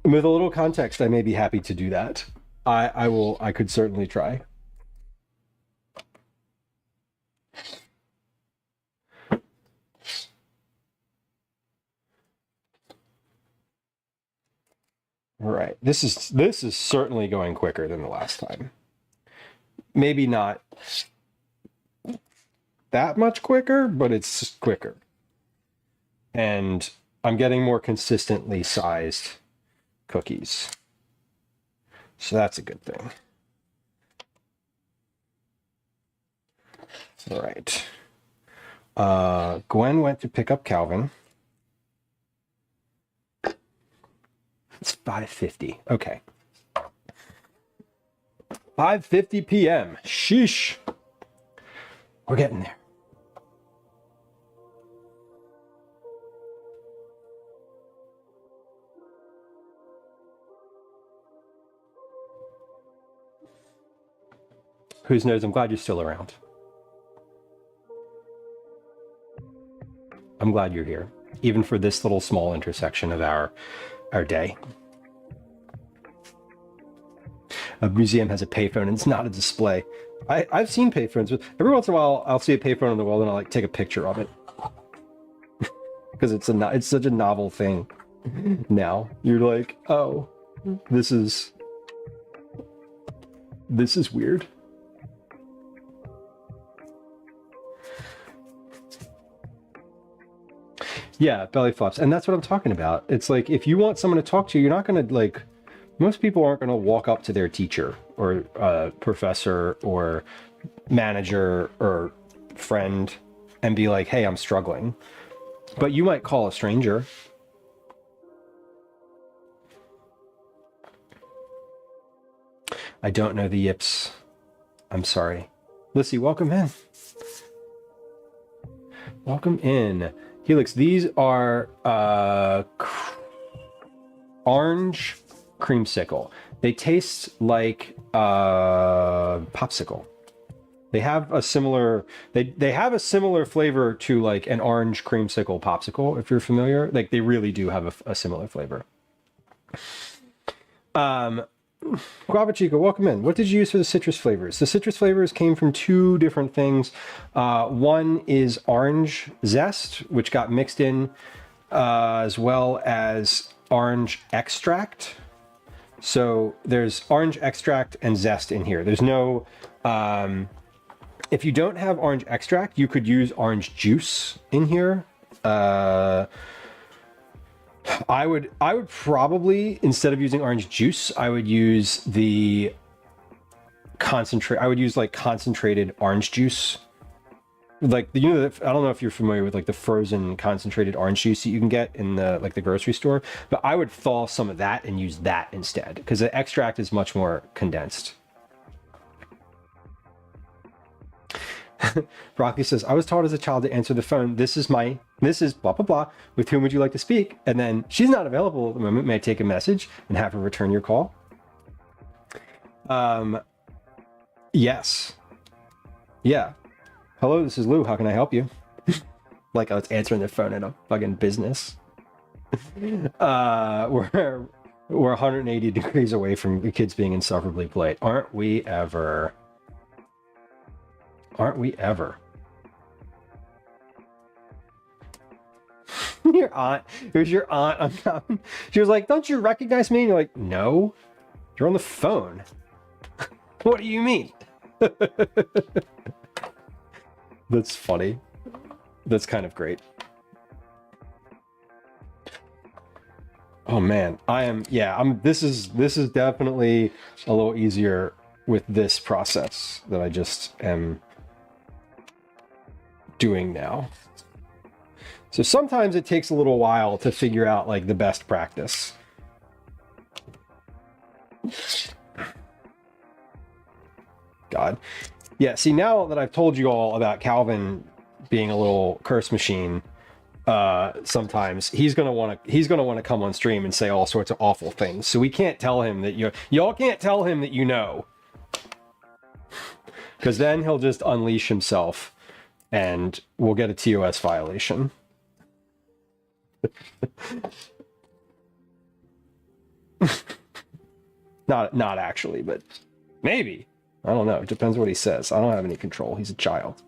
[SPEAKER 1] With a little context, I may be happy to do that. I could certainly try. All right, this is certainly going quicker than the last time. Maybe not that much quicker, but it's quicker. And I'm getting more consistently sized cookies. So that's a good thing. All right. Gwen went to pick up Calvin. It's 5:50. Okay. 5:50 p.m. Sheesh. We're getting there. Who's knows? I'm glad you're still around. I'm glad you're here, even for this little small intersection of our day. A museum has a payphone and it's not a display. I've seen payphones, but every once in a while I'll see a payphone on the wall and I'll like take a picture of it because it's such a novel thing. Now you're like, oh, this is weird. Yeah, belly flops. And that's what I'm talking about. It's like, if you want someone to talk to, you're not going to like, most people aren't going to walk up to their teacher or professor or manager or friend and be like, hey, I'm struggling. But you might call a stranger. I don't know the yips. I'm sorry. Lissy, welcome in. Welcome in. Helix, these are orange creamsicle. They taste like popsicle. They have a similar they have a similar flavor to like an orange creamsicle popsicle, if you're familiar. Like they really do have a similar flavor. Guava Chico, welcome in. What did you use for the citrus flavors? The citrus flavors came from two different things. One is orange zest, which got mixed in, as well as orange extract. So there's orange extract and zest in here. There's no, if you don't have orange extract, you could use orange juice in here. I would probably, instead of using orange juice, I would use the concentrate. I would use like concentrated orange juice. Like, you know, I don't know if you're familiar with like the frozen concentrated orange juice that you can get in the like the grocery store, but I would thaw some of that and use that instead because the extract is much more condensed. Broccoli says, I was taught as a child to answer the phone. This is blah, blah, blah. With whom would you like to speak? And then she's not available at the moment. May I take a message and have her return your call? Yes. Yeah. Hello, this is Lou. How can I help you? Like I was answering the phone in a fucking business. We're 180 degrees away from the kids being insufferably polite. Aren't we ever? Aren't we ever? Your aunt, it was your aunt. She was like, don't you recognize me? And you're like, no, you're on the phone. What do you mean? That's funny. That's kind of great. Oh man, this is definitely a little easier with this process that I just am doing now. So sometimes it takes a little while to figure out like the best practice. God. Yeah, see, now that I've told you all about Calvin being a little curse machine, sometimes he's gonna want to come on stream and say all sorts of awful things. So we can't tell him that y'all can't tell him that you know. Because then he'll just unleash himself and we'll get a TOS violation. Not actually, but maybe. I don't know. It depends what he says. I don't have any control. He's a child.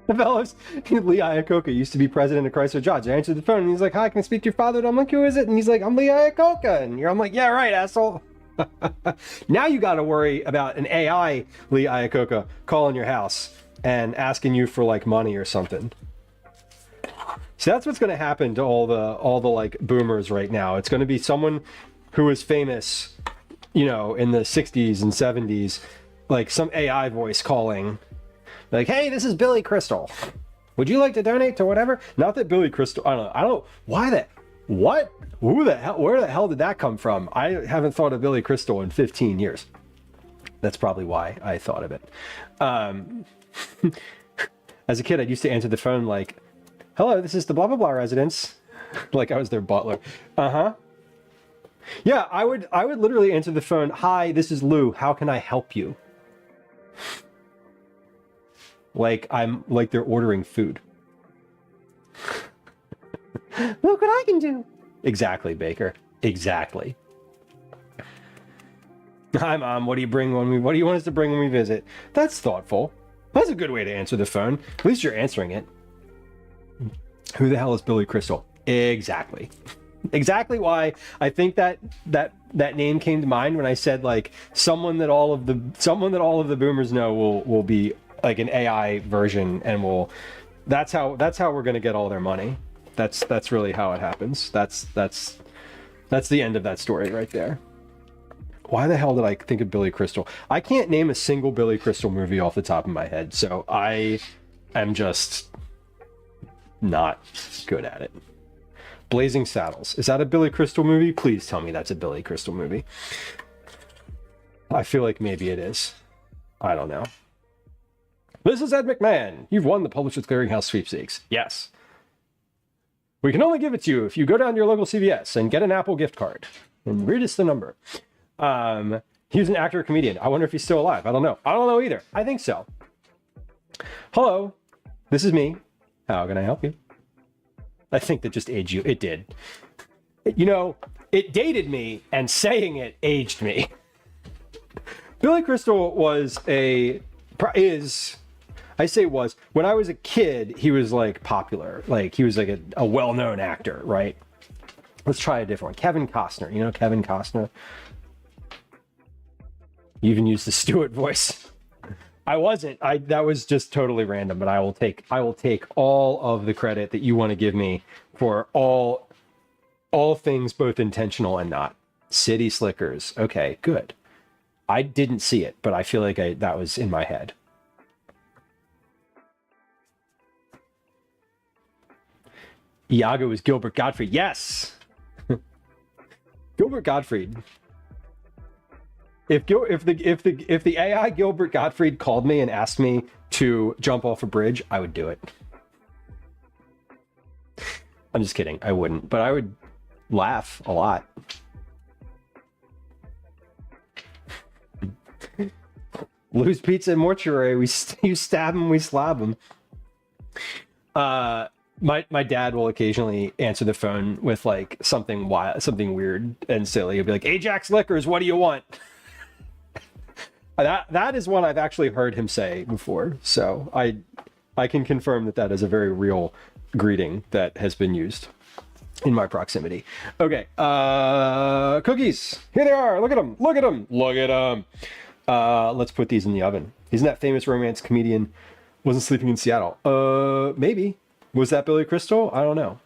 [SPEAKER 1] The fellows, Lee Iacocca used to be president of Chrysler Dodge. I answered the phone and he's like, hi, can I speak to your father? And I'm like, who is it? And he's like, I'm Lee Iacocca. And I'm like, yeah, right, asshole. Now you got to worry about an AI Lee Iacocca calling your house and asking you for like money or something. So that's what's going to happen to all the like boomers right now. It's going to be someone who is famous, you know, in the 60s and 70s, like some AI voice calling. Like, hey, this is Billy Crystal. Would you like to donate to whatever? Not that Billy Crystal, I don't know. Why that? What? Who the hell? Where the hell did that come from? I haven't thought of Billy Crystal in 15 years. That's probably why I thought of it. As a kid, I used to answer the phone like, hello, this is the blah, blah, blah residence. Like I was their butler. Uh-huh. Yeah, I would literally answer the phone. Hi, this is Lou. How can I help you? Like they're ordering food. Look what I can do. Exactly, Baker. Exactly. Hi, Mom. What do you want us to bring when we visit? That's thoughtful. That's a good way to answer the phone. At least you're answering it. Who the hell is Billy Crystal? Exactly. Exactly why I think that name came to mind when I said like someone that all of the boomers know will be like an AI version, and that's how we're gonna get all their money. That's really how it happens. That's the end of that story right there. Why the hell did I think of Billy Crystal? I can't name a single Billy Crystal movie off the top of my head, so I am just not good at it. Blazing Saddles. Is that a Billy Crystal movie? Please tell me that's a Billy Crystal movie. I feel like maybe it is. I don't know. This is Ed McMahon. You've won the Publishers Clearinghouse sweepstakes. Yes. We can only give it to you if you go down to your local CVS and get an Apple gift card. and weird is the number. He was an actor or comedian. I wonder if he's still alive. I don't know. I don't know either. I think so. Hello, this is me. How can I help you? I think that just aged you. It did. You know, it dated me, and saying it aged me. Billy Crystal I say was, when I was a kid, he was like popular. Like he was like a well-known actor, right? Let's try a different one. Kevin Costner. You know Kevin Costner? You even used the Stewart voice. I wasn't. That was just totally random, but I will take all of the credit that you want to give me for all things both intentional and not. City Slickers. Okay, good. I didn't see it, but I feel like that was in my head. Iago was Gilbert Gottfried. Yes. Gilbert Gottfried. If the AI Gilbert Gottfried called me and asked me to jump off a bridge, I would do it. I'm just kidding. I wouldn't, but I would laugh a lot. Lou's Pizza and Mortuary. You stab him, we slab him. My dad will occasionally answer the phone with like something wild, something weird and silly. He'll be like, "Ajax Liquors, what do you want?" That is one I've actually heard him say before, so I can confirm that is a very real greeting that has been used in my proximity. Okay, cookies. Here they are. Look at them. Look at them. Look at them. Let's put these in the oven. Isn't that famous romance comedian wasn't sleeping in Seattle? Maybe. Was that Billy Crystal? I don't know.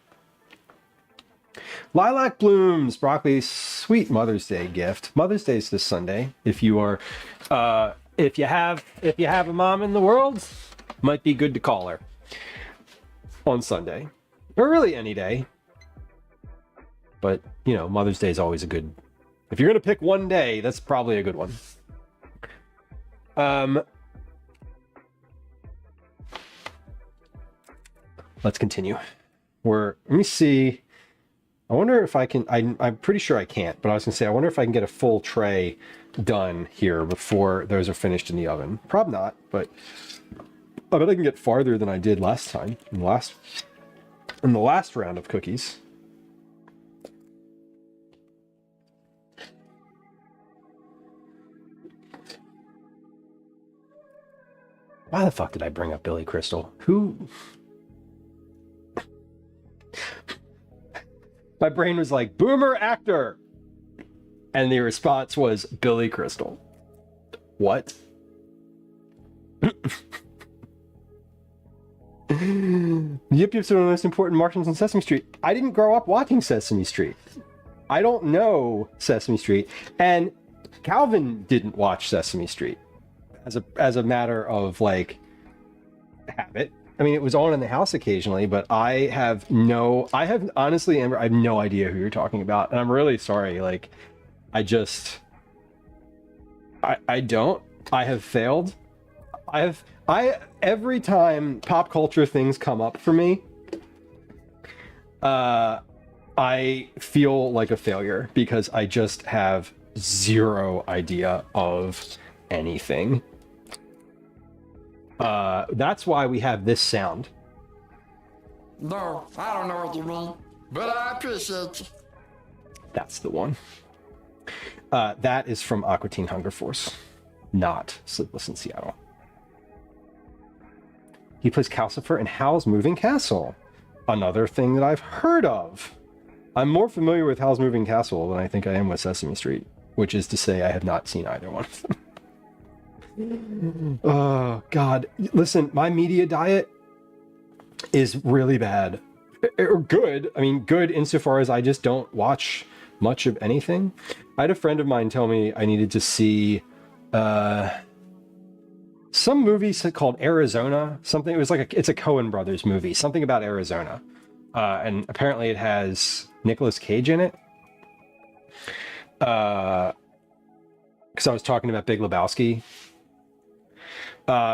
[SPEAKER 1] Lilac blooms, broccoli, sweet Mother's Day gift. Mother's Day is this Sunday. If you are, if you have a mom in the world, might be good to call her on Sunday, or really any day. But you know, Mother's Day is always a good. If you're gonna pick one day, that's probably a good one. Let's continue. Let me see. I wonder if I can, I'm pretty sure I can't, but I was gonna say, I wonder if I can get a full tray done here before those are finished in the oven. Probably not, but I bet I can get farther than I did last time, in the last round of cookies. Why the fuck did I bring up Billy Crystal? Who? My brain was like, boomer actor. And the response was Billy Crystal. What? Yip Yip's one of the most important Martians on Sesame Street. I didn't grow up watching Sesame Street. I don't know Sesame Street. And Calvin didn't watch Sesame Street as a matter of like habit. I mean, it was on in the house occasionally, but I have honestly, Amber, I have no idea who you're talking about. And I'm really sorry. Like, I have failed. Every time pop culture things come up for me, I feel like a failure because I just have zero idea of anything. That's why we have this sound.
[SPEAKER 5] No, I don't know what you mean, but I appreciate you.
[SPEAKER 1] That's the one. That is from Aqua Teen Hunger Force, not Sleepless in Seattle. He plays Calcifer in Howl's Moving Castle, another thing that I've heard of. I'm more familiar with Howl's Moving Castle than I think I am with Sesame Street, which is to say I have not seen either one of them. Oh God, listen, my media diet is really bad, or good. I mean, good insofar as I just don't watch much of anything. I had a friend of mine tell me I needed to see some movie called Arizona, something. It was like it's a Coen Brothers movie, something about Arizona, and apparently it has Nicolas Cage in it. Because I was talking about Big Lebowski.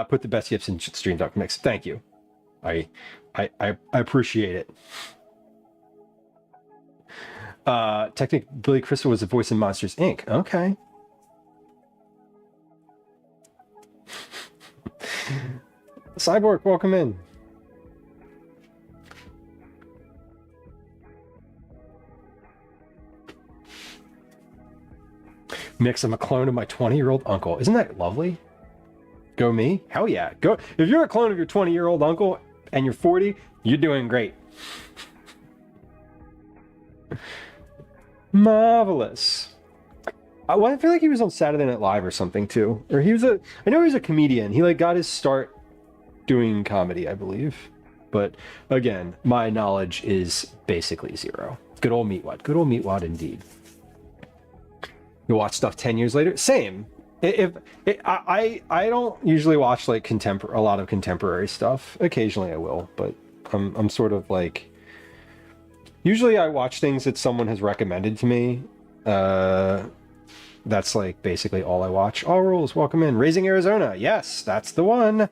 [SPEAKER 1] Put the best yips in stream doc mix. Thank you. I appreciate it. Technically, Billy Crystal was the voice in Monsters, Inc. Okay. Cyborg, welcome in. Mix, I'm a clone of my 20-year-old uncle. Isn't that lovely? Go me? Hell yeah. Go. If you're a clone of your 20-year-old uncle and you're 40, you're doing great. Marvelous. Well, I feel like he was on Saturday Night Live or something too. Or he was I know he was a comedian. He like got his start doing comedy, I believe. But again, my knowledge is basically zero. Good old Meatwad. Good old Meatwad indeed. You watch stuff 10 years later? Same. I don't usually watch like a lot of contemporary stuff. Occasionally I will, but I'm sort of like, usually I watch things that someone has recommended to me. That's like basically all I watch. All rules, welcome in. Raising Arizona. Yes, that's the one.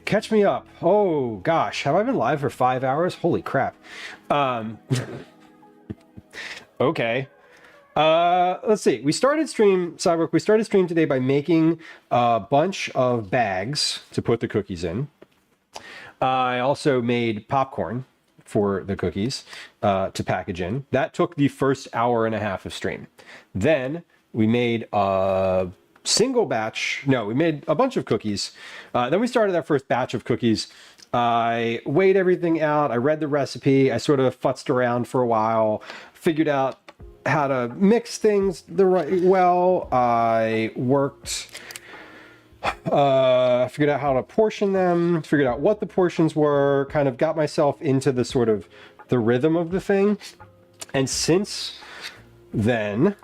[SPEAKER 1] Catch me up. Oh gosh, have I been live for 5 hours? Holy crap. Okay. Let's see. We started stream, Cyborg, we started stream today by making a bunch of bags to put the cookies in. I also made popcorn for the cookies to package in. That took the first hour and a half of stream. Then we made a single batch. No, we made a bunch of cookies. Then we started our first batch of cookies. I weighed everything out. I read the recipe. I sort of futzed around for a while, figured out how to mix things the right well. I worked, figured out how to portion them, figured out what the portions were, kind of got myself into the sort of the rhythm of the thing. And since then,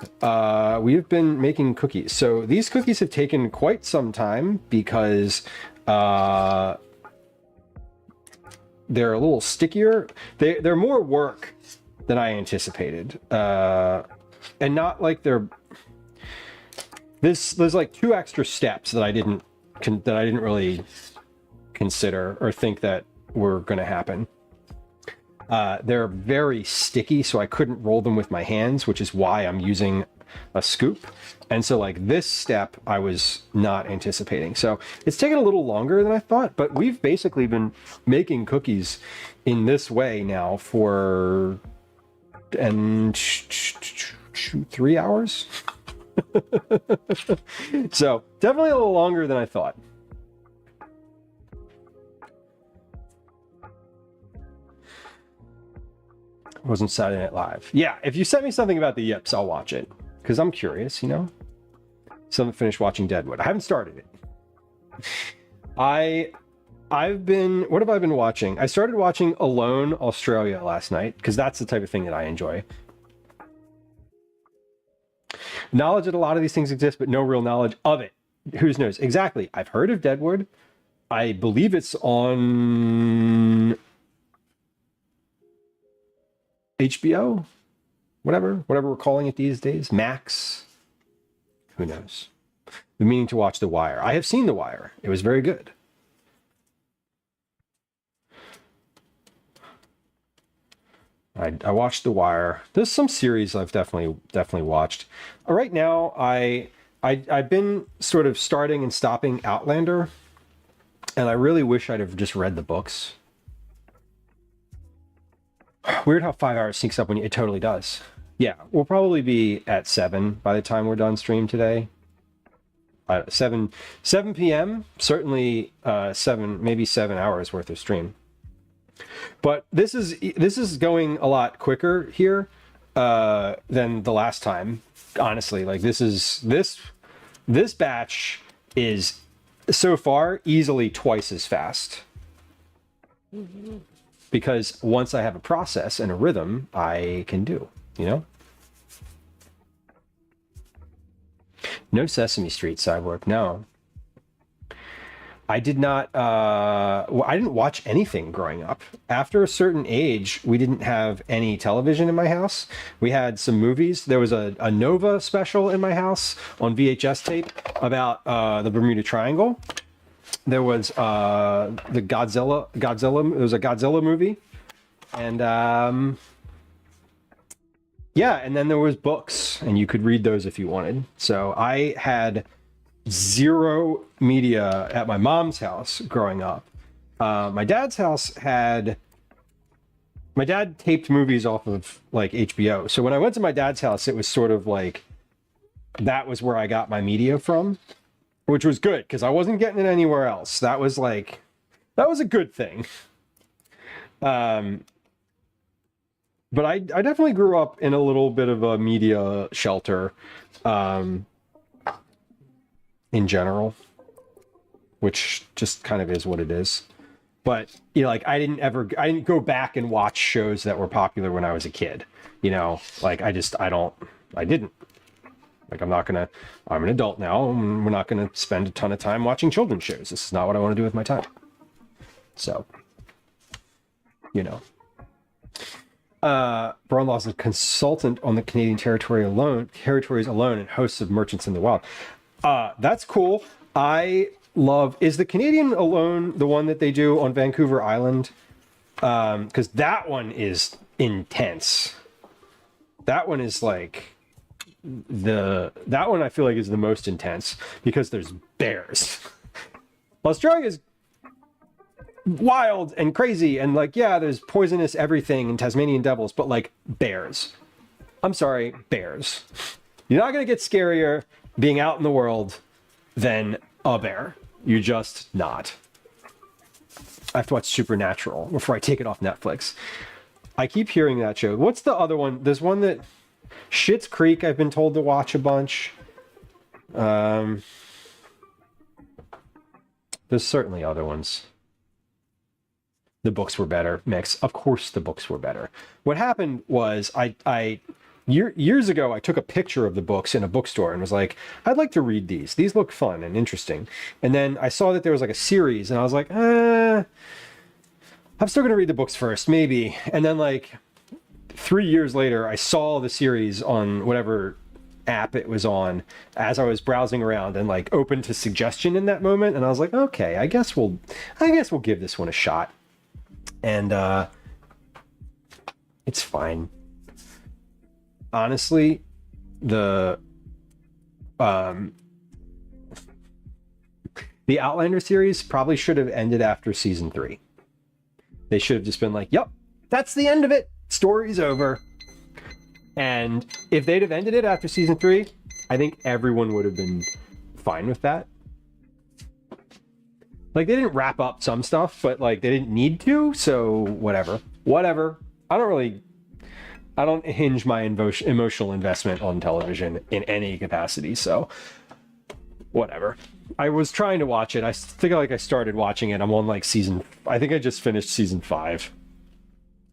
[SPEAKER 1] we've been making cookies. So these cookies have taken quite some time because they're a little stickier. They're more work than I anticipated, and not like there's like 2 extra steps that I didn't really consider or think that were going to happen. They're very sticky, so I couldn't roll them with my hands, which is why I'm using a scoop. And so like this step I was not anticipating. So it's taken a little longer than I thought, but we've basically been making cookies in this way now for 3 hours. So definitely a little longer than I thought. It wasn't Saturday Night Live. Yeah, if you sent me something about the yips, I'll watch it because I'm curious, you know. Still haven't finished watching Deadwood. I haven't started it. What have I been watching? I started watching Alone Australia last night because that's the type of thing that I enjoy. Knowledge that a lot of these things exist, but no real knowledge of it. Who knows? Exactly. I've heard of Deadwood. I believe it's on HBO, whatever we're calling it these days. Max. Who knows? The meaning to watch The Wire. I have seen The Wire. It was very good. I watched The Wire. There's some series I've definitely watched. Right now, I've been sort of starting and stopping Outlander, and I really wish I'd have just read the books. Weird how 5 hours sneaks up when it totally does. Yeah, we'll probably be at 7 by the time we're done stream today. 7 p.m. Certainly 7 hours worth of stream. But this is going a lot quicker here than the last time. Honestly, like this batch is so far easily twice as fast. Because once I have a process and a rhythm, I can do, you know? No Sesame Street, Cyborg, no. I did not, I didn't watch anything growing up. After a certain age, we didn't have any television in my house. We had some movies. There was a Nova special in my house on VHS tape about the Bermuda Triangle. There was the Godzilla. There was a Godzilla movie, and yeah, and then there was books, and you could read those if you wanted. So I had zero media at my mom's house growing up. My dad's house had... My dad taped movies off of like HBO. So when I went to my dad's house, it was sort of like that was where I got my media from, which was good because I wasn't getting it anywhere else. That was a good thing. But I definitely grew up in a little bit of a media shelter in general, which just kind of is what it is. But you know, like I didn't go back and watch shows that were popular when I was a kid. You know, like I didn't. Like I'm an adult now, and we're not gonna spend a ton of time watching children's shows. This is not what I want to do with my time. So, you know. Braunlaw is a consultant on the Canadian territories alone and hosts of Merchants in the Wild. That's cool. Is the Canadian Alone the one that they do on Vancouver Island? Because that one is intense. That one is like that one I feel like is the most intense because there's bears. Australia's wild and crazy and like, yeah, there's poisonous everything and Tasmanian devils, but like bears. I'm sorry, bears. You're not going to get scarier being out in the world than a bear. You're just not. I have to watch Supernatural before I take it off Netflix. I keep hearing that show. What's the other one? There's one that Schitt's Creek I've been told to watch a bunch. There's certainly other ones. The books were better. Mix. Of course the books were better. What happened was years ago, I took a picture of the books in a bookstore and was like, I'd like to read these. These look fun and interesting. And then I saw that there was like a series and I was like, I'm still going to read the books first, maybe. And then like 3 years later, I saw the series on whatever app it was on as I was browsing around and like open to suggestion in that moment. And I was like, okay, I guess we'll give this one a shot. And it's fine. Honestly, the Outlander series probably should have ended after season 3. They should have just been like, yep, that's the end of it. Story's over. And if they'd have ended it after season 3, I think everyone would have been fine with that. Like, they didn't wrap up some stuff, but like they didn't need to, so whatever. I don't hinge my emotional investment on television in any capacity, so whatever. I was trying to watch it. I think like I started watching it. I'm on like I think I just finished season 5.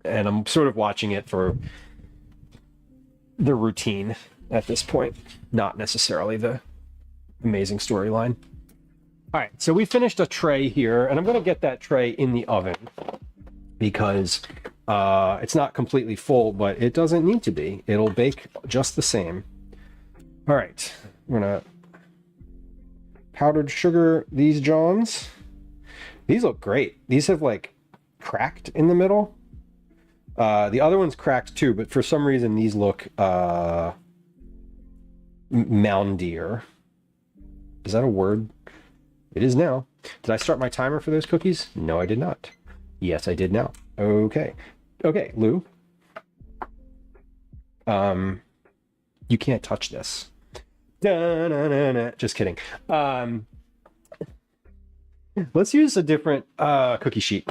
[SPEAKER 1] And I'm sort of watching it for the routine at this point, not necessarily the amazing storyline. All right, so we finished a tray here, and I'm going to get that tray in the oven because it's not completely full, but it doesn't need to be. It'll bake just the same. All right, I'm going to powdered sugar these Johns. These look great. These have like cracked in the middle. The other one's cracked too, but for some reason these look moundier. Is that a word? It is now. Did I start my timer for those cookies? No, I did not. Yes, I did now. Okay. Okay, Lou. You can't touch this. Da-na-na-na. Just kidding. Let's use a different cookie sheet.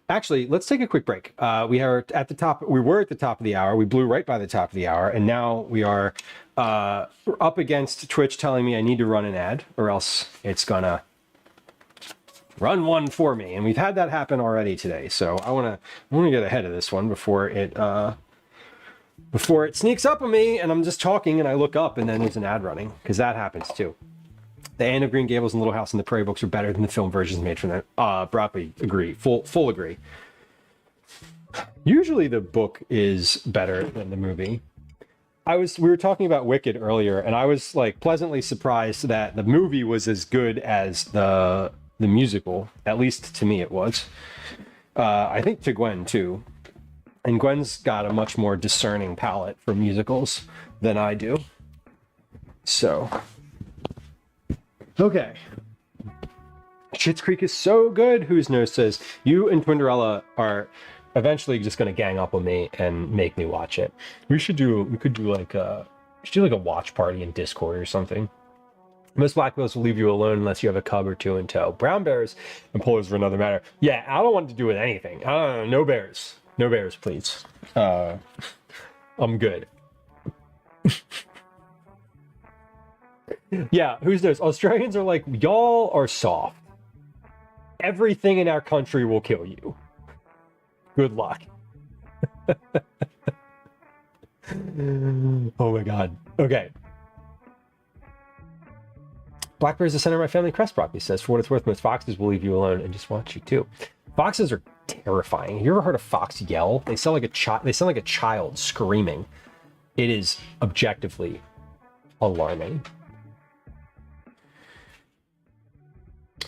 [SPEAKER 1] Actually, let's take a quick break. We were at the top of the hour. We blew right by the top of the hour, and now we are up against Twitch telling me I need to run an ad, or else it's gonna run one for me. And we've had that happen already today, so I want to get ahead of this one before it sneaks up on me, and I'm just talking, and I look up, and then there's an ad running, because that happens too. The Anne of Green Gables and Little House on the Prairie books are better than the film versions made from them. Broccoli, agree. Full agree. Usually the book is better than the movie. We were talking about Wicked earlier, and I was like pleasantly surprised that the movie was as good as the musical. At least to me it was. I think to Gwen too. And Gwen's got a much more discerning palate for musicals than I do. So, okay. Schitt's Creek is so good, Who's Nose says. You and Twinderella are eventually just going to gang up on me and make me watch it. We could do like a watch party in Discord or something. Most black bears will leave you alone unless you have a cub or two in tow. Brown bears and polar for another matter. Yeah, I don't want to do with anything. No bears. No bears, please. I'm good. Yeah, Who's Nose? Australians are like, y'all are soft. Everything in our country will kill you. Good luck. Oh my god. Okay. Black bear is the center of my family crest, Broccoli says. For what it's worth, most foxes will leave you alone and just watch you too. Foxes are terrifying. You ever heard a fox yell? They sound like a child screaming. It is objectively alarming.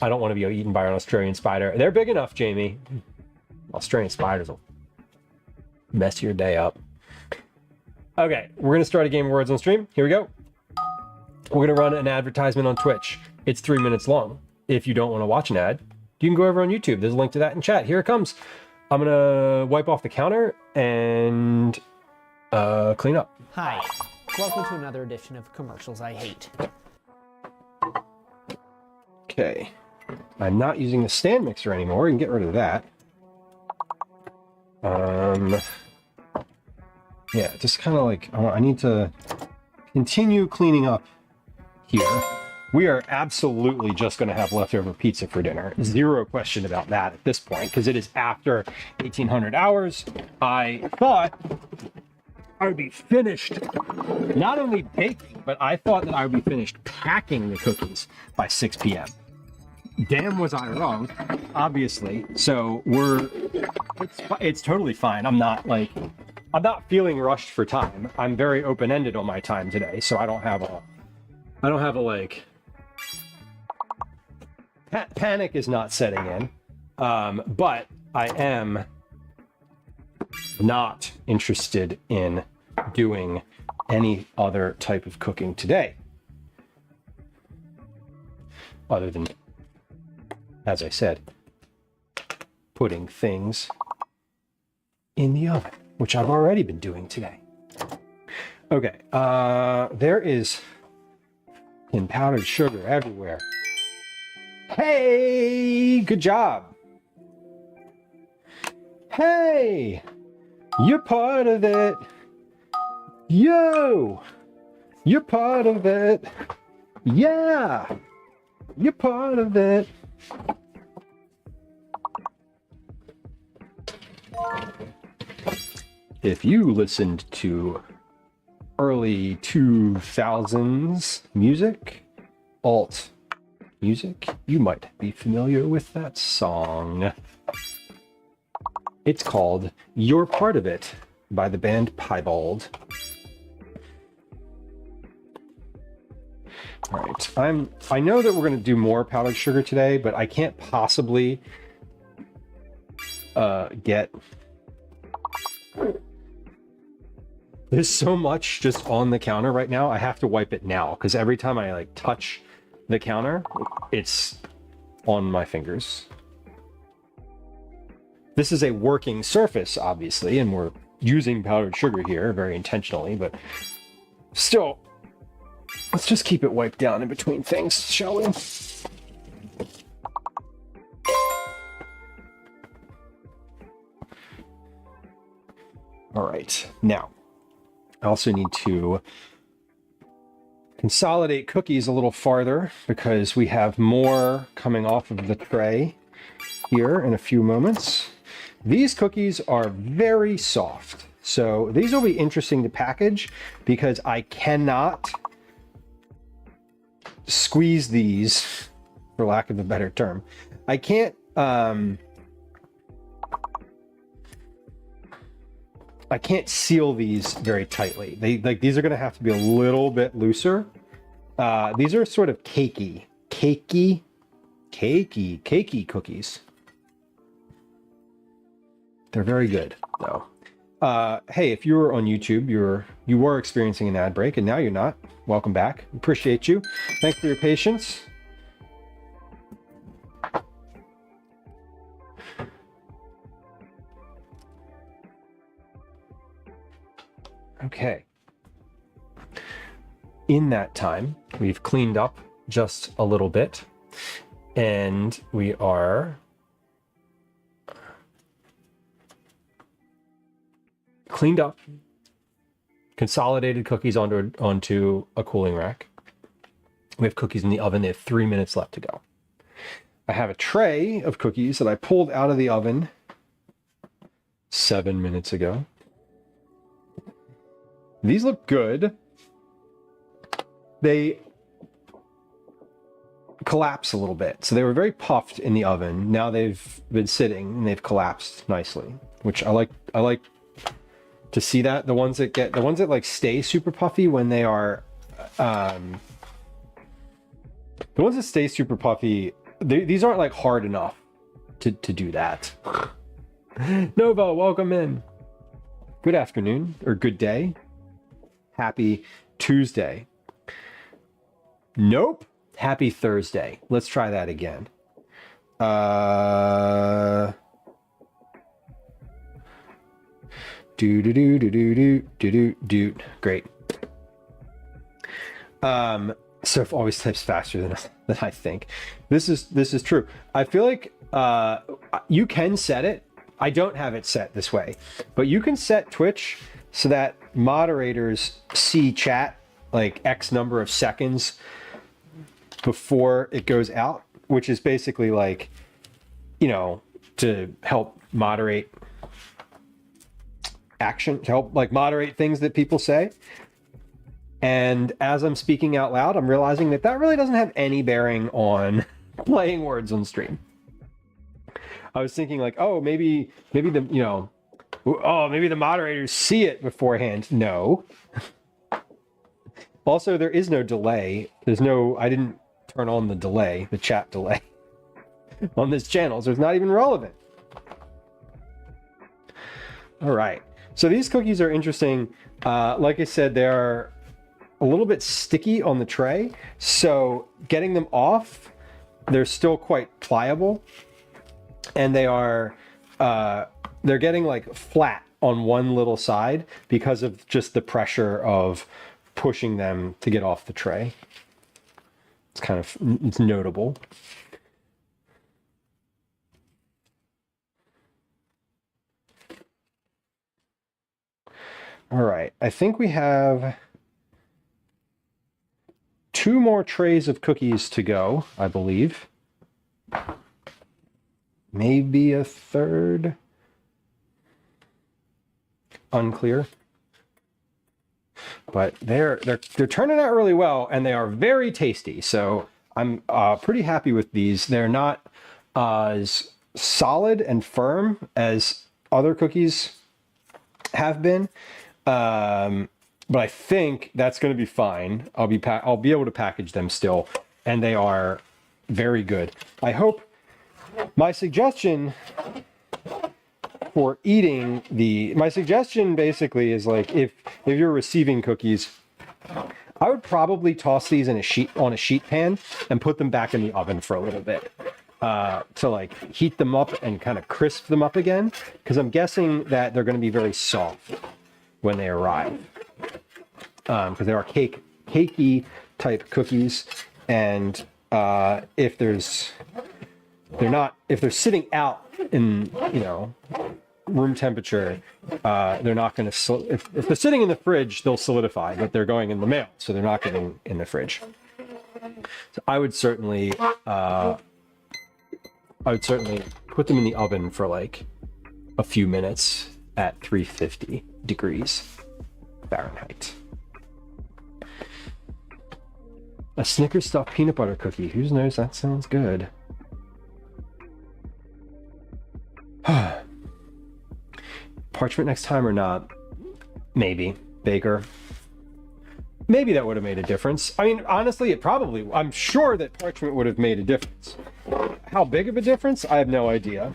[SPEAKER 1] I don't want to be eaten by an Australian spider. They're big enough, Jamie. Australian spiders will mess your day up. Okay, we're going to start a game of words on stream. Here we go. We're going to run an advertisement on Twitch. It's 3 minutes long. If you don't want to watch an ad, you can go over on YouTube. There's a link to that in chat. Here it comes. I'm going to wipe off the counter and clean up.
[SPEAKER 3] Hi, welcome to another edition of Commercials I Hate.
[SPEAKER 1] Okay. I'm not using the stand mixer anymore. We can get rid of that. Yeah, just kind of like, I need to continue cleaning up here. We are absolutely just going to have leftover pizza for dinner. Zero question about that at this point, because it is after 1800 hours. I thought I would be finished not only baking, but I thought that I would be finished packing the cookies by 6 p.m. Damn was I wrong, obviously. So it's totally fine. I'm not feeling rushed for time. I'm very open-ended on my time today, so I don't have a like, panic is not setting in. But I am not interested in doing any other type of cooking today. Other than, as I said, putting things in the oven, which I've already been doing today. Okay, there is powdered sugar everywhere. Hey, good job. Hey, you're part of it. Yo, you're part of it. Yeah, you're part of it. If you listened to early 2000s music, alt music, you might be familiar with that song. It's called You're Part of It by the band Piebald. All right, I know that we're going to do more powdered sugar today, but I can't possibly get... There's so much just on the counter right now. I have to wipe it now because every time I like touch the counter, it's on my fingers. This is a working surface, obviously, and we're using powdered sugar here very intentionally, but still, let's just keep it wiped down in between things, shall we? All right, now, I also need to consolidate cookies a little farther because we have more coming off of the tray here in a few moments. These cookies are very soft, so these will be interesting to package because I cannot squeeze these, for lack of a better term. I can't seal these very tightly. These are going to have to be a little bit looser. These are sort of cakey cookies. They're very good, though. Hey, if you were on YouTube, you were experiencing an ad break, and now you're not. Welcome back. Appreciate you. Thanks for your patience. Okay. In that time, we've cleaned up just a little bit, and we are cleaned up, consolidated cookies onto a cooling rack. We have cookies in the oven. They have 3 minutes left to go. I have a tray of cookies that I pulled out of the oven 7 minutes ago. These look good. They collapse a little bit. So they were very puffed in the oven. Now they've been sitting and they've collapsed nicely, which I like to see that. The ones that like stay super puffy when they are the ones that stay super puffy, these aren't like hard enough to do that. Nova, welcome in. Good afternoon or good day. Happy Tuesday. Nope. Happy Thursday. Let's try that again. Great. Surf always types faster than I think. This is true. I feel like you can set it. I don't have it set this way, but you can set Twitch so that moderators see chat like X number of seconds before it goes out, which is basically like, you know, to help moderate action, to help like moderate things that people say. And as I'm speaking out loud, I'm realizing that that really doesn't have any bearing on playing words on stream. I was thinking like, oh, maybe the, you know, oh, maybe the moderators see it beforehand. No. Also, there is no delay. I didn't turn on the delay, the chat delay on this channel, so it's not even relevant. All right. So these cookies are interesting. Like I said, they are a little bit sticky on the tray. So getting them off, they're still quite pliable. And they are, they're getting like flat on one little side because of just the pressure of pushing them to get off the tray. It's kind of, it's notable. All right, I think we have 2 more trays of cookies to go, I believe. Maybe a third. Unclear. But they're turning out really well, and they are very tasty. So I'm pretty happy with these. They're not as solid and firm as other cookies have been, but I think that's going to be fine. I'll be able to package them still, and they are very good. I hope. My suggestion for eating my suggestion basically is like if you're receiving cookies, I would probably toss these in on a sheet pan and put them back in the oven for a little bit to like heat them up and kind of crisp them up again, because I'm guessing that they're going to be very soft when they arrive, because they are cakey type cookies, and if they're sitting out in, you know, room temperature, they're not going to, if they're sitting in the fridge, they'll solidify, but they're going in the mail, so they're not getting in the fridge. So I would certainly put them in the oven for like a few minutes at 350 degrees Fahrenheit. A Snickers stuffed peanut butter cookie. Who knows? That sounds good. Parchment next time or not? Maybe. Baker. Maybe that would have made a difference. I mean, honestly, I'm sure that parchment would have made a difference. How big of a difference? I have no idea.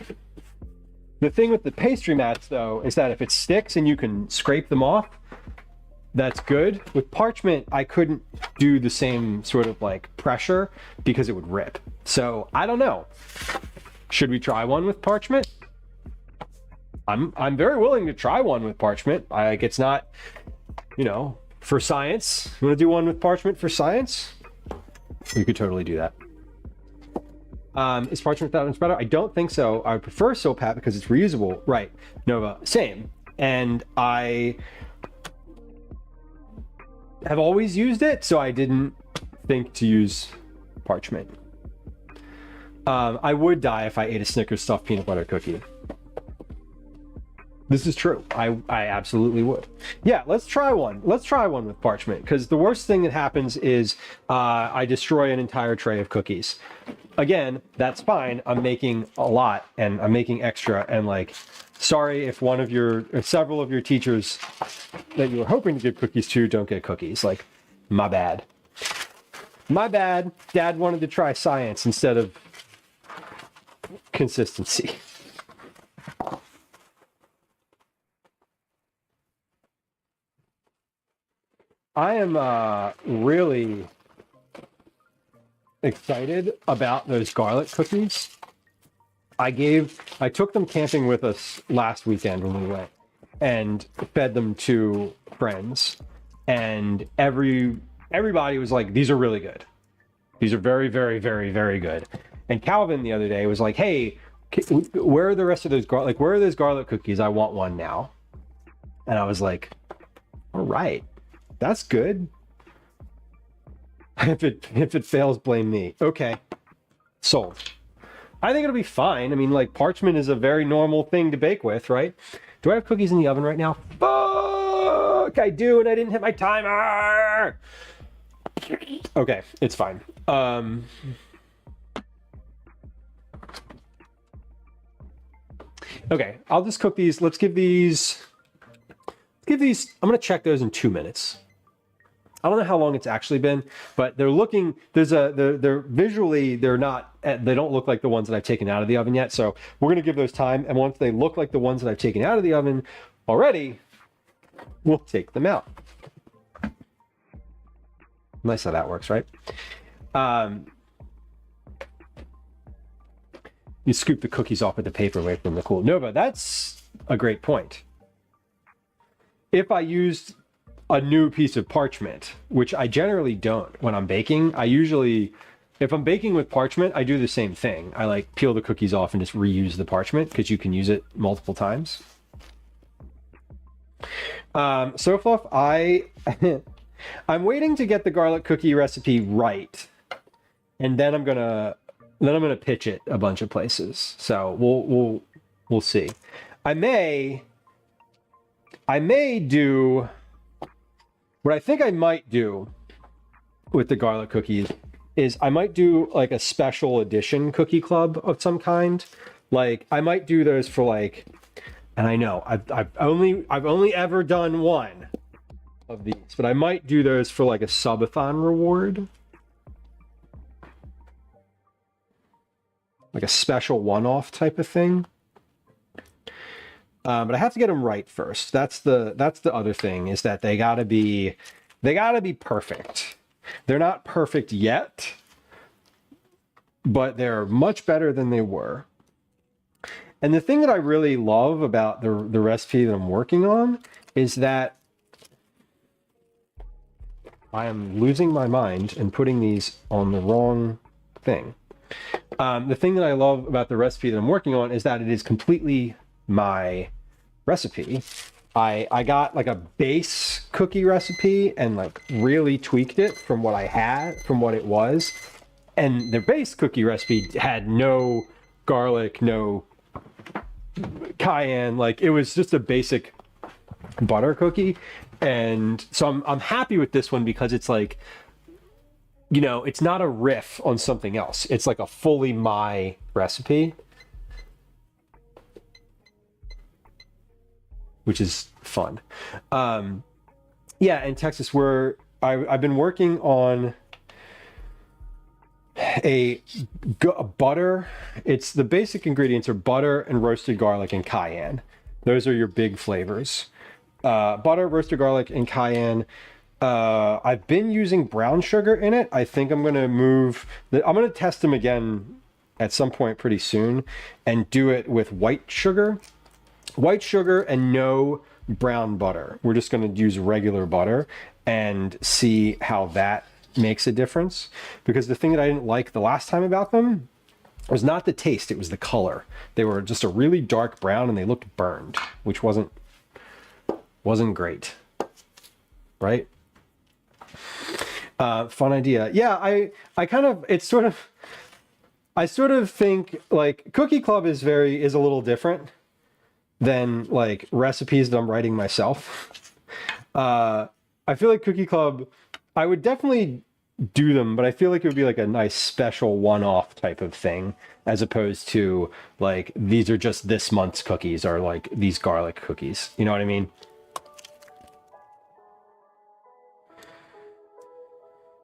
[SPEAKER 1] The thing with the pastry mats, though, is that if it sticks and you can scrape them off, that's good. With parchment, I couldn't do the same sort of like pressure because it would rip. So I don't know. Should we try one with parchment? I'm very willing to try one with parchment. Like, it's not, you know, for science. You want to do one with parchment for science? You could totally do that. Is parchment that much better? I don't think so. I prefer Silpat because it's reusable. Right, Nova, same. And I have always used it, so I didn't think to use parchment. I would die if I ate a Snickers stuffed peanut butter cookie. This is true. I absolutely would. Yeah, let's try one. Let's try one with parchment, because the worst thing that happens is I destroy an entire tray of cookies. Again, that's fine. I'm making a lot and I'm making extra, and like, sorry if several of your teachers that you were hoping to give cookies to don't get cookies. Like, my bad. My bad. Dad wanted to try science instead of consistency. I am really excited about those garlic cookies. I took them camping with us last weekend when we went and fed them to friends, and everybody was like, these are really good. These are very, very, very, very good. And Calvin the other day was like, hey, where are the rest of those where are those garlic cookies? I want one now. And I was like, all right, that's good. If it fails, blame me. Okay, sold. I think it'll be fine. I mean, like, parchment is a very normal thing to bake with, right? Do I have cookies in the oven right now? Fuck, I do, and I didn't hit my timer. Okay, it's fine. Okay, I'll just cook these. Let's give these. I'm gonna check those in 2 minutes. I don't know how long it's actually been, but they're looking. They're visually, they don't look like the ones that I've taken out of the oven yet. So we're gonna give those time, and once they look like the ones that I've taken out of the oven already, we'll take them out. Nice how that works, right? You scoop the cookies off with the paper away from the cool. Nova, that's a great point. If I used a new piece of parchment, which I generally don't when I'm baking, if I'm baking with parchment, I do the same thing. I like peel the cookies off and just reuse the parchment because you can use it multiple times. So far, I'm waiting to get the garlic cookie recipe right, and then I'm gonna pitch it a bunch of places. So we'll see. I may do what I think I might do with the garlic cookies is I might do like a special edition cookie club of some kind. Like, I might do those for like, and I know I've only ever done one of these, but I might do those for like a subathon reward. Like a special one-off type of thing. But I have to get them right first. That's the other thing, is that they gotta be perfect. They're not perfect yet, but they're much better than they were. And the thing that I really love about the recipe that I'm working on is that I am losing my mind and putting these on the wrong thing. The thing that I love about the recipe that I'm working on is that it is completely my recipe. I got like a base cookie recipe and like really tweaked it from what I had, from what it was. And the base cookie recipe had no garlic, no cayenne, like it was just a basic butter cookie. And so I'm happy with this one because it's like, you know, it's not a riff on something else. It's like a fully my recipe, which is fun. Yeah, in Texas, I've been working on a butter. It's the basic ingredients are butter and roasted garlic and cayenne. Those are your big flavors. Butter, roasted garlic, and cayenne. I've been using brown sugar in it. I think I'm gonna I'm gonna test them again at some point pretty soon and do it with white sugar and no brown butter. We're just gonna use regular butter and see how that makes a difference. Because the thing that I didn't like the last time about them was not the taste, it was the color. They were just a really dark brown and they looked burned, which wasn't great, right? Fun idea. Yeah, I kind of, I sort of think like Cookie Club is a little different than like recipes that I'm writing myself. I feel like Cookie Club, I would definitely do them, but I feel like it would be like a nice special one-off type of thing, as opposed to like, these are just this month's cookies or like these garlic cookies. You know what I mean?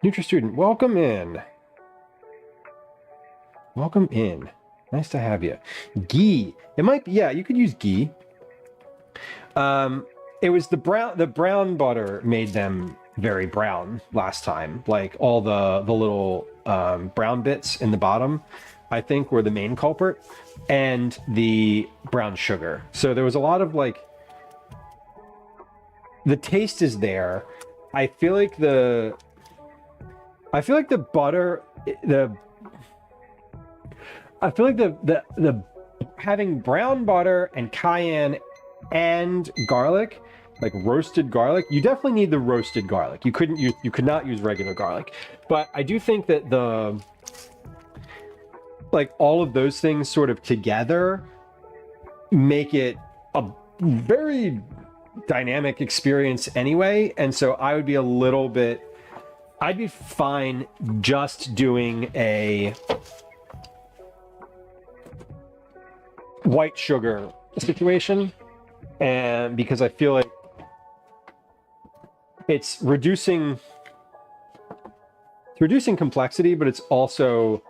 [SPEAKER 1] NutriStudent, welcome in. Welcome in. Nice to have you. Ghee. It might be, yeah, you could use ghee. It was the brown butter made them very brown last time. Like all the little brown bits in the bottom, I think, were the main culprit, and the brown sugar. So there was a lot of like, the taste is there. I feel like the butter, I feel like the having brown butter and cayenne and garlic, like roasted garlic, you definitely need the roasted garlic. You could not use regular garlic. But I do think that like all of those things sort of together make it a very dynamic experience anyway. And so I'd be fine just doing a white sugar situation, and because I feel like it's reducing complexity, but it's also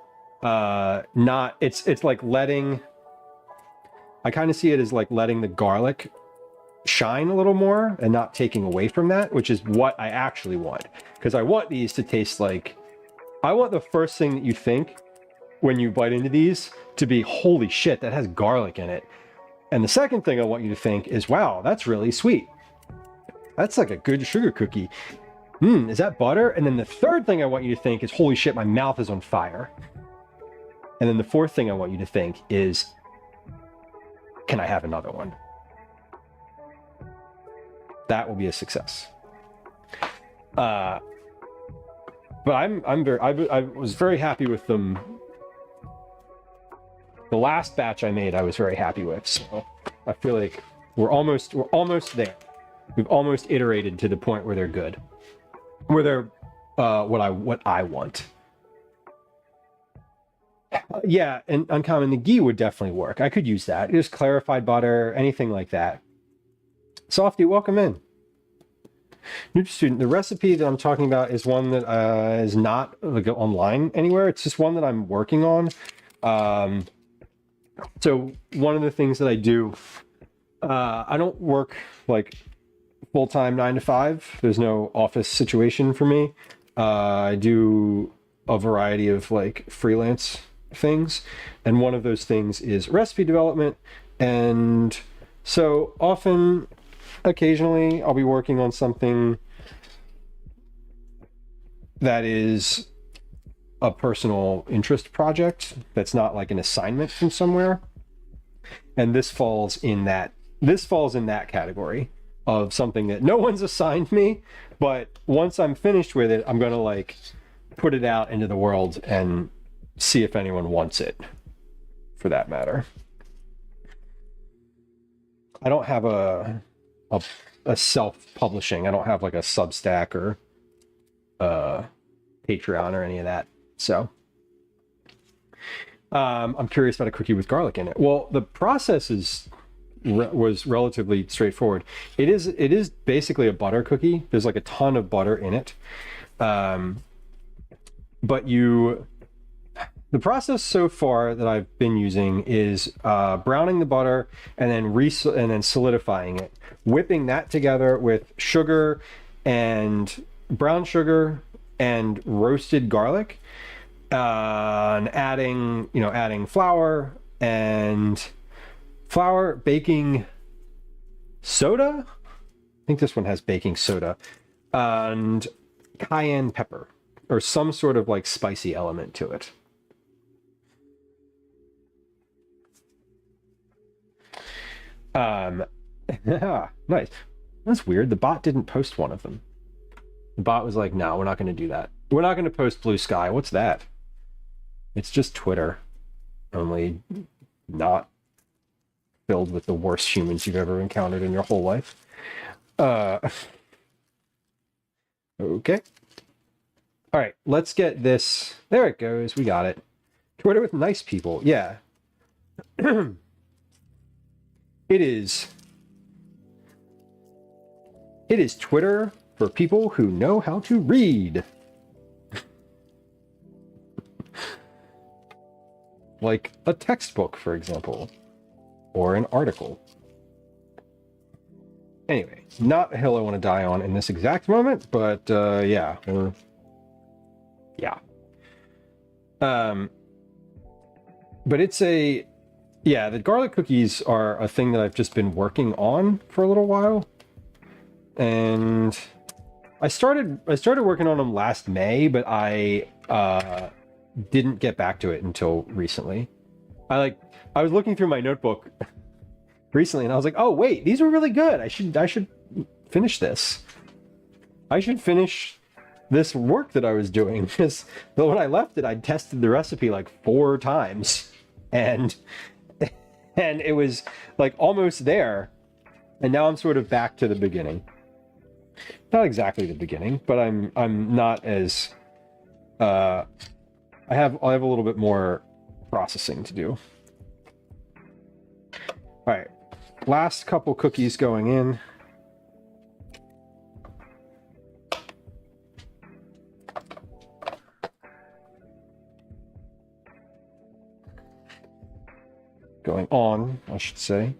[SPEAKER 1] not, it's like letting, I kind of see it as like letting the garlic shine a little more and not taking away from that, which is what I actually want. Because I want these to taste like, I want the first thing that you think when you bite into these to be, holy shit, that has garlic in it. And the second thing I want you to think is, wow, that's really sweet. That's like a good sugar cookie. Is that butter? And then the third thing I want you to think is, holy shit, my mouth is on fire. And then the fourth thing I want you to think is, can I have another one? That will be a success. But I was very happy with them. The last batch I made, I was very happy with. So I feel like we're almost there. We've almost iterated to the point where they're good, where they're what I want. Yeah, and uncommon, the ghee would definitely work. I could use that. Just clarified butter, anything like that. Softy, welcome in. NutriStudent, the recipe that I'm talking about is one that is not like online anywhere. It's just one that I'm working on. So one of the things that I do, I don't work like full-time 9 to 5. There's no office situation for me. I do a variety of like freelance things, and one of those things is recipe development. And so often, occasionally, I'll be working on something that is a personal interest project that's not like an assignment from somewhere. And this falls in that category of something that no one's assigned me, but once I'm finished with it, I'm gonna like put it out into the world and see if anyone wants it, for that matter. I don't have a self-publishing. I don't have like a Substack or Patreon or any of that. So I'm curious about a cookie with garlic in it. Well, the process was relatively straightforward. It is basically a butter cookie. There's like a ton of butter in it. But The process so far that I've been using is browning the butter and then solidifying it, whipping that together with sugar and brown sugar and roasted garlic, and adding flour, baking soda. I think this one has baking soda, and cayenne pepper, or some sort of like spicy element to it. Nice. That's weird. The bot didn't post one of them. The bot was like, no, we're not going to do that. We're not going to post Blue Sky. What's that? It's just Twitter, only not filled with the worst humans you've ever encountered in your whole life. Okay. All right, let's get this. There it goes. We got it. Twitter with nice people. Yeah. It is Twitter for people who know how to read. Like a textbook, for example, or an article. Anyway, not a hill I want to die on in this exact moment, but yeah. But it's the garlic cookies are a thing that I've just been working on for a little while. And I started working on them last May, but I didn't get back to it until recently. I was looking through my notebook recently and I was like, oh wait, these are really good. I should finish this. I should finish this work that I was doing, because when I left it, I'd tested the recipe like 4 times and it was like almost there, and now I'm sort of back to the beginning. Not exactly the beginning, but I'm not as I have a little bit more processing to do. All right, last couple cookies going in. Going on, I should say.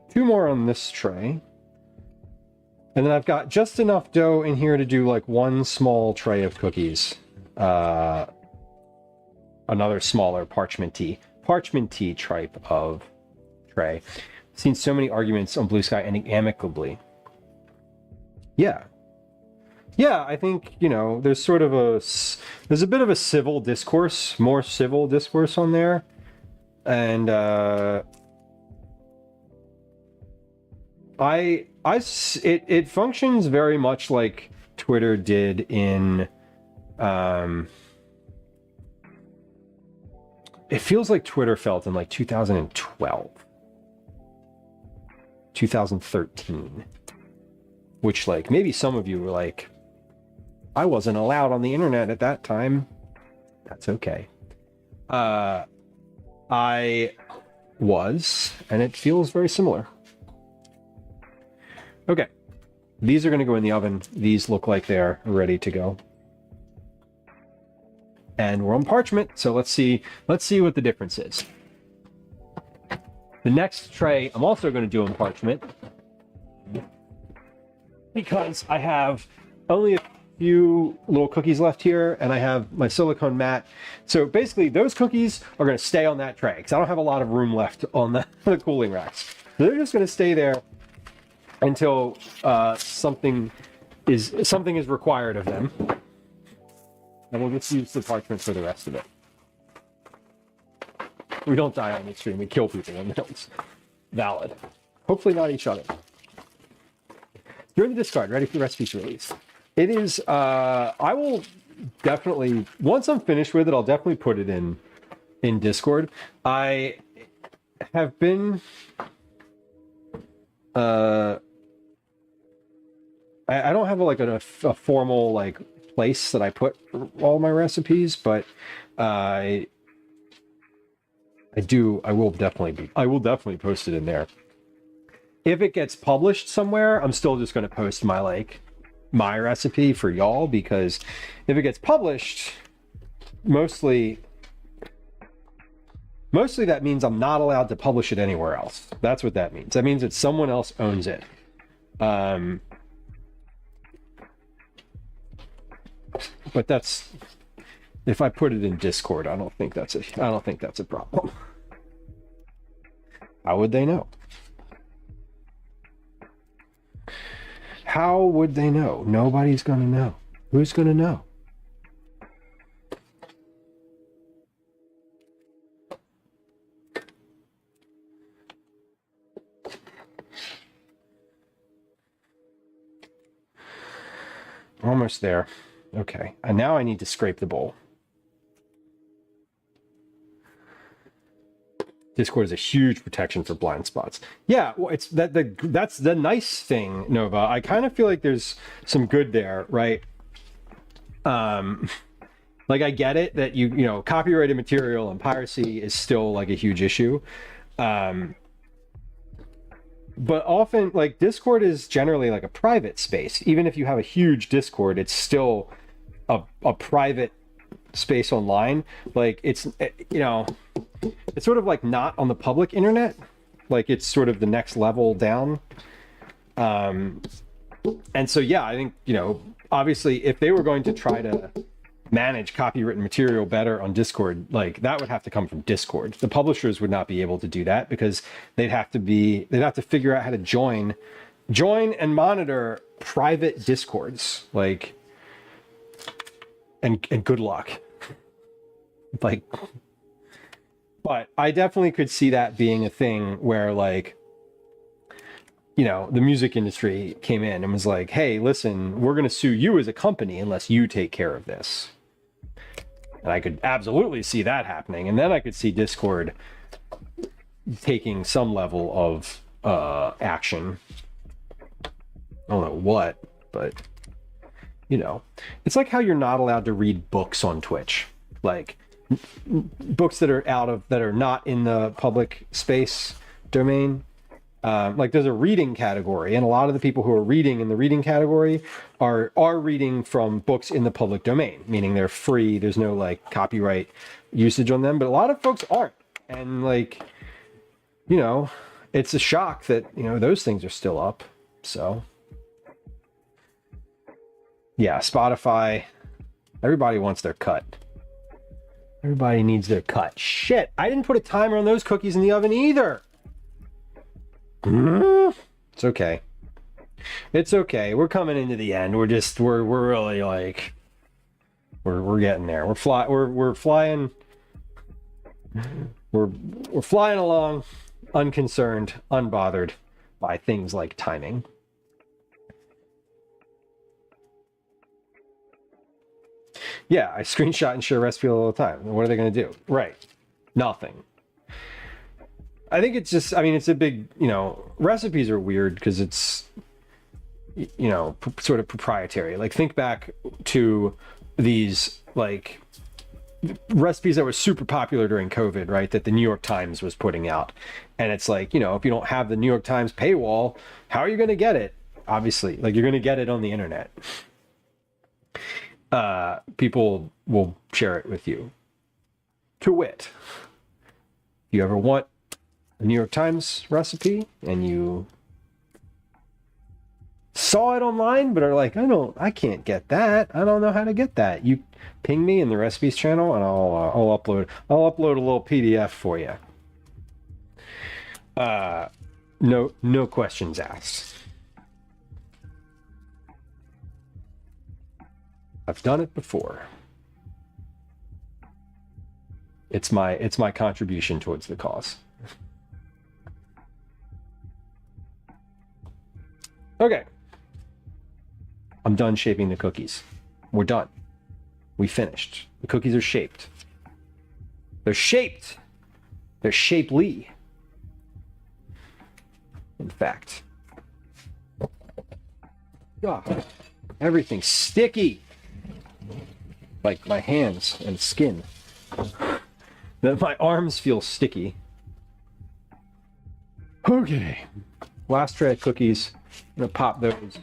[SPEAKER 1] 2 more on this tray. And then I've got just enough dough in here to do like 1 small tray of cookies. Another smaller parchment tea type of tray. Seen so many arguments on Blue Sky ending amicably. Yeah, I think, there's sort of there's a bit of a civil discourse, more civil discourse on there. And it functions very much like Twitter did in it feels like Twitter felt in like 2012, 2013, which like maybe some of you were like, I wasn't allowed on the internet at that time. That's okay. I was, and it feels very similar. Okay, these are going to go in the oven. These look like they're ready to go. And we're on parchment, so let's see what the difference is. The next tray I'm also going to do on parchment, because I have only a few little cookies left here, and I have my silicone mat. So basically those cookies are going to stay on that tray because I don't have a lot of room left on the cooling racks. So they're just going to stay there until something is required of them, and we'll just use the parchment for the rest of it. We don't die on the stream, we kill people when it's valid. Hopefully not each other. You're in the discard, ready for recipes release. It is, I will definitely, once I'm finished with it, I'll definitely put it in Discord. I have been, I don't have a formal like place that I put all my recipes, but I will definitely post it in there. If it gets published somewhere, I'm still just going to post my recipe for y'all, because if it gets published, mostly Mostly that means I'm not allowed to publish it anywhere else. That's what that means. That means that someone else owns it. But that's, if I put it in Discord, I don't think that's a problem. How would they know? How would they know? Nobody's gonna know. Who's gonna know? Almost there. Okay, and now I need to scrape the bowl. Discord is a huge protection for blind spots. Yeah, well, it's that's the nice thing, Nova. I kind of feel like there's some good there, right? Like I get it that you know, copyrighted material and piracy is still like a huge issue. But often, like, Discord is generally like a private space. Even if you have a huge Discord, it's still a private space online. Like, it's, you know, it's sort of like not on the public internet. Like, it's sort of the next level down. And so, yeah, I think, you know, obviously, if they were going to try to manage copywritten material better on Discord, like that would have to come from Discord. The publishers would not be able to do that because they'd have to figure out how to join and monitor private Discords. Like, and good luck. Like, but I definitely could see that being a thing where, like, you know, the music industry came in and was like, hey, listen, we're going to sue you as a company unless you take care of this. And I could absolutely see that happening. And then I could see Discord taking some level of action. I don't know what, but, you know, it's like how you're not allowed to read books on Twitch. Like, books that are not in the public space domain. Like, there's a reading category, and a lot of the people who are reading in the reading category are reading from books in the public domain, meaning they're free. There's no like copyright usage on them, but a lot of folks aren't. And, like, you know, it's a shock that, you know, those things are still up. So yeah, Spotify, everybody wants their cut. Everybody needs their cut. Shit, I didn't put a timer on those cookies in the oven either. It's okay. It's okay. We're coming into the end. We're really like, we're getting there. We're flying. We're flying along, unconcerned, unbothered by things like timing. Yeah, I screenshot and share recipe all the time. What are they going to do? Right. Nothing. I think it's just, I mean, it's a big, you know, recipes are weird because it's, you know, sort of proprietary. Like, think back to these, like, recipes that were super popular during COVID, right? That the New York Times was putting out. And it's like, you know, if you don't have the New York Times paywall, how are you going to get it? Obviously, like, you're going to get it on the internet. People will share it with you. To wit, if you ever want a New York Times recipe and you saw it online but are like, I can't get that, I don't know how to get that, you ping me in the recipes channel and I'll upload a little PDF for you. No questions asked. I've done it before. It's my contribution towards the cause. Okay. I'm done shaping the cookies. We're done. We finished. The cookies are shaped. They're shaped. They're shapely. In fact. God, everything's sticky. Like my hands and skin. My arms feel sticky. Okay. Last tray of cookies. I'm gonna pop those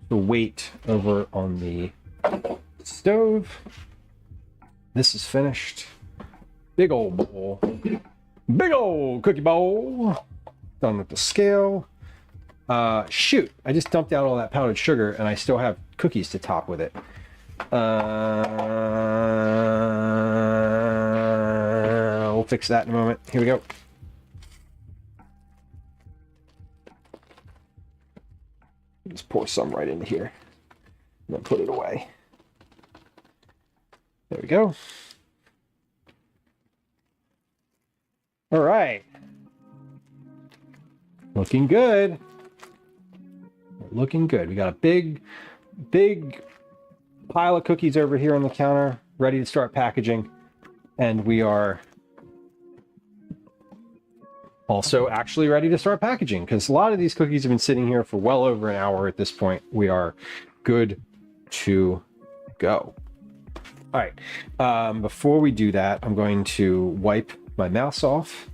[SPEAKER 1] the weight over on the stove. This is finished. Big old bowl. Big old cookie bowl. Done with the scale. Shoot, I just dumped out all that powdered sugar and I still have cookies to top with it. We'll fix that in a moment. Here we go. Just pour some right into here and then put it away. There we go. All right. Looking good. Looking good. We got a big pile of cookies over here on the counter, ready to start packaging. And we are also actually ready to start packaging because a lot of these cookies have been sitting here for well over an hour at this point. We are good to go. All right. Before we do that, I'm going to wipe my mouse off.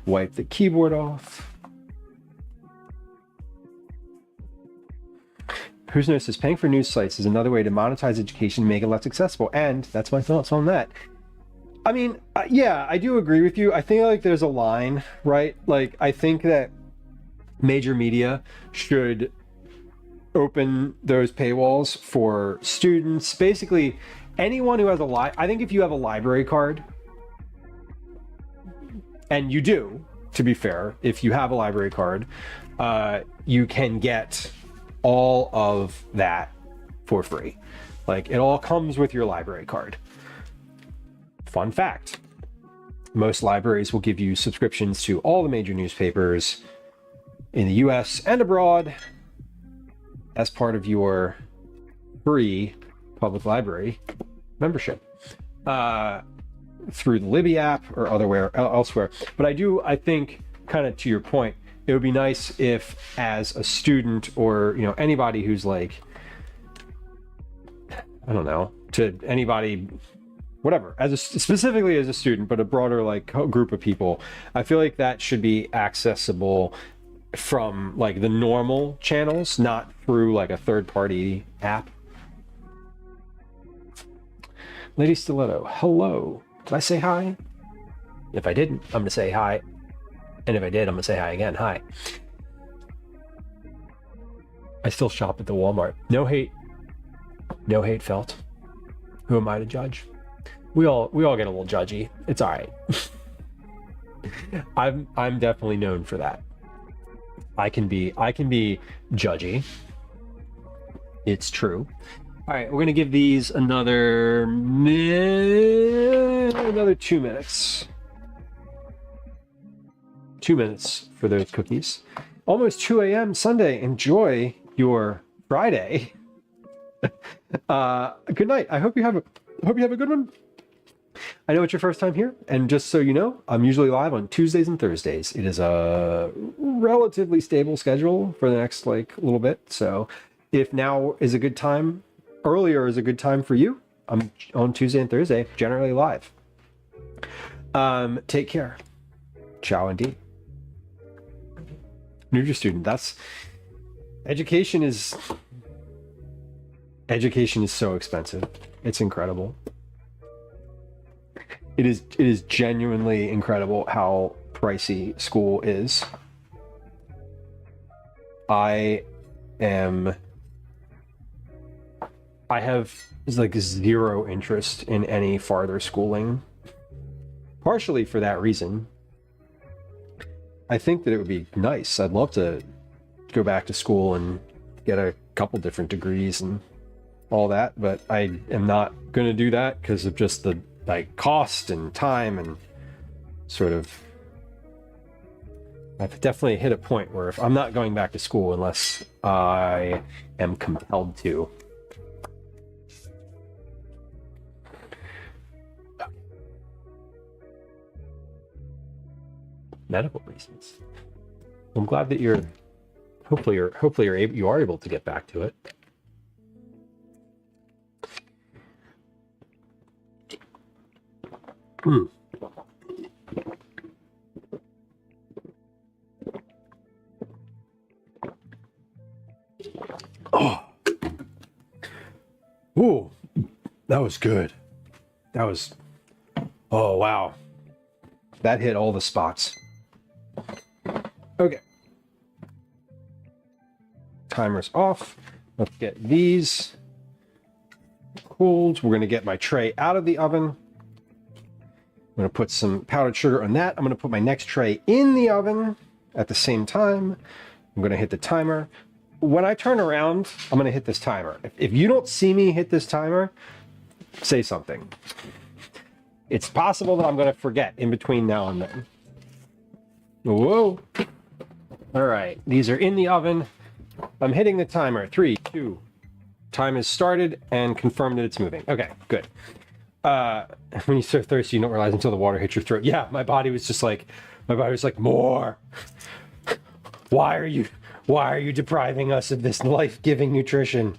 [SPEAKER 1] Wipe the keyboard off. Who's Knows says paying for news sites is another way to monetize education and make it less accessible. And that's my thoughts on that. I mean, yeah, I do agree with you. I think like there's a line, right? Like I think that major media should open those paywalls for students. Basically, anyone who has I think if you have a library card, and you do, to be fair, if you have a library card, you can get all of that for free. Like it all comes with your library card. Fun fact, most libraries will give you subscriptions to all the major newspapers in the US and abroad as part of your free public library membership through the Libby app or elsewhere. But I think kind of to your point, it would be nice if as a student or, you know, anybody who's like, I don't know, to anybody, whatever, specifically as a student, but a broader like group of people, I feel like that should be accessible from like the normal channels, not through like a third-party app. Lady Stiletto, hello. Did I say hi? If I didn't, I'm gonna say hi. And if I did, I'm gonna say hi again. Hi. I still shop at the Walmart. No hate. No hate felt. Who am I to judge? We all get a little judgy. It's all right. I'm definitely known for that. I can be judgy. It's true. All right, we're gonna give these another 2 minutes. 2 minutes for those cookies. Almost 2 a.m. Sunday. Enjoy your Friday. Good night. I hope you have a good one. I know it's your first time here, and just so you know, I'm usually live on Tuesdays and Thursdays. It is a relatively stable schedule for the next like little bit. So if now is a good time, earlier is a good time for you, I'm on Tuesday and Thursday, generally live. Take care. Ciao indeed. Nutri student, that's education is so expensive. It's incredible. It is genuinely incredible how pricey school is. I have like zero interest in any farther schooling, partially for that reason. I think that it would be nice. I'd love to go back to school and get a couple different degrees and all that, but I am not going to do that because of just the like cost and time and sort of. I've definitely hit a point where if I'm not going back to school unless I am compelled to. Medical reasons. I'm glad that you are able to get back to it. Oh. Ooh, that was good. That was, oh wow. That hit all the spots. Okay. Timer's off. Let's get these cooled. We're gonna get my tray out of the oven. I'm gonna put some powdered sugar on that. I'm gonna put my next tray in the oven at the same time. I'm gonna hit the timer. When I turn around, I'm gonna hit this timer. If you don't see me hit this timer, say something. It's possible that I'm gonna forget in between now and then. Whoa. All right, these are in the oven. I'm hitting the timer. 3, 2. Time is started and confirmed that it's moving. Okay, good. When you're so thirsty, you don't realize until the water hits your throat. Yeah, my body was like, more. Why are you depriving us of this life-giving nutrition?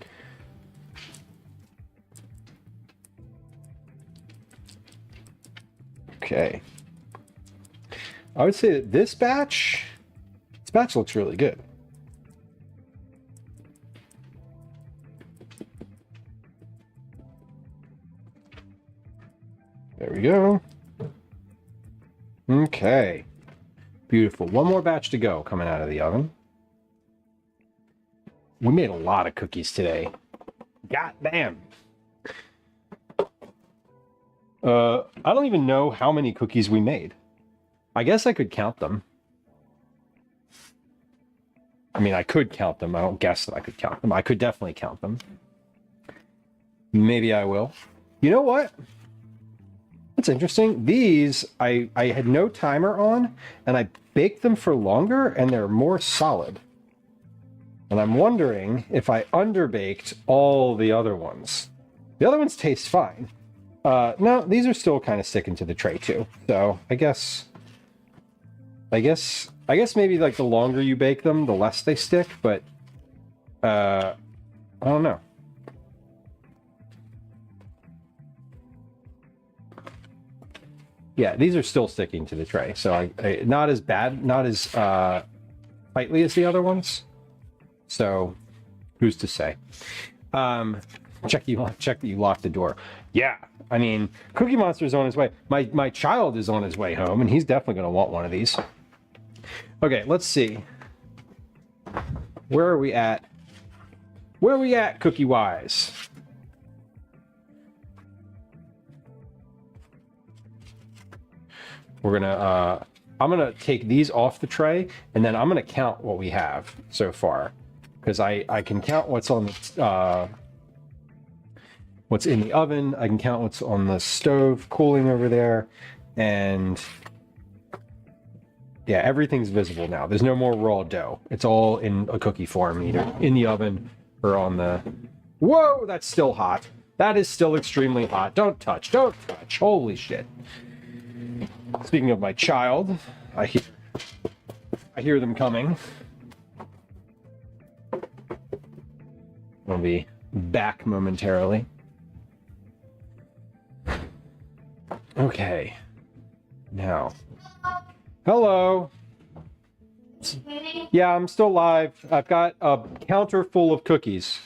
[SPEAKER 1] Okay. I would say that this batch looks really good. There we go. Okay. Beautiful. One more batch to go coming out of the oven. We made a lot of cookies today. God damn. I don't even know how many cookies we made. I guess I could count them. I mean, I could count them. I don't guess that I could count them. I could definitely count them. Maybe I will. You know what? That's interesting. These, I had no timer on, and I baked them for longer, and they're more solid. And I'm wondering if I underbaked all the other ones. The other ones taste fine. No, these are still kind of sticking to the tray too. So I guess maybe like the longer you bake them, the less they stick, but I don't know. Yeah, these are still sticking to the tray. So I not as bad, not as tightly as the other ones. So who's to say? Check that you locked the door. Yeah, I mean, Cookie Monster's on his way. My child is on his way home, and he's definitely going to want one of these. Okay, let's see. Where are we at? Where are we at, cookie-wise? We're gonna, I'm gonna take these off the tray, and then I'm gonna count what we have so far. Because I can count what's on the, what's in the oven. I can count what's on the stove cooling over there. And yeah, everything's visible now. There's no more raw dough. It's all in a cookie form, either in the oven or on the... Whoa, that's still hot. That is still extremely hot. Don't touch, don't touch. Holy shit. Speaking of my child, I hear them coming. I'll be back momentarily. Okay. Now. Hello. Yeah, I'm still live. I've got a counter full of cookies.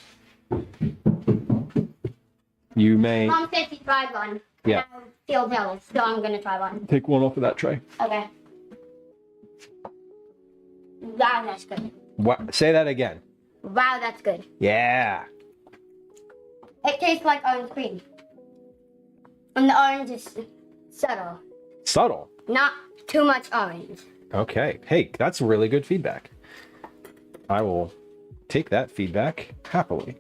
[SPEAKER 1] You may...
[SPEAKER 6] Mom said she tried one.
[SPEAKER 1] Yeah.
[SPEAKER 6] I feel jealous, so I'm gonna try one.
[SPEAKER 1] Take one off of that tray.
[SPEAKER 6] Okay. Wow, that's good.
[SPEAKER 1] What? Say that again.
[SPEAKER 6] Wow, that's good.
[SPEAKER 1] Yeah.
[SPEAKER 6] It tastes like orange cream. And the orange is subtle.
[SPEAKER 1] Subtle.
[SPEAKER 6] Not too much orange.
[SPEAKER 1] Okay. Hey, that's really good feedback. I will take that feedback happily.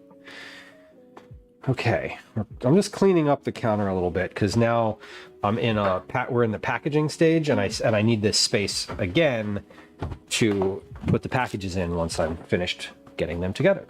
[SPEAKER 1] Okay. I'm just cleaning up the counter a little bit because now I'm in we're in the packaging stage, and I need this space again to put the packages in once I'm finished getting them together.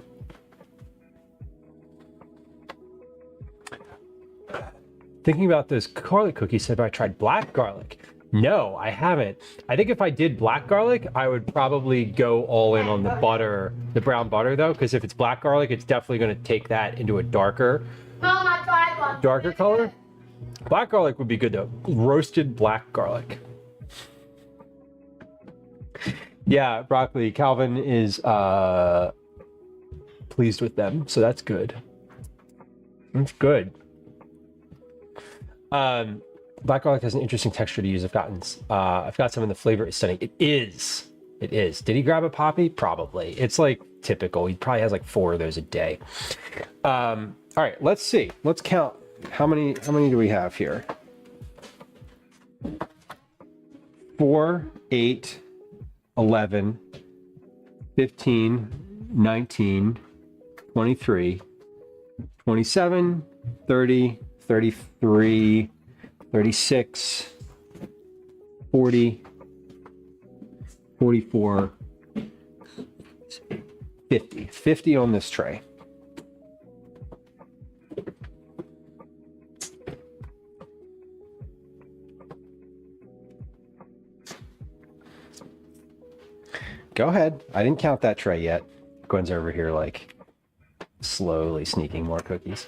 [SPEAKER 1] Thinking about those garlic cookies, have I tried black garlic? No, I haven't. I think if I did black garlic, I would probably go all in on the butter, the brown butter though, because if it's black garlic, it's definitely going to take that into a darker color. Black garlic would be good though. Roasted black garlic. Yeah, broccoli. Calvin is pleased with them, so that's good. That's good. Black garlic has an interesting texture to use. I've got some, and the flavor is stunning. It is. It is. Did he grab a poppy? Probably. It's like typical. He probably has like 4 of those a day. All right, let's see. Let's count. How many do we have here? 4, 8, 11, 15, 19, 23, 27, 30, 33, 36, 40, 44, 50. 50 on this tray. Go ahead. I didn't count that tray yet. Gwen's over here like slowly sneaking more cookies.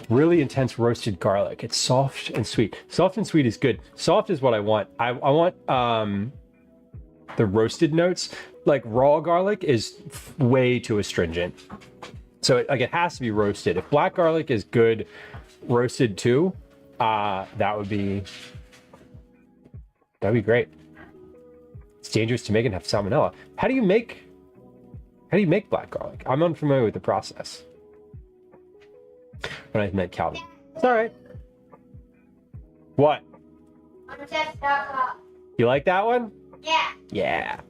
[SPEAKER 1] Really intense roasted garlic. It's soft and sweet. Soft and sweet is good. Soft is what I want. I want the roasted notes. Like raw garlic is way too astringent. So it has to be roasted. If black garlic is good roasted too, that'd be great. It's dangerous to make and have salmonella. How do you make black garlic? I'm unfamiliar with the process. When I met Calvin. It's all right. What? You like that one?
[SPEAKER 6] Yeah.
[SPEAKER 1] Yeah.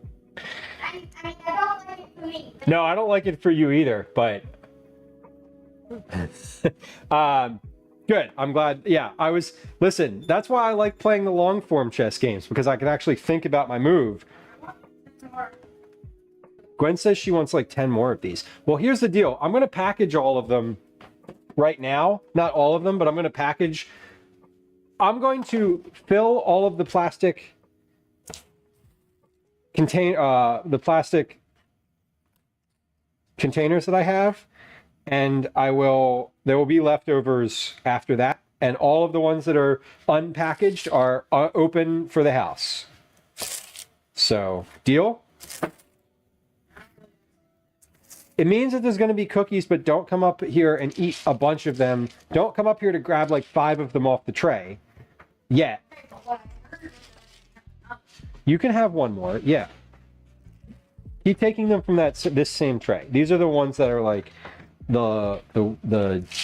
[SPEAKER 6] I mean, I don't like it for me.
[SPEAKER 1] No, I don't like it for you either, but good. I'm glad. Yeah, listen, that's why I like playing the long form chess games, because I can actually think about my move. Gwen says she wants like 10 more of these. Well, here's the deal. I'm going to package all of them right now. Not all of them, but I'm going to fill all of the plastic plastic containers that I have, and there will be leftovers after that, and all of the ones that are unpackaged are open for the house. So, deal? It means that there's going to be cookies, but don't come up here and eat a bunch of them. Don't come up here to grab like 5 of them off the tray yet. You can have one more, yeah. Keep taking them from this same tray. These are the ones that are like the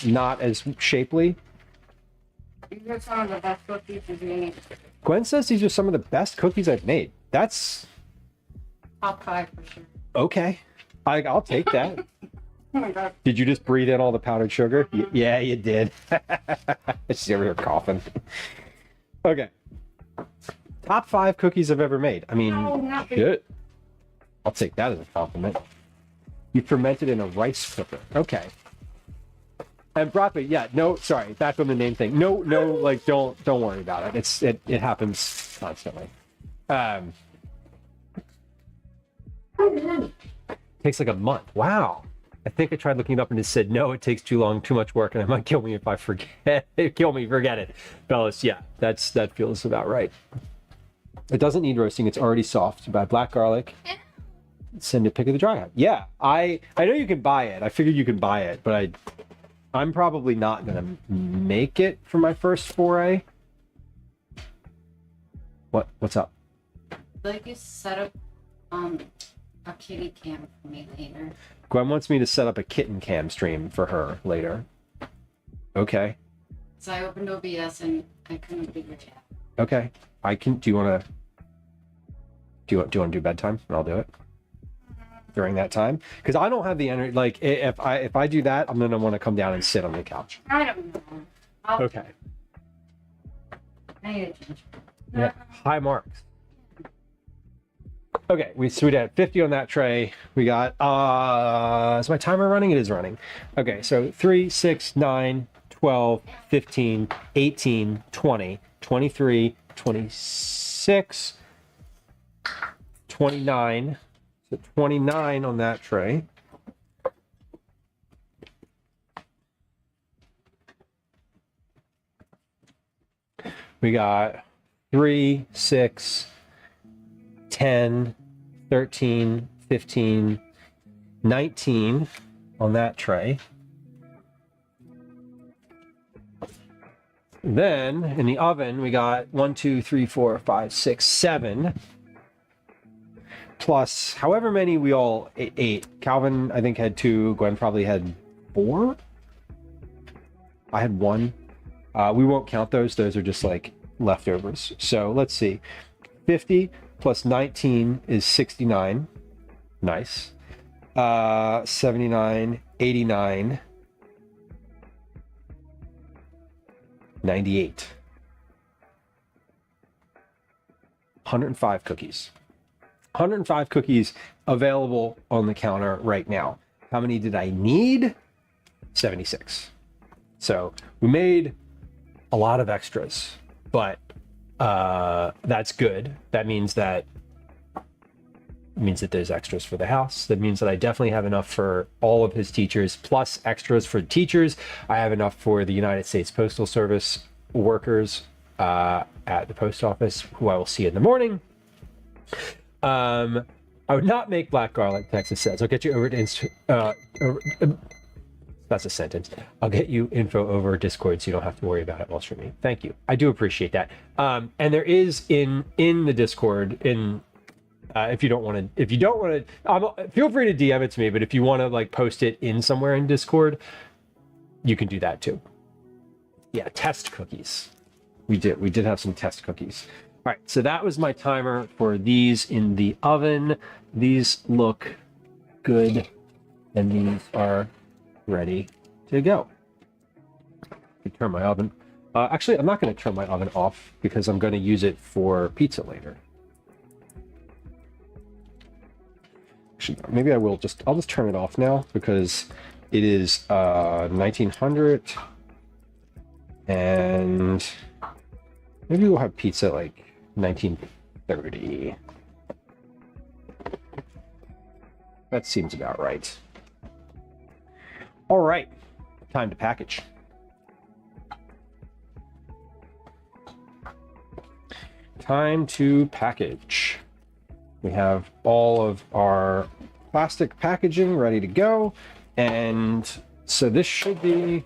[SPEAKER 1] not as shapely.
[SPEAKER 6] These are some of the best cookies you've made.
[SPEAKER 1] Gwen says these are some of the best cookies I've made. That's
[SPEAKER 6] Top 5 for sure.
[SPEAKER 1] okay. I'll take that.
[SPEAKER 6] Oh my god.
[SPEAKER 1] Did you just breathe in all the powdered sugar? Yeah, you did. She's over here coughing. Okay. Top 5 cookies I've ever made. I mean, good. I'll take that as a compliment. You fermented in a rice cooker. Okay. And broccoli, yeah, no, sorry, back on the name thing. No, like don't worry about it. It happens constantly. Takes like a month. Wow. I think I tried looking it up and it said, no, it takes too long, too much work, and it might kill me if I forget. Forget it. Bellis, yeah, that feels about right. It doesn't need roasting. It's already soft. By black garlic. Send a pic of the dry out. Yeah, I know you can buy it. I figured you can buy it, but I'm probably not gonna make it for my first foray. What's up?
[SPEAKER 7] Like you set up a kitty cam for me later.
[SPEAKER 1] Gwen wants me to set up a kitten cam stream for her later. Okay.
[SPEAKER 7] So I opened OBS and I couldn't do your chat.
[SPEAKER 1] Okay. I can. Do you want to do bedtime? And I'll do it during that time, because I don't have the energy. Like if I do that, I'm gonna want to come down and sit on the couch.
[SPEAKER 7] I don't know.
[SPEAKER 1] Okay.
[SPEAKER 7] I need to change.
[SPEAKER 1] Yeah. High marks. Okay, we had 50 on that tray. We got is my timer running? It is running. Okay, so 3, 6, 9, 12, 15, 18, 20, 23, 26, 29. So 29 on that tray. We got 3, 6, 10, 13, 15, 19 on that tray. Then in the oven, we got 1, 2, 3, 4, 5, 6, 7. Plus however many we all ate. Calvin, I think, had 2. Gwen probably had 4. I had 1. We won't count those. Those are just like leftovers. So let's see. 50 plus 19 is 69. Nice. 79, 89, 98. 105 cookies. 105 cookies available on the counter right now. How many did I need? 76. So we made a lot of extras, but that's good. That means that there's extras for the house. That means that I definitely have enough for all of his teachers, plus extras for teachers. I have enough for the United States Postal Service workers at the post office, who I will see in the morning. I would not make black garlic, Texas says. I'll get you over to that's a sentence. I'll get you info over Discord so you don't have to worry about it while streaming. Thank you. I do appreciate that. And there is in the Discord, if you don't want to, feel free to DM it to me, but if you want to like post it in somewhere in Discord, you can do that too. Yeah, test cookies. We did have some test cookies. All right, so that was my timer for these in the oven. These look good, and these are ready to go. Turn my oven. Actually, I'm not going to turn my oven off because I'm going to use it for pizza later. Actually, maybe I'll just turn it off now because it is 1900, and maybe we'll have pizza like 1930. That seems about right. All right, time to package. Time to package. We have all of our plastic packaging ready to go, and so this should be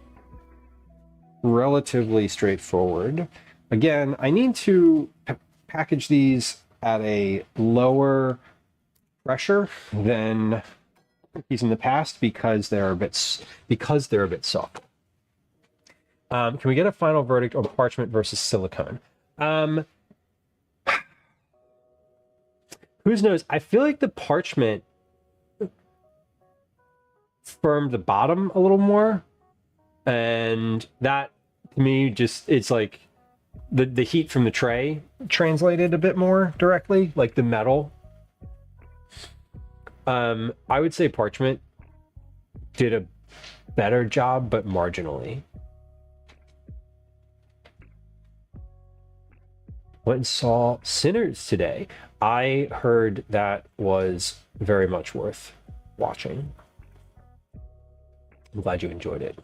[SPEAKER 1] relatively straightforward. Again, I need to package these at a lower pressure than cookies in the past because they're a bit soft. Can we get a final verdict on parchment versus silicone? Who knows? I feel like the parchment firmed the bottom a little more, and that to me just, it's like the heat from the tray translated a bit more directly, like the metal. I would say parchment did a better job, but marginally. Went and saw Sinners today. I heard that was very much worth watching. I'm glad you enjoyed it.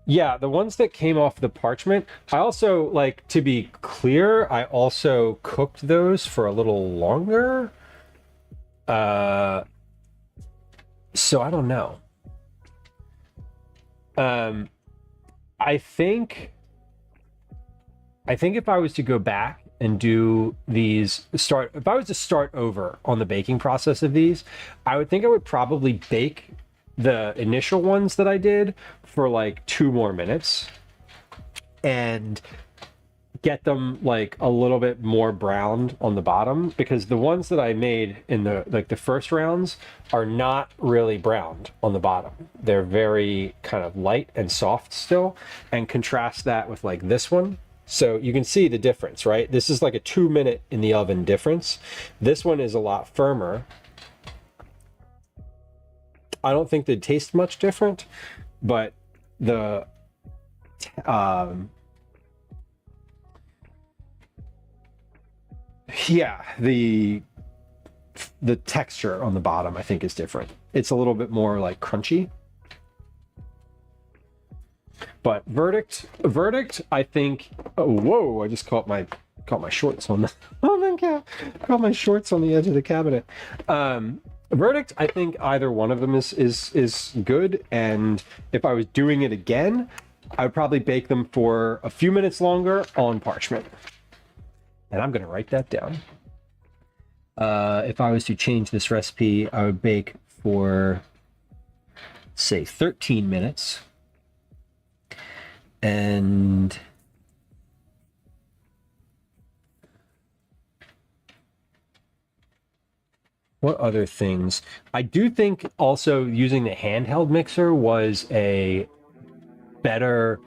[SPEAKER 1] Yeah, the ones that came off the parchment, I also, like, to be clear, I also cooked those for a little longer. So I don't know. I think if I was to go back and do these, if I was to start over on the baking process of these, I would think I would probably bake the initial ones that I did for like 2 more minutes and get them like a little bit more browned on the bottom, because the ones that I made in the first rounds are not really browned on the bottom. They're very kind of light and soft still, and contrast that with like this one. So you can see the difference, right? This is like a 2-minute in the oven difference. This one is a lot firmer. I don't think they taste much different, but the yeah, the texture on the bottom I think is different. It's a little bit more like crunchy. But verdict, I think. Oh, whoa! I just caught my shorts on the caught my shorts on the edge of the cabinet. Verdict, I think either one of them is good, and if I was doing it again, I would probably bake them for a few minutes longer on parchment. And I'm going to write that down. If I was to change this recipe, I would bake for, say, 13 minutes. And what other things? I do think also using the handheld mixer was a better,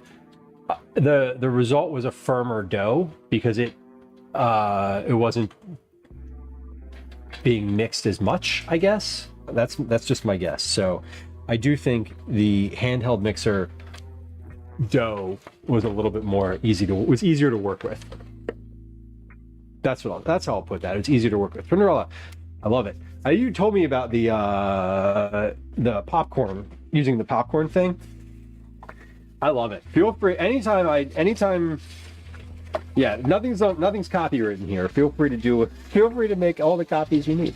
[SPEAKER 1] the result was a firmer dough because it wasn't being mixed as much, I guess. That's just my guess. So I do think the handheld mixer dough was a little bit more easier to work with. That's how I'll put that. It's easier to work with. Cinderella, I love it. You told me about the popcorn, using the popcorn thing. I love it. Feel free anytime. Yeah, nothing's copywritten here. Feel free to make all the copies you need.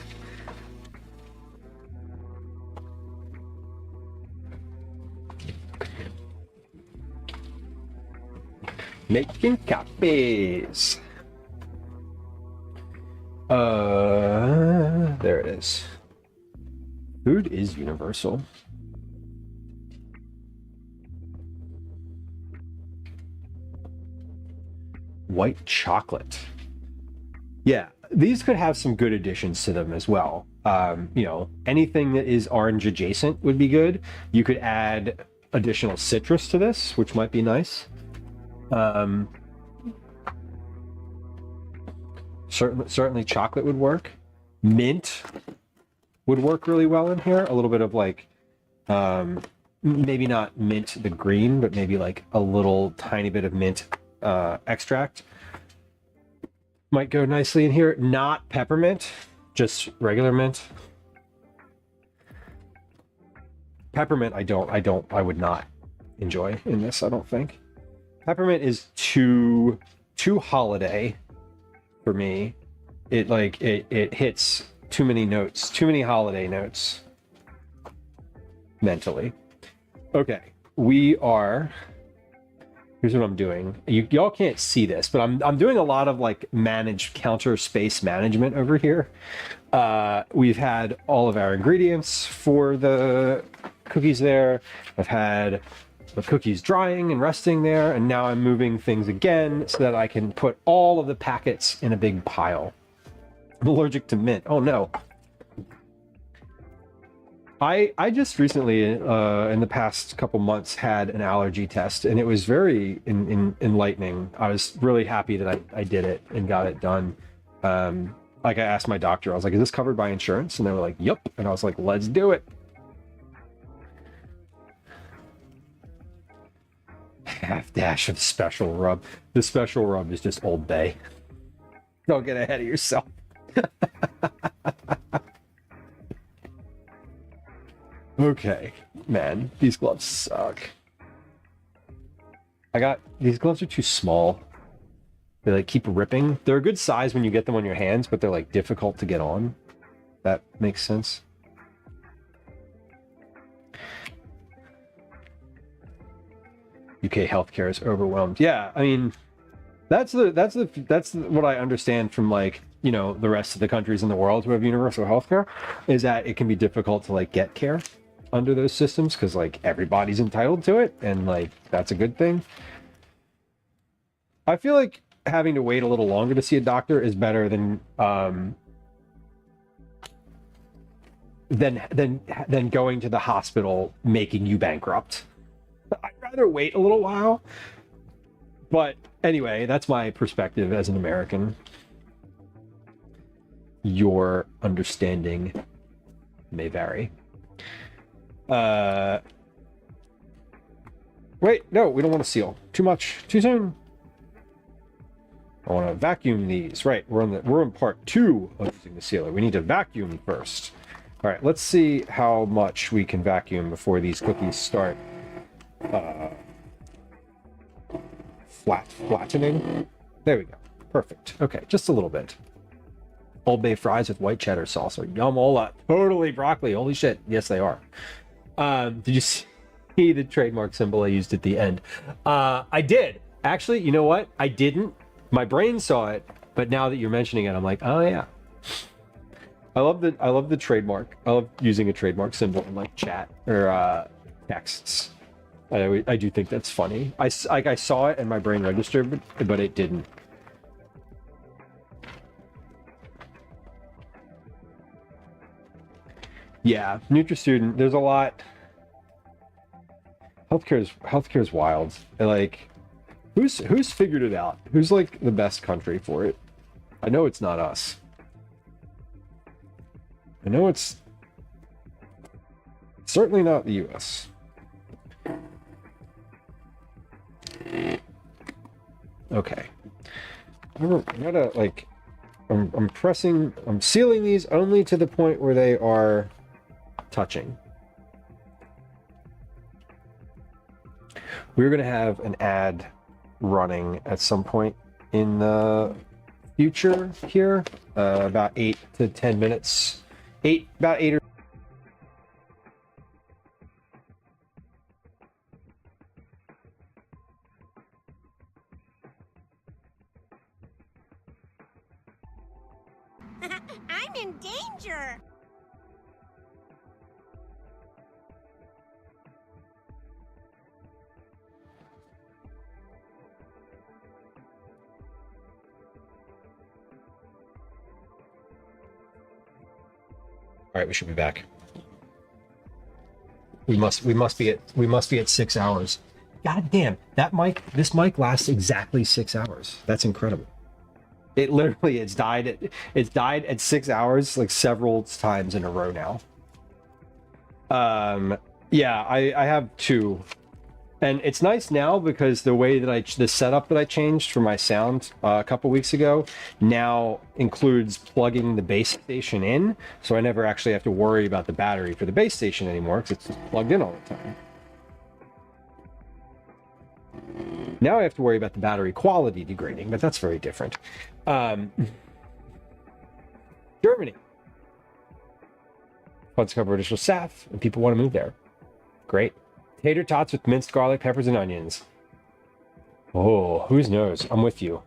[SPEAKER 1] Making copies. There it is. Food is universal. White chocolate. Yeah, these could have some good additions to them as well. You know, anything that is orange adjacent would be good. You could add additional citrus to this, which might be nice. Certainly chocolate would work. Mint would work really well in here. A little bit of like, maybe not mint the green, but maybe like a little tiny bit of mint extract might go nicely in here. Not peppermint, just regular mint. Peppermint I would not enjoy in this, I don't think. Peppermint is too holiday for me. It hits too many notes, too many holiday notes mentally. Okay, here's what I'm doing. Y'all can't see this, but I'm doing a lot of like counter space management over here. We've had all of our ingredients for the cookies there. I've had the cookies drying and resting there, and now I'm moving things again so that I can put all of the packets in a big pile. I'm allergic to mint. Oh no. I just recently, in the past couple months, had an allergy test, and it was very enlightening. I was really happy that I did it and got it done. Like I asked my doctor, I was like, is this covered by insurance? And they were like, yep. And I was like, let's do it. Half dash of special rub. The special rub is just Old Bay. Don't get ahead of yourself. Okay, man, these gloves suck. These gloves are too small. They like keep ripping. They're a good size when you get them on your hands, but they're like difficult to get on. That makes sense. UK healthcare is overwhelmed. Yeah, I mean, that's what I understand from like, you know, the rest of the countries in the world who have universal healthcare, is that it can be difficult to like get care under those systems because like everybody's entitled to it, and like that's a good thing. I feel like having to wait a little longer to see a doctor is better than going to the hospital making you bankrupt. I'd rather wait a little while. But anyway, that's my perspective as an American. Your understanding may vary. Wait, no, we don't want to seal. Too much. Too soon. I want to vacuum these. Right, we're in part 2 of using the sealer. We need to vacuum first. All right, let's see how much we can vacuum before these cookies start flattening. There we go. Perfect. Okay, just a little bit. Old Bay fries with white cheddar sauce are yum all up. Totally broccoli. Holy shit. Yes, they are. Did you see? the trademark symbol I used at the end. I did. Actually, you know what? I didn't. My brain saw it, but now that you're mentioning it, I'm like, oh yeah. I love the trademark. I love using a trademark symbol in like chat or texts. I do think that's funny. I saw it and my brain registered, but it didn't. Yeah, NutraStudent. There's a lot. Healthcare's wild. Like, who's figured it out? Who's like the best country for it? I know it's not us. I know it's certainly not the U.S. Okay. I gotta like. I'm sealing these only to the point where they are touching. We're going to have an ad running at some point in the future here, about 8 to 10 minutes. About 8 or
[SPEAKER 8] I'm in danger.
[SPEAKER 1] all right, we should be back. We must be at 6 hours. God damn, this mic lasts exactly 6 hours. That's incredible. It literally it's died at 6 hours like several times in a row now. Yeah, I have two. And it's nice now because the way that the setup that I changed for my sound a couple weeks ago now includes plugging the base station in, so I never actually have to worry about the battery for the base station anymore because it's just plugged in all the time. Now I have to worry about the battery quality degrading, but that's very different. Germany. Let's cover additional staff, and people want to move there. Great. Tater tots with minced garlic, peppers, and onions. Oh, whose knows? I'm with you.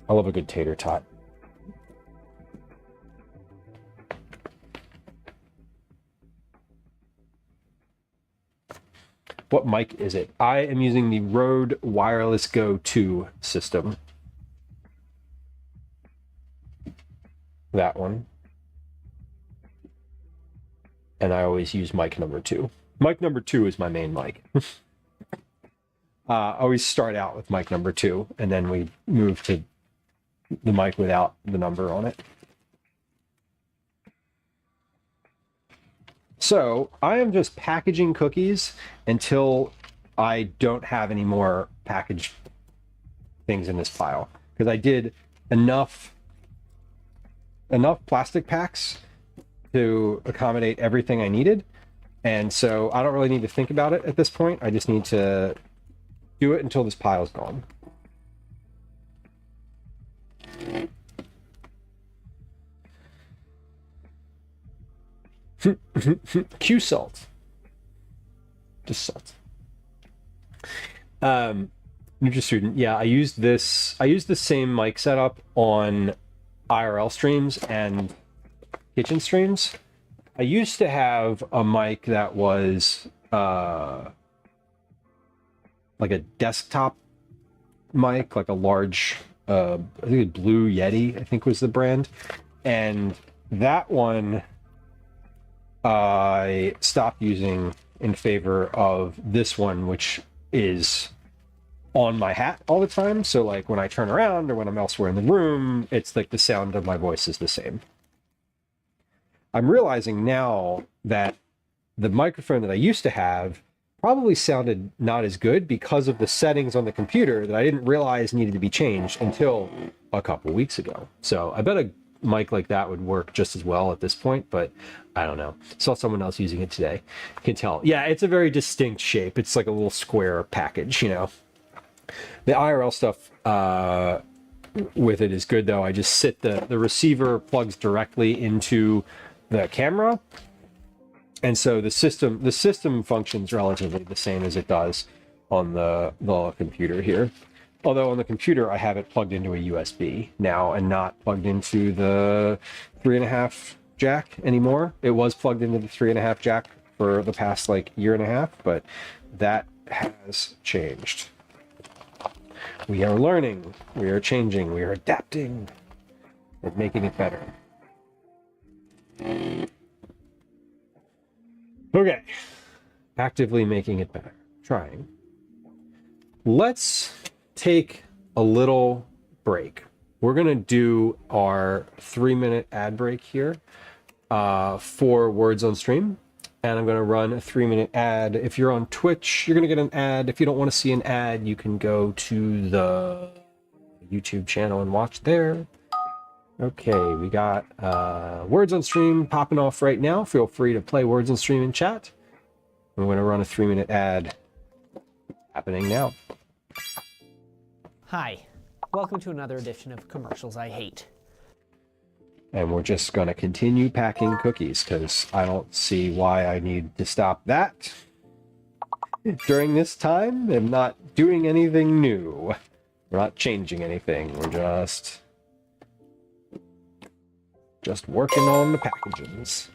[SPEAKER 1] I love a good tater tot. What mic is it? I am using the Rode Wireless Go 2 system. That one. And I always use mic number 2. Mic number 2 is my main mic. I always start out with mic number 2, and then we move to the mic without the number on it. So I am just packaging cookies until I don't have any more packaged things in this pile, because I did enough plastic packs to accommodate everything I needed. And so I don't really need to think about it at this point. I just need to do it until this pile's gone. Q salt. Just salt. NutraStudent. Yeah, I used the same mic setup on IRL streams and kitchen streams. I used to have a mic that was like a desktop mic, like a large, I think Blue Yeti, I think was the brand. And that one I stopped using in favor of this one, which is on my hat all the time. So like when I turn around or when I'm elsewhere in the room, it's like the sound of my voice is the same. I'm realizing now that the microphone that I used to have probably sounded not as good because of the settings on the computer that I didn't realize needed to be changed until a couple weeks ago. So I bet a mic like that would work just as well at this point, but I don't know. Saw someone else using it today. Can tell. Yeah, it's a very distinct shape. It's like a little square package, you know. The IRL stuff with it is good though. I just sit the receiver plugs directly into the camera, And so the system functions relatively the same as it does on the computer here. Although on the computer I have it plugged into a USB now and not plugged into the 3.5 jack anymore. It was plugged into the 3.5 jack for the past like year and a half, but that has changed. We are learning, we are changing, we are adapting, and making it better. Okay, actively making it better, trying. Let's take a little break. We're gonna do our 3-minute ad break here for Words on Stream. And I'm gonna run a 3-minute ad. If you're on Twitch, you're gonna get an ad. If you don't wanna see an ad, you can go to the YouTube channel and watch there. Okay, we got Words on Stream popping off right now. Feel free to play Words on Stream in chat. I'm gonna run a 3-minute ad happening now.
[SPEAKER 3] Hi, welcome to another edition of Commercials I Hate.
[SPEAKER 1] And we're just going to continue packing cookies because I don't see why I need to stop that during this time. I'm not doing anything new. We're not changing anything. We're just working on the packages.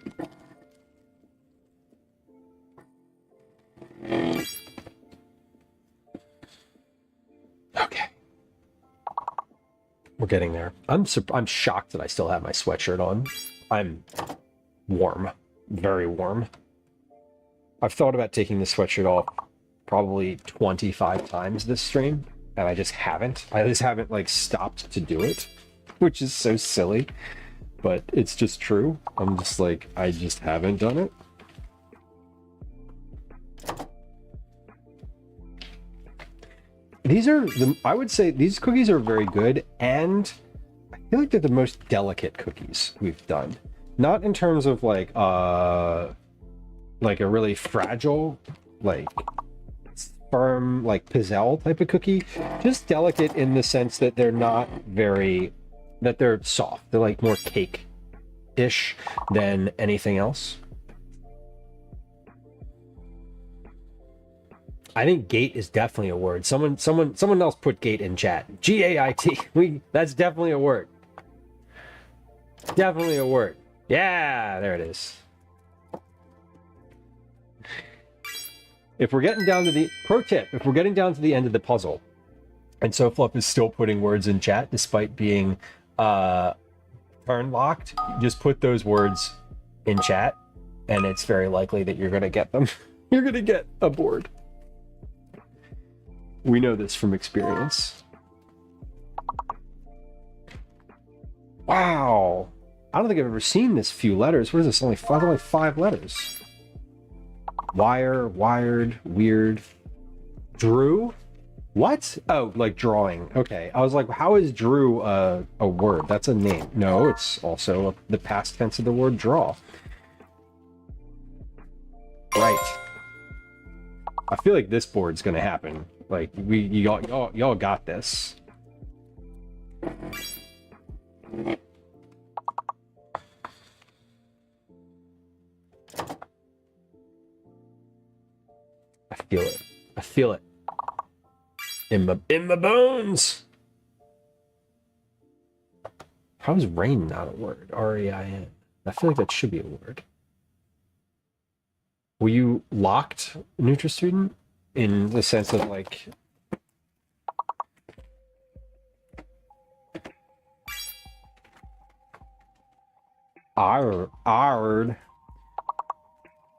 [SPEAKER 1] Okay. We're getting there. I'm shocked that I still have my sweatshirt on. I'm warm, very warm. I've thought about taking this sweatshirt off probably 25 times this stream, and I just haven't. I just haven't like stopped to do it, which is so silly, but it's just true. I'm just like, I just haven't done it. These are, I would say these cookies are very good, and I feel like they're the most delicate cookies we've done. Not in terms of like a really fragile, like firm, like pizzelle type of cookie. Just delicate in the sense that they're not very, that they're soft. They're like more cake-ish than anything else. I think gate is definitely a word. Someone else put gate in chat. G-A-I-T. That's definitely a word. Definitely a word. Yeah, there it is. If we're getting down to the pro tip, if we're getting down to the end of the puzzle, and SoFluff is still putting words in chat despite being turn locked, just put those words in chat, and it's very likely that you're gonna get them. You're gonna get a board. We know this from experience. Wow. I don't think I've ever seen this few letters. What is this? Only 5 letters. Wire, wired, weird. Drew? What? Oh, like drawing. Okay. I was like, how is Drew a word? That's a name. No, it's also the past tense of the word draw. Right. I feel like this board's gonna happen. Like y'all got this. I feel it. I feel it. In my bones. How is rain not a word? R-A-I-N. I feel like that should be a word. Were you locked, NutraStudent? In the sense of like ard.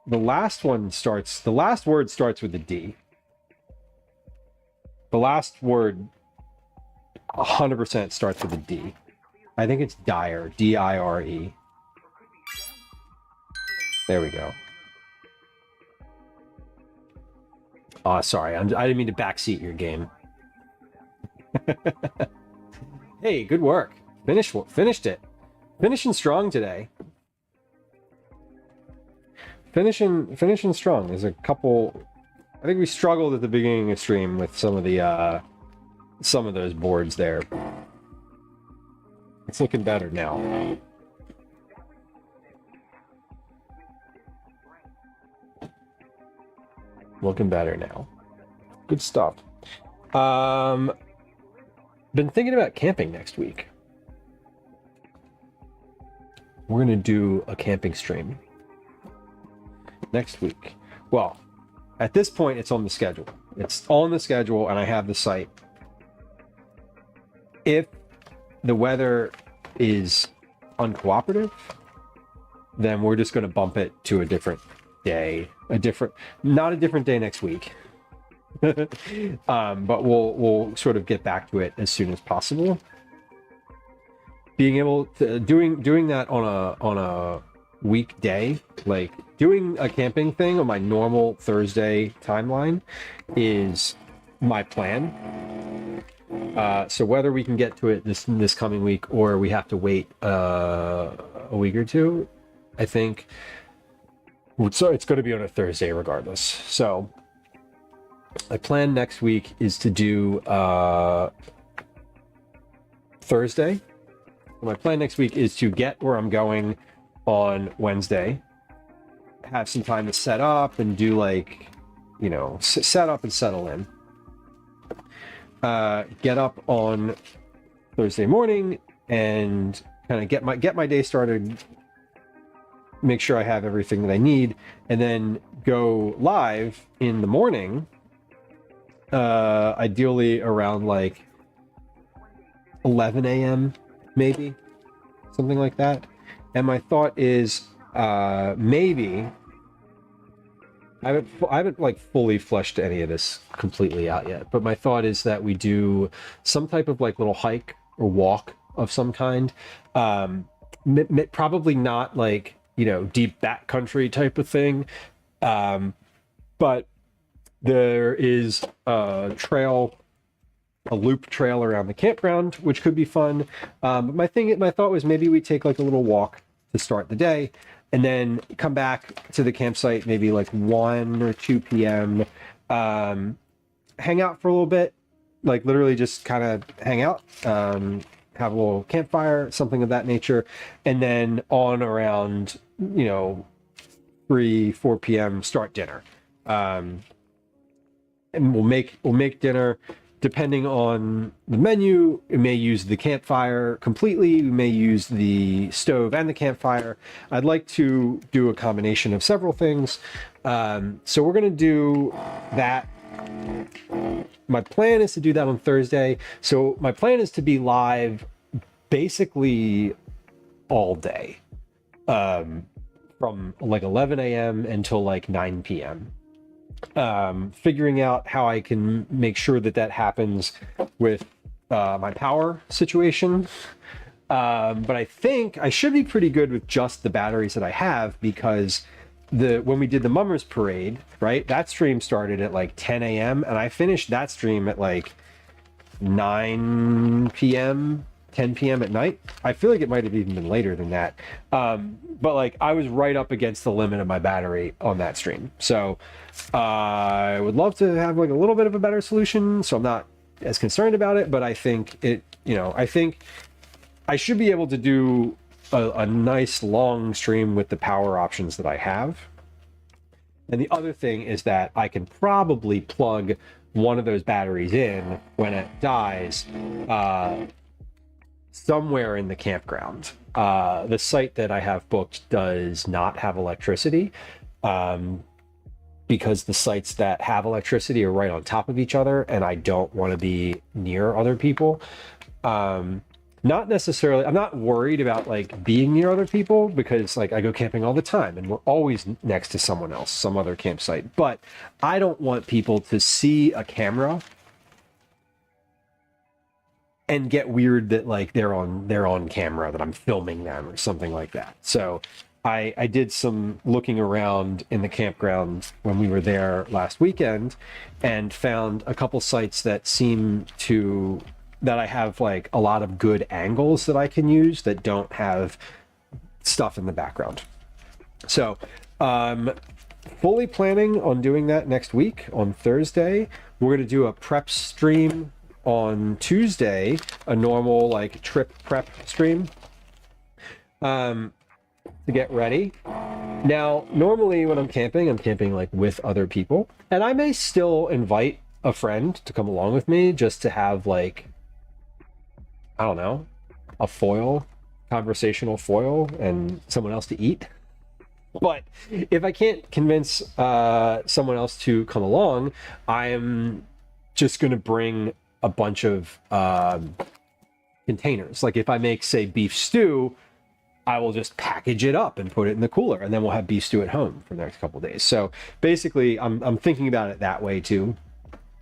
[SPEAKER 1] The last word starts with a D. The last word 100% starts with a D. I think it's dire, D-I-R-E. There we go. Oh, sorry, I didn't mean to backseat your game. Hey, good work. Finished it. Finishing strong today. Finishing strong. There's a couple. I think we struggled at the beginning of stream with some of those boards there. It's looking better now. Looking better now. Good stuff. Been thinking about camping next week. We're gonna do a camping stream next week. Well, at this point, it's on the schedule. It's on the schedule, and I have the site. If the weather is uncooperative, then we're just going to bump it to a different day, not a different day next week. But we'll sort of get back to it as soon as possible. Being able to doing that on a weekday, like doing a camping thing on my normal Thursday timeline, is my plan. So whether we can get to it this coming week or we have to wait a week or two, I think so it's going to be on a Thursday regardless. So my plan next week is to do Thursday. My plan next week is to get where I'm going on Wednesday, have some time to set up and do like, you know, set up and settle in. Get up on Thursday morning and kind of get my day started, make sure I have everything that I need, and then go live in the morning, ideally around like 11 a.m. maybe, something like that. And my thought is maybe I haven't like fully fleshed any of this completely out yet, but my thought is that we do some type of like little hike or walk of some kind. Probably not like, you know, deep backcountry type of thing, but there is a loop trail around the campground, which could be fun. But my thought was maybe we take like a little walk to start the day, and then come back to the campsite maybe like 1 or 2 p.m. Hang out for a little bit, like literally just kind of hang out, have a little campfire, something of that nature, and then on around, you know, 3-4 p.m. start dinner. And we'll make dinner. Depending on the menu, we may use the campfire completely. We may use the stove and the campfire. I'd like to do a combination of several things. So we're going to do that. My plan is to do that on Thursday. So my plan is to be live basically all day, from like 11 a.m. until like 9 p.m. Figuring out how I can make sure that happens with my power situation. But I think I should be pretty good with just the batteries that I have, because when we did the Mummers Parade, right, that stream started at like 10 a.m. and I finished that stream at like 9 p.m. 10 p.m. at night. I feel like it might have even been later than that. But like I was right up against the limit of my battery on that stream. So I would love to have like a little bit of a better solution, so I'm not as concerned about it, but I think I think I should be able to do a nice long stream with the power options that I have. And the other thing is that I can probably plug one of those batteries in when it dies, somewhere in the campground. The site that I have booked does not have electricity, because the sites that have electricity are right on top of each other, and I don't want to be near other people. Not necessarily, I'm not worried about like being near other people, because like I go camping all the time and we're always next to someone else, some other campsite. But I don't want people to see a camera and get weird that like they're on camera, that I'm filming them or something like that. So I did some looking around in the campground when we were there last weekend, and found a couple sites that I have like a lot of good angles that I can use that don't have stuff in the background. So fully planning on doing that next week on Thursday. We're going to do a prep stream on Tuesday, a normal like trip prep stream, to get ready. Now, normally when I'm camping like with other people, and I may still invite a friend to come along with me just to have like, I don't know, a foil, conversational foil, and someone else to eat. But if I can't convince someone else to come along, I'm just going to bring a bunch of containers. Like if I make, say, beef stew, I will just package it up and put it in the cooler, and then we'll have beef stew at home for the next couple of days. So basically, I'm thinking about it that way too.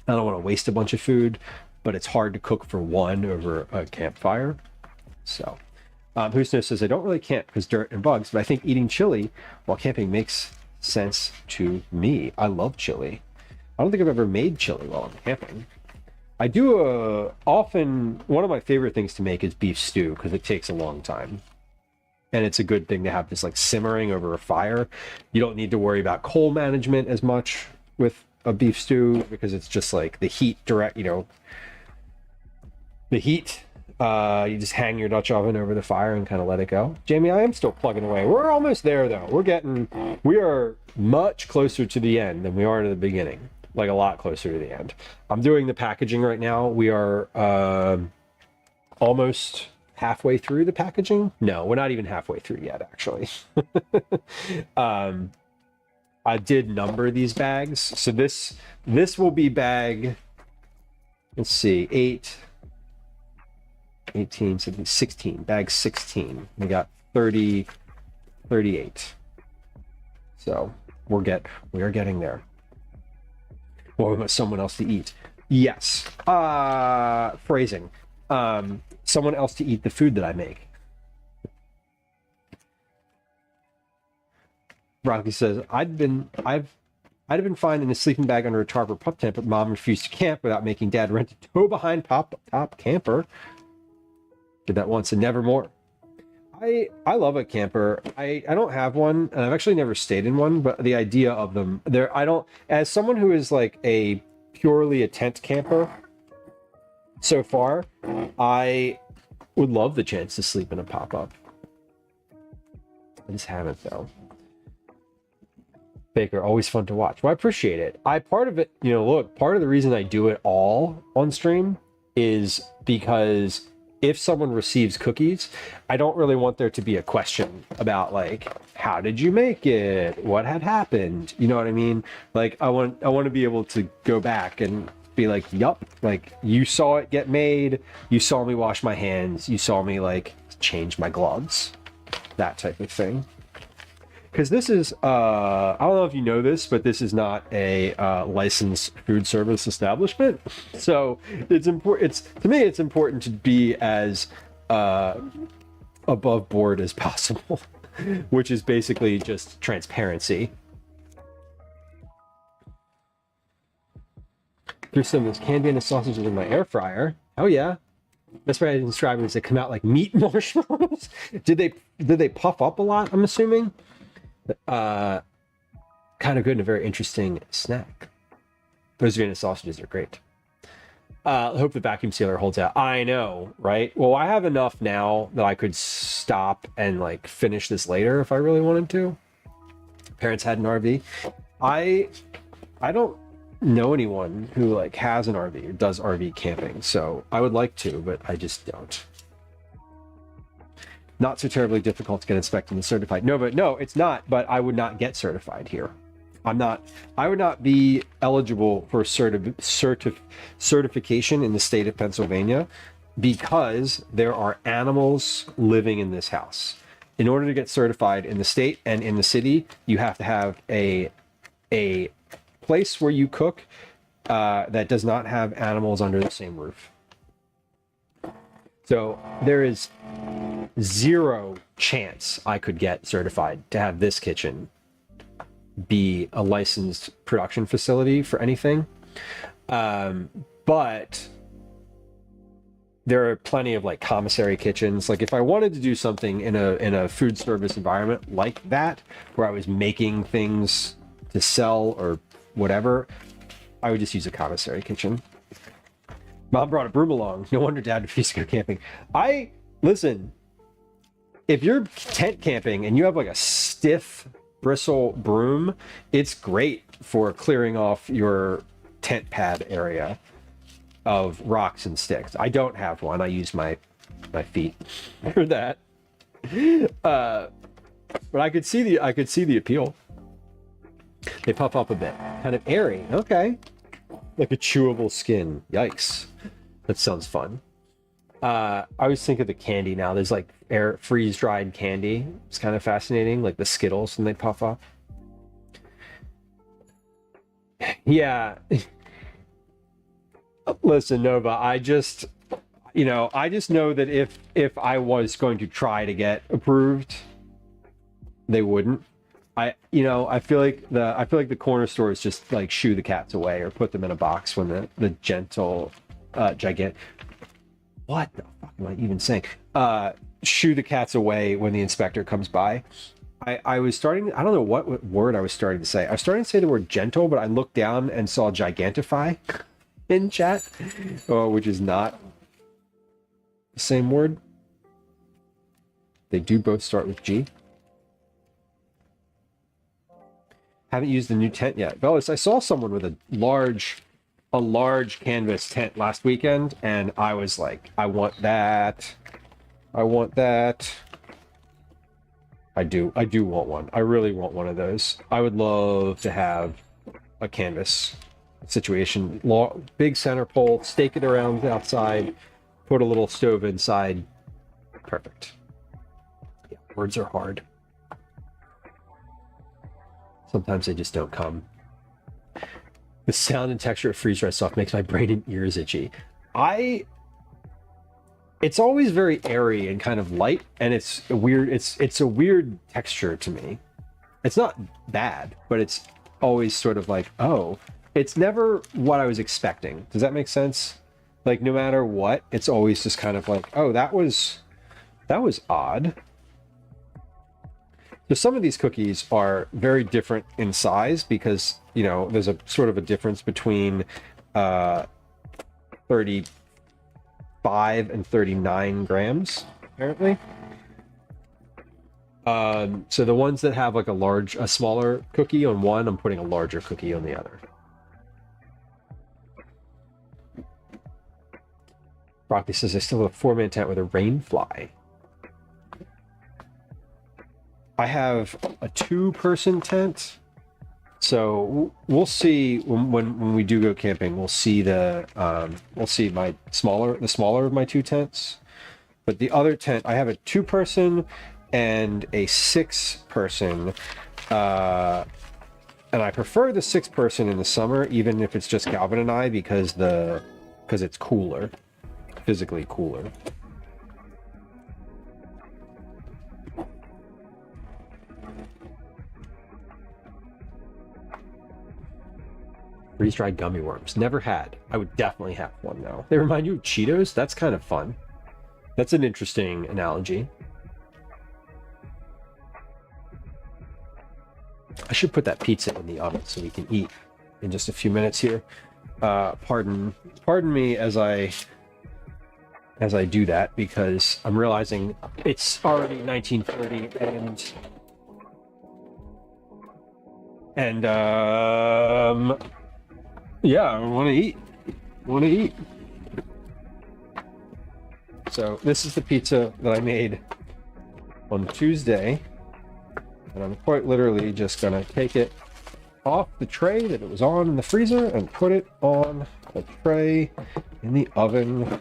[SPEAKER 1] I don't want to waste a bunch of food, but it's hard to cook for one over a campfire. So, Husno says, I don't really camp because dirt and bugs, but I think eating chili while camping makes sense to me. I love chili. I don't think I've ever made chili while I'm camping. I do often, one of my favorite things to make is beef stew because it takes a long time. And it's a good thing to have this like simmering over a fire. You don't need to worry about coal management as much with a beef stew because it's just like the heat direct, the heat. You just hang your Dutch oven over the fire and kind of let it go. Jamie, I am still plugging away. We're almost there though. We are much closer to the end than we are to the beginning. Like a lot closer to the end. I'm doing the packaging right now. We are almost halfway through the packaging. No, we're not even halfway through yet, actually. I did number these bags. So this will be bag, let's see, 8, 18, 17, 16, bag 16. We got 30, 38. So we are getting there. Or we want someone else to eat. Yes. Phrasing. Someone else to eat the food that I make. Rocky says, I'd have been fine in a sleeping bag under a tarp or pup tent, but mom refused to camp without making dad rent a tow behind top camper. Did that once and never more. I love a camper. I don't have one, and I've actually never stayed in one, but the idea of them as someone who is like purely a tent camper so far, I would love the chance to sleep in a pop-up. I just haven't though. Baker, always fun to watch. Well, I appreciate it. Part of it, part of the reason I do it all on stream is because if someone receives cookies, I don't really want there to be a question about like, how did you make it? What had happened? You know what I mean? Like I want to be able to go back and be like, yup, like you saw it get made, you saw me wash my hands, you saw me like change my gloves, that type of thing. Because this is, I don't know if you know this, but this is not a licensed food service establishment. So it's important. To me, it's important to be as above board as possible, which is basically just transparency. There's some of this candy and sausages in my air fryer. Oh yeah. That's why I didn't describe it as they come out like meat marshmallows. Did they puff up a lot? I'm assuming. Kind of good and a very interesting snack. Those Vienna sausages are great. I hope the vacuum sealer holds out. I know, right? Well, I have enough now that I could stop and like finish this later if I really wanted to. Parents had an RV. I don't know anyone who like has an RV or does RV camping, so I would like to, but I just don't. Not so terribly difficult to get inspected and certified. No, it's not, but I would not get certified here. I would not be eligible for certification in the state of Pennsylvania because there are animals living in this house. In order to get certified in the state and in the city, you have to have a place where you cook that does not have animals under the same roof. So there is zero chance I could get certified to have this kitchen be a licensed production facility for anything. But there are plenty of like commissary kitchens. Like if I wanted to do something in a food service environment like that, where I was making things to sell or whatever, I would just use a commissary kitchen. Mom brought a broom along. No wonder Dad refused to go camping. Listen, if you're tent camping and you have like a stiff bristle broom. It's great for clearing off your tent pad area of rocks and sticks. I don't have one. I use my feet for that. But I could see the appeal. They puff up a bit. Kind of airy. Okay. Like a chewable skin. Yikes. That sounds fun. I always think of the candy now. There's like freeze-dried candy. It's kind of fascinating, like the Skittles when they puff up. Yeah. Listen, Nova, I just know that if I was going to try to get approved, they wouldn't. I feel like the corner stores just like shoo the cats away or put them in a box when the gentle gigantic. What the fuck am I even saying? Shoo the cats away when the inspector comes by. I was starting, I don't know what word I was starting to say. I was starting to say the word gentle, but I looked down and saw gigantify in chat, which is not the same word. They do both start with G. Haven't used the new tent yet. Bellis, I saw someone with a large canvas tent last weekend, and I was like, I want that. I want that. I do want one. I really want one of those. I would love to have a canvas situation. Big center pole, stake it around outside, put a little stove inside. Perfect. Yeah, words are hard. Sometimes they just don't come. The sound and texture of freeze-dried stuff makes my brain and ears itchy. It's always very airy and kind of light, and it's a weird texture to me. It's not bad, but it's always sort of like, oh, it's never what I was expecting. Does that make sense? Like, no matter what, it's always just kind of like, oh, that was odd. So some of these cookies are very different in size because, there's a sort of a difference between 35 and 39 grams, apparently. So the ones that have like a smaller cookie on one, I'm putting a larger cookie on the other. Broccoli says, I still have a 4-man tent with a rain fly. I have a 2-person tent, so we'll see when we do go camping. We'll see the smaller of my 2 tents, but the other tent I have a 2-person and a 6-person, and I prefer the 6-person in the summer, even if it's just Calvin and I, because it's cooler, physically cooler. Freeze-dried gummy worms. Never had. I would definitely have one, though. They remind you of Cheetos? That's kind of fun. That's an interesting analogy. I should put that pizza in the oven so we can eat in just a few minutes here. Pardon me as I do that, because I'm realizing it's already 19:30 and yeah, I want to eat. So this is the pizza that I made on Tuesday, and I'm quite literally just gonna take it off the tray that it was on in the freezer and put it on a tray in the oven.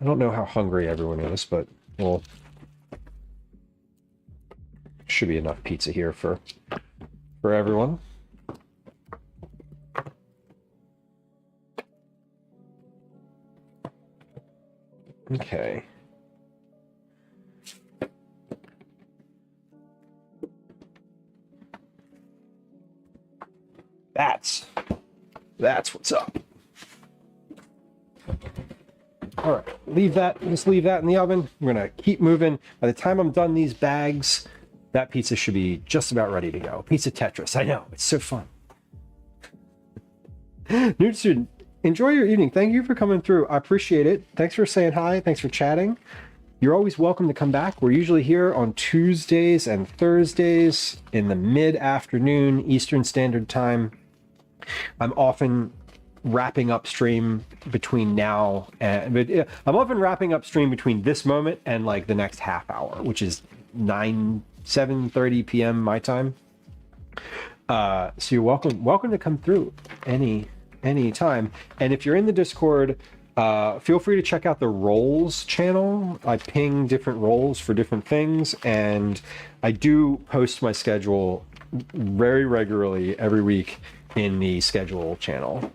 [SPEAKER 1] I don't know how hungry everyone is, but well, should be enough pizza here for everyone. Okay. That's what's up. All right, just leave that in the oven. I'm gonna keep moving. By the time I'm done these bags, that pizza should be just about ready to go. Pizza Tetris, I know, it's so fun. Nude student, enjoy your evening. Thank you for coming through. I appreciate it. Thanks for saying hi. Thanks for chatting. you're always welcome to come back. We're usually here on Tuesdays and Thursdays in the mid-afternoon Eastern Standard Time. I'm often wrapping up stream between now and I'm often wrapping up stream between this moment and like the next half hour, which is 7:30 p.m. my time. So you're welcome to come through any time. And if you're in the Discord, feel free to check out the roles channel. I ping different roles for different things, and I do post my schedule very regularly every week in the schedule channel.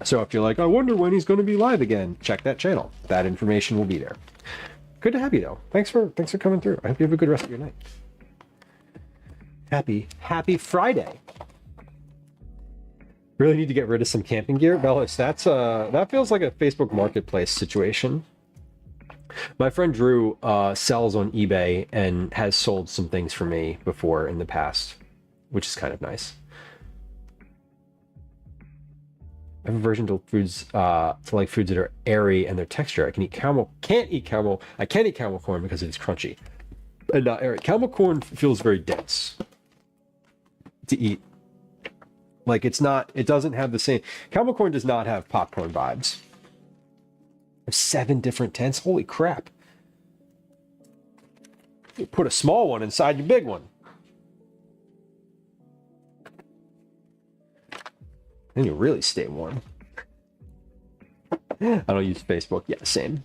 [SPEAKER 1] So if you're like, I wonder when he's going to be live again, check that channel. That information will be there. Good to have you though. Thanks for coming through. I hope you have a good rest of your night. Happy Friday. Really need to get rid of some camping gear. Bellis, that feels like a Facebook Marketplace situation. My friend Drew sells on eBay and has sold some things for me before in the past, which is kind of nice. I have a version to foods to like foods that are airy and their texture. I can eat caramel. I can't eat caramel corn because it's crunchy and not airy. Caramel corn feels very dense to eat. Like it doesn't have the same. Caramel corn does not have popcorn vibes. There's 7 different tents. Holy crap! You put a small one inside your big one. Then you really stay warm. I don't use Facebook. Yeah, same.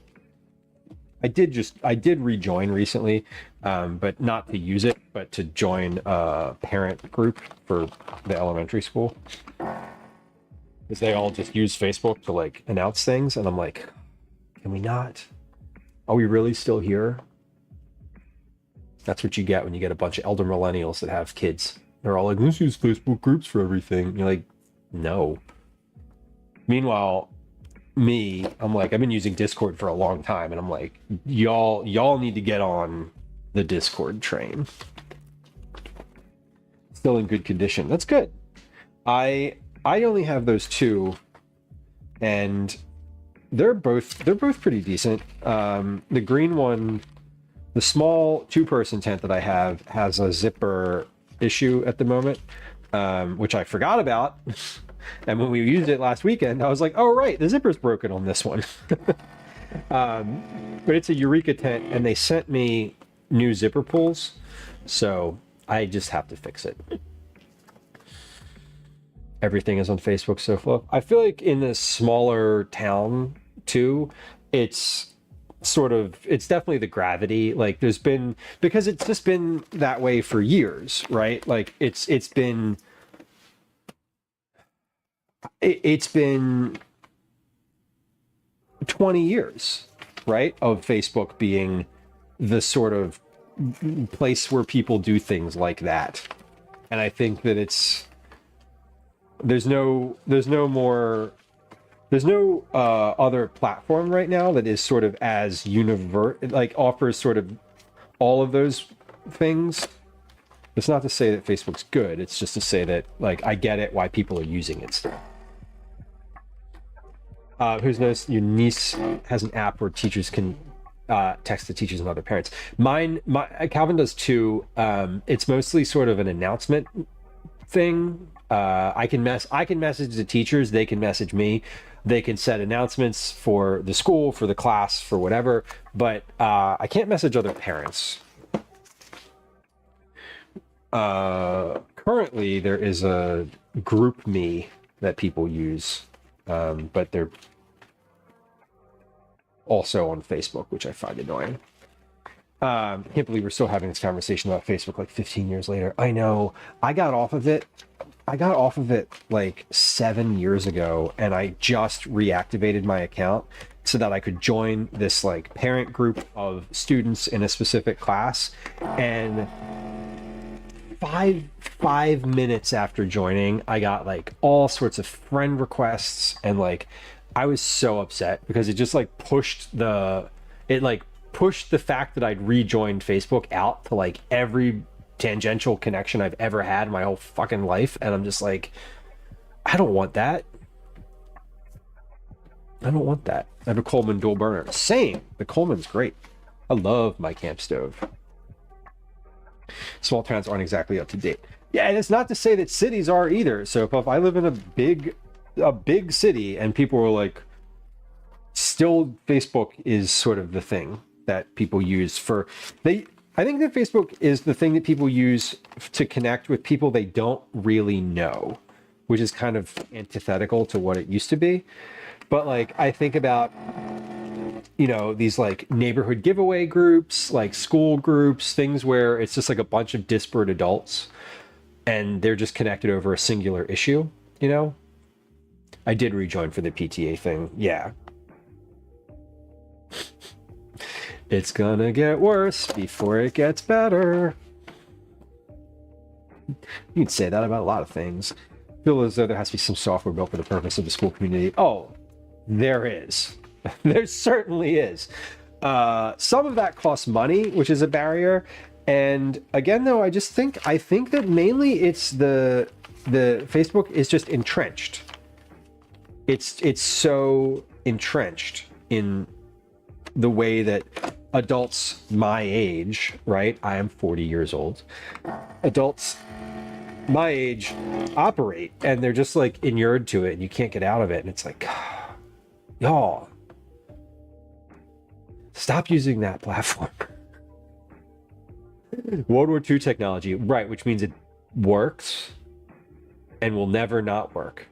[SPEAKER 1] I did rejoin recently, but not to use it, but to join a parent group for the elementary school. Because they all just use Facebook to like announce things, and I'm like, can we not? Are we really still here? That's what you get when you get a bunch of elder millennials that have kids. They're all like, let's use Facebook groups for everything. And you're like, no. Meanwhile, I'm like, I've been using Discord for a long time, and I'm like, y'all need to get on the Discord train. Still in good condition. That's good. I only have those 2, and they're both pretty decent. The green one, the small 2-person tent that I have has a zipper issue at the moment, which I forgot about. And when we used it last weekend, I was like, oh, right, the zipper's broken on this one. But it's a Eureka tent, and they sent me new zipper pulls, so I just have to fix it. Everything is on Facebook so far. I feel like in this smaller town, too, it's definitely the gravity. Like, because it's just been that way for years, right? Like, it's been 20 years, right, of Facebook being the sort of place where people do things like that. And I think that there's no other platform right now that is sort of as like offers sort of all of those things. It's not to say that Facebook's good. It's just to say that, like, I get it why people are using it still. Who's noticed your niece has an app where teachers can text the teachers and other parents. Calvin does too. It's mostly sort of an announcement thing. I can message the teachers. They can message me. They can set announcements for the school, for the class, for whatever. But I can't message other parents. Currently, there is a group me that people use, but they're also on Facebook, which I find annoying. Can't believe we're still having this conversation about Facebook like 15 years later. I know. I got off of it like 7 years ago, and I just reactivated my account so that I could join this like parent group of students in a specific class. And five minutes after joining, I got like all sorts of friend requests, and like I was so upset because it just like pushed the fact that I'd rejoined Facebook out to like every tangential connection I've ever had in my whole fucking life. And I'm just like, I don't want that. I have a Coleman dual burner. Same. The Coleman's great. I love my camp stove. Small towns aren't exactly up to date. Yeah, and it's not to say that cities are either. So if I live in a big city and people are like, still Facebook is sort of the thing that people use for I think that Facebook is the thing that people use to connect with people they don't really know, which is kind of antithetical to what it used to be. But like, I think about, you know, these like neighborhood giveaway groups, like school groups, things where it's just like a bunch of disparate adults and they're just connected over a singular issue, you know? I did rejoin for the PTA thing. Yeah. It's gonna get worse before it gets better. You can say that about a lot of things. I feel as though there has to be some software built for the purpose of the school community. Oh, there is. There certainly is. Some of that costs money, which is a barrier. And again, though, I think that mainly it's the Facebook is just entrenched. It's so entrenched in the way that adults my age, right? I am 40 years old. Adults my age operate, and they're just like inured to it, and you can't get out of it. And it's like, y'all, stop using that platform. World War II technology, right? Which means it works and will never not work.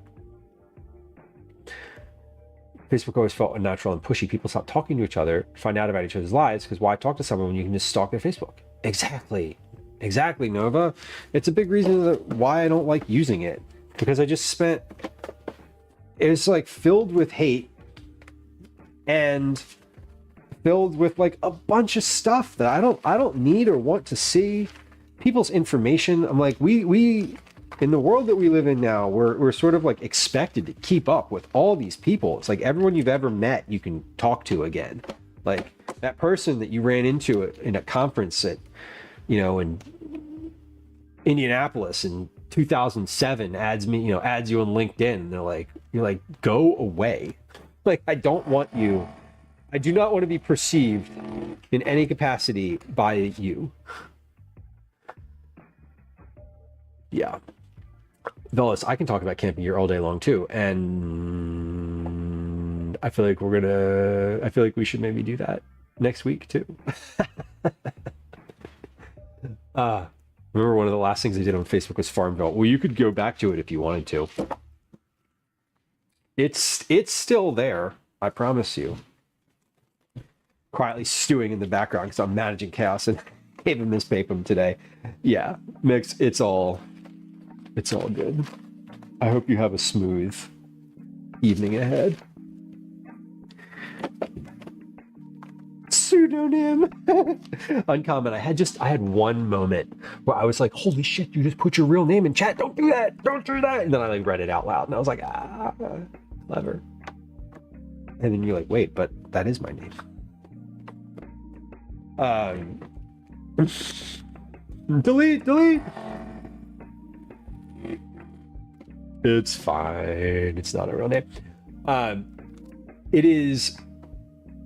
[SPEAKER 1] Facebook always felt unnatural and pushy. People stop talking to each other, find out about each other's lives, because why talk to someone when you can just stalk their Facebook? Exactly. Exactly, Nova. It's a big reason why I don't like using it. Because I just spent... It was like filled with hate and filled with like a bunch of stuff that I don't need or want to see. People's information. I'm like, we in the world that we live in now, we're sort of like expected to keep up with all these people. It's like everyone you've ever met, you can talk to again. Like that person that you ran into in a conference at, you know, in Indianapolis in 2007 adds you on LinkedIn. And you're like, go away. Like, I don't want you. I do not want to be perceived in any capacity by you. Yeah. Velas, I can talk about camping gear all day long too, and I feel like we should maybe do that next week too. Remember one of the last things I did on Facebook was Farmville. Well, you could go back to it if you wanted to. It's still there, I promise you. Quietly stewing in the background because I'm managing chaos and Haven Miss Papum today. Yeah, Mix, it's all good. I hope you have a smooth evening ahead. Pseudonym. Uncommon. I had one moment where I was like, holy shit, you just put your real name in chat. Don't do that. Don't do that. And then I like read it out loud and I was like, clever. And then you're like, wait, but that is my name. Delete. It's fine. It's not a real name. It is.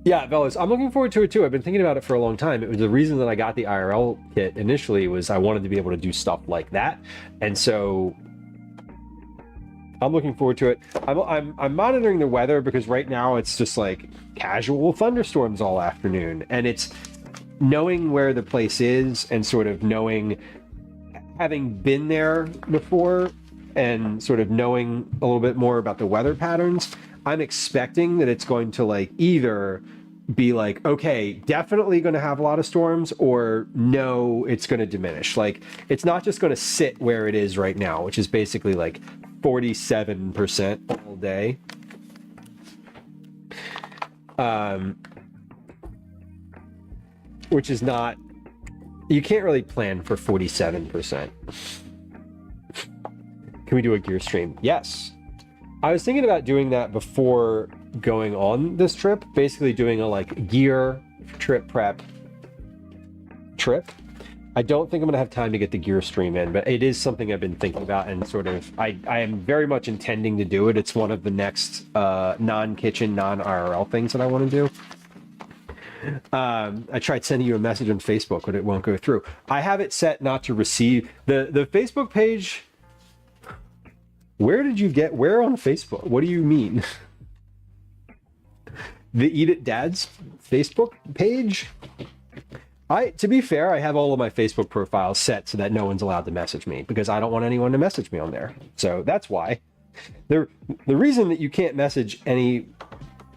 [SPEAKER 1] Yeah, Velas, I'm looking forward to it too. I've been thinking about it for a long time. It was the reason that I got the IRL kit initially was I wanted to be able to do stuff like that. And so I'm looking forward to it. I'm monitoring the weather because right now it's just like casual thunderstorms all afternoon. And it's knowing where the place is and sort of having been there before and sort of knowing a little bit more about the weather patterns, I'm expecting that it's going to like either be like, okay, definitely going to have a lot of storms, or no, it's going to diminish. Like, it's not just going to sit where it is right now, which is basically like 47% all day. Which is not, you can't really plan for 47%. Can we do a gear stream? Yes. I was thinking about doing that before going on this trip, basically doing a like gear trip prep trip. I don't think I'm gonna have time to get the gear stream in, but it is something I've been thinking about and sort of, I am very much intending to do it. It's one of the next non-kitchen, non-IRL things that I want to do. I tried sending you a message on Facebook, but it won't go through. I have it set not to receive the Facebook page. Where on Facebook? What do you mean? The Eat It Dad's Facebook page? To be fair, I have all of my Facebook profiles set so that no one's allowed to message me because I don't want anyone to message me on there. So that's why. The reason that you can't message anything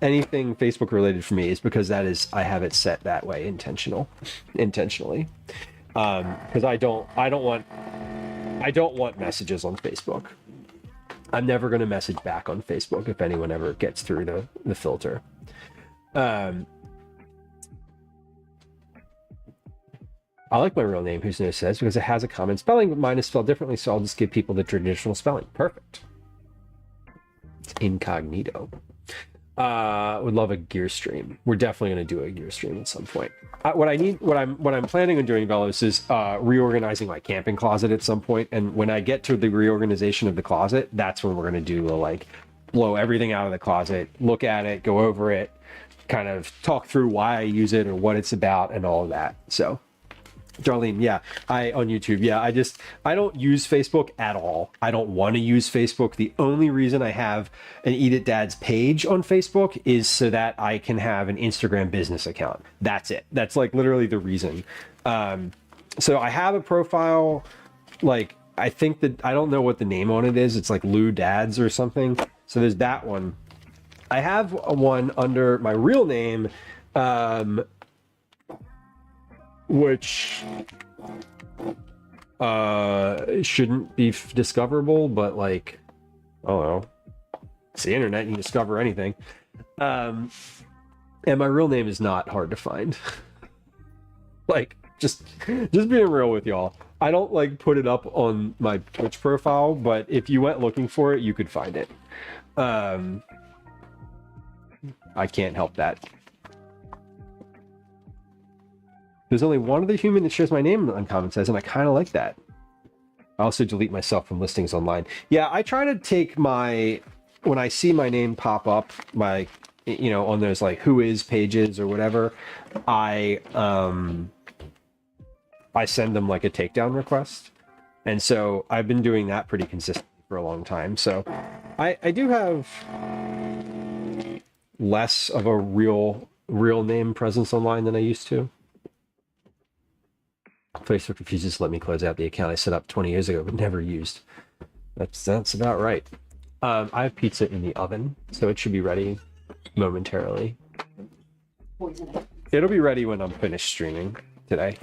[SPEAKER 1] Facebook related for me is because I have it set that way intentionally. Because I don't want messages on Facebook. I'm never going to message back on Facebook if anyone ever gets through the filter. I like my real name, Who's No Says, because it has a common spelling, but mine is spelled differently, so I'll just give people the traditional spelling. Perfect. It's incognito. Would love a gear stream. We're definitely going to do a gear stream at some point. What I'm planning on doing, Velos, is reorganizing my camping closet at some point. And when I get to the reorganization of the closet, that's when we're going to do the blow everything out of the closet, look at it, go over it, kind of talk through why I use it or what it's about and all of that. So. Darlene, yeah, on YouTube, yeah, I don't use Facebook at all. I don't want to use Facebook. The only reason I have an Eat It Dad's page on Facebook is so that I can have an Instagram business account. That's it. That's literally the reason. So I have a profile, I think that, I don't know what the name on it is. It's Lou Dads or something. So there's that one. I have one under my real name, which shouldn't be discoverable, but I don't know, it's the internet, you can discover anything. And my real name is not hard to find. just being real with y'all, I don't put it up on my Twitch profile, but if you went looking for it, you could find it. I can't help that. There's only one other human that shares my name, Uncommon says, and I kind of like that. I also delete myself from listings online. Yeah, I try to take when I see my name pop up, on those who is pages or whatever, I send them a takedown request. And so I've been doing that pretty consistently for a long time. So I do have less of a real name presence online than I used to. Facebook refuses to let me close out the account I set up 20 years ago but never used. That's about right. I have pizza in the oven, so it should be ready momentarily. It'll be ready when I'm finished streaming today.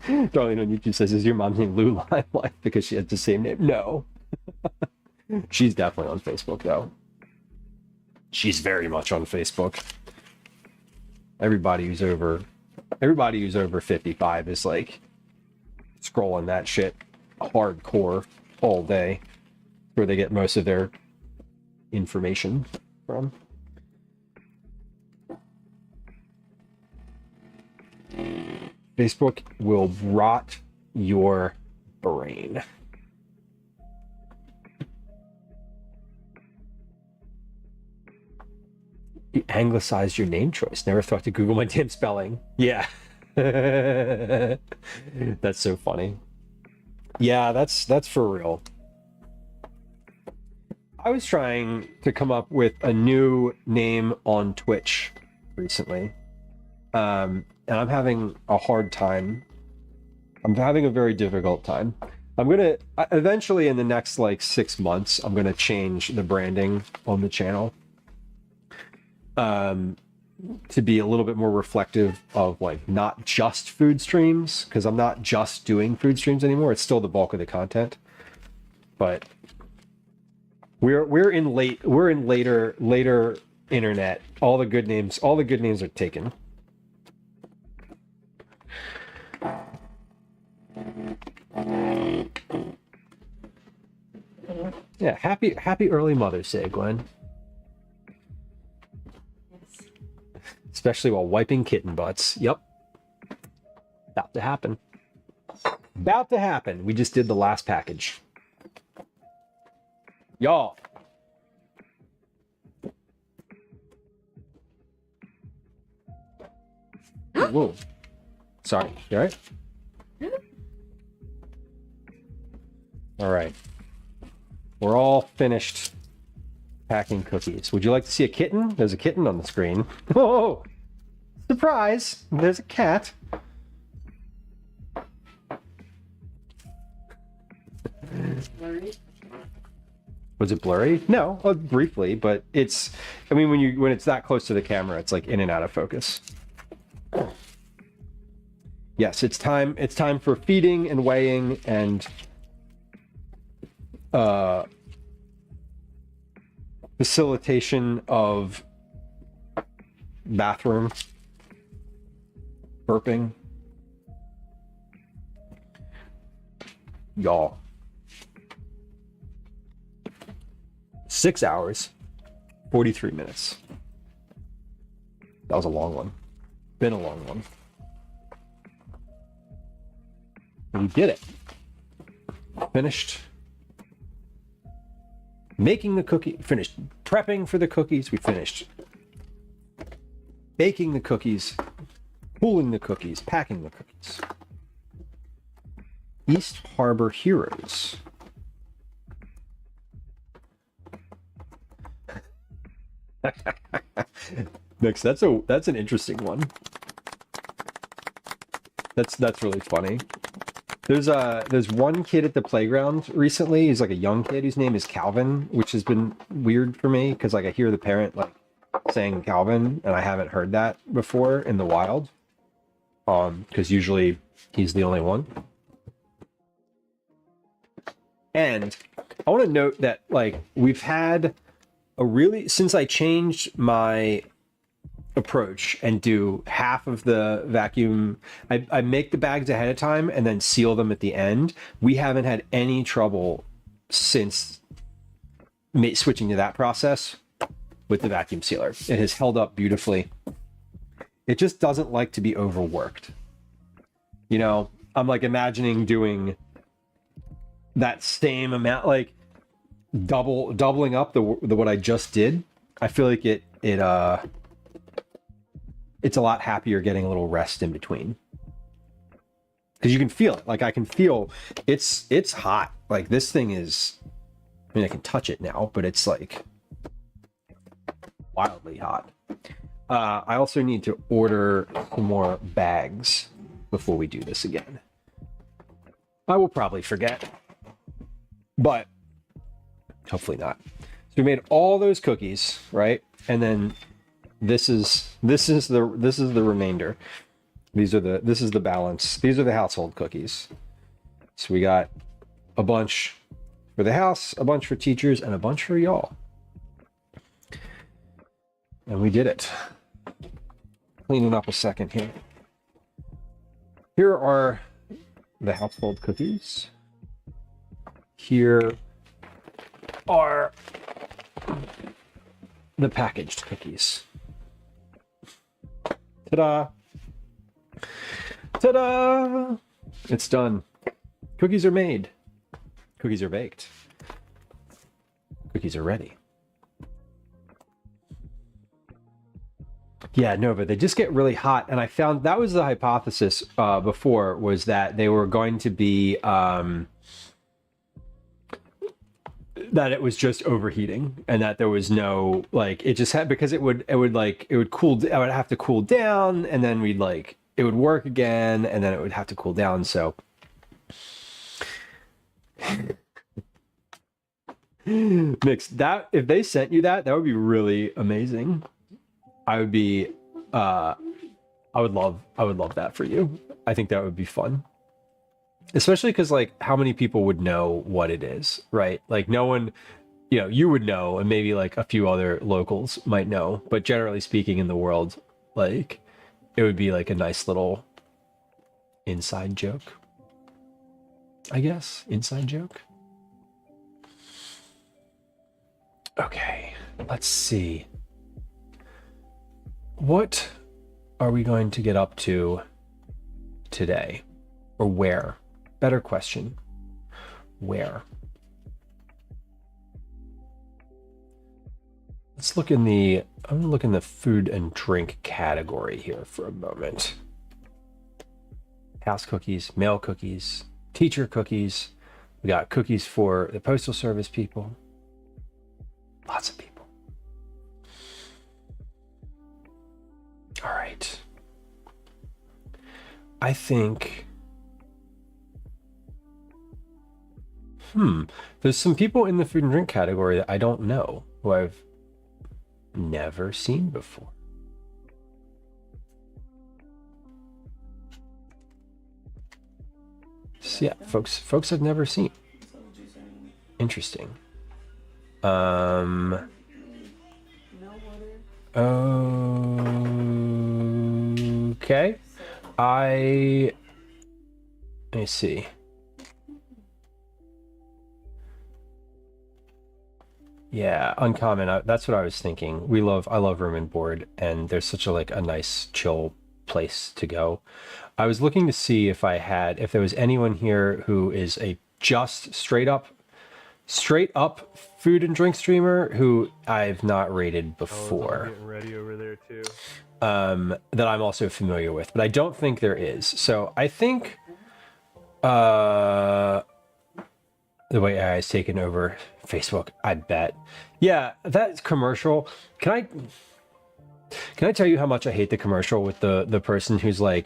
[SPEAKER 1] Darlene on YouTube says, is your mom named Lou Limelight because she has the same name? No. She's definitely on Facebook, though. She's very much on Facebook. Everybody who's over 55 is scrolling that shit hardcore all day, where they get most of their information from. Facebook will rot your brain. You anglicized your name choice. Never thought to Google my damn spelling. Yeah. That's so funny. Yeah, that's for real. I was trying to come up with a new name on Twitch recently. And I'm having a hard time. I'm having a very difficult time. I'm going to eventually in the next 6 months, I'm going to change the branding on the channel. To be a little bit more reflective of not just food streams, because I'm not just doing food streams anymore. It's still the bulk of the content, but we're in later internet. All the good names are taken. Yeah, happy early Mother's Day, Gwen. Especially while wiping kitten butts. Yep. About to happen. About to happen. We just did the last package. Y'all. Whoa. Sorry. You all right? All right. We're all finished packing cookies. Would you like to see a kitten? There's a kitten on the screen. Oh, surprise! There's a cat. Was it blurry? No, briefly, but it's. I mean, when it's that close to the camera, it's like in and out of focus. Yes, it's time. It's time for feeding and weighing and facilitation of bathroom burping. Y'all. 6 hours, 43 minutes. That was a long one. Been a long one. We did it. Finished making the cookie, finished prepping for the cookies. We finished baking the cookies, cooling the cookies, packing the cookies. East Harbor Heroes. Next, that's an interesting one. That's really funny. There's one kid at the playground recently. He's like a young kid whose name is Calvin, which has been weird for me because like I hear the parent like saying Calvin, and I haven't heard that before in the wild. Because usually he's the only one. And I want to note that like we've had since I changed my approach and do half of the vacuum, I make the bags ahead of time and then seal them at the end. We haven't had any trouble since switching to that process with the vacuum sealer. It has held up beautifully. It just doesn't like to be overworked. You know, I'm like imagining doing that same amount, like doubling up the what I just did. I feel like it's a lot happier getting a little rest in between, because you can feel it. Like I can feel it's hot. Like this thing is, I mean, I can touch it now, but it's like wildly hot. I also need to order some more bags before we do this again. I will probably forget, but hopefully not. So we made all those cookies, right? And then this is the remainder. This is the balance. These are the household cookies. So we got a bunch for the house, a bunch for teachers, and a bunch for y'all. And we did it. Cleaning up a second here. Here are the household cookies. Here are the packaged cookies. Ta-da! Ta-da! It's done. Cookies are made. Cookies are baked. Cookies are ready. Yeah, no, but they just get really hot. And I found that was the hypothesis before, was that they were going to be that it was just overheating, and that there was no, like, it just had, because it would cool, I would have to cool down, and then it would work again, and then it would have to cool down. So Mix, that if they sent you that would be really amazing. I would love that for you. I think that would be fun. Especially because, like, how many people would know what it is, right? Like, no one, you would know, and maybe like a few other locals might know, but generally speaking in the world, like, it would be like a nice little inside joke, I guess. Inside joke. Okay, let's see. What are we going to get up to today? Or where better question. Where? Let's look in the, I'm gonna look in the food and drink category here for a moment. House cookies, mail cookies, teacher cookies. We got cookies for the postal service people. Lots of people. All right. I think, there's some people in the food and drink category that I don't know, who I've never seen before. So yeah, folks I've never seen. Interesting. Okay. Let me see. Yeah, uncommon. That's what I was thinking. I love Room and Board, and there's such a nice chill place to go. I was looking to see if there was anyone here who is a just straight up food and drink streamer who I've not rated before.
[SPEAKER 9] Getting ready over there too.
[SPEAKER 1] That I'm also familiar with, but I don't think there is. So I think the way AI has taken over Facebook, I bet. Yeah, that commercial. Can I tell you how much I hate the commercial with the person who's talking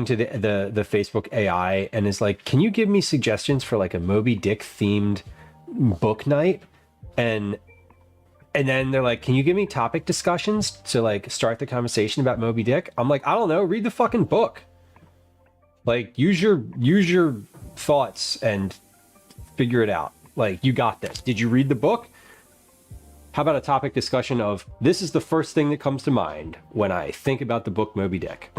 [SPEAKER 1] to the Facebook AI and is like, can you give me suggestions for a Moby Dick themed book night? And then they're like, can you give me topic discussions to start the conversation about Moby Dick? I'm like, I don't know, read the fucking book. Use your thoughts and figure it out. You got this. Did you read the book? How about a topic discussion of, this is the first thing that comes to mind when I think about the book Moby Dick.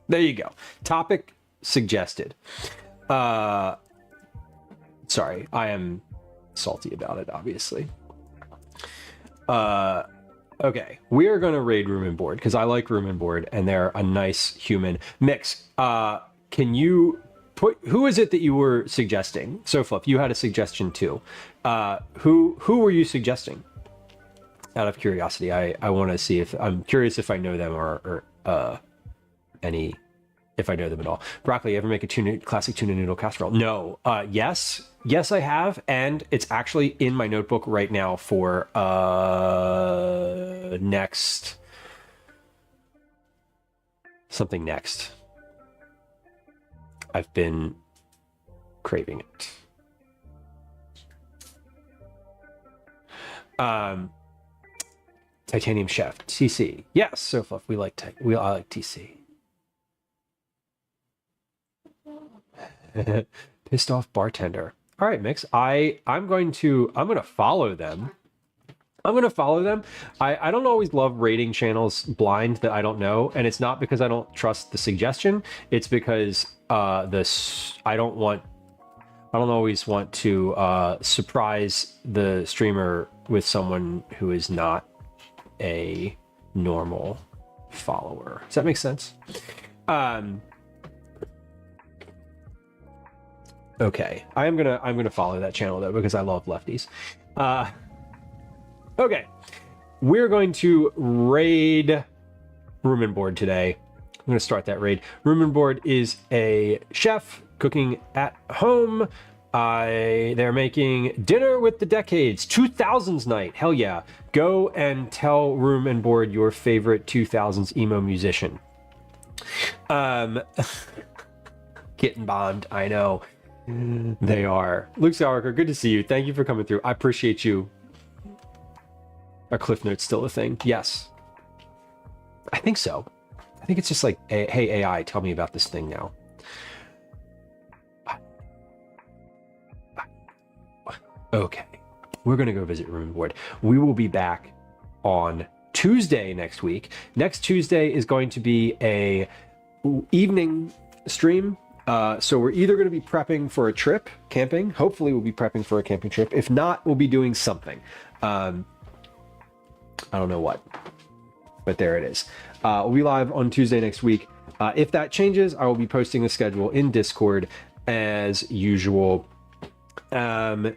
[SPEAKER 1] There you go. Topic suggested. Sorry, I am salty about it, obviously. Okay, we are going to raid Room and Board because I like Room and Board and they're a nice human mix. Can you who is it that you were suggesting? So Fluff, you had a suggestion too. Who were you suggesting? Out of curiosity, I want to see I'm curious if I know them or if I know them at all. Broccoli, ever make a classic tuna noodle casserole? No. Yes, I have, and it's actually in my notebook right now for next. I've been craving it. Titanium Chef, TC. Yes, so Fluff, I like TC. Pissed off bartender. All right, Mix. I'm gonna follow them. I don't always love rating channels blind that I don't know, and it's not because I don't trust the suggestion. It's because I don't always want to surprise the streamer with someone who is not a normal follower. Does that make sense? Okay, I'm gonna follow that channel though because I love lefties. Okay, we're going to raid Room and Board today. I'm going to start that raid. Room and Board is a chef cooking at home. They're making Dinner with the Decades 2000s night. Hell yeah. Go and tell Room and Board your favorite 2000s emo musician. Getting bombed, I know. They are. Luke Sauerker, good to see you. Thank you for coming through. I appreciate you. Are Cliff Notes still a thing? Yes. I think so. I think it's just like, hey, AI, tell me about this thing now. Okay. We're going to go visit Room and Board. We will be back on Tuesday next week. Next Tuesday is going to be a evening stream. So we're either going to be prepping for a trip, camping. Hopefully we'll be prepping for a camping trip. If not, we'll be doing something. I don't know what, but there it is. We'll be live on Tuesday next week. If that changes, I will be posting the schedule in Discord as usual. And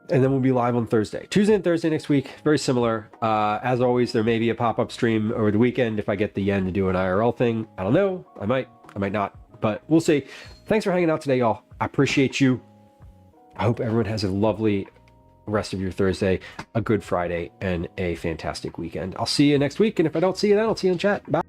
[SPEAKER 1] then we'll be live on Thursday. Tuesday and Thursday next week, very similar. As always, there may be a pop-up stream over the weekend if I get the yen to do an IRL thing. I don't know. I might not, but we'll see. Thanks for hanging out today, y'all. I appreciate you. I hope everyone has a lovely rest of your Thursday, a good Friday, and a fantastic weekend. I'll see you next week, and if I don't see you then, I'll see you in chat. Bye.